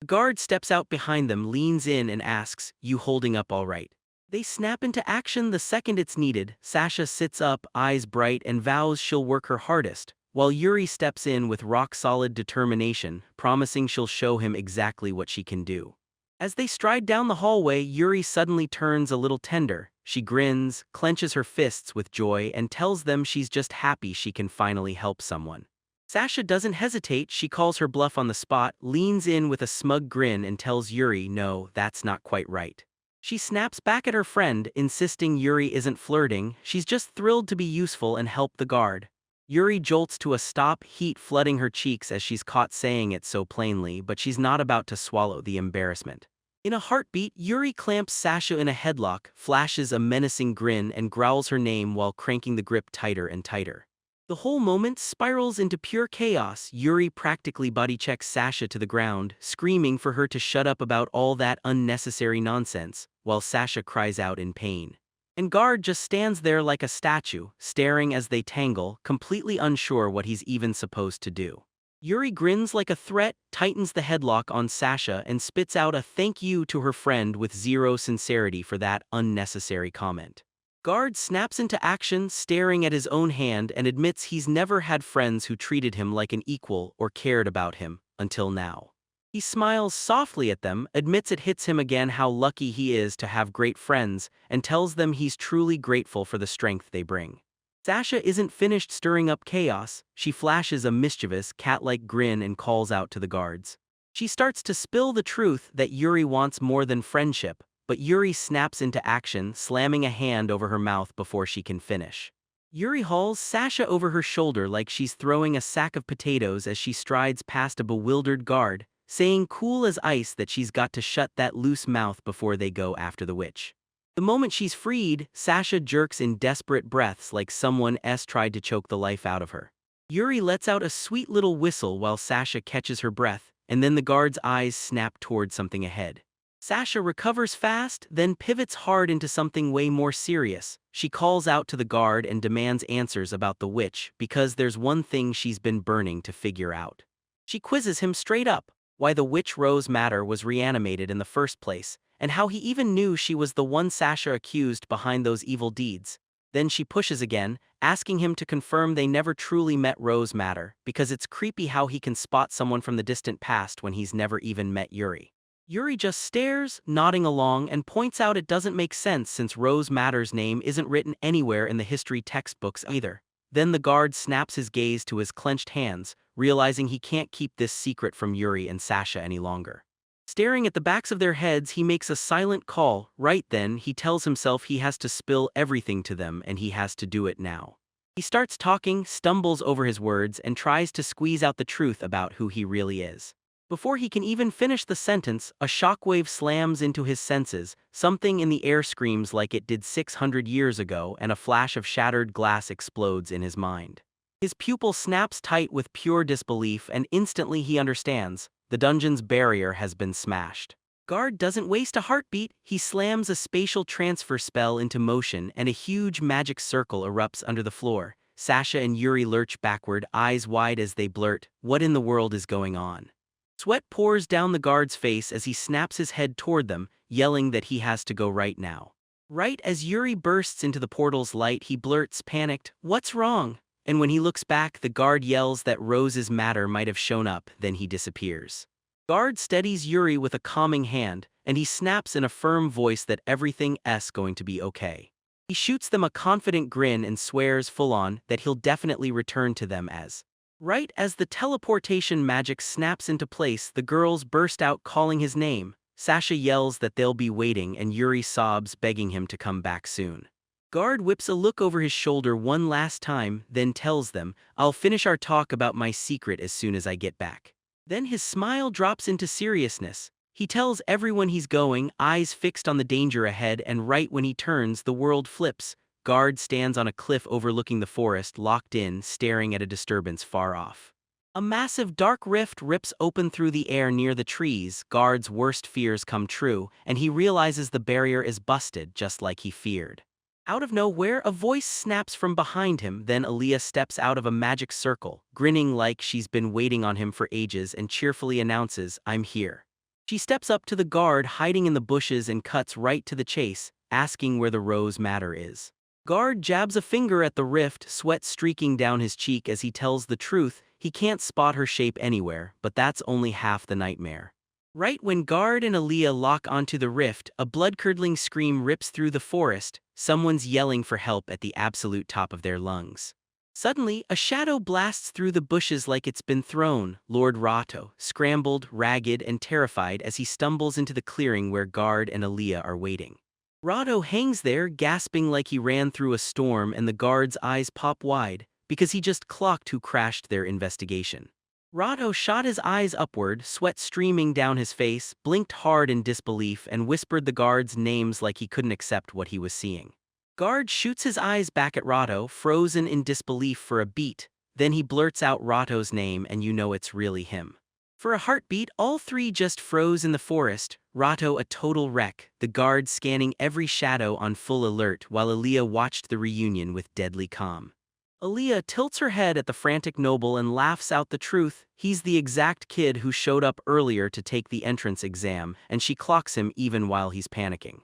The guard steps out behind them, leans in and asks, "You holding up all right?" They snap into action the second it's needed. Sasha sits up, eyes bright, and vows she'll work her hardest, while Yuri steps in with rock-solid determination, promising she'll show him exactly what she can do. As they stride down the hallway, Yuri suddenly turns a little tender. She grins, clenches her fists with joy, and tells them she's just happy she can finally help someone. Sasha doesn't hesitate, she calls her bluff on the spot, leans in with a smug grin and tells Yuri no, that's not quite right. She snaps back at her friend, insisting Yuri isn't flirting, she's just thrilled to be useful and help the guard. Yuri jolts to a stop, heat flooding her cheeks as she's caught saying it so plainly, but she's not about to swallow the embarrassment. In a heartbeat, Yuri clamps Sasha in a headlock, flashes a menacing grin, and growls her name while cranking the grip tighter and tighter. The whole moment spirals into pure chaos. Yuri practically bodychecks Sasha to the ground, screaming for her to shut up about all that unnecessary nonsense, while Sasha cries out in pain. And Guard just stands there like a statue, staring as they tangle, completely unsure what he's even supposed to do. Yuri grins like a threat, tightens the headlock on Sasha, and spits out a thank you to her friend with zero sincerity for that unnecessary comment. Guard snaps into action, staring at his own hand, and admits he's never had friends who treated him like an equal or cared about him, until now. He smiles softly at them, admits it hits him again how lucky he is to have great friends, and tells them he's truly grateful for the strength they bring. Sasha isn't finished stirring up chaos. She flashes a mischievous, cat-like grin and calls out to the guards. She starts to spill the truth that Yuri wants more than friendship, but Yuri snaps into action, slamming a hand over her mouth before she can finish. Yuri hauls Sasha over her shoulder like she's throwing a sack of potatoes as she strides past a bewildered guard, saying cool as ice that she's got to shut that loose mouth before they go after the witch. The moment she's freed, Sasha jerks in desperate breaths like someone else tried to choke the life out of her. Yuri lets out a sweet little whistle while Sasha catches her breath, and then the guard's eyes snap toward something ahead. Sasha recovers fast, then pivots hard into something way more serious. She calls out to the guard and demands answers about the witch because there's one thing she's been burning to figure out. She quizzes him straight up, why the witch Rose Madder was reanimated in the first place, and how he even knew she was the one Sasha accused behind those evil deeds. Then she pushes again, asking him to confirm they never truly met Rose Madder, because it's creepy how he can spot someone from the distant past when he's never even met Yuri. Yuri just stares, nodding along, and points out it doesn't make sense since Rose Madder's name isn't written anywhere in the history textbooks either. Then the guard snaps his gaze to his clenched hands, realizing he can't keep this secret from Yuri and Sasha any longer. Staring at the backs of their heads, he makes a silent call. Right then, he tells himself he has to spill everything to them and he has to do it now. He starts talking, stumbles over his words, and tries to squeeze out the truth about who he really is. Before he can even finish the sentence, a shockwave slams into his senses, something in the air screams like it did 600 years ago, and a flash of shattered glass explodes in his mind. His pupil snaps tight with pure disbelief, and instantly he understands. The dungeon's barrier has been smashed. Guard doesn't waste a heartbeat. He slams a spatial transfer spell into motion, and a huge magic circle erupts under the floor. Sasha and Yuri lurch backward, eyes wide as they blurt, "What in the world is going on?" Sweat pours down the guard's face as he snaps his head toward them, yelling that he has to go right now. Right as Yuri bursts into the portal's light, he blurts, panicked, "What's wrong?" And when he looks back, the guard yells that Rose's matter might have shown up, then he disappears. Guard steadies Yuri with a calming hand, and he snaps in a firm voice that everything's going to be okay. He shoots them a confident grin and swears full-on that he'll definitely return to them as. Right as the teleportation magic snaps into place, the girls burst out calling his name. Sasha yells that they'll be waiting and Yuri sobs, begging him to come back soon. Guard whips a look over his shoulder one last time, then tells them, "I'll finish our talk about my secret as soon as I get back." Then his smile drops into seriousness. He tells everyone he's going, eyes fixed on the danger ahead, and right when he turns, the world flips. Guard stands on a cliff overlooking the forest, locked in, staring at a disturbance far off. A massive dark rift rips open through the air near the trees. Guard's worst fears come true, and he realizes the barrier is busted just like he feared. Out of nowhere, a voice snaps from behind him, then Aaliyah steps out of a magic circle, grinning like she's been waiting on him for ages, and cheerfully announces, "I'm here." She steps up to the guard hiding in the bushes and cuts right to the chase, asking where the rose matter is. Guard jabs a finger at the rift, sweat streaking down his cheek as he tells the truth. He can't spot her shape anywhere, but that's only half the nightmare. Right when Guard and Aaliyah lock onto the rift, a blood-curdling scream rips through the forest. Someone's yelling for help at the absolute top of their lungs. Suddenly, a shadow blasts through the bushes like it's been thrown. Lord Rato, scrambled, ragged, and terrified as he stumbles into the clearing where Guard and Aaliyah are waiting. Rato hangs there, gasping like he ran through a storm, and the guard's eyes pop wide, because he just clocked who crashed their investigation. Rato shot his eyes upward, sweat streaming down his face, blinked hard in disbelief, and whispered the guards' names like he couldn't accept what he was seeing. Guard shoots his eyes back at Rato, frozen in disbelief for a beat. Then he blurts out Rato's name, and you know it's really him. For a heartbeat, all three just froze in the forest, Rato a total wreck, the guard scanning every shadow on full alert while Aaliyah watched the reunion with deadly calm. Aaliyah tilts her head at the frantic noble and laughs out the truth. He's the exact kid who showed up earlier to take the entrance exam, and she clocks him even while he's panicking.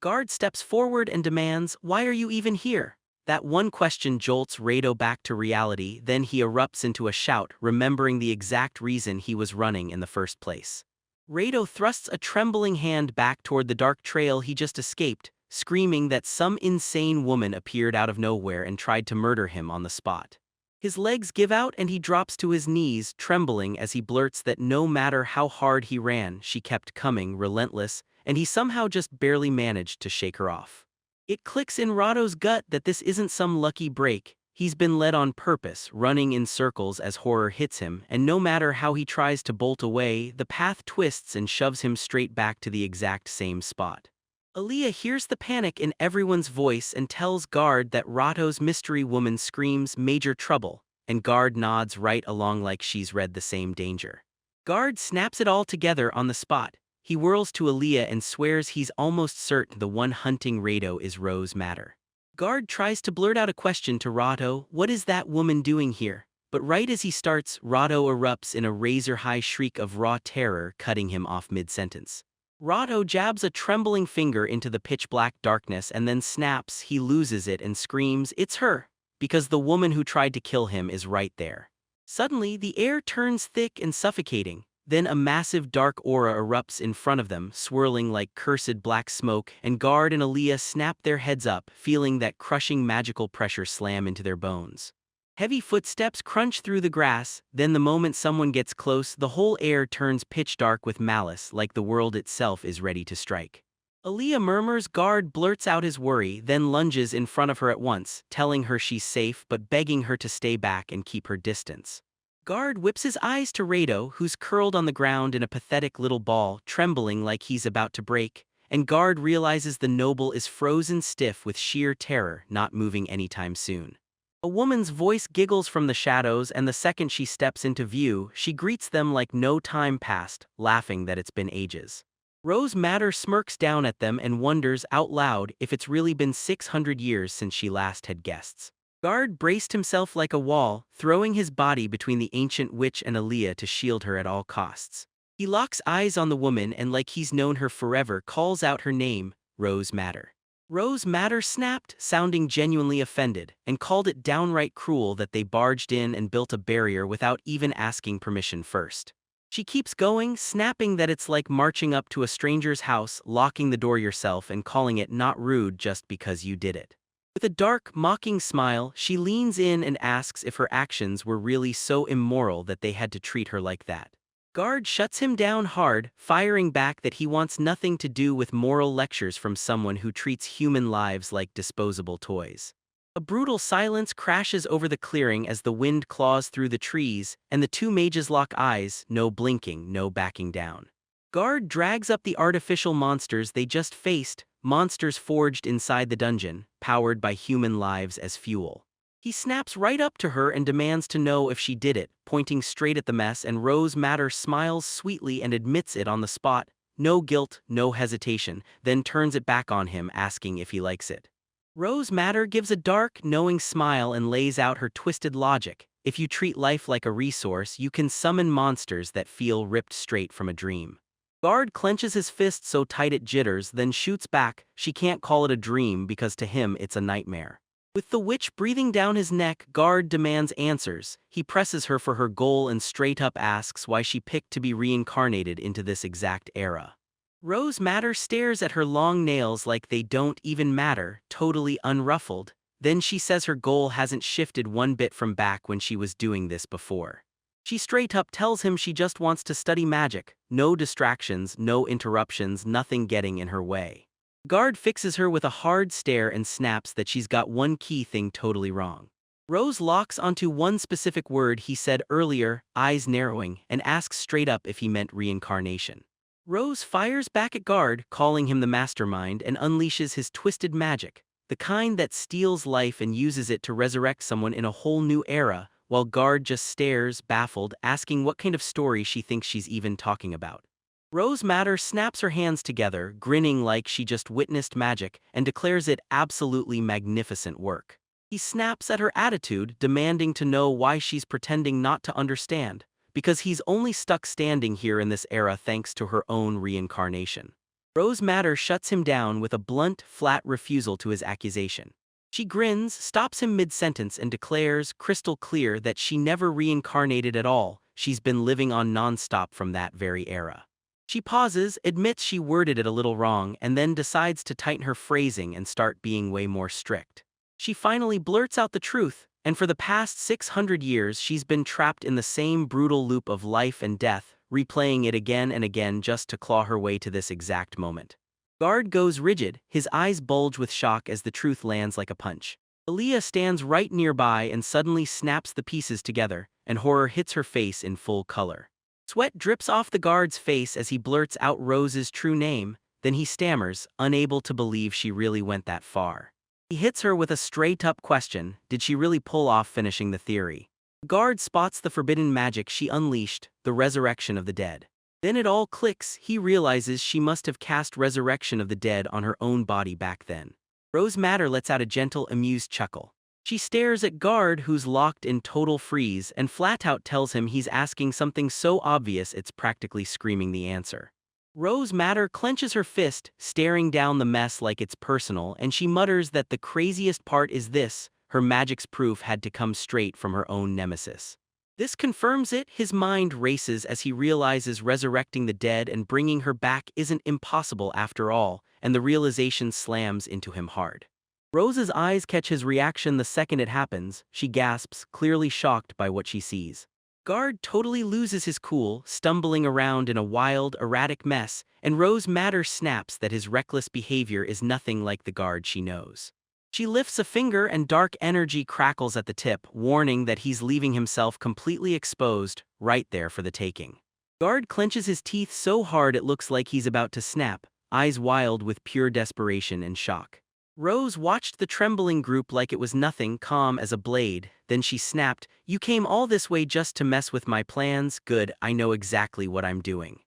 Guard steps forward and demands, "Why are you even here?" That one question jolts Rato back to reality, then he erupts into a shout, remembering the exact reason he was running in the first place. Rato thrusts a trembling hand back toward the dark trail he just escaped, screaming that some insane woman appeared out of nowhere and tried to murder him on the spot. His legs give out and he drops to his knees, trembling as he blurts that no matter how hard he ran, she kept coming, relentless, and he somehow just barely managed to shake her off. It clicks in Rato's gut that this isn't some lucky break. He's been led on purpose, running in circles as horror hits him, and no matter how he tries to bolt away, the path twists and shoves him straight back to the exact same spot. Aaliyah hears the panic in everyone's voice and tells Guard that Rato's mystery woman screams major trouble, and Guard nods right along like she's read the same danger. Guard snaps it all together on the spot. He whirls to Aaliyah and swears he's almost certain the one hunting Rato is Rose Matter. Guard tries to blurt out a question to Rato, "What is that woman doing here?" But right as he starts, Rato erupts in a razor-high shriek of raw terror, cutting him off mid-sentence. Rato jabs a trembling finger into the pitch-black darkness and then snaps. He loses it and screams, "It's her!" because the woman who tried to kill him is right there. Suddenly, the air turns thick and suffocating. Then a massive dark aura erupts in front of them, swirling like cursed black smoke, and Guard and Aaliyah snap their heads up, feeling that crushing magical pressure slam into their bones. Heavy footsteps crunch through the grass, then the moment someone gets close, the whole air turns pitch dark with malice, like the world itself is ready to strike. Aaliyah murmurs. Guard blurts out his worry, then lunges in front of her at once, telling her she's safe but begging her to stay back and keep her distance. Guard whips his eyes to Rato, who's curled on the ground in a pathetic little ball, trembling like he's about to break, and Guard realizes the noble is frozen stiff with sheer terror, not moving anytime soon. A woman's voice giggles from the shadows, and the second she steps into view, she greets them like no time passed, laughing that it's been ages. Rose Matter smirks down at them and wonders out loud if it's really been 600 years since she last had guests. Guard braced himself like a wall, throwing his body between the ancient witch and Aaliyah to shield her at all costs. He locks eyes on the woman and like he's known her forever calls out her name, Rose Matter. Rose Madder snapped, sounding genuinely offended, and called it downright cruel that they barged in and built a barrier without even asking permission first. She keeps going, snapping that it's like marching up to a stranger's house, locking the door yourself and calling it not rude just because you did it. With a dark, mocking smile, she leans in and asks if her actions were really so immoral that they had to treat her like that. Guard shuts him down hard, firing back that he wants nothing to do with moral lectures from someone who treats human lives like disposable toys. A brutal silence crashes over the clearing as the wind claws through the trees, and the two mages lock eyes, no blinking, no backing down. Guard drags up the artificial monsters they just faced, monsters forged inside the dungeon, powered by human lives as fuel. He snaps right up to her and demands to know if she did it, pointing straight at the mess, and Rose Madder smiles sweetly and admits it on the spot, no guilt, no hesitation, then turns it back on him, asking if he likes it. Rose Madder gives a dark, knowing smile and lays out her twisted logic. If you treat life like a resource, you can summon monsters that feel ripped straight from a dream. Guard clenches his fist so tight it jitters, then shoots back. She can't call it a dream because to him it's a nightmare. With the witch breathing down his neck, Guard demands answers. He presses her for her goal and straight up asks why she picked to be reincarnated into this exact era. Rose Madder stares at her long nails like they don't even matter, totally unruffled. Then she says her goal hasn't shifted one bit from back when she was doing this before. She straight up tells him she just wants to study magic, no distractions, no interruptions, nothing getting in her way. Guard fixes her with a hard stare and snaps that she's got one key thing totally wrong. Rose locks onto one specific word he said earlier, eyes narrowing, and asks straight up if he meant reincarnation. Rose fires back at Guard, calling him the mastermind, and unleashes his twisted magic, the kind that steals life and uses it to resurrect someone in a whole new era, while Guard just stares, baffled, asking what kind of story she thinks she's even talking about. Rose Madder snaps her hands together, grinning like she just witnessed magic, and declares it absolutely magnificent work. He snaps at her attitude, demanding to know why she's pretending not to understand, because he's only stuck standing here in this era thanks to her own reincarnation. Rose Madder shuts him down with a blunt, flat refusal to his accusation. She grins, stops him mid-sentence, and declares, crystal clear, that she never reincarnated at all. She's been living on non-stop from that very era. She pauses, admits she worded it a little wrong, and then decides to tighten her phrasing and start being way more strict. She finally blurts out the truth, and for the past 600 years she's been trapped in the same brutal loop of life and death, replaying it again and again just to claw her way to this exact moment. Guard goes rigid, his eyes bulge with shock as the truth lands like a punch. Aaliyah stands right nearby and suddenly snaps the pieces together, and horror hits her face in full color. Sweat drips off the guard's face as he blurts out Rose's true name, then he stammers, unable to believe she really went that far. He hits her with a straight-up question, did she really pull off finishing the theory? The guard spots the forbidden magic she unleashed, the resurrection of the dead. Then it all clicks, he realizes she must have cast resurrection of the dead on her own body back then. Rose Madder lets out a gentle, amused chuckle. She stares at Guard, who's locked in total freeze, and flat out tells him he's asking something so obvious it's practically screaming the answer. Rose Madder clenches her fist, staring down the mess like it's personal, and she mutters that the craziest part is this, her magic's proof had to come straight from her own nemesis. This confirms it. His mind races as he realizes resurrecting the dead and bringing her back isn't impossible after all, and the realization slams into him hard. Rose's eyes catch his reaction the second it happens. She gasps, clearly shocked by what she sees. Guard totally loses his cool, stumbling around in a wild, erratic mess, and Rose Madder snaps that his reckless behavior is nothing like the Guard she knows. She lifts a finger and dark energy crackles at the tip, warning that he's leaving himself completely exposed, right there for the taking. Guard clenches his teeth so hard it looks like he's about to snap, eyes wild with pure desperation and shock. Rose watched the trembling group like it was nothing, calm as a blade, then she snapped, "You came all this way just to mess with my plans? Good, I know exactly what I'm doing."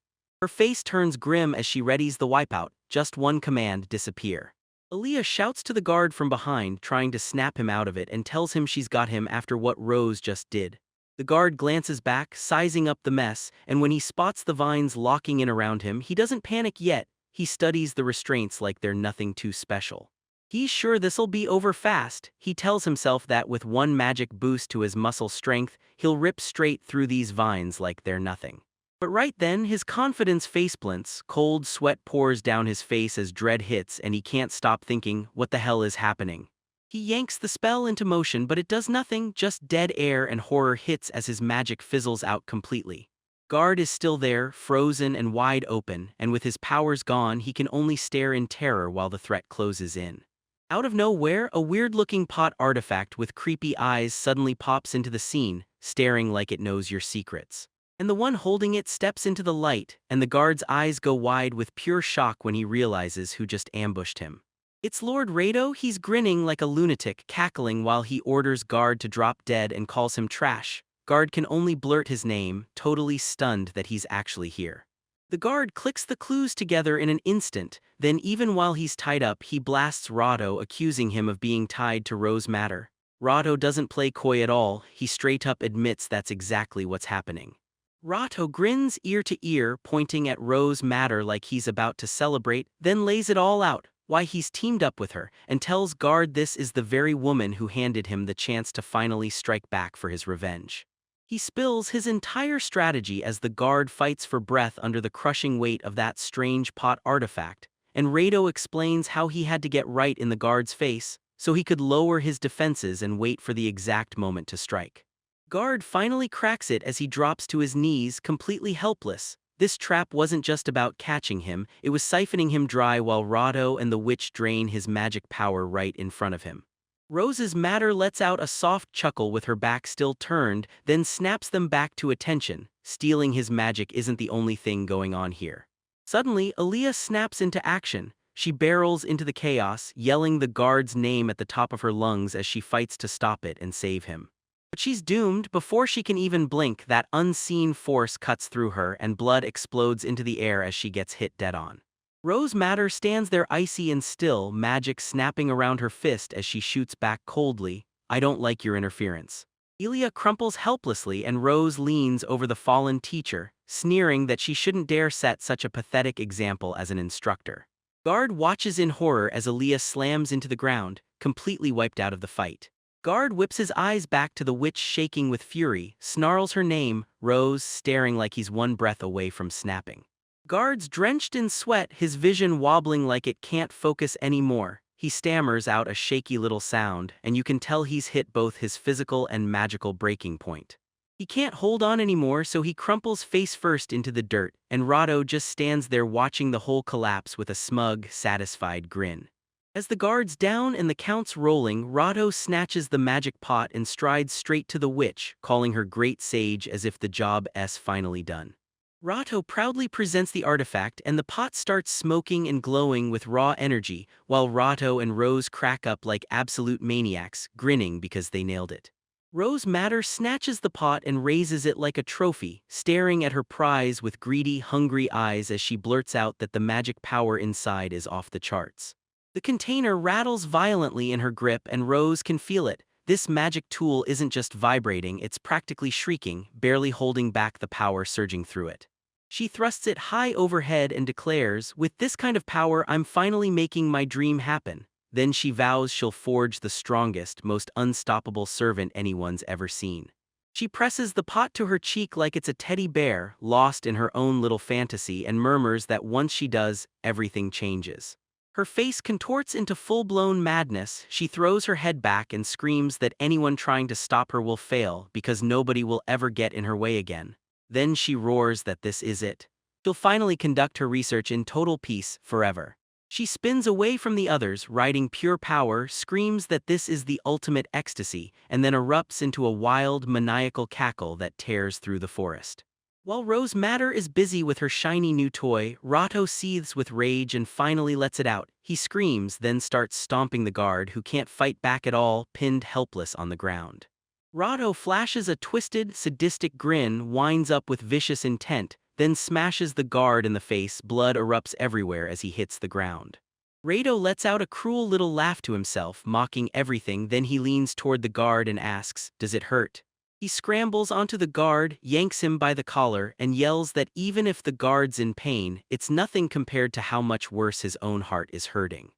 Her face turns grim as she readies the wipeout, just one command, disappear. Aaliyah shouts to the Guard from behind, trying to snap him out of it, and tells him she's got him after what Rose just did. The Guard glances back, sizing up the mess, and when he spots the vines locking in around him, he doesn't panic yet. He studies the restraints like they're nothing too special. He's sure this'll be over fast. He tells himself that with one magic boost to his muscle strength, he'll rip straight through these vines like they're nothing. But right then, his confidence faceplants, cold sweat pours down his face as dread hits, and he can't stop thinking, what the hell is happening? He yanks the spell into motion, but it does nothing, just dead air, and horror hits as his magic fizzles out completely. Guard is still there, frozen and wide open, and with his powers gone, he can only stare in terror while the threat closes in. Out of nowhere, a weird-looking pot artifact with creepy eyes suddenly pops into the scene, staring like it knows your secrets. And the one holding it steps into the light, and the guard's eyes go wide with pure shock when he realizes who just ambushed him. It's Lord Rado. He's grinning like a lunatic, cackling while he orders Guard to drop dead and calls him trash. Guard can only blurt his name, totally stunned that he's actually here. The guard clicks the clues together in an instant, then even while he's tied up, he blasts Rado, accusing him of being tied to Rose Matter. Rado doesn't play coy at all, he straight up admits that's exactly what's happening. Rado grins ear to ear, pointing at Rose Matter like he's about to celebrate, then lays it all out, why he's teamed up with her, and tells Guard this is the very woman who handed him the chance to finally strike back for his revenge. He spills his entire strategy as the guard fights for breath under the crushing weight of that strange pot artifact, and Rado explains how he had to get right in the guard's face, so he could lower his defenses and wait for the exact moment to strike. Guard finally cracks it as he drops to his knees, completely helpless. This trap wasn't just about catching him, it was siphoning him dry while Rado and the witch drain his magic power right in front of him. Rose's Matter lets out a soft chuckle with her back still turned, then snaps them back to attention. Stealing his magic isn't the only thing going on here. Suddenly, Aaliyah snaps into action. She barrels into the chaos, yelling the guard's name at the top of her lungs as she fights to stop it and save him. But she's doomed. Before she can even blink, that unseen force cuts through her and blood explodes into the air as she gets hit dead on. Rose Matter stands there icy and still, magic snapping around her fist as she shoots back coldly, "I don't like your interference." Elia crumples helplessly and Rose leans over the fallen teacher, sneering that she shouldn't dare set such a pathetic example as an instructor. Guard watches in horror as Elia slams into the ground, completely wiped out of the fight. Guard whips his eyes back to the witch shaking with fury, snarls her name, Rose staring like he's one breath away from snapping. Guard's drenched in sweat, his vision wobbling like it can't focus anymore. He stammers out a shaky little sound, and you can tell he's hit both his physical and magical breaking point. He can't hold on anymore, so he crumples face first into the dirt, and Rado just stands there watching the whole collapse with a smug, satisfied grin. As the guard's down and the count's rolling, Rado snatches the magic pot and strides straight to the witch, calling her great sage as if the job's finally done. Rado proudly presents the artifact and the pot starts smoking and glowing with raw energy, while Rado and Rose crack up like absolute maniacs, grinning because they nailed it. Rose Matter snatches the pot and raises it like a trophy, staring at her prize with greedy, hungry eyes as she blurts out that the magic power inside is off the charts. The container rattles violently in her grip and Rose can feel it. This magic tool isn't just vibrating, it's practically shrieking, barely holding back the power surging through it. She thrusts it high overhead and declares, "With this kind of power, I'm finally making my dream happen." Then she vows she'll forge the strongest, most unstoppable servant anyone's ever seen. She presses the pot to her cheek like it's a teddy bear, lost in her own little fantasy, and murmurs that once she does, everything changes. Her face contorts into full-blown madness. She throws her head back and screams that anyone trying to stop her will fail because nobody will ever get in her way again. Then she roars that this is it. She'll finally conduct her research in total peace, forever. She spins away from the others, riding pure power, screams that this is the ultimate ecstasy, and then erupts into a wild, maniacal cackle that tears through the forest. While Rose Matter is busy with her shiny new toy, Rado seethes with rage and finally lets it out. He screams, then starts stomping the guard, who can't fight back at all, pinned helpless on the ground. Rado flashes a twisted, sadistic grin, winds up with vicious intent, then smashes the guard in the face. Blood erupts everywhere as he hits the ground. Rado lets out a cruel little laugh to himself, mocking everything. Then he leans toward the guard and asks, "Does it hurt?" He scrambles onto the guard, yanks him by the collar, and yells that even if the guard's in pain, it's nothing compared to how much worse his own heart is hurting.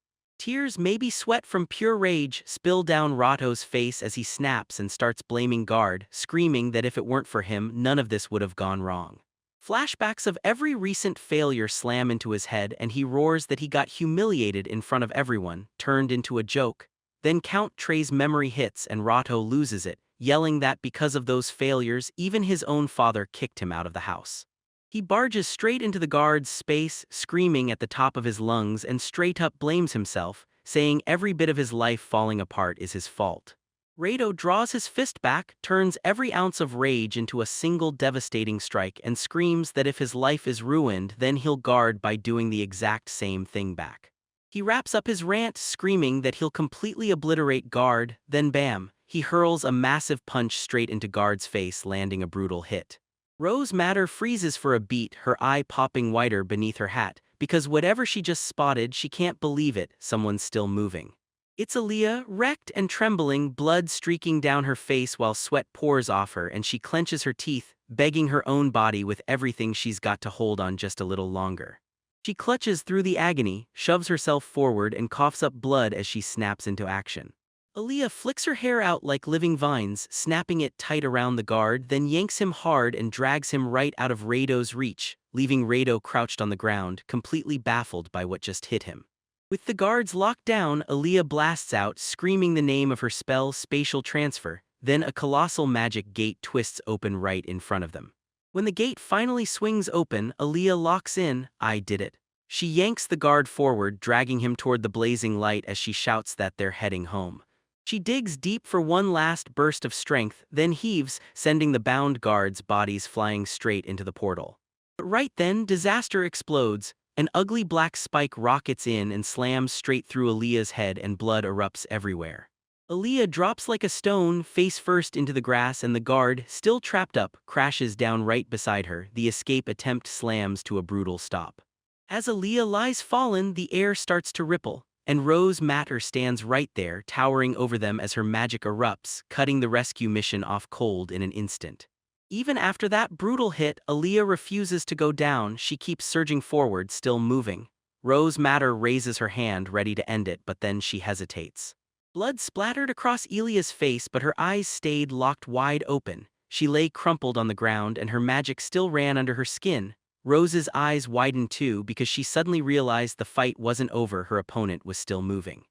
Tears, maybe sweat from pure rage, spill down Rato's face as he snaps and starts blaming Guard, screaming that if it weren't for him, none of this would have gone wrong. Flashbacks of every recent failure slam into his head and he roars that he got humiliated in front of everyone, turned into a joke. Then Count Trey's memory hits and Rato loses it, yelling that because of those failures, even his own father kicked him out of the house. He barges straight into the guard's space, screaming at the top of his lungs and straight up blames himself, saying every bit of his life falling apart is his fault. Rato draws his fist back, turns every ounce of rage into a single devastating strike and screams that if his life is ruined, then he'll guard by doing the exact same thing back. He wraps up his rant screaming that he'll completely obliterate Guard, then bam, he hurls a massive punch straight into Guard's face, landing a brutal hit. Rose Madder freezes for a beat, her eye popping wider beneath her hat, because whatever she just spotted, she can't believe it, someone's still moving. It's Aaliyah, wrecked and trembling, blood streaking down her face while sweat pours off her and she clenches her teeth, begging her own body with everything she's got to hold on just a little longer. She clutches through the agony, shoves herself forward and coughs up blood as she snaps into action. Aaliyah flicks her hair out like living vines, snapping it tight around the guard, then yanks him hard and drags him right out of Rato's reach, leaving Rato crouched on the ground, completely baffled by what just hit him. With the guards locked down, Aaliyah blasts out, screaming the name of her spell, Spatial Transfer, then a colossal magic gate twists open right in front of them. When the gate finally swings open, Aaliyah locks in, "I did it." She yanks the guard forward, dragging him toward the blazing light as she shouts that they're heading home. She digs deep for one last burst of strength, then heaves, sending the bound guards' bodies flying straight into the portal. But right then, disaster explodes. An ugly black spike rockets in and slams straight through Aaliyah's head and blood erupts everywhere. Aaliyah drops like a stone, face first into the grass and the guard, still trapped up, crashes down right beside her, the escape attempt slams to a brutal stop. As Aaliyah lies fallen, the air starts to ripple. And Rose Madder stands right there, towering over them as her magic erupts, cutting the rescue mission off cold in an instant. Even after that brutal hit, Aaliyah refuses to go down, she keeps surging forward, still moving. Rose Madder raises her hand, ready to end it, but then she hesitates. Blood splattered across Aaliyah's face, but her eyes stayed locked wide open. She lay crumpled on the ground and her magic still ran under her skin. Rose's eyes widened too because she suddenly realized the fight wasn't over, her opponent was still moving.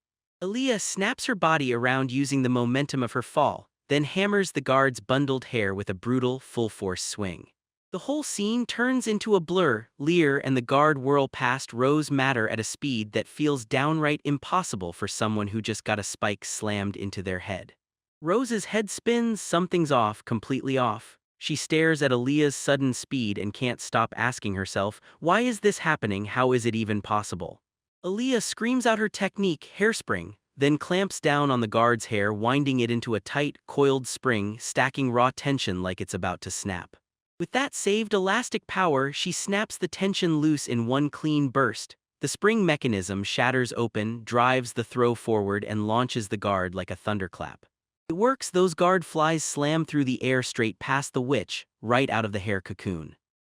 Aaliyah snaps her body around using the momentum of her fall, then hammers the guard's bundled hair with a brutal, full-force swing. The whole scene turns into a blur. Lear and the guard whirl past Rose Madder at a speed that feels downright impossible for someone who just got a spike slammed into their head. Rose's head spins, something's off, completely off. She stares at Aaliyah's sudden speed and can't stop asking herself, why is this happening, how is it even possible? Aaliyah screams out her technique, hairspring, then clamps down on the guard's hair, winding it into a tight, coiled spring, stacking raw tension like it's about to snap. With that saved elastic power, she snaps the tension loose in one clean burst. The spring mechanism shatters open, drives the throw forward and launches the guard like a thunderclap. It works, those guard flies slam through the air straight past the witch, right out of the hair cocoon.